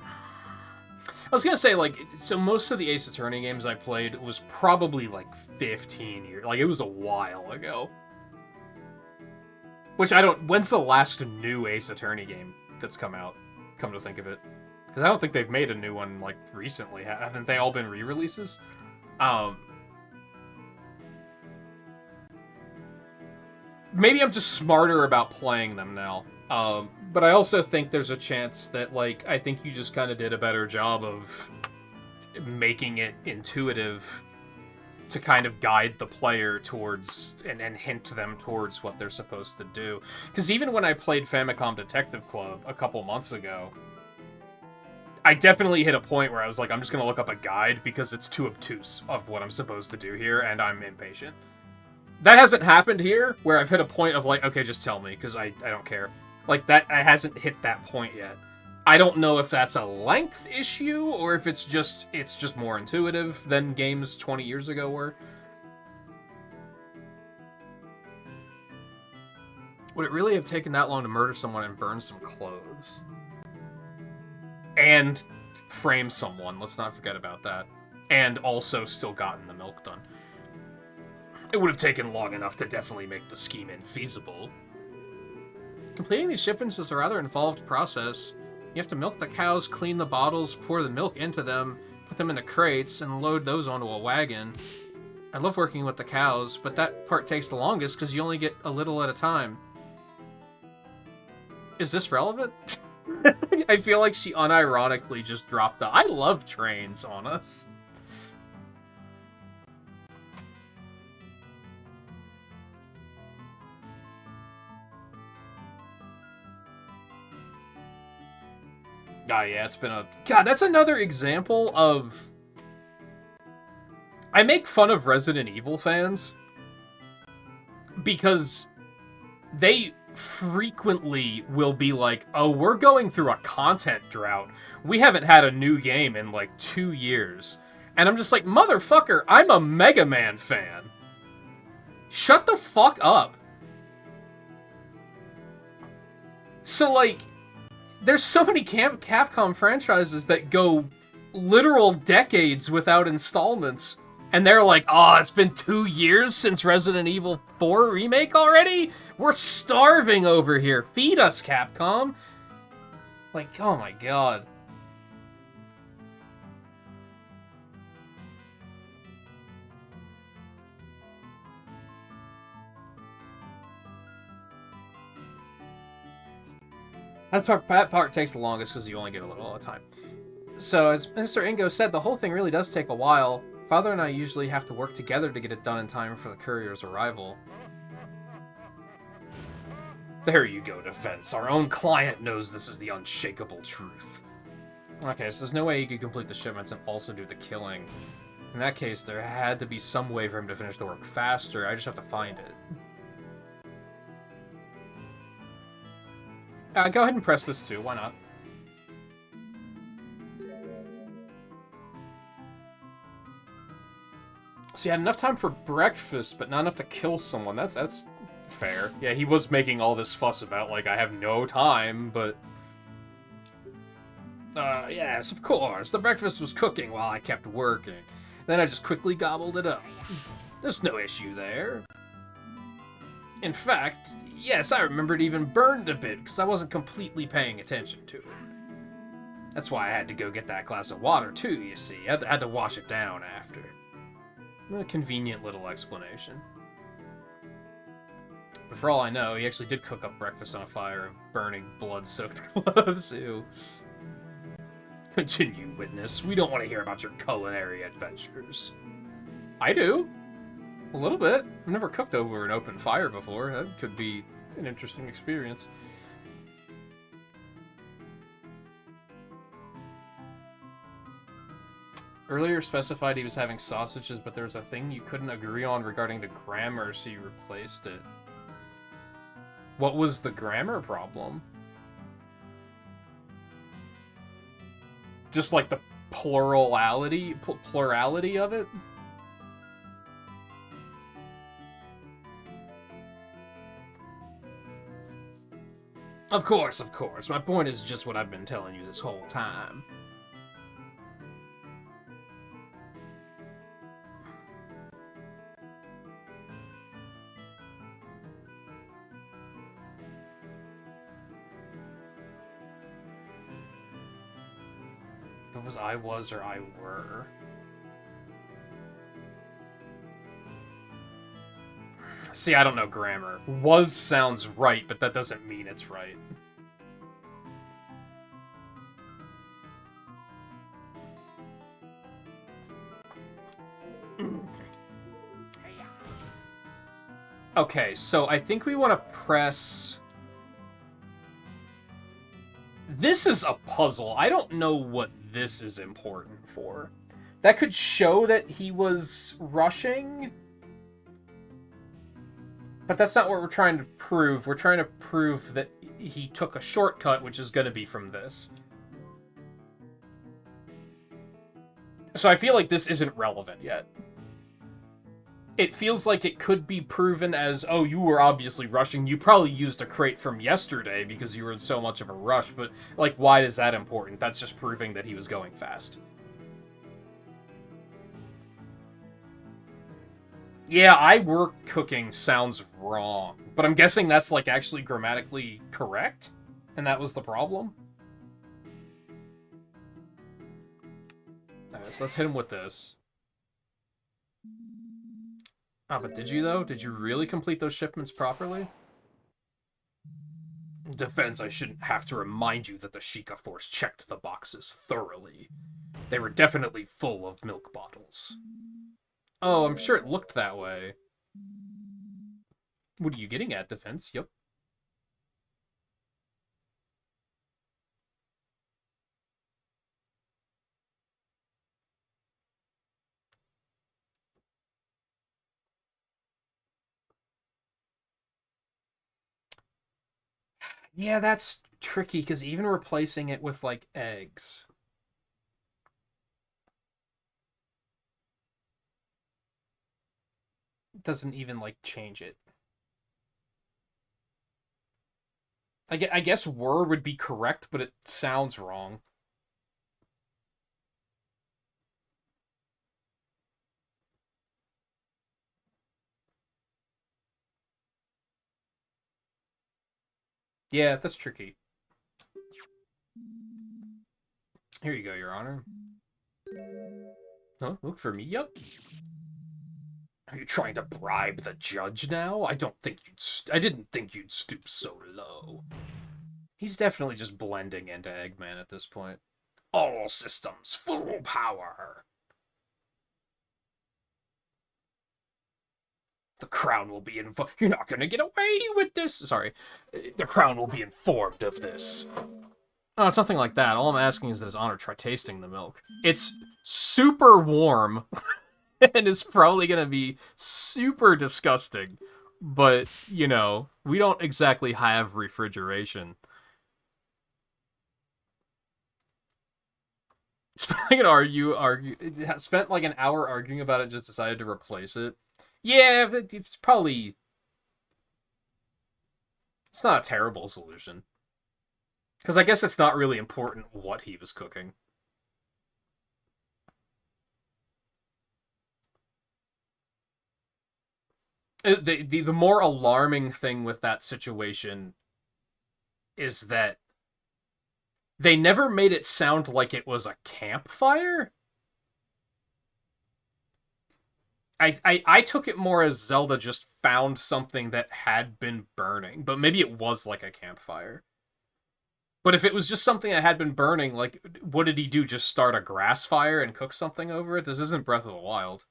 I was gonna say, like, so most of the Ace Attorney games I played was probably, like, 15 years. Like, it was a while ago. Which I don't... When's the last new Ace Attorney game that's come out? Come to think of it. Because I don't think they've made a new one, like, recently. Haven't they all been re-releases? Maybe I'm just smarter about playing them now. But I also think there's a chance that, like, I think you just kind of did a better job of making it intuitive to kind of guide the player towards and hint them towards what they're supposed to do. Because even when I played Famicom Detective Club a couple months ago, I definitely hit a point where I was like, I'm just going to look up a guide because it's too obtuse of what I'm supposed to do here, and I'm impatient. That hasn't happened here, where I've hit a point of like, okay, just tell me, because I don't care. Like, that I hasn't hit that point yet. I don't know if that's a length issue, or if it's just more intuitive than games 20 years ago were. Would it really have taken that long to murder someone and burn some clothes? And frame someone, let's not forget about that. And also still gotten the milk done. It would have taken long enough to definitely make the scheme infeasible. Completing these shipments is a rather involved process. You have to milk the cows, clean the bottles, pour the milk into them, put them into crates, and load those onto a wagon. I love working with the cows, but that part takes the longest because you only get a little at a time. Is this relevant? I feel like she unironically just dropped the I love trains on us. Yeah, it's been a... God, that's another example of... I make fun of Resident Evil fans because they frequently will be like, oh, we're going through a content drought. We haven't had a new game in like 2 years. And I'm just like, motherfucker, I'm a Mega Man fan. Shut the fuck up. So, like, there's so many Capcom franchises that go literal decades without installments. And they're like, oh, it's been 2 years since Resident Evil 4 Remake already? We're starving over here. Feed us, Capcom. Like, oh my god. That part takes the longest because you only get a little at a time. So, as Mr. Ingo said, the whole thing really does take a while. Father and I usually have to work together to get it done in time for the courier's arrival. There you go, Defense. Our own client knows this is the unshakable truth. Okay, so there's no way he could complete the shipments and also do the killing. In that case, there had to be some way for him to finish the work faster. I just have to find it. Go ahead and press this too, why not? So he had enough time for breakfast, but not enough to kill someone. That's fair. Yeah, he was making all this fuss about, like, I have no time, but... yes, of course. The breakfast was cooking while I kept working. Then I just quickly gobbled it up. There's no issue there. In fact, yes, I remember it even burned a bit, because I wasn't completely paying attention to it. That's why I had to go get that glass of water, too, you see. I had to wash it down after. A convenient little explanation. But for all I know, he actually did cook up breakfast on a fire of burning, blood-soaked clothes. Ew. Continue, witness. We don't want to hear about your culinary adventures. I do. A little bit. I've never cooked over an open fire before. That could be an interesting experience. Earlier specified he was having sausages, but there was a thing you couldn't agree on regarding the grammar, so you replaced it. What was the grammar problem? Just like the plurality of it? Of course. My point is just what I've been telling you this whole time. It was I was or I were. See, I don't know grammar. Was sounds right, but that doesn't mean it's right. Okay, so I think we want to press... This is a puzzle. I don't know what this is important for. That could show that he was rushing, but that's not what we're trying to prove. We're trying to prove that he took a shortcut, which is going to be from this. So I feel like this isn't relevant yet. It feels like it could be proven as, oh, you were obviously rushing. You probably used a crate from yesterday because you were in so much of a rush. But, like, why is that important? That's just proving that he was going fast. Yeah, I were cooking sounds wrong. But I'm guessing that's, like, actually grammatically correct? And that was the problem? Alright, so let's hit him with this. Ah, but did you, though? Did you really complete those shipments properly? Defense, I shouldn't have to remind you that the Sheikah Force checked the boxes thoroughly. They were definitely full of milk bottles. Oh, I'm sure it looked that way. What are you getting at, Defense? Yep. Yeah, that's tricky, because even replacing it with, like, eggs... doesn't even, like, change it. I guess were would be correct, but it sounds wrong. Yeah, that's tricky. Here you go, Your Honor. Huh? Look for me? Yep. Are you trying to bribe the judge now? I didn't think you'd stoop so low. He's definitely just blending into Eggman at this point. All systems, full power. The Crown will be informed. You're not gonna get away with this. Sorry. The Crown will be informed of this. Oh, it's nothing like that. All I'm asking is that His Honor try tasting the milk. It's super warm, and it's probably gonna be super disgusting. But, you know, we don't exactly have refrigeration. Spent like an hour arguing about it, just decided to replace it. Yeah, it's probably... It's not a terrible solution. Because I guess it's not really important what he was cooking. The more alarming thing with that situation is that they never made it sound like it was a campfire. I took it more as Zelda just found something that had been burning, but maybe it was like a campfire. But if it was just something that had been burning, like, what did he do? Just start a grass fire and cook something over it? This isn't Breath of the Wild.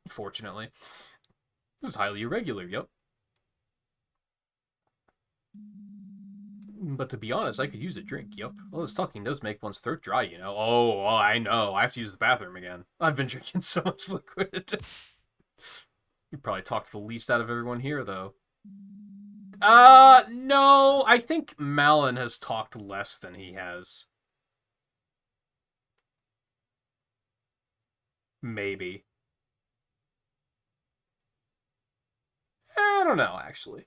Fortunately. This is highly irregular, yep. But to be honest, I could use a drink, yep. Well, this talking does make one's throat dry, you know. Oh, I know. I have to use the bathroom again. I've been drinking so much liquid. You probably talked the least out of everyone here, though. No. I think Malin has talked less than he has. Maybe. I don't know, actually.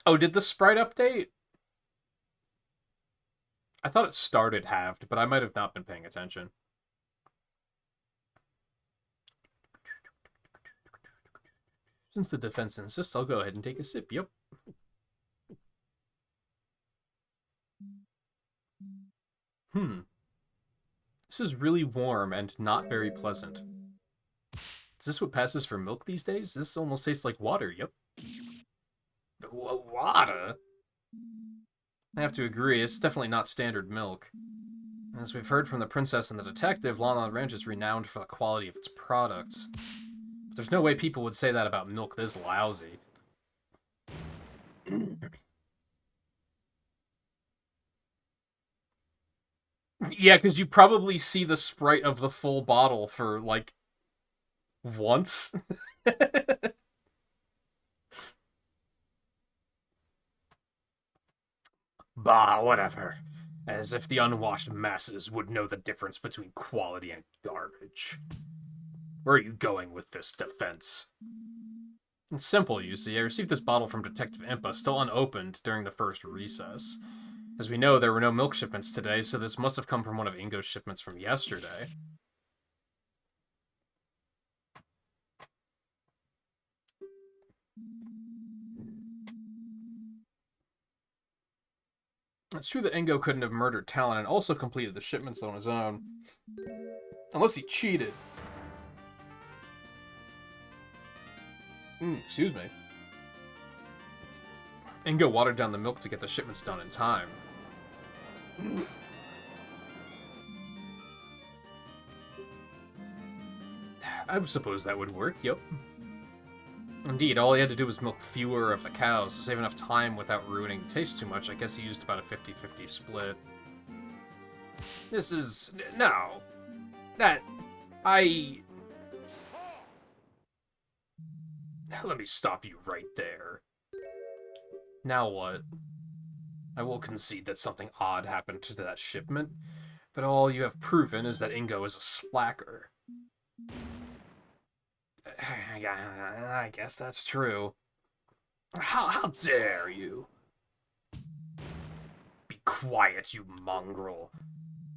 Oh, did the sprite update? I thought it started halved, but I might have not been paying attention. Since the defense insists, I'll go ahead and take a sip. Yep. This is really warm and not very pleasant. Is this what passes for milk these days? This almost tastes like water. Yep. Water? I have to agree, it's definitely not standard milk. As we've heard from the princess and the detective, Lon Ranch is renowned for the quality of its products. But there's no way people would say that about milk this lousy. Yeah, because you probably see the Sprite of the full bottle for, like, once. Bah, whatever. As if the unwashed masses would know the difference between quality and garbage. Where are you going with this defense? It's simple, you see. I received this bottle from Detective Impa, still unopened, during the first recess. As we know, there were no milk shipments today, so this must have come from one of Ingo's shipments from yesterday. It's true that Ingo couldn't have murdered Talon and also completed the shipments on his own. Unless he cheated. Excuse me. Ingo watered down the milk to get the shipments done in time. I suppose that would work, yep. Indeed, all he had to do was milk fewer of the cows to save enough time without ruining the taste too much. I guess he used about a 50-50 split. This is... no. That... I... Let me stop you right there. Now what? I will concede that something odd happened to that shipment, but all you have proven is that Ingo is a slacker. I guess that's true. How dare you? Be quiet, you mongrel.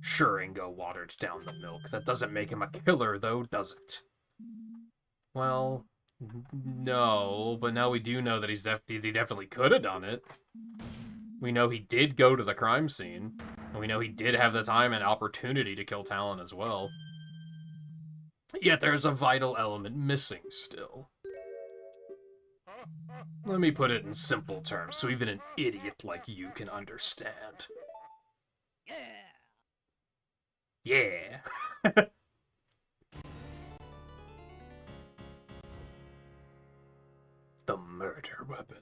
Sure, Ingo watered down the milk. That doesn't make him a killer, though, does it? Well, no, but now we do know that he definitely could have done it. We know he did go to the crime scene, and we know he did have the time and opportunity to kill Talon as well. Yet there's a vital element missing still. Let me put it in simple terms so even an idiot like you can understand. Yeah. The murder weapon.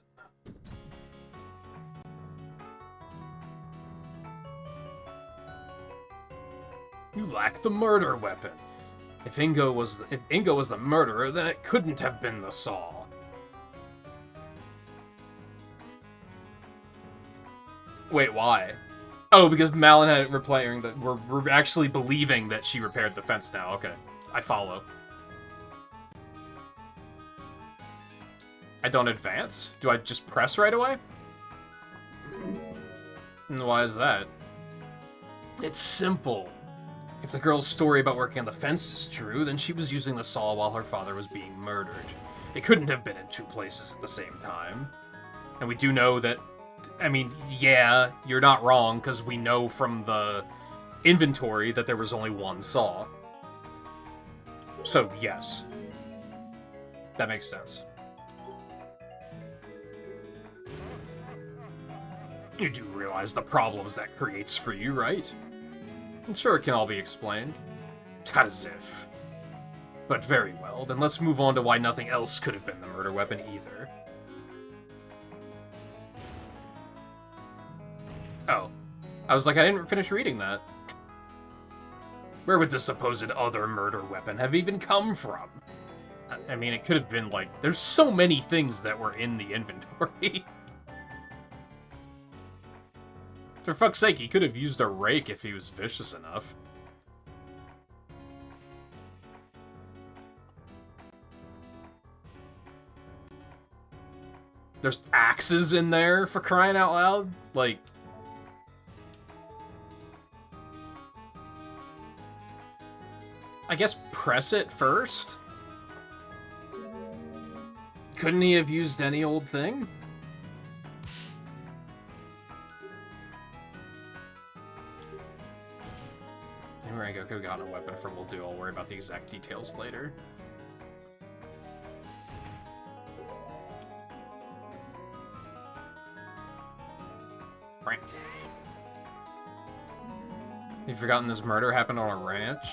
You lack the murder weapon. If Ingo was the murderer, then it couldn't have been the saw. Wait, why? Oh, because Malin had it replaying that we're actually believing that she repaired the fence now. Okay, I follow. I don't advance? Do I just press right away? And why is that? It's simple. If the girl's story about working on the fence is true, then she was using the saw while her father was being murdered. It couldn't have been in two places at the same time. And we do know that... I mean, yeah, you're not wrong, because we know from the inventory that there was only one saw. So, yes. That makes sense. You do realize the problems that creates for you, right? I'm sure it can all be explained. As if. But very well, then let's move on to why nothing else could have been the murder weapon either. Oh. I was like, I didn't finish reading that. Where would the supposed other murder weapon have even come from? I mean, it could have been like... There's so many things that were in the inventory. For fuck's sake, he could have used a rake if he was vicious enough. There's axes in there, for crying out loud. Like... I guess press it first? Couldn't he have used any old thing? Where I go, could have gotten a weapon from will do. I'll worry about the exact details later. Frank. You've forgotten this murder happened on a ranch?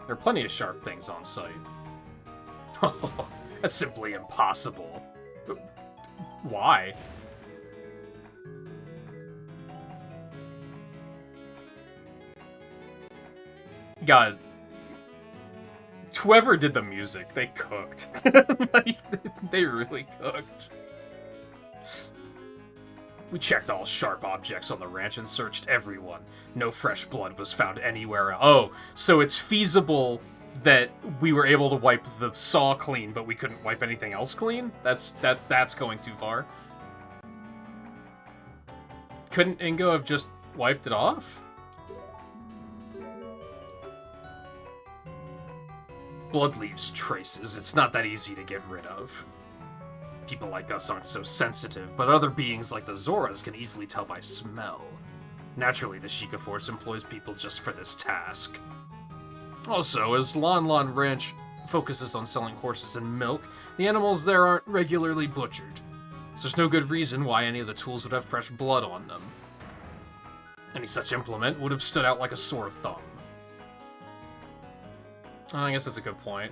There are plenty of sharp things on site. That's simply impossible. Why? God. Whoever did the music, they cooked. Like, they really cooked. We checked all sharp objects on the ranch and searched everyone. No fresh blood was found anywhere else. Oh, so it's feasible that we were able to wipe the saw clean, but we couldn't wipe anything else clean? That's going too far. Couldn't Ingo have just wiped it off? Blood leaves traces. It's not that easy to get rid of. People like us aren't so sensitive, but other beings like the Zoras can easily tell by smell. Naturally, the Sheikah Force employs people just for this task. Also, as Lon Lon Ranch focuses on selling horses and milk, the animals there aren't regularly butchered. So there's no good reason why any of the tools would have fresh blood on them. Any such implement would have stood out like a sore thumb. I guess that's a good point.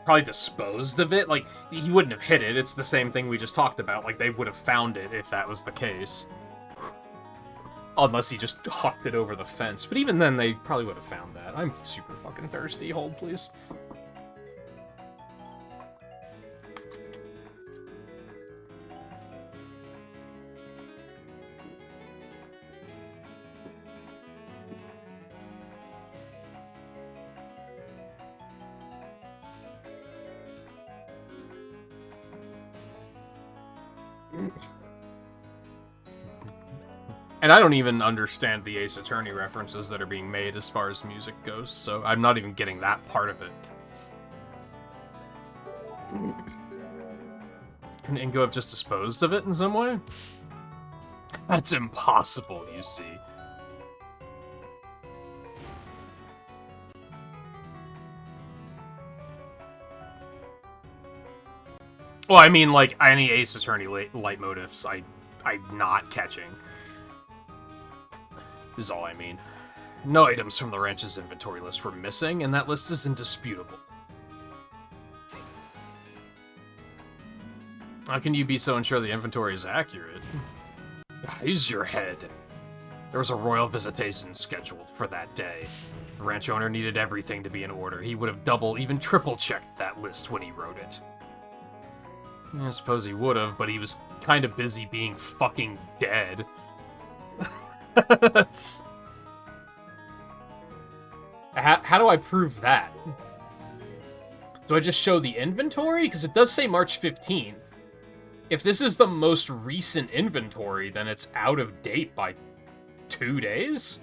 Probably disposed of it. Like, he wouldn't have hit it. It's the same thing we just talked about. Like, they would have found it if that was the case. Unless he just hucked it over the fence. But even then, they probably would have found that. I'm super fucking thirsty. Hold, please. And I don't even understand the Ace Attorney references that are being made as far as music goes, so I'm not even getting that part of it. Can Ingo have just disposed of it in some way? That's impossible, you see. Well, I mean, like, any Ace Attorney leitmotifs I'm not catching. Is all I mean. No items from the ranch's inventory list were missing, and that list is indisputable. How can you be so unsure the inventory is accurate? Use your head. There was a royal visitation scheduled for that day. The ranch owner needed everything to be in order. He would have double, even triple-checked that list when he wrote it. I suppose he would have, but he was kind of busy being fucking dead. How do I prove that? Do I just show the inventory? Because it does say March 15th. If this is the most recent inventory, then it's out of date by 2 days?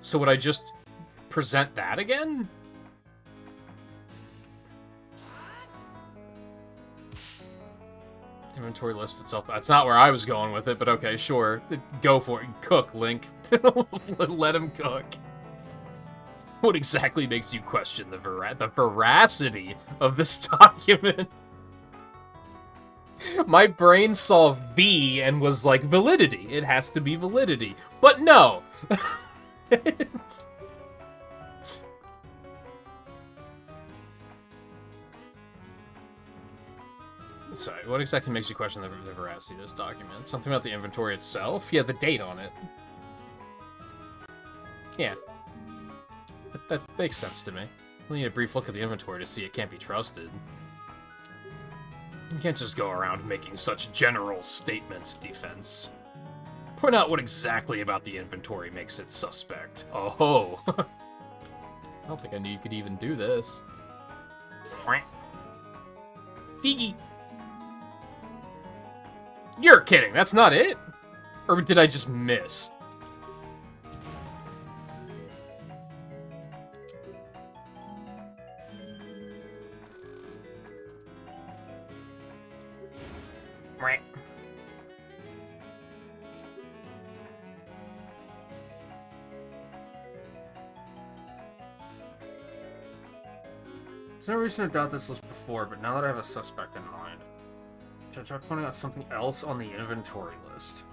So would I just present that again? Inventory list itself. That's not where I was going with it, but okay, sure. Go for it. Cook, Link. Let him cook. What exactly makes you question the veracity of this document? My brain saw V and was like, validity. It has to be validity. But no! Sorry, what exactly makes you question the veracity of this document? Something about the inventory itself? Yeah, the date on it. Yeah. That makes sense to me. We need a brief look at the inventory to see it can't be trusted. You can't just go around making such general statements, defense. Point out what exactly about the inventory makes it suspect. Oh. I don't think I knew you could even do this. Figgy! You're kidding, that's not it? Or did I just miss? There's no reason to doubt this list before, but now that I have a suspect in mind, should I try pointing out something else on the inventory list?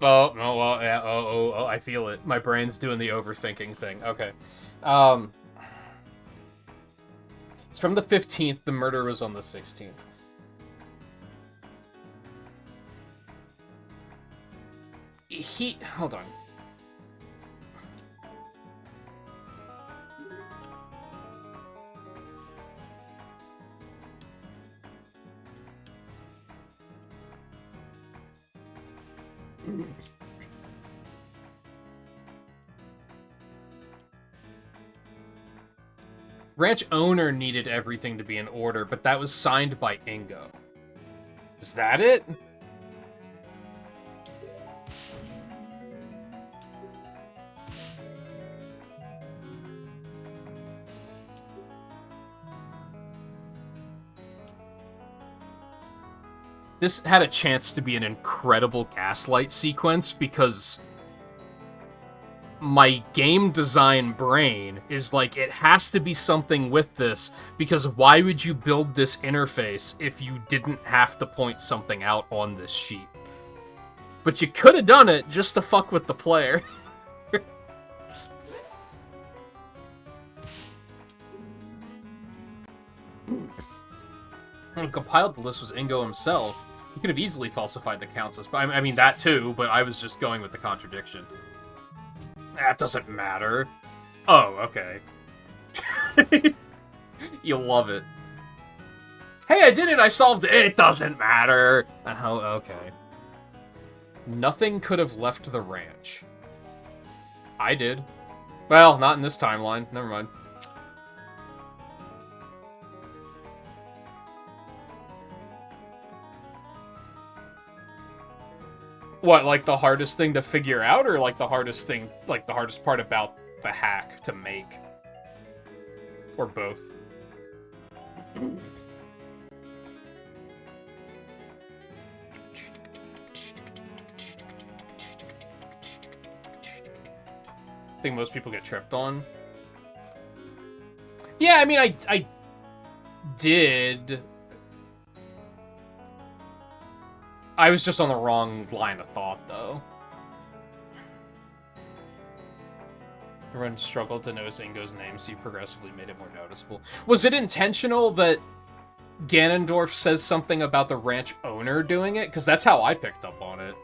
Oh, no, well, yeah, oh, I feel it. My brain's doing the overthinking thing. Okay. It's from the 15th, the murder was on the 16th. Hold on. Ranch owner needed everything to be in order, but that was signed by Ingo. Is that it? This had a chance to be an incredible gaslight sequence because my game design brain is like, it has to be something with this, because why would you build this interface if you didn't have to point something out on this sheet? But you could have done it just to fuck with the player. When he compiled the list was Ingo himself. He could have easily falsified the counts list, but I mean that too, but I was just going with the contradiction. That doesn't matter. Oh, okay. You love it. Hey, I did it! I solved it! It doesn't matter! Oh, okay. Nothing could have left the ranch. I did. Well, not in this timeline. Never mind. What, like the hardest thing to figure out, or like the hardest thing, like the hardest part about the hack to make? Or both? I think most people get tripped on. Yeah, I mean, I did. I was just on the wrong line of thought, though. Everyone struggled to notice Ingo's name, so you progressively made it more noticeable. Was it intentional that Ganondorf says something about the ranch owner doing it? Because that's how I picked up on it.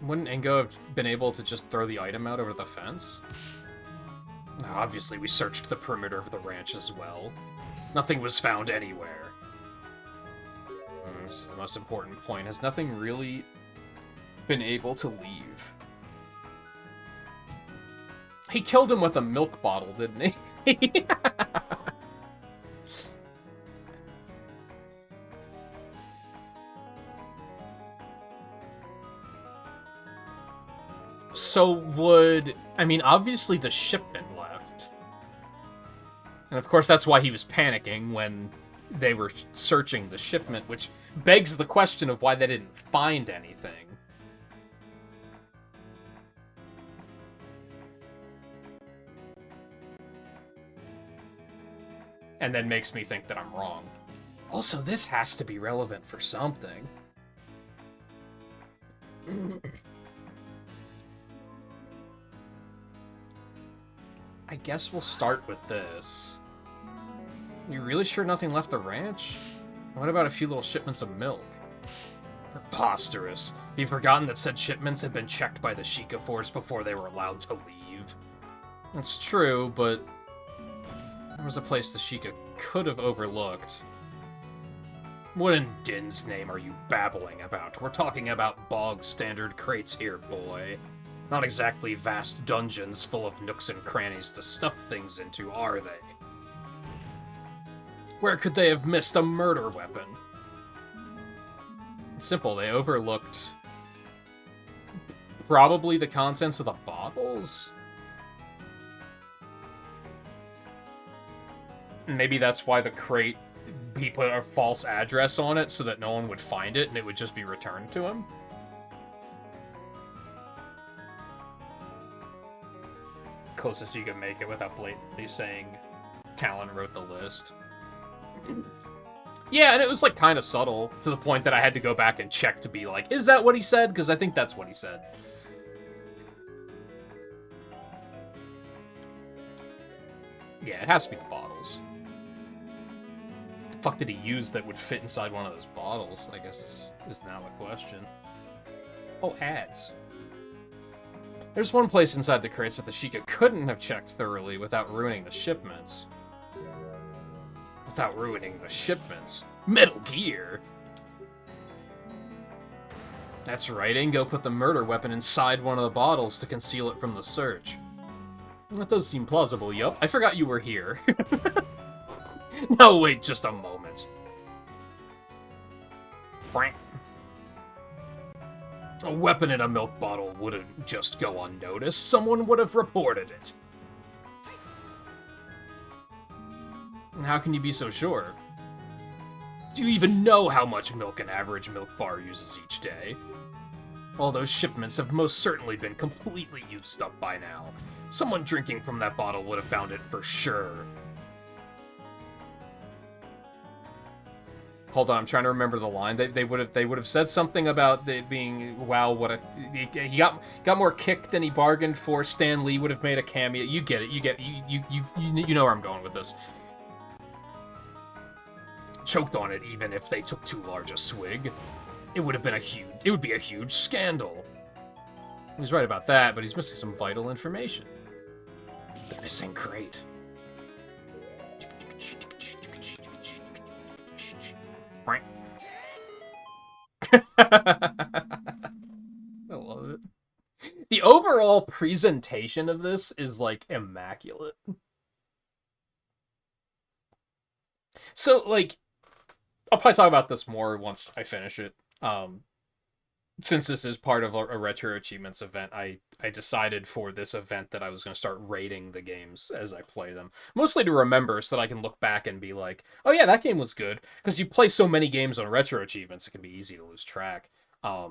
Wouldn't Ingo have been able to just throw the item out over the fence? Obviously, we searched the perimeter of the ranch as well. Nothing was found anywhere. This is the most important point. Has nothing really been able to leave? He killed him with a milk bottle, didn't he? So would... I mean, obviously the shipment left. And of course that's why he was panicking when they were searching the shipment, which begs the question of why they didn't find anything. And then makes me think that I'm wrong. Also, this has to be relevant for something. I guess we'll start with this. You really sure nothing left the ranch? What about a few little shipments of milk? Preposterous. You've forgotten that said shipments had been checked by the Sheikah Force before they were allowed to leave. That's true, but there was a place the Sheikah could have overlooked. What in Din's name are you babbling about? We're talking about bog-standard crates here, boy. Not exactly vast dungeons full of nooks and crannies to stuff things into, are they? Where could they have missed a murder weapon? It's simple, they overlooked... probably the contents of the bottles? Maybe that's why the crate... he put a false address on it so that no one would find it and it would just be returned to him. Closest you can make it without blatantly saying Talon wrote the list. Yeah, and it was like kind of subtle to the point that I had to go back and check to be like, is that what he said? Because I think that's what he said. Yeah, it has to be the bottles. The fuck did he use that would fit inside one of those bottles, I guess is now the question. Oh, ads. There's one place inside the crates that the Sheikah couldn't have checked thoroughly without ruining the shipments. Without ruining the shipments. Metal Gear! That's right, Ingo put the murder weapon inside one of the bottles to conceal it from the search. That does seem plausible, yup. I forgot you were here. No, wait just a moment. A weapon in a milk bottle wouldn't just go unnoticed. Someone would have reported it. How can you be so sure? Do you even know how much milk an average milk bar uses each day? All those shipments have most certainly been completely used up by now. Someone drinking from that bottle would have found it for sure. Hold on, I'm trying to remember the line. They would have said something about it being, wow, what a he got more kick than he bargained for. Stan Lee would have made a cameo. You get it. You know where I'm going with this. Choked on it, even if they took too large a swig. It would be a huge scandal. He's right about that, but he's missing some vital information. The missing crate. I love it. The overall presentation of this is, like, immaculate. So, like, I'll probably talk about this more once I finish it. Since this is part of a Retro Achievements event, I decided for this event that I was going to start rating the games as I play them. Mostly to remember so that I can look back and be like, oh yeah, that game was good. Because you play so many games on Retro Achievements, it can be easy to lose track. I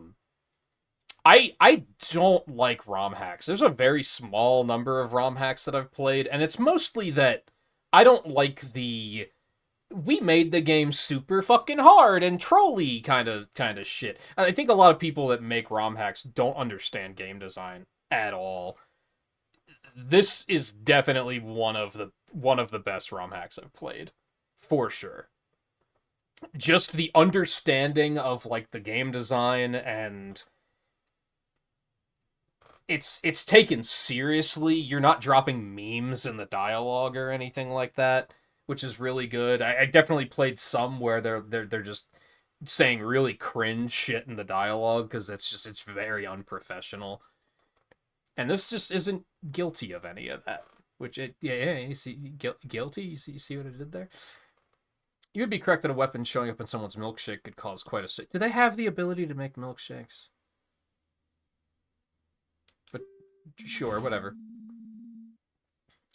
don't like ROM hacks. There's a very small number of ROM hacks that I've played, and it's mostly that I don't like the... we made the game super fucking hard and trolly kind of shit. I think a lot of people that make ROM hacks don't understand game design at all. This is definitely one of the best ROM hacks I've played, for sure. Just the understanding of, like, the game design, and it's taken seriously. You're not dropping memes in the dialogue or anything like that, which is really good. I definitely played some where they're just saying really cringe shit in the dialogue because it's very unprofessional. And this just isn't guilty of any of that. Which you see guilty. You see what it did there. You would be correct that a weapon showing up in someone's milkshake could cause quite a shit. Do they have the ability to make milkshakes? But sure, whatever.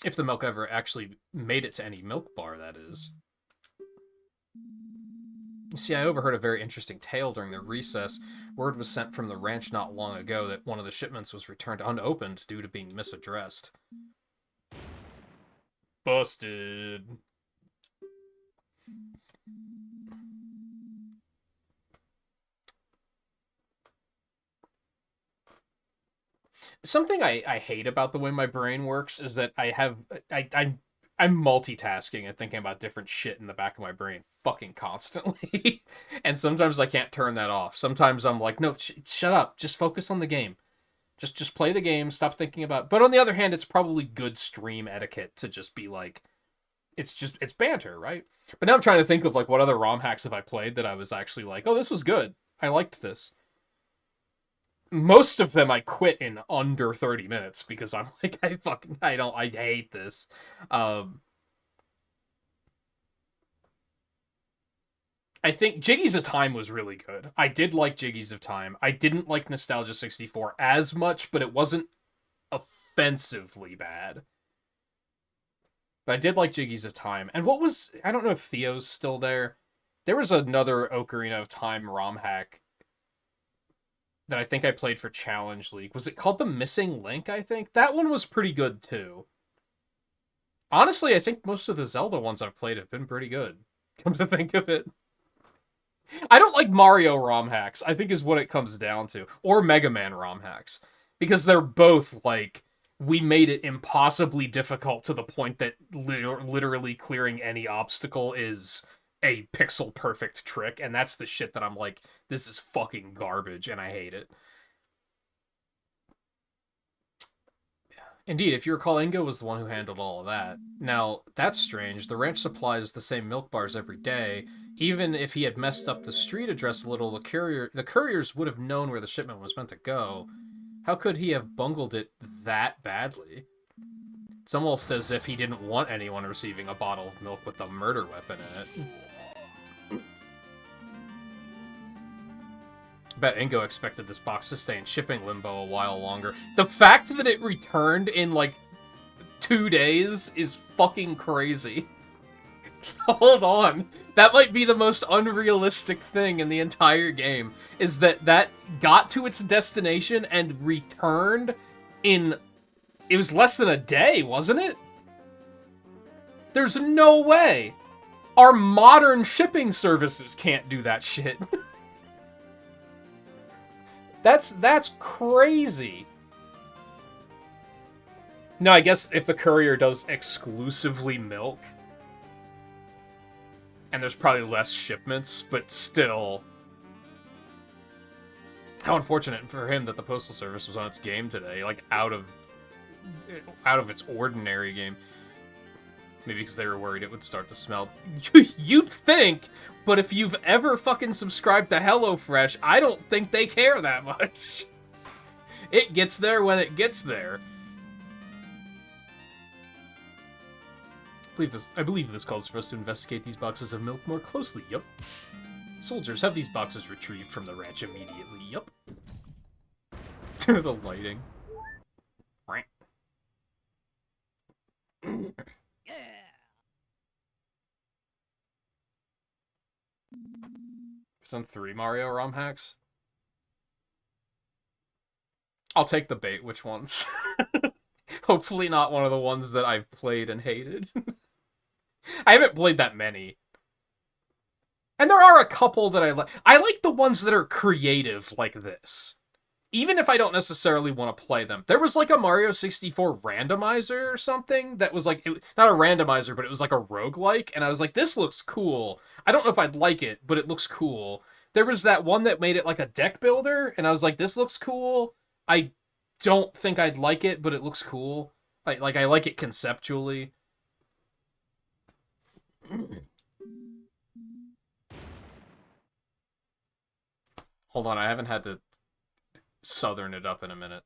If the milk ever actually made it to any milk bar, that is. You see, I overheard a very interesting tale during the recess. Word was sent from the ranch not long ago that one of the shipments was returned unopened due to being misaddressed. Busted. Something I hate about the way my brain works is that I'm multitasking and thinking about different shit in the back of my brain fucking constantly. And sometimes I can't turn that off. Sometimes I'm like, no, shut up. Just focus on the game. Just play the game. Stop thinking about... But on the other hand, it's probably good stream etiquette to just be like, it's banter, right? But now I'm trying to think of like what other ROM hacks have I played that I was actually like, oh, this was good. I liked this. Most of them I quit in under 30 minutes because I'm like, I hate this. I think Jiggies of Time was really good. I did like Jiggies of Time. I didn't like Nostalgia 64 as much, but it wasn't offensively bad. But I did like Jiggies of Time. And I don't know if Theo's still there. There was another Ocarina of Time ROM hack that I think I played for Challenge League. Was it called The Missing Link, I think? That one was pretty good, too. Honestly, I think most of the Zelda ones I've played have been pretty good. Come to think of it. I don't like Mario ROM hacks, I think is what it comes down to. Or Mega Man ROM hacks. Because they're both, like, we made it impossibly difficult to the point that literally clearing any obstacle is a pixel-perfect trick, and that's the shit that I'm like, this is fucking garbage, and I hate it. Indeed, if you recall, Ingo was the one who handled all of that. Now, that's strange. The ranch supplies the same milk bars every day. Even if he had messed up the street address a little, the couriers would have known where the shipment was meant to go. How could he have bungled it that badly? It's almost as if he didn't want anyone receiving a bottle of milk with a murder weapon in it. I bet Ingo expected this box to stay in shipping limbo a while longer. The fact that it returned in, like, 2 days is fucking crazy. Hold on. That might be the most unrealistic thing in the entire game, is that got to its destination and returned in... It was less than a day, wasn't it? There's no way. Our modern shipping services can't do that shit. That's crazy. No, I guess if the courier does exclusively milk, and there's probably less shipments, but still. How unfortunate for him that the Postal Service was on its game today, like out of its ordinary game. Maybe because they were worried it would start to smell. You'd think, but if you've ever fucking subscribed to HelloFresh, I don't think they care that much. It gets there when it gets there. I believe this calls for us to investigate these boxes of milk more closely. Yup. Soldiers, have these boxes retrieved from the ranch immediately. Yup. The lighting. Right. Some 3 Mario ROM hacks. I'll take the bait. Which ones? Hopefully not one of the ones that I've played and hated. I haven't played that many. And there are a couple that I like. I like the ones that are creative like this. Even if I don't necessarily want to play them. There was like a Mario 64 randomizer or something that was like, not a randomizer, but it was like a roguelike. And I was like, this looks cool. I don't know if I'd like it, but it looks cool. There was that one that made it like a deck builder. And I was like, this looks cool. I don't think I'd like it, but it looks cool. I like it conceptually. Hold on, I haven't had to southern it up in a minute.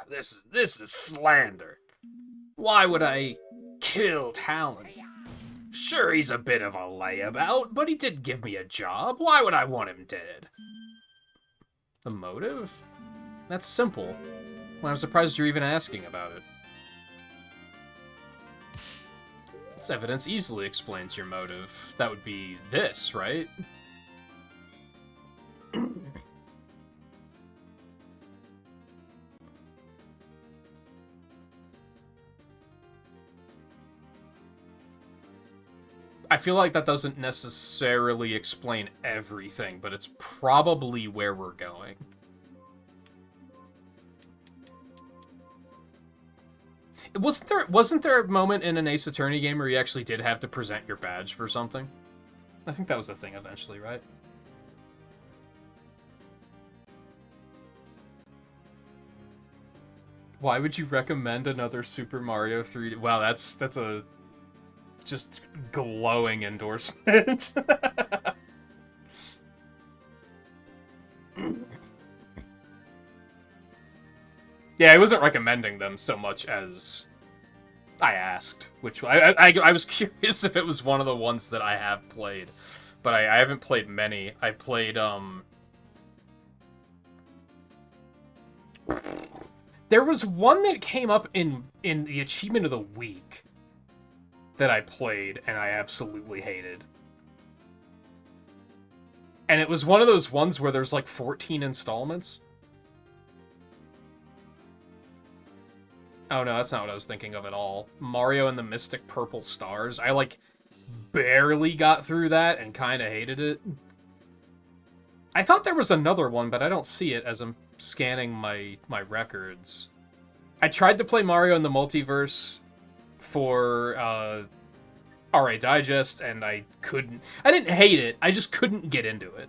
This is slander. Why would I kill Talon? Sure, he's a bit of a layabout, but he did give me a job. Why would I want him dead? The motive? That's simple. Well, I'm surprised you're even asking about it. This evidence easily explains your motive. That would be this, right? I feel like that doesn't necessarily explain everything, but it's probably where we're going. Wasn't there a moment in an Ace Attorney game where you actually did have to present your badge for something? I think that was the thing eventually, right? Why would you recommend another Super Mario 3D? Wow, that's a Just glowing endorsement. Yeah, I wasn't recommending them so much as I asked, which I was curious if it was one of the ones that I have played, but I haven't played many. I played there was one that came up in the achievement of the week that I played and I absolutely hated. And it was one of those ones where there's like 14 installments. Oh no, that's not what I was thinking of at all. Mario and the Mystic Purple Stars. I, like, barely got through that and kind of hated it. I thought there was another one, but I don't see it as I'm scanning my records. I tried to play Mario in the Multiverse for RA Digest, and I couldn't. I didn't hate it, I just couldn't get into it.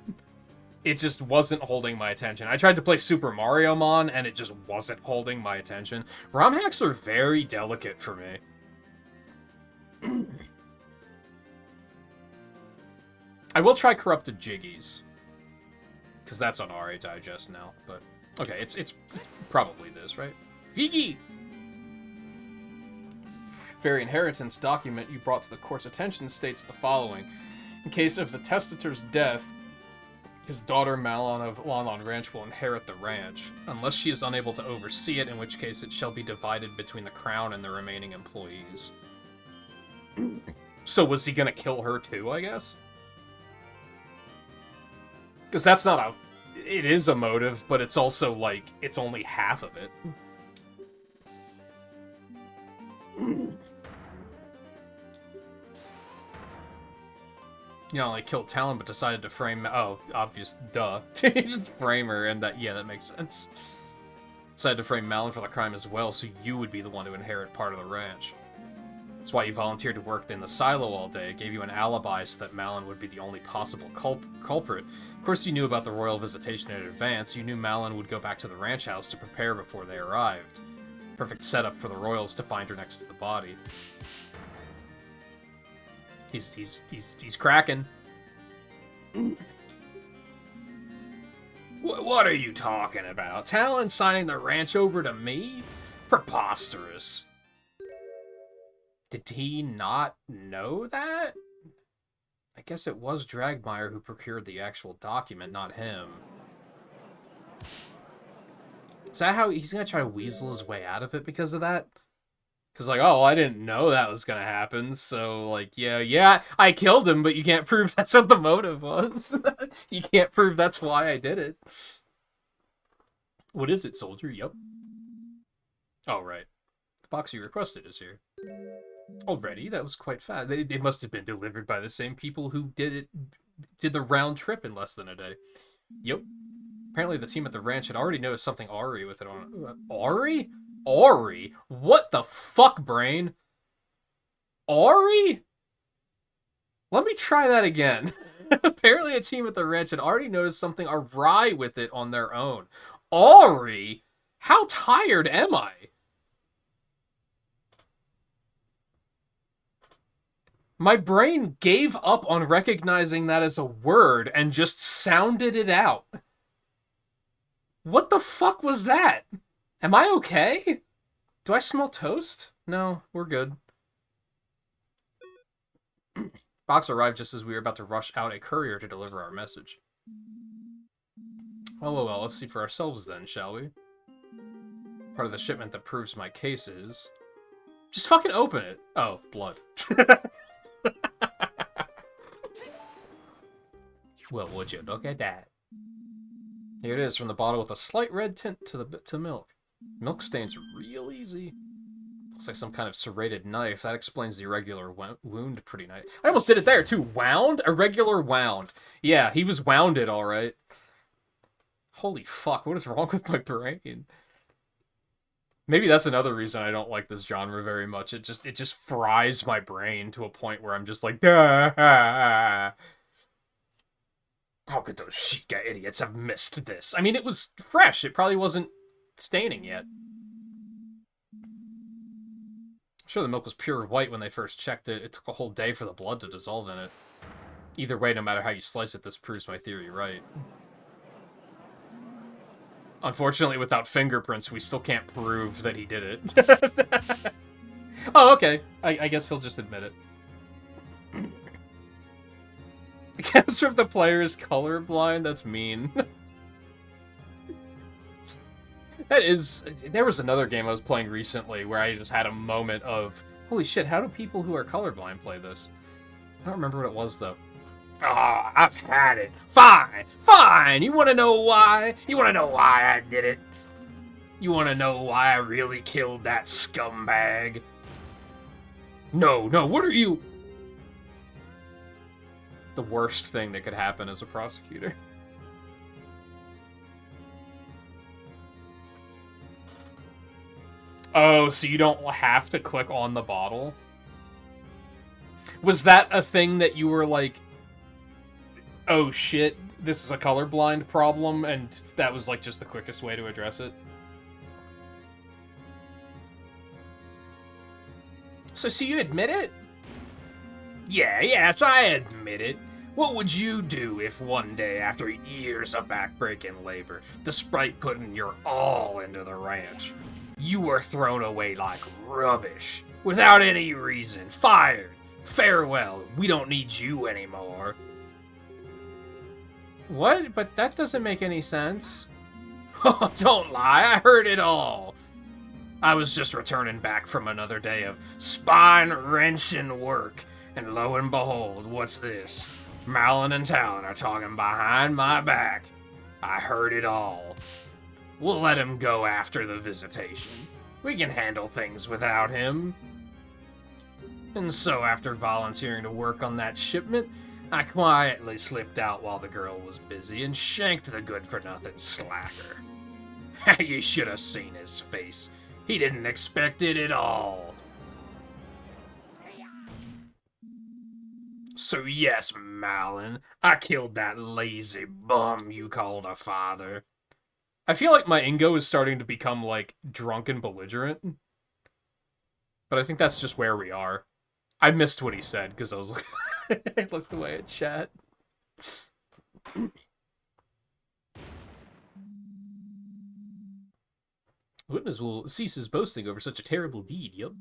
It just wasn't holding my attention. I tried to play Super Mario Mon, and it just wasn't holding my attention. ROM hacks are very delicate for me. I will try Corrupted Jiggies, because that's on RA Digest now, but... Okay, it's probably this, right? Vigi! Fairy inheritance document you brought to the court's attention states the following. In case of the testator's death, his daughter Malon of Lon Ranch will inherit the ranch, unless she is unable to oversee it, in which case it shall be divided between the crown and the remaining employees. So was he gonna kill her too, I guess? Because that's not a... It is a motive, but it's also, like, it's only half of it. You know, like, killed Talon, but decided to frame... Oh, obvious, duh. Just frame her, and that... Yeah, that makes sense. Decided to frame Malon for the crime as well, so you would be the one to inherit part of the ranch. That's why you volunteered to work in the silo all day. It gave you an alibi so that Malon would be the only possible culprit. Of course, you knew about the royal visitation in advance. You knew Malon would go back to the ranch house to prepare before they arrived. Perfect setup for the royals to find her next to the body. He's cracking. What are you talking about? Talon signing the ranch over to me? Preposterous. Did he not know that? I guess it was Dragmire who procured the actual document, not him. Is that how he's gonna try to weasel his way out of it because of that? Because, like, oh, I didn't know that was gonna happen, so, like, yeah, I killed him, but you can't prove that's what the motive was. You can't prove that's why I did it. What is it, soldier? Yup. Oh, right. The box you requested is here. Already? That was quite fast. They must have been delivered by the same people who did the round trip in less than a day. Yup. Apparently the team at the ranch had already noticed something awry with it on... Awry? Awry? What the fuck, brain? Awry? Let me try that again. Apparently a team at the ranch had already noticed something awry with it on their own. Awry? How tired am I? My brain gave up on recognizing that as a word and just sounded it out. What the fuck was that? Am I okay? Do I smell toast? No, we're good. Box arrived just as we were about to rush out a courier to deliver our message. Well, let's see for ourselves then, shall we? Part of the shipment that proves my case is... Just fucking open it. Oh, blood. Well, would you look at that? Here it is from the bottle with a slight red tint to milk. Milk stains real easy. Looks like some kind of serrated knife. That explains the irregular wound pretty nice. I almost did it there, too. Wound? Irregular wound. Yeah, he was wounded, alright. Holy fuck, what is wrong with my brain? Maybe that's another reason I don't like this genre very much. It just fries my brain to a point where I'm just like, ah. How could those Sheikah idiots have missed this? I mean, it was fresh. It probably wasn't staining yet. I'm sure the milk was pure white when they first checked it. It took a whole day for the blood to dissolve in it. Either way, no matter how you slice it, this proves my theory right. Unfortunately, without fingerprints, we still can't prove that he did it. Oh, okay. I guess he'll just admit it. The cancer of the player is colorblind? That's mean. That is... There was another game I was playing recently where I just had a moment of, holy shit, how do people who are colorblind play this? I don't remember what it was, though. Ah, I've had it. Fine, fine. You want to know why? You want to know why I did it? You want to know why I really killed that scumbag? No, what are you... The worst thing that could happen as a prosecutor. Oh, so you don't have to click on the bottle? Was that a thing that you were like, oh shit, this is a colorblind problem, and that was like just the quickest way to address it? So you admit it? Yes, I admit it. What would you do if one day, after years of backbreaking labor, despite putting your all into the ranch, you were thrown away like rubbish, without any reason, fired, farewell, we don't need you anymore? What? But that doesn't make any sense. Oh, don't lie, I heard it all. I was just returning back from another day of spine-wrenching work, and lo and behold, what's this? Malin and Talon are talking behind my back. I heard it all. We'll let him go after the visitation. We can handle things without him. And so, after volunteering to work on that shipment, I quietly slipped out while the girl was busy and shanked the good-for-nothing slacker. You should have seen his face. He didn't expect it at all. So yes, Malin, I killed that lazy bum you called a father. I feel like my Ingo is starting to become, like, drunk and belligerent. But I think that's just where we are. I missed what he said, because I was like... I looked away at chat. Witness will cease his boasting over such a terrible deed, yup.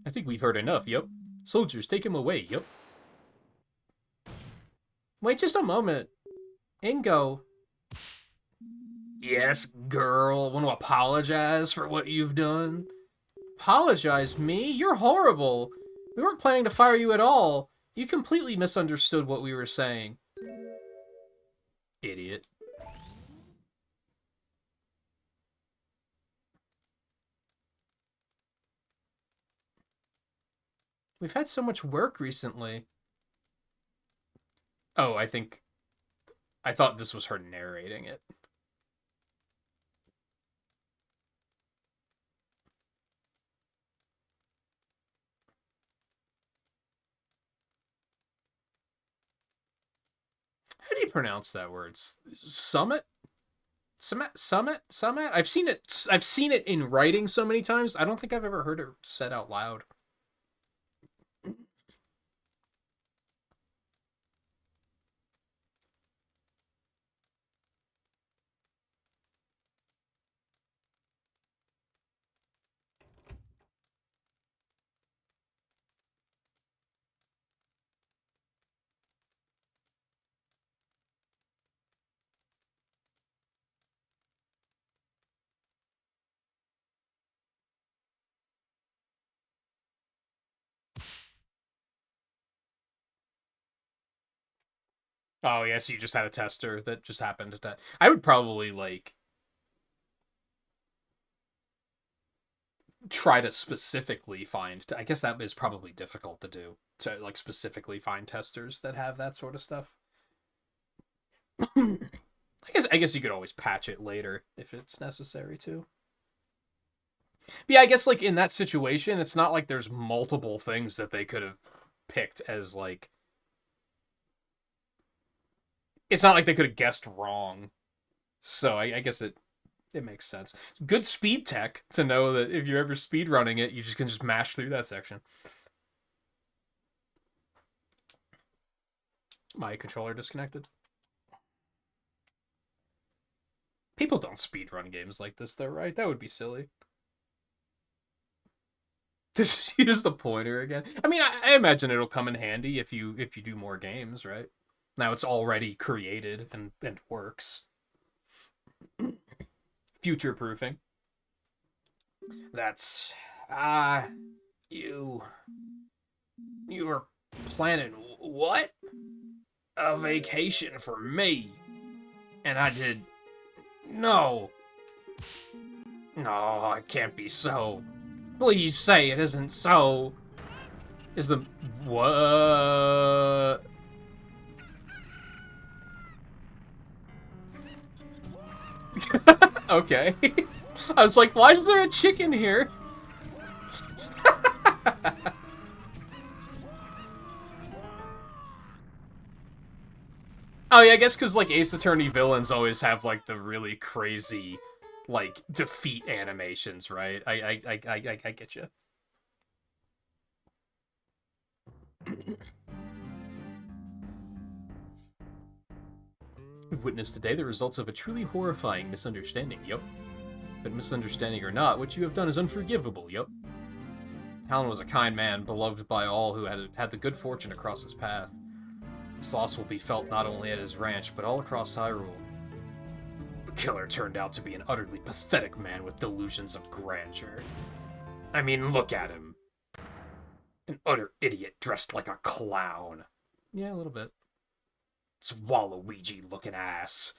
I think we've heard enough, yup. Soldiers, take him away, yup. Wait just a moment. Ingo. Yes, girl. Want to apologize for what you've done? Apologize? Me? You're horrible. We weren't planning to fire you at all. You completely misunderstood what we were saying. Idiot. We've had so much work recently. Oh, I thought this was her narrating it. How do you pronounce that word? Summit? Summit? I've seen it in writing so many times. I don't think I've ever heard it said out loud. Oh, yeah, so you just had a tester that just happened to... I would probably, like... try to specifically find... I guess that is probably difficult to do. To, like, specifically find testers that have that sort of stuff. I guess you could always patch it later if it's necessary to. But yeah, I guess, like, in that situation, it's not like there's multiple things that they could have picked as, like... It's not like they could have guessed wrong. So I guess it It makes sense. Good speed tech to know that if you're ever speed running it, you just can just mash through that section. My controller disconnected. People don't speed run games like this, though, right? That would be silly. Just use the pointer again. I mean, I imagine it'll come in handy if you do more games, right? Now it's already created and works. Future proofing. That's you were planning what? A vacation for me. And I did no. No, it can't be so. Please say it isn't so. Is the what? Okay. I was like, why is there a chicken here? Oh yeah, I guess because like Ace Attorney villains always have like the really crazy, like defeat animations, right? I get you. We've witnessed today the results of a truly horrifying misunderstanding. Yup. But misunderstanding or not, what you have done is unforgivable. Yup. Talon was a kind man, beloved by all who had the good fortune to cross his path. His loss will be felt not only at his ranch, but all across Hyrule. The killer turned out to be an utterly pathetic man with delusions of grandeur. I mean, look at him. An utter idiot dressed like a clown. Yeah, a little bit. It's Waluigi-looking ass.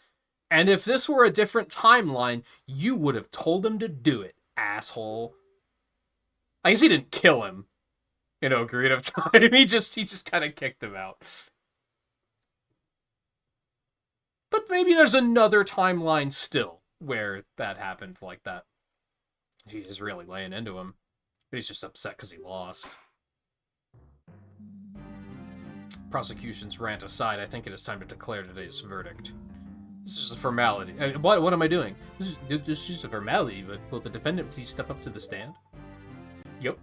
And if this were a different timeline, you would have told him to do it, asshole. I guess he didn't kill him in Ocarina of Time. He just kind of kicked him out. But maybe there's another timeline still where that happened like that. He's really laying into him. But he's just upset because he lost. Prosecution's rant aside, I think it is time to declare today's verdict. This is a formality. What am I doing? This is just a formality, but will the defendant please step up to the stand? Yup.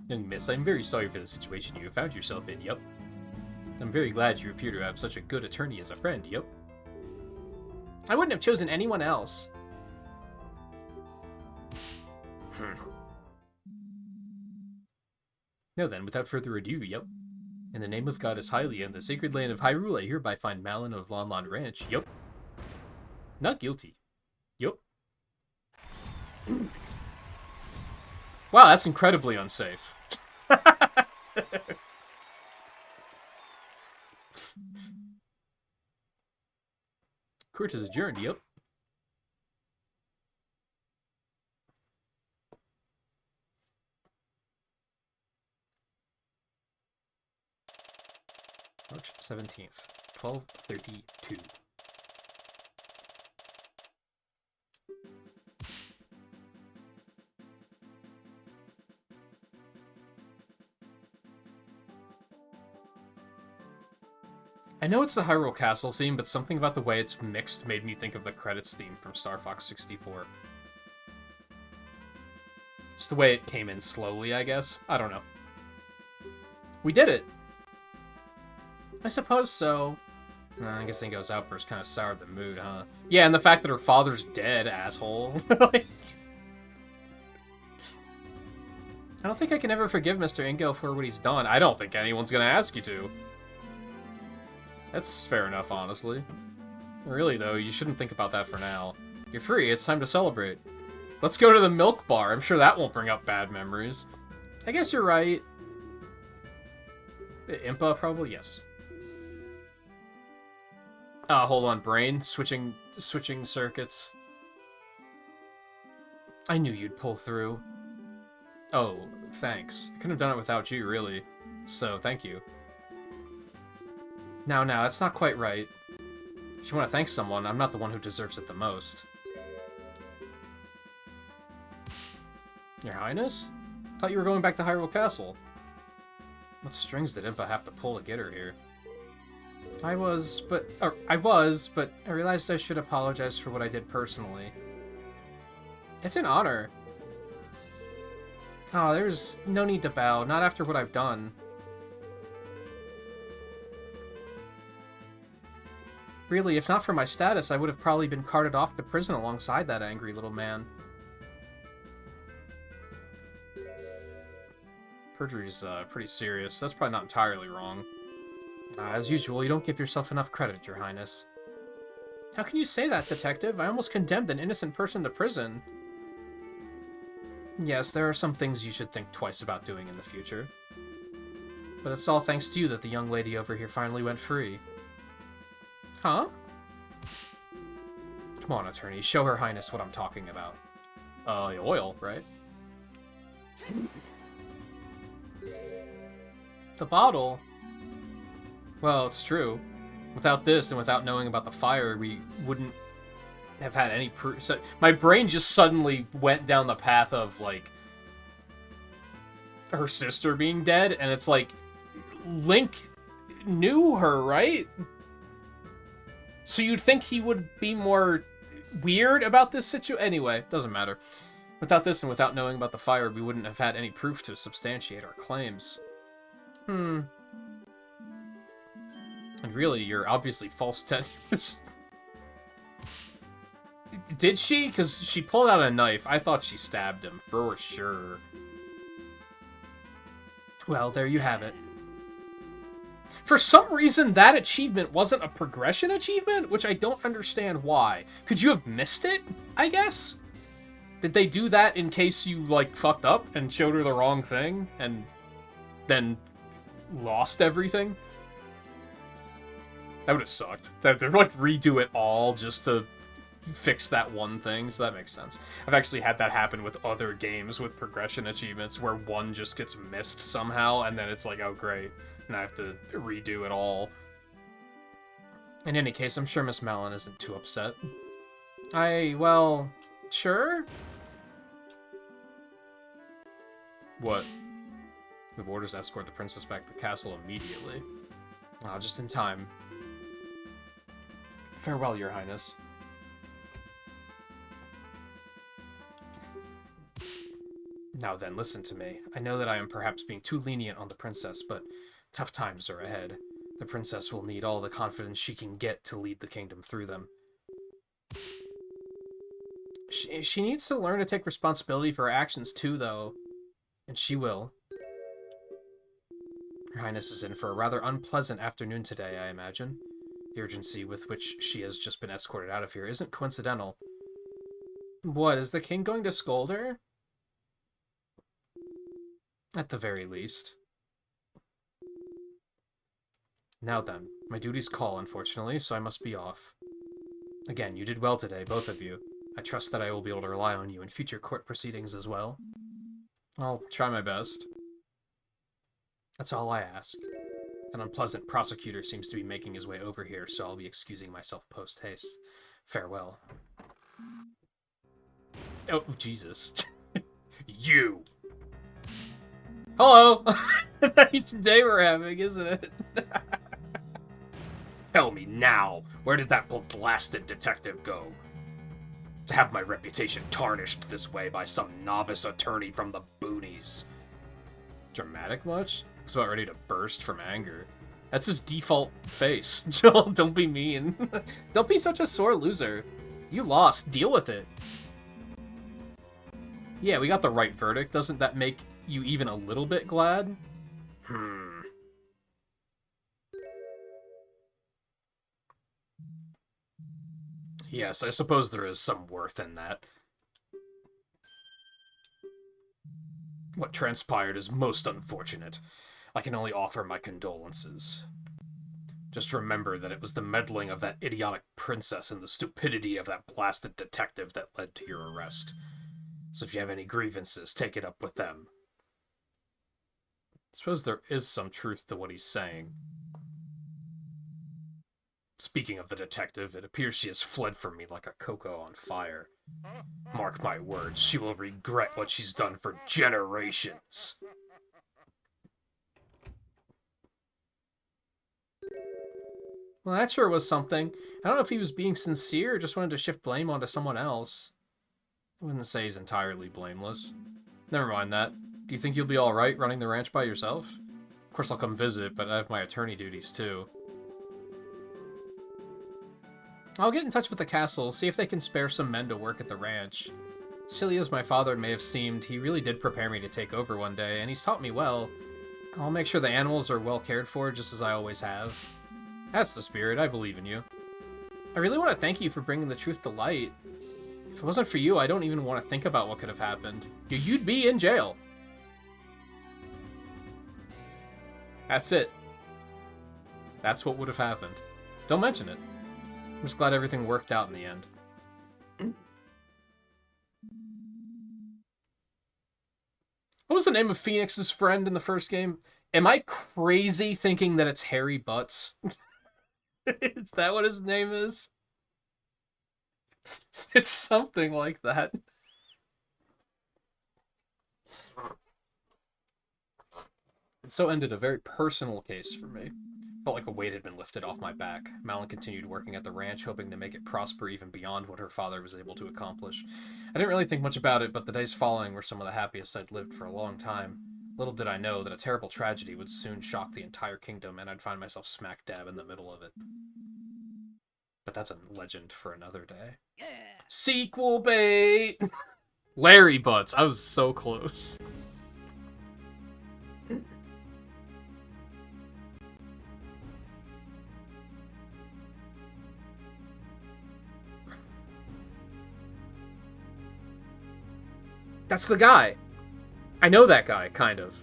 Young miss, I'm very sorry for the situation you have found yourself in, yup. I'm very glad you appear to have such a good attorney as a friend, yup. I wouldn't have chosen anyone else. Now then, without further ado, yup. In the name of Goddess Hylia and the sacred land of Hyrule, I hereby find Malon of Lon Lon Ranch, yup. Not guilty. Yup. Wow, that's incredibly unsafe. Court is adjourned, yup. March 17th, 12:32. I know it's the Hyrule Castle theme, but something about the way it's mixed made me think of the credits theme from Star Fox 64. It's the way it came in slowly, I guess. I don't know. We did it! I suppose so. I guess Ingo's outburst kind of soured the mood, huh? Yeah, and the fact that her father's dead, asshole. Like, I don't think I can ever forgive Mr. Ingo for what he's done. I don't think anyone's gonna ask you to. That's fair enough, honestly. Really, though, you shouldn't think about that for now. You're free, it's time to celebrate. Let's go to the milk bar. I'm sure that won't bring up bad memories. I guess you're right. Impa, probably? Yes. Hold on, brain. Switching circuits. I knew you'd pull through. Oh, thanks. I couldn't have done it without you, really. So, thank you. Now, that's not quite right. If you want to thank someone, I'm not the one who deserves it the most. Your Highness? Thought you were going back to Hyrule Castle. What strings did Impa have to pull to get her here? I was, but I realized I should apologize for what I did personally. It's an honor. Oh, there's no need to bow, not after what I've done. Really, if not for my status, I would have probably been carted off to prison alongside that angry little man. Perjury's pretty serious. That's probably not entirely wrong. As usual, you don't give yourself enough credit, Your Highness. How can you say that, Detective? I almost condemned an innocent person to prison. Yes, there are some things you should think twice about doing in the future. But it's all thanks to you that the young lady over here finally went free. Huh? Come on, attorney. Show Her Highness what I'm talking about. Oil, right? The bottle? Well, it's true. Without this, and without knowing about the fire, we wouldn't have had any proof. So my brain just suddenly went down the path of, like, her sister being dead, and it's like, Link knew her, right? So you'd think he would be more weird about this situation. Anyway, doesn't matter. Without this and without knowing about the fire, we wouldn't have had any proof to substantiate our claims. And really, you're obviously false test. Did she? Because she pulled out a knife. I thought she stabbed him, for sure. Well, there you have it. For some reason, that achievement wasn't a progression achievement, which I don't understand why. Could you have missed it, I guess? Did they do that in case you, like, fucked up and showed her the wrong thing and then lost everything? That would have sucked. They're like, redo it all just to fix that one thing, so that makes sense. I've actually had that happen with other games with progression achievements where one just gets missed somehow, and then it's like, oh, great. And I have to redo it all. In any case, I'm sure Miss Malin isn't too upset. Well, sure? What? We have orders to escort the princess back to the castle immediately. Just in time. Farewell, Your Highness. Now then, listen to me. I know that I am perhaps being too lenient on the princess, but tough times are ahead. The princess will need all the confidence she can get to lead the kingdom through them. She needs to learn to take responsibility for her actions too, though. And she will. Her Highness is in for a rather unpleasant afternoon today, I imagine. The urgency with which she has just been escorted out of here isn't coincidental. What, is the king going to scold her? At the very least. Now then, my duties call, unfortunately, so I must be off. Again, you did well today, both of you. I trust that I will be able to rely on you in future court proceedings as well. I'll try my best. That's all I ask. An unpleasant prosecutor seems to be making his way over here, so I'll be excusing myself post-haste. Farewell. Oh, Jesus. You! Hello! Nice day we're having, isn't it? Tell me now, where did that blasted detective go? To have my reputation tarnished this way by some novice attorney from the boonies. Dramatic much? He's about ready to burst from anger. That's his default face. Don't be mean. Don't be such a sore loser. You lost. Deal with it. Yeah, we got the right verdict. Doesn't that make you even a little bit glad? Yes, I suppose there is some worth in that. What transpired is most unfortunate. I can only offer my condolences. Just remember that it was the meddling of that idiotic princess and the stupidity of that blasted detective that led to your arrest. So if you have any grievances, take it up with them. I suppose there is some truth to what he's saying. Speaking of the detective, it appears she has fled from me like a cocoa on fire. Mark my words, she will regret what she's done for generations. Well, that sure was something. I don't know if he was being sincere or just wanted to shift blame onto someone else. I wouldn't say he's entirely blameless. Never mind that. Do you think you'll be alright running the ranch by yourself? Of course I'll come visit, but I have my attorney duties too. I'll get in touch with the castle, see if they can spare some men to work at the ranch. Silly as my father may have seemed, he really did prepare me to take over one day, and he's taught me well. I'll make sure the animals are well cared for, just as I always have. That's the spirit, I believe in you. I really want to thank you for bringing the truth to light. If it wasn't for you, I don't even want to think about what could have happened. You'd be in jail. That's it. That's what would have happened. Don't mention it. I'm just glad everything worked out in the end. What was the name of Phoenix's friend in the first game? Am I crazy thinking that it's Harry Butts? Is that what his name is? It's something like that. And so ended a very personal case for me. Felt like a weight had been lifted off my back. Malin continued working at the ranch, hoping to make it prosper even beyond what her father was able to accomplish. I didn't really think much about it, but the days following were some of the happiest I'd lived for a long time. Little did I know that a terrible tragedy would soon shock the entire kingdom, and I'd find myself smack dab in the middle of it. But that's a legend for another day. Yeah. Sequel bait! Larry Butts. I was so close. That's the guy. I know that guy, kind of.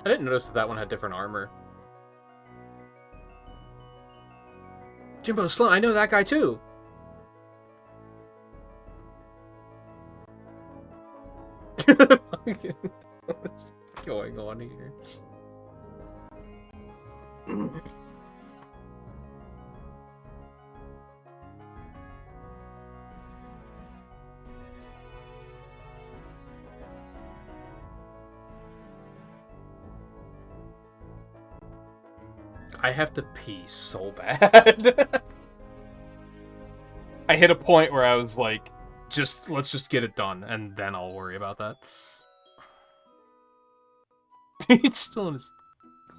I didn't notice that that one had different armor. Jimbo Sloan, I know that guy too. What's going on here? I have to pee so bad. I hit a point where I was like, let's just get it done, and then I'll worry about that. He's still in his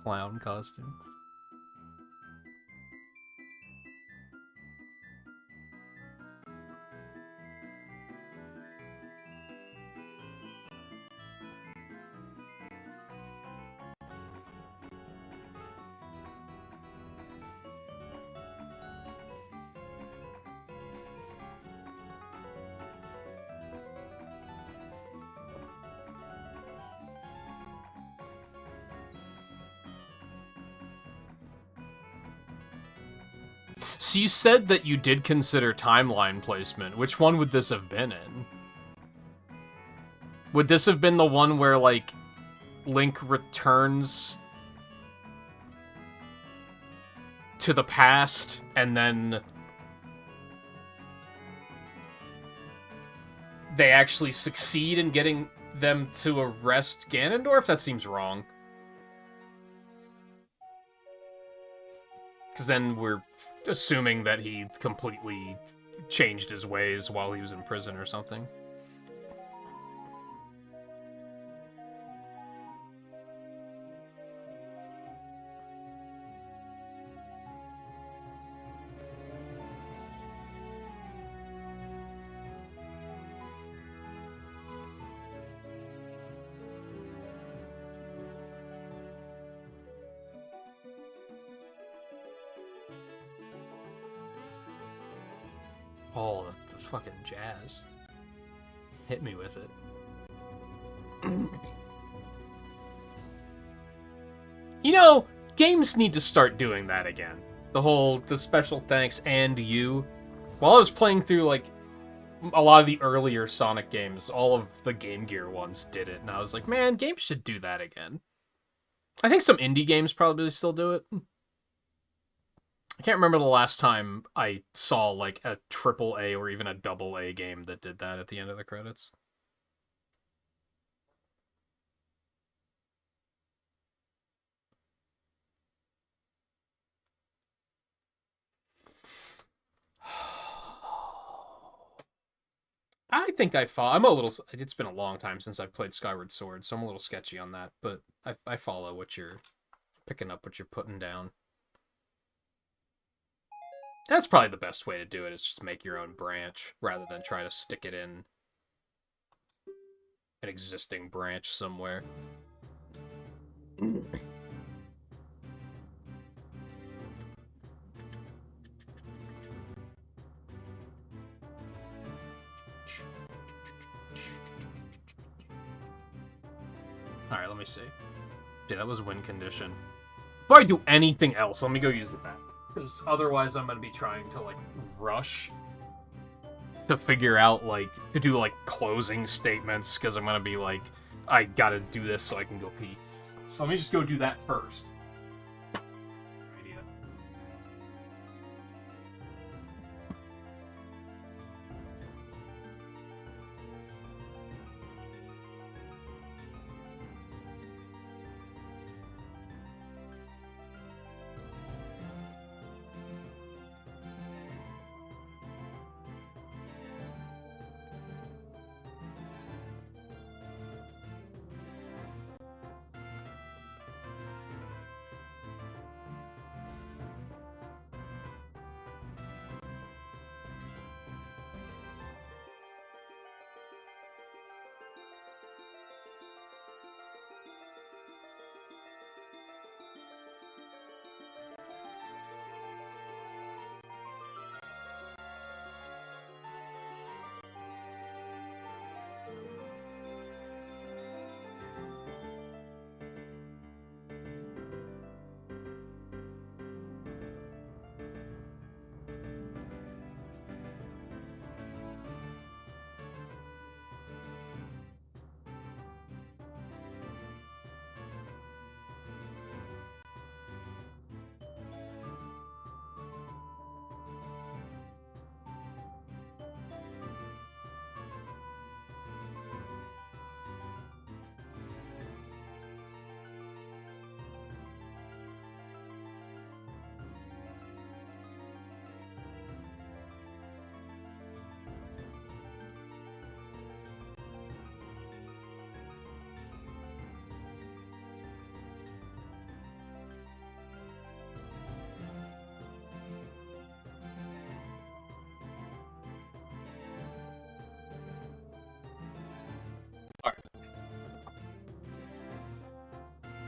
clown costume. So you said that you did consider timeline placement. Which one would this have been in? Would this have been the one where, like, Link returns to the past and then they actually succeed in getting them to arrest Ganondorf? That seems wrong. Because then we're assuming that he completely changed his ways while he was in prison or something. Oh, the fucking jazz. Hit me with it. You know, games need to start doing that again. The special thanks and you. While I was playing through, like, a lot of the earlier Sonic games, all of the Game Gear ones did it, and I was like, man, games should do that again. I think some indie games probably still do it. I can't remember the last time I saw, like, a AAA or even a AA game that did that at the end of the credits. I think I'm a little... It's been a long time since I've played Skyward Sword, so I'm a little sketchy on that, but I follow what you're... picking up what you're putting down. That's probably the best way to do it, is just make your own branch, rather than try to stick it in an existing branch somewhere. Alright, let me see. Yeah, that was win condition. Before I do anything else, let me go use the map. Because otherwise I'm going to be trying to, like, rush to figure out, like, to do, like, closing statements, because I'm going to be like, I gotta do this so I can go pee. So let me just go do that first.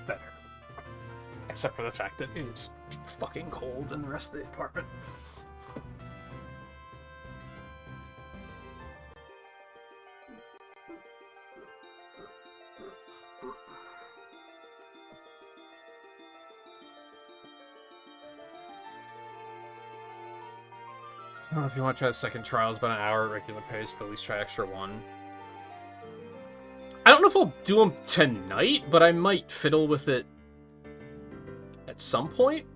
Better. Except for the fact that it is fucking cold in the rest of the apartment. I don't know if you want to try the second trial. It's about an hour at regular pace, but at least try extra one. I don't know if I'll do them tonight, but I might fiddle with it at some point.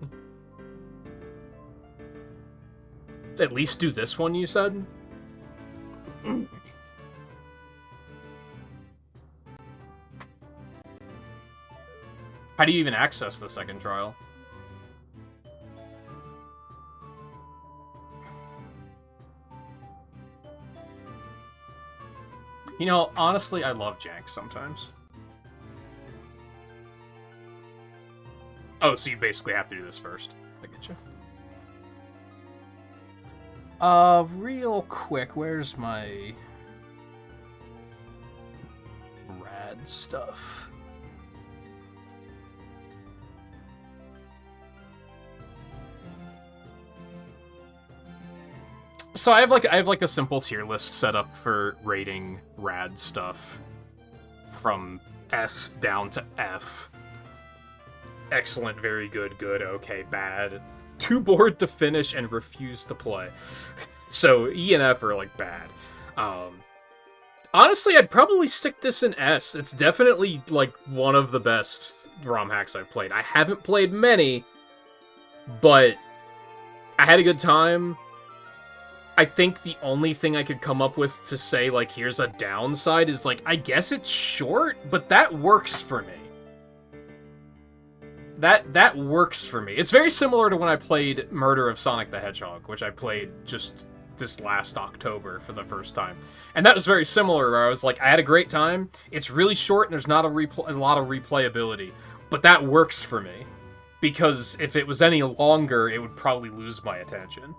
At least do this one, you said? How do you even access the second trial? You know, honestly, I love jank sometimes. Oh, so you basically have to do this first. I get you. Real quick, where's my rad stuff? So I have like a simple tier list set up for rating rad stuff from S down to F. excellent, very good, good, okay, bad, too bored to finish, and refuse to play. So E and F are like bad. Honestly, I'd probably stick this in S. It's definitely like one of the best ROM hacks I've played. I haven't played many, but I had a good time. I think the only thing I could come up with to say, like, here's a downside is, like, I guess it's short, but that works for me. That works for me. It's very similar to when I played Murder of Sonic the Hedgehog, which I played just this last October for the first time. And that was very similar, where I was like, I had a great time, it's really short, and there's not a lot of replayability. But that works for me. Because if it was any longer, it would probably lose my attention.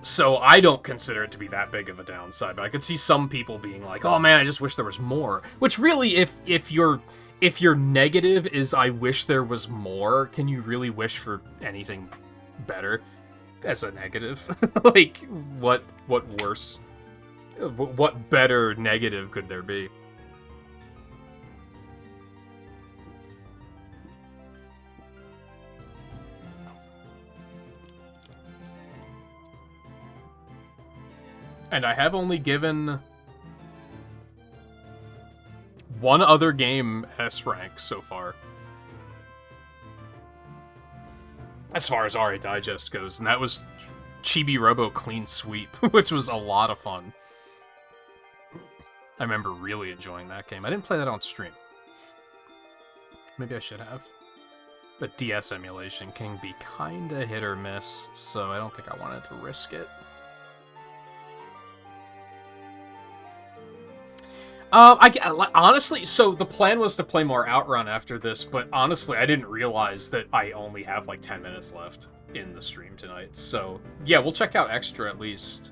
So I don't consider it to be that big of a downside, but I could see some people being like, "Oh man, I just wish there was more." Which really, if your negative is "I wish there was more," can you really wish for anything better as a negative? Like, what worse? What better negative could there be? And I have only given one other game S rank so far. As far as RA Digest goes, and that was Chibi Robo Clean Sweep, which was a lot of fun. I remember really enjoying that game. I didn't play that on stream. Maybe I should have. But DS emulation can be kinda hit or miss, so I don't think I wanted to risk it. Honestly, so the plan was to play more Outrun after this, but honestly, I didn't realize that I only have like 10 minutes left in the stream tonight. So, yeah, we'll check out Extra at least.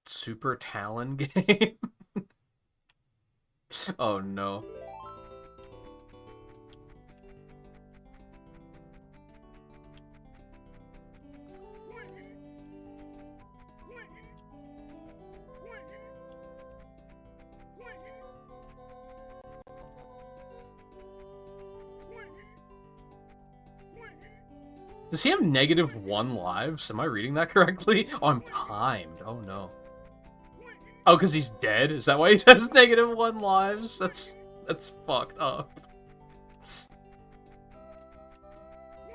Super Talon game? Oh no. Does he have -1 lives? Am I reading that correctly? Oh, I'm timed. Oh, no. Oh, because he's dead? Is that why he has -1 lives? That's fucked up.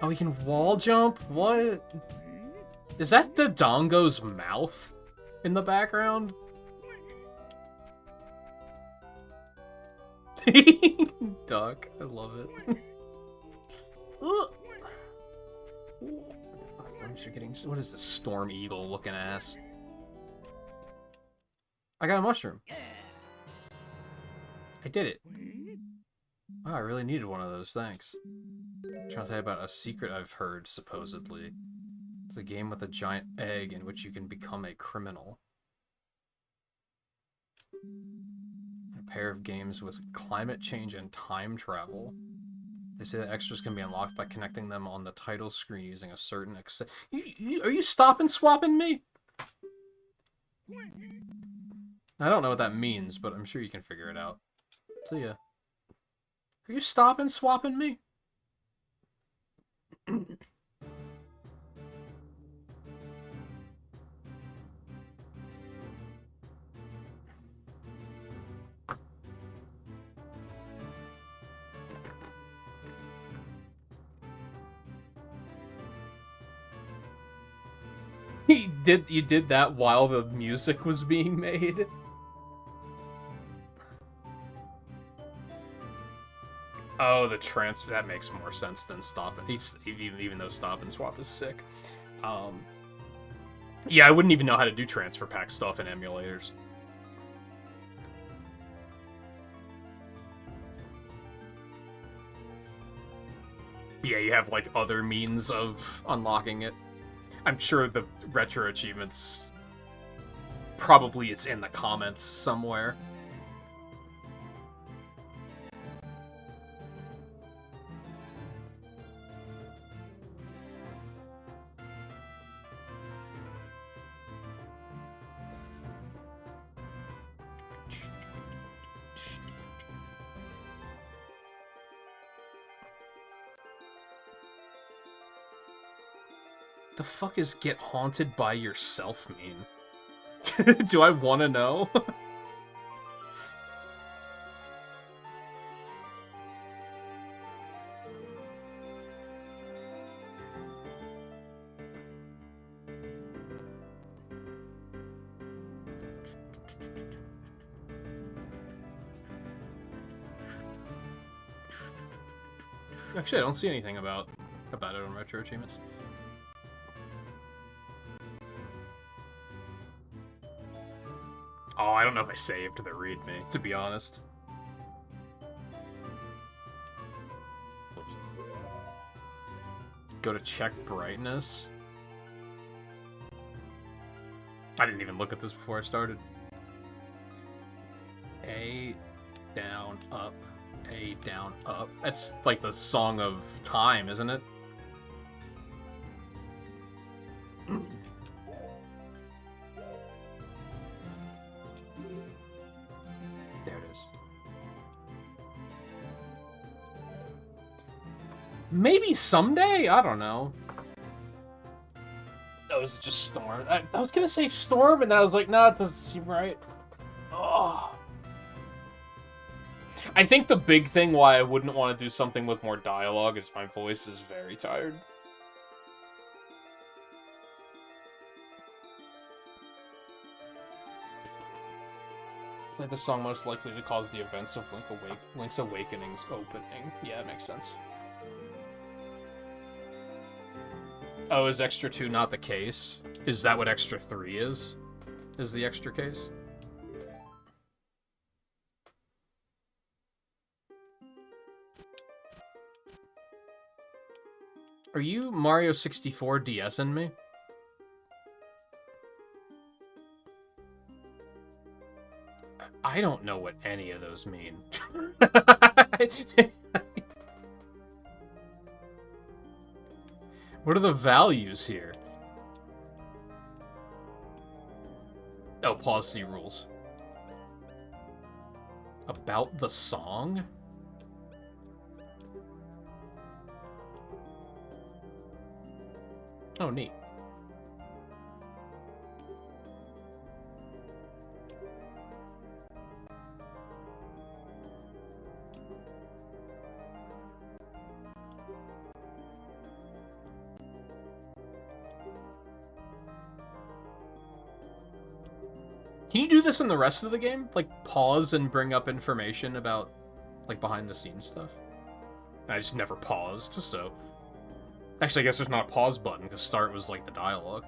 Oh, he can wall jump? What? Is that Dodongo's mouth in the background? Duck. I love it. What is this Storm Eagle looking ass? I got a mushroom. I did it. Wow, I really needed one of those, thanks. I'm trying to tell you about a secret I've heard, supposedly. It's a game with a giant egg in which you can become a criminal. A pair of games with climate change and time travel. They say that extras can be unlocked by connecting them on the title screen using a certain are you stopping swapping me? I don't know what that means, but I'm sure you can figure it out. So yeah. Are you stopping swapping me? You did that while the music was being made? Oh, the transfer, that makes more sense than Stop and even though Stop and Swap is sick. Yeah, I wouldn't even know how to do transfer pack stuff in emulators. Yeah, you have like other means of unlocking it. I'm sure the retro achievements, probably it's in the comments somewhere. The fuck is get haunted by yourself mean? Do I want to know? Actually, I don't see anything about it on Retro Achievements. Oh, I don't know if I saved the readme, to be honest. Go to check brightness. I didn't even look at this before I started. A, down, up. A, down, up. That's like the Song of Time, isn't it? There it is. Maybe someday? I don't know. Oh, it was just Storm. I was gonna say Storm, and then I was like, nah, it doesn't seem right. Oh. I think the big thing why I wouldn't want to do something with more dialogue is my voice is very tired. Play the song most likely to cause the events of Link's Awakening's opening. Yeah, it makes sense. Oh, is Extra 2 not the case? Is that what Extra 3 is? Is the extra case? Are you Mario 64 DSing me? I don't know what any of those mean. What are the values here? Oh, pause C rules. About the song? Oh, neat. Can you do this in the rest of the game? Like, pause and bring up information about, like, behind-the-scenes stuff? I just never paused, so... Actually, I guess there's not a pause button, because start was, like, the dialogue.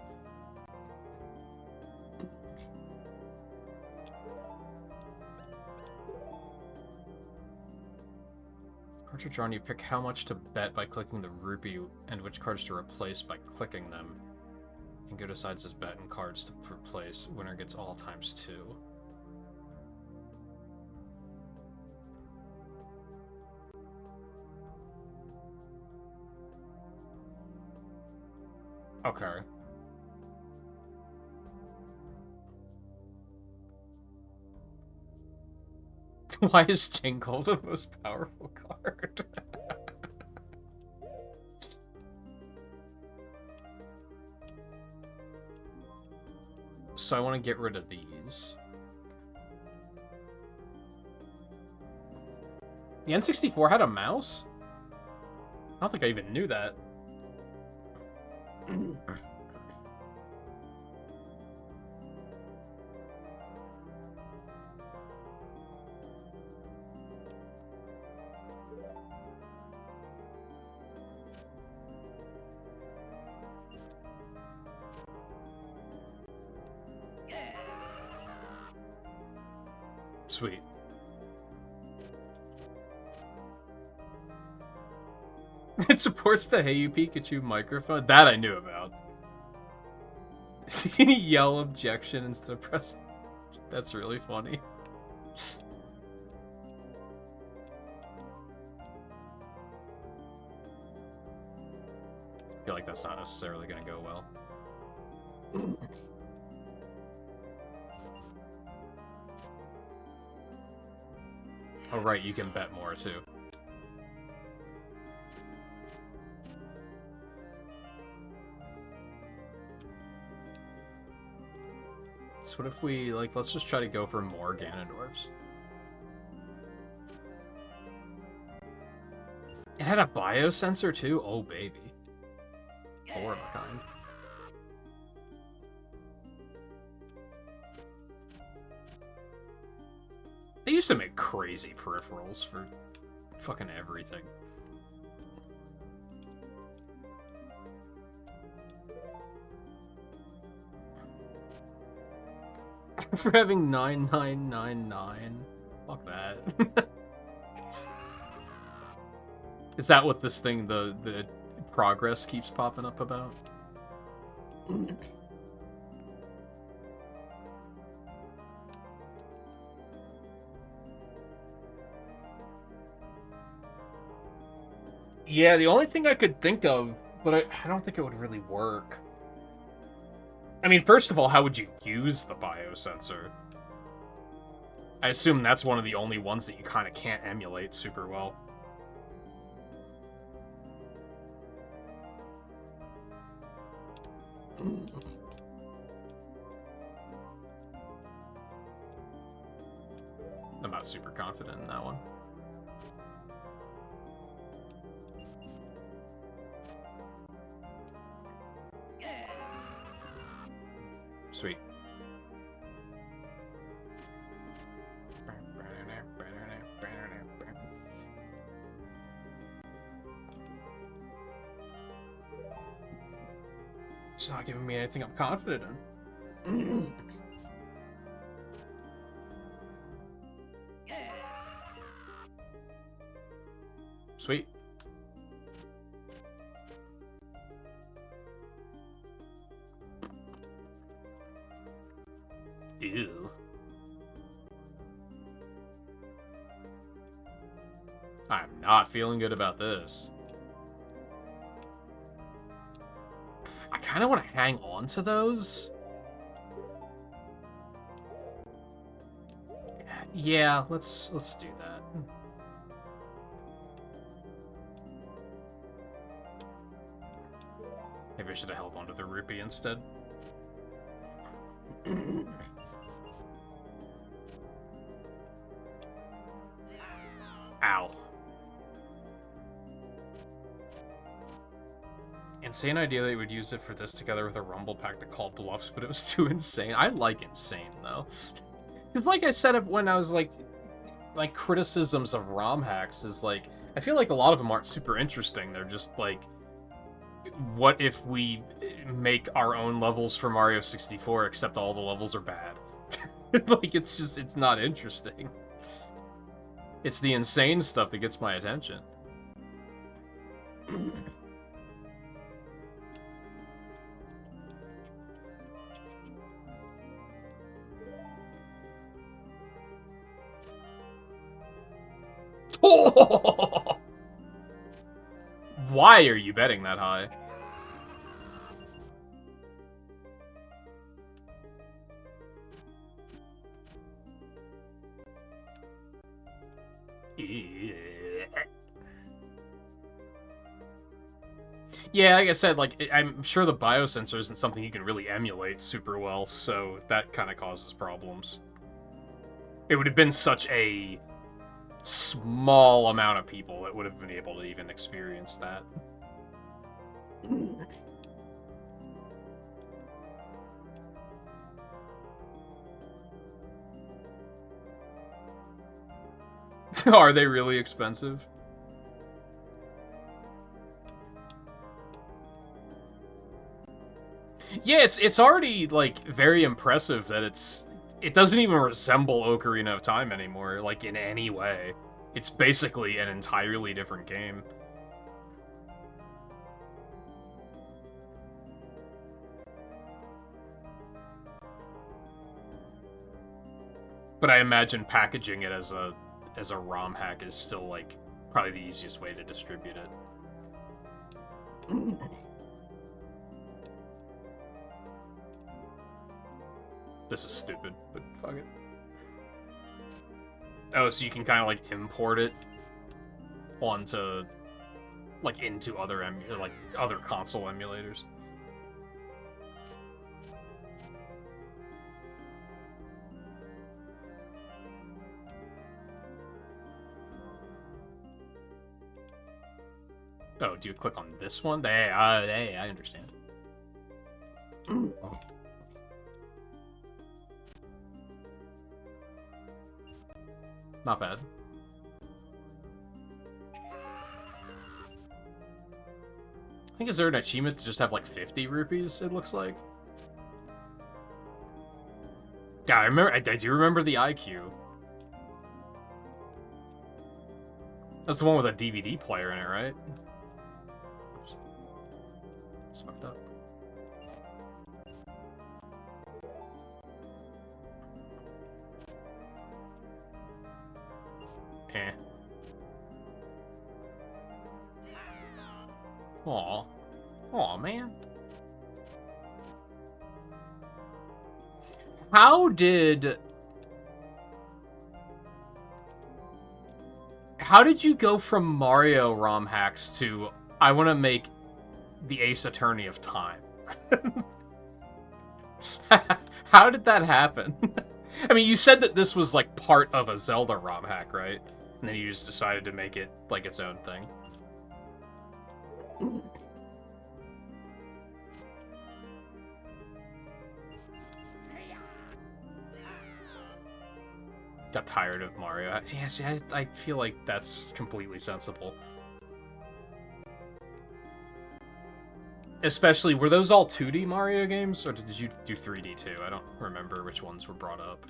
Cards are drawn, you pick how much to bet by clicking the rupee, and which cards to replace by clicking them. And go to sides as bet and cards to replace. Winner gets all times 2. Okay. Why is Tingle the most powerful card? So I want to get rid of these. The N64 had a mouse? I don't think I even knew that. Sweet. It supports the Hey You Pikachu microphone. That I knew about. So you can yell objection instead of press. That's really funny. I feel like that's not necessarily going to go well. Oh, right, you can bet more, too. this. What if we, like, let's just try to go for more Ganondorfs. It had a biosensor, too? Oh, baby. 4 of a kind. They used to make crazy peripherals for fucking everything. For having 9999. Fuck that. Is that what this thing, the progress keeps popping up about? Yeah, the only thing I could think of, but I don't think it would really work. I mean, first of all, how would you use the biosensor? I assume that's one of the only ones that you kind of can't emulate super well. I'm not super confident in that one. Sweet. It's not giving me anything I'm confident in. Sweet. Ew. I'm not feeling good about this. I kind of want to hang on to those. Yeah, let's do that. Maybe I should have held on to the rupee instead. Ow. Insane idea that you would use it for this together with a rumble pack to call bluffs, but it was too insane. I like insane, though. Because like I said when I was like criticisms of ROM hacks is like, I feel like a lot of them aren't super interesting. They're just like, what if we make our own levels for Mario 64 except all the levels are bad? Like, it's not interesting. It's the insane stuff that gets my attention. Why are you betting that high? Yeah, like I said, like, I'm sure the biosensor isn't something you can really emulate super well, so that kind of causes problems. It would have been such a small amount of people that would have been able to even experience that. Are they really expensive? Yeah, it's already, like, very impressive that it doesn't even resemble Ocarina of Time anymore, like, in any way. It's basically an entirely different game. But I imagine packaging it as a ROM hack is still, like, probably the easiest way to distribute it. This is stupid, but fuck it. Oh, so you can kind of, like, import it onto, like, into other other console emulators. Oh, do you click on this one? Hey, I understand. Not bad. I think, is there an achievement to just have like 50 rupees, it looks like? Yeah, I do remember the IQ. That's the one with a DVD player in it, right? Oops. It's fucked up. Eh. Aw. Aw, man. How did you go from Mario ROM hacks to I want to make the Ace Attorney of Time? How did that happen? I mean, you said that this was like part of a Zelda ROM hack, right? And then you just decided to make it like its own thing. Got tired of Mario. Yeah, see, I feel like that's completely sensible. Especially, were those all 2D Mario games, or did you do 3D too? I don't remember which ones were brought up.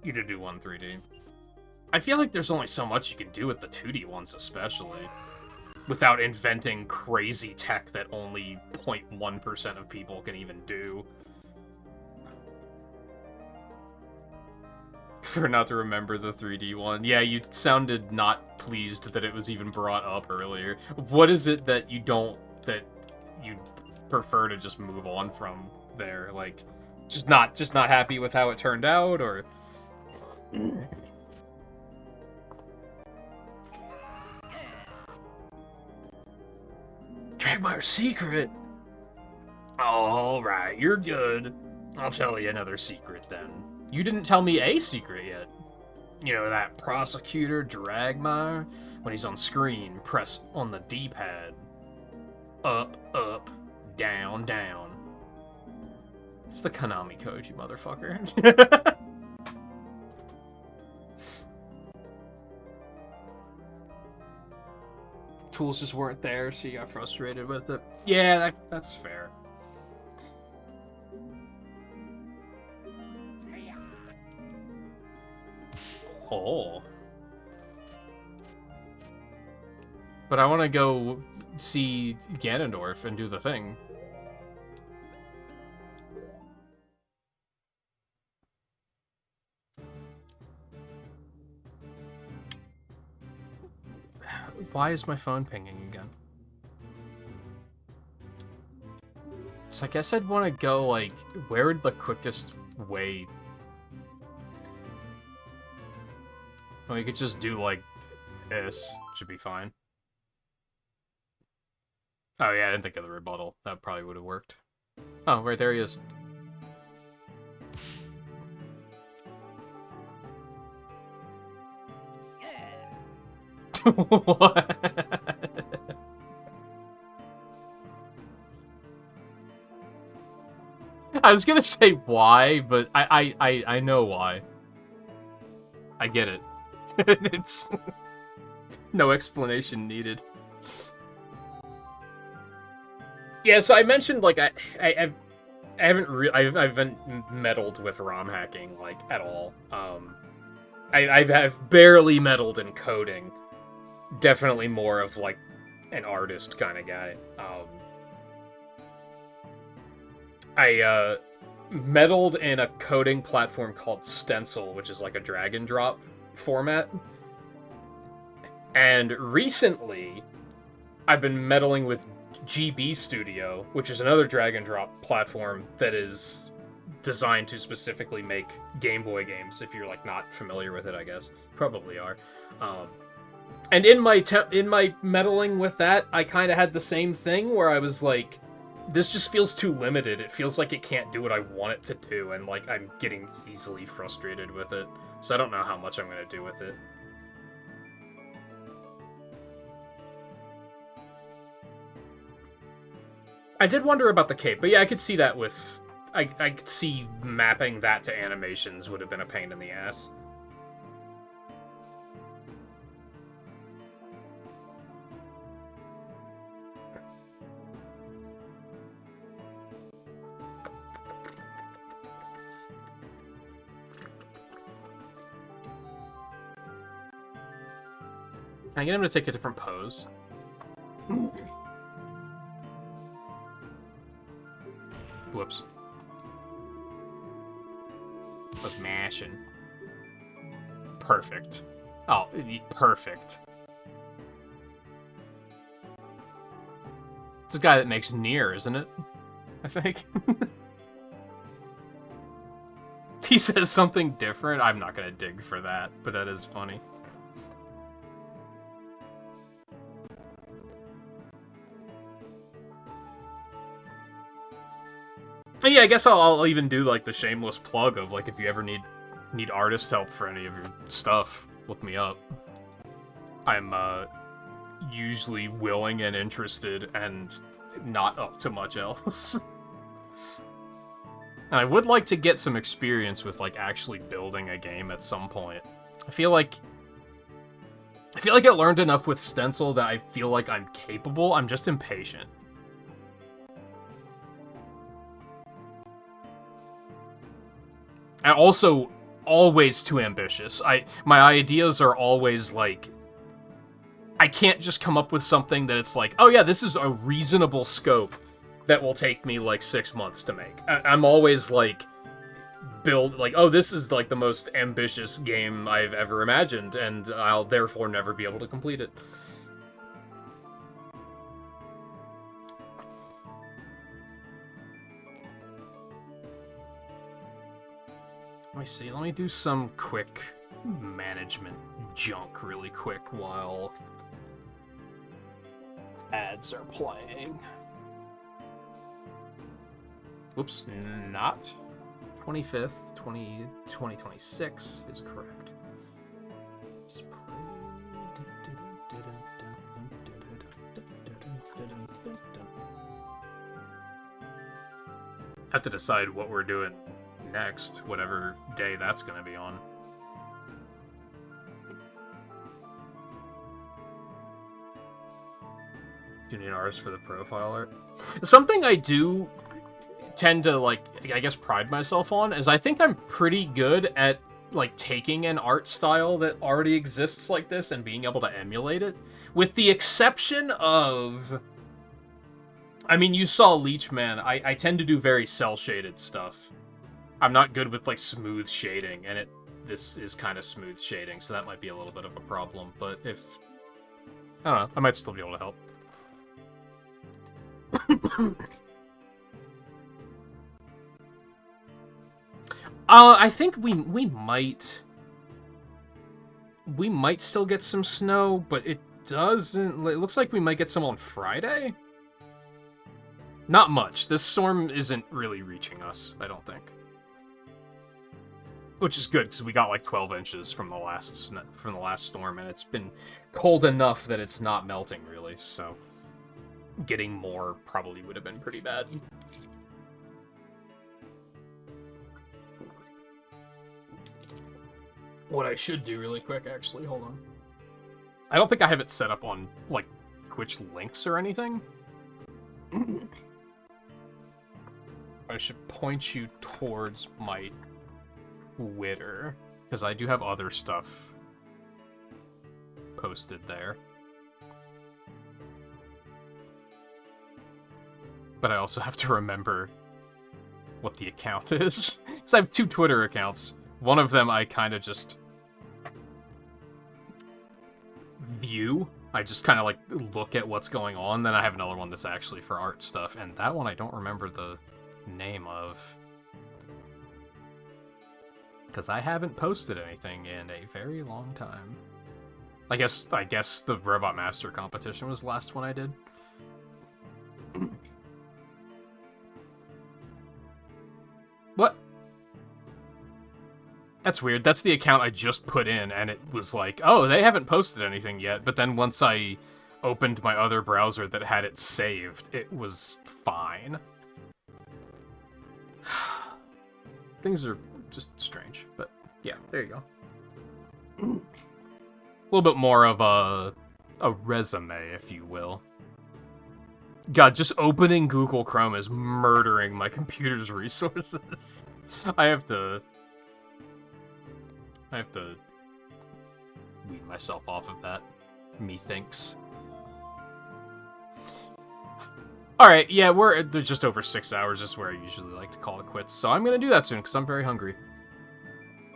You did do one 3D. I feel like there's only so much you can do with the 2D ones, especially. Without inventing crazy tech that only 0.1% of people can even do. For not to remember the 3D one. Yeah, you sounded not pleased that it was even brought up earlier. What is it that you prefer to just move on from there? Like, just not happy with how it turned out, or... Trademark secret? Alright, you're good. I'll tell you another secret then. You didn't tell me a secret yet. You know that prosecutor Dragmire? When he's on screen, press on the D-pad. Up, up, down, down. It's the Konami code, you motherfucker. Tools just weren't there, so you got frustrated with it. Yeah, that's fair. Oh. But I want to go see Ganondorf and do the thing. Why is my phone pinging again? So I guess I'd want to go, like, where would the quickest way... Well, you could just do, like, this. Should be fine. Oh, yeah, I didn't think of the rebuttal. That probably would have worked. Oh, right there he is. What? I was gonna say why, but I know why. I get it. It's no explanation needed. Yeah, so I mentioned like I haven't meddled with ROM hacking like at all. I've barely meddled in coding. Definitely more of like an artist kind of guy. I meddled in a coding platform called Stencil, which is like a drag and drop format. And recently, I've been meddling with GB Studio, which is another drag and drop platform that is designed to specifically make Game Boy games. If you're like not familiar with it, I guess probably are. And in my meddling with that, I kind of had the same thing where I was like this just feels too limited. It feels like it can't do what I want it to do, and like I'm getting easily frustrated with it. So I don't know how much I'm gonna do with it. I did wonder about the cape, but yeah, I could see that with... I could see mapping that to animations would have been a pain in the ass. Can I get him to take a different pose? Whoops. I was mashing. Perfect. Oh, perfect. It's a guy that makes Nier, isn't it? I think. He says something different. I'm not gonna dig for that, but that is funny. But yeah, I guess I'll even do like the shameless plug of like if you ever need artist help for any of your stuff, look me up. I'm usually willing and interested and not up to much else. And I would like to get some experience with like actually building a game at some point. I feel like I learned enough with Stencil that I feel like I'm capable. I'm just impatient. And also, always too ambitious. My ideas are always, like... I can't just come up with something that it's like, oh yeah, this is a reasonable scope that will take me, like, 6 months to make. I'm always, like, oh, this is, like, the most ambitious game I've ever imagined, and I'll therefore never be able to complete it. Let me see, let me do some quick management junk really quick while ads are playing. Whoops, not 25th, 2026 is correct. Have to decide what we're doing next, whatever day that's going to be on. Do you need artists for the profile art? Something I do tend to, like, I guess pride myself on is I think I'm pretty good at, like, taking an art style that already exists like this and being able to emulate it. With the exception of... I mean, you saw Leechman. I tend to do very cel-shaded stuff. I'm not good with, like, smooth shading, and this is kind of smooth shading, so that might be a little bit of a problem, but if... I don't know, I might still be able to help. I think we might still get some snow, but it doesn't... It looks like we might get some on Friday? Not much. This storm isn't really reaching us, I don't think. Which is good, because we got like 12 inches from the last storm, and it's been cold enough that it's not melting, really, so... Getting more probably would have been pretty bad. What I should do really quick, actually, hold on. I don't think I have it set up on, like, Twitch links or anything. I should point you towards my Twitter, because I do have other stuff posted there. But I also have to remember what the account is. So I have 2 Twitter accounts. One of them I kind of just view. I just kind of like look at what's going on. Then I have another one that's actually for art stuff. And that one I don't remember the name of. Because I haven't posted anything in a very long time. I guess the Robot Master competition was the last one I did. That's weird. That's the account I just put in, and it was like, oh, they haven't posted anything yet. But then once I opened my other browser that had it saved, it was fine. Things are just strange, but yeah, there you go. A little bit more of a resume, if you will. God, just opening Google Chrome is murdering my computer's resources. I have to weed myself off of that. Methinks. Alright, yeah, we're just over 6 hours. This is where I usually like to call it quits. So I'm going to do that soon, because I'm very hungry.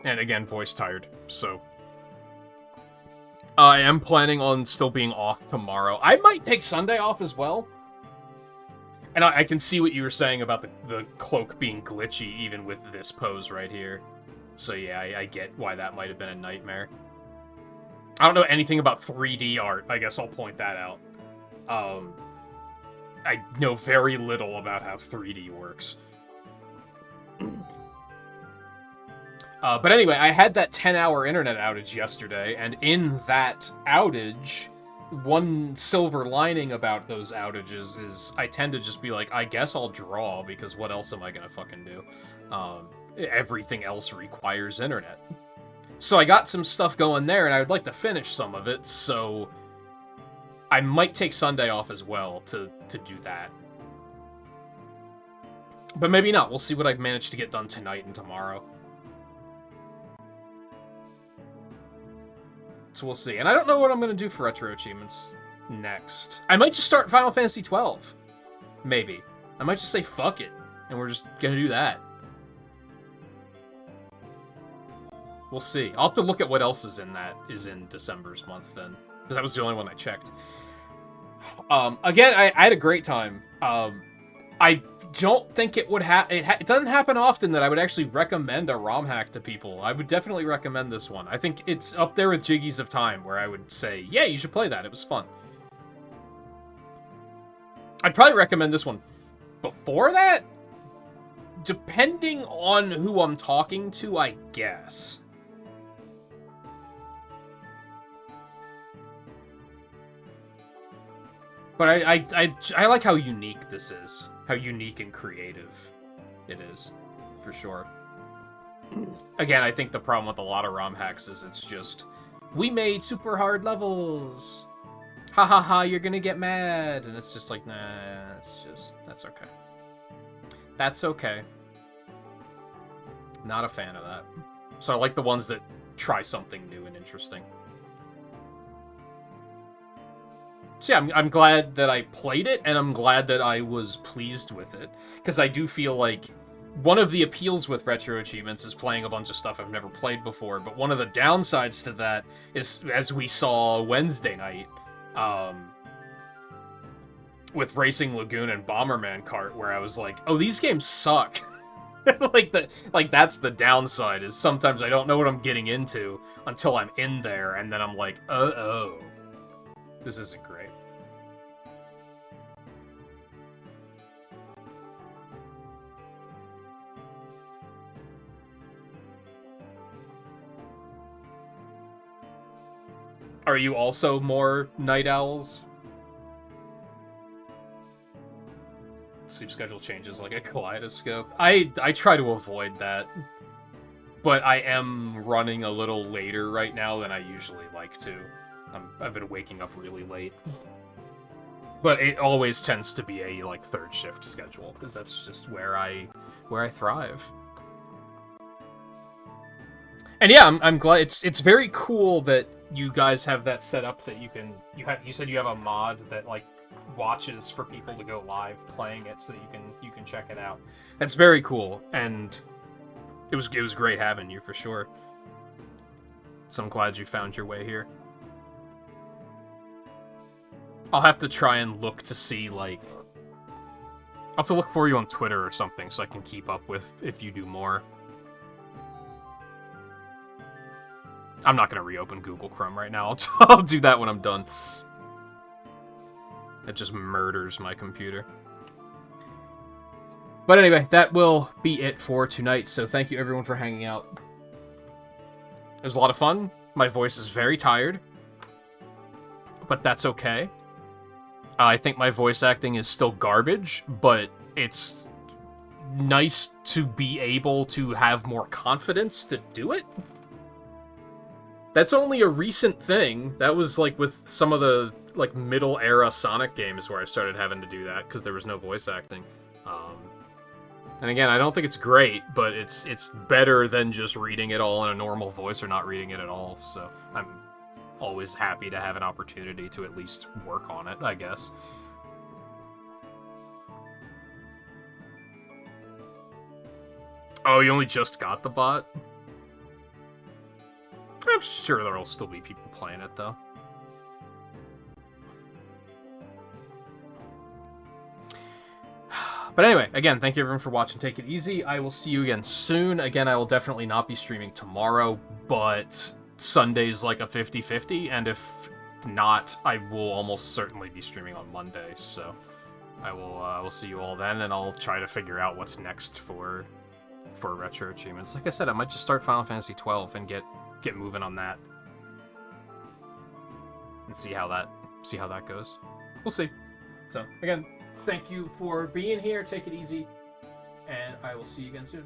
And again, voice tired, so... I am planning on still being off tomorrow. I might take Sunday off as well. And I can see what you were saying about the cloak being glitchy, even with this pose right here. So yeah, I get why that might have been a nightmare. I don't know anything about 3D art. I guess I'll point that out. I know very little about how 3D works. But anyway, I had that 10-hour internet outage yesterday, and in that outage, one silver lining about those outages is I tend to just be like, I guess I'll draw, because what else am I gonna fucking do? Everything else requires internet. So I got some stuff going there, and I would like to finish some of it, so I might take Sunday off as well to do that. But maybe not. We'll see what I manage to get done tonight and tomorrow. So we'll see. And I don't know what I'm going to do for Retro Achievements next. I might just start Final Fantasy 12. Maybe. I might just say fuck it, and we're just going to do that. We'll see. I'll have to look at what else is in December's month then, because that was the only one I checked. Again, I had a great time. I don't think it would it doesn't happen often that I would actually recommend a ROM hack to people. I would definitely recommend this one. I think it's up there with Jiggies of Time, where I would say, yeah, you should play that. It was fun. I'd probably recommend this one before that, depending on who I'm talking to, I guess. But I like how unique this is. How unique and creative it is, for sure. Again, I think the problem with a lot of ROM hacks is it's just, we made super hard levels. Ha ha ha, you're gonna get mad. And it's just like, nah, that's okay. That's okay. Not a fan of that. So I like the ones that try something new and interesting. So yeah, I'm glad that I played it, and I'm glad that I was pleased with it. Because I do feel like one of the appeals with Retro Achievements is playing a bunch of stuff I've never played before, but one of the downsides to that is, as we saw Wednesday night, with Racing Lagoon and Bomberman Kart, where I was like, oh, these games suck. like that's the downside, is sometimes I don't know what I'm getting into until I'm in there, and then I'm like, uh-oh. This isn't great. Are you also more night owls? Sleep schedule changes like a kaleidoscope. I try to avoid that. But I am running a little later right now than I usually like to. I've been waking up really late. But it always tends to be a, like, third shift schedule, because that's just where I thrive. And yeah, I'm glad it's very cool that you guys have that set up, that you said you have a mod that, like, watches for people to go live playing it, so that you can check it out. That's very cool, and it was great having you, for sure. So I'm glad you found your way here. I'll have to try and look to see, like... I'll have to look for you on Twitter or something so I can keep up with if you do more. I'm not going to reopen Google Chrome right now. I'll do that when I'm done. It just murders my computer. But anyway, that will be it for tonight, so thank you everyone for hanging out. It was a lot of fun. My voice is very tired, but that's okay. I think my voice acting is still garbage, but it's nice to be able to have more confidence to do it. That's only a recent thing. That was like with some of the like middle era Sonic games where I started having to do that because there was no voice acting. And again, I don't think it's great, but it's better than just reading it all in a normal voice or not reading it at all. So I'm always happy to have an opportunity to at least work on it, I guess. Oh, you only just got the bot? I'm sure there'll still be people playing it, though. But anyway, again, thank you everyone for watching. Take it easy. I will see you again soon. Again, I will definitely not be streaming tomorrow, but Sunday's like a 50-50, and if not, I will almost certainly be streaming on Monday, so I will see you all then, and I'll try to figure out what's next for Retro Achievements. Like I said, I might just start Final Fantasy 12 and get moving on that. And see how that goes. We'll see. So, again, thank you for being here. Take it easy. And I will see you again soon.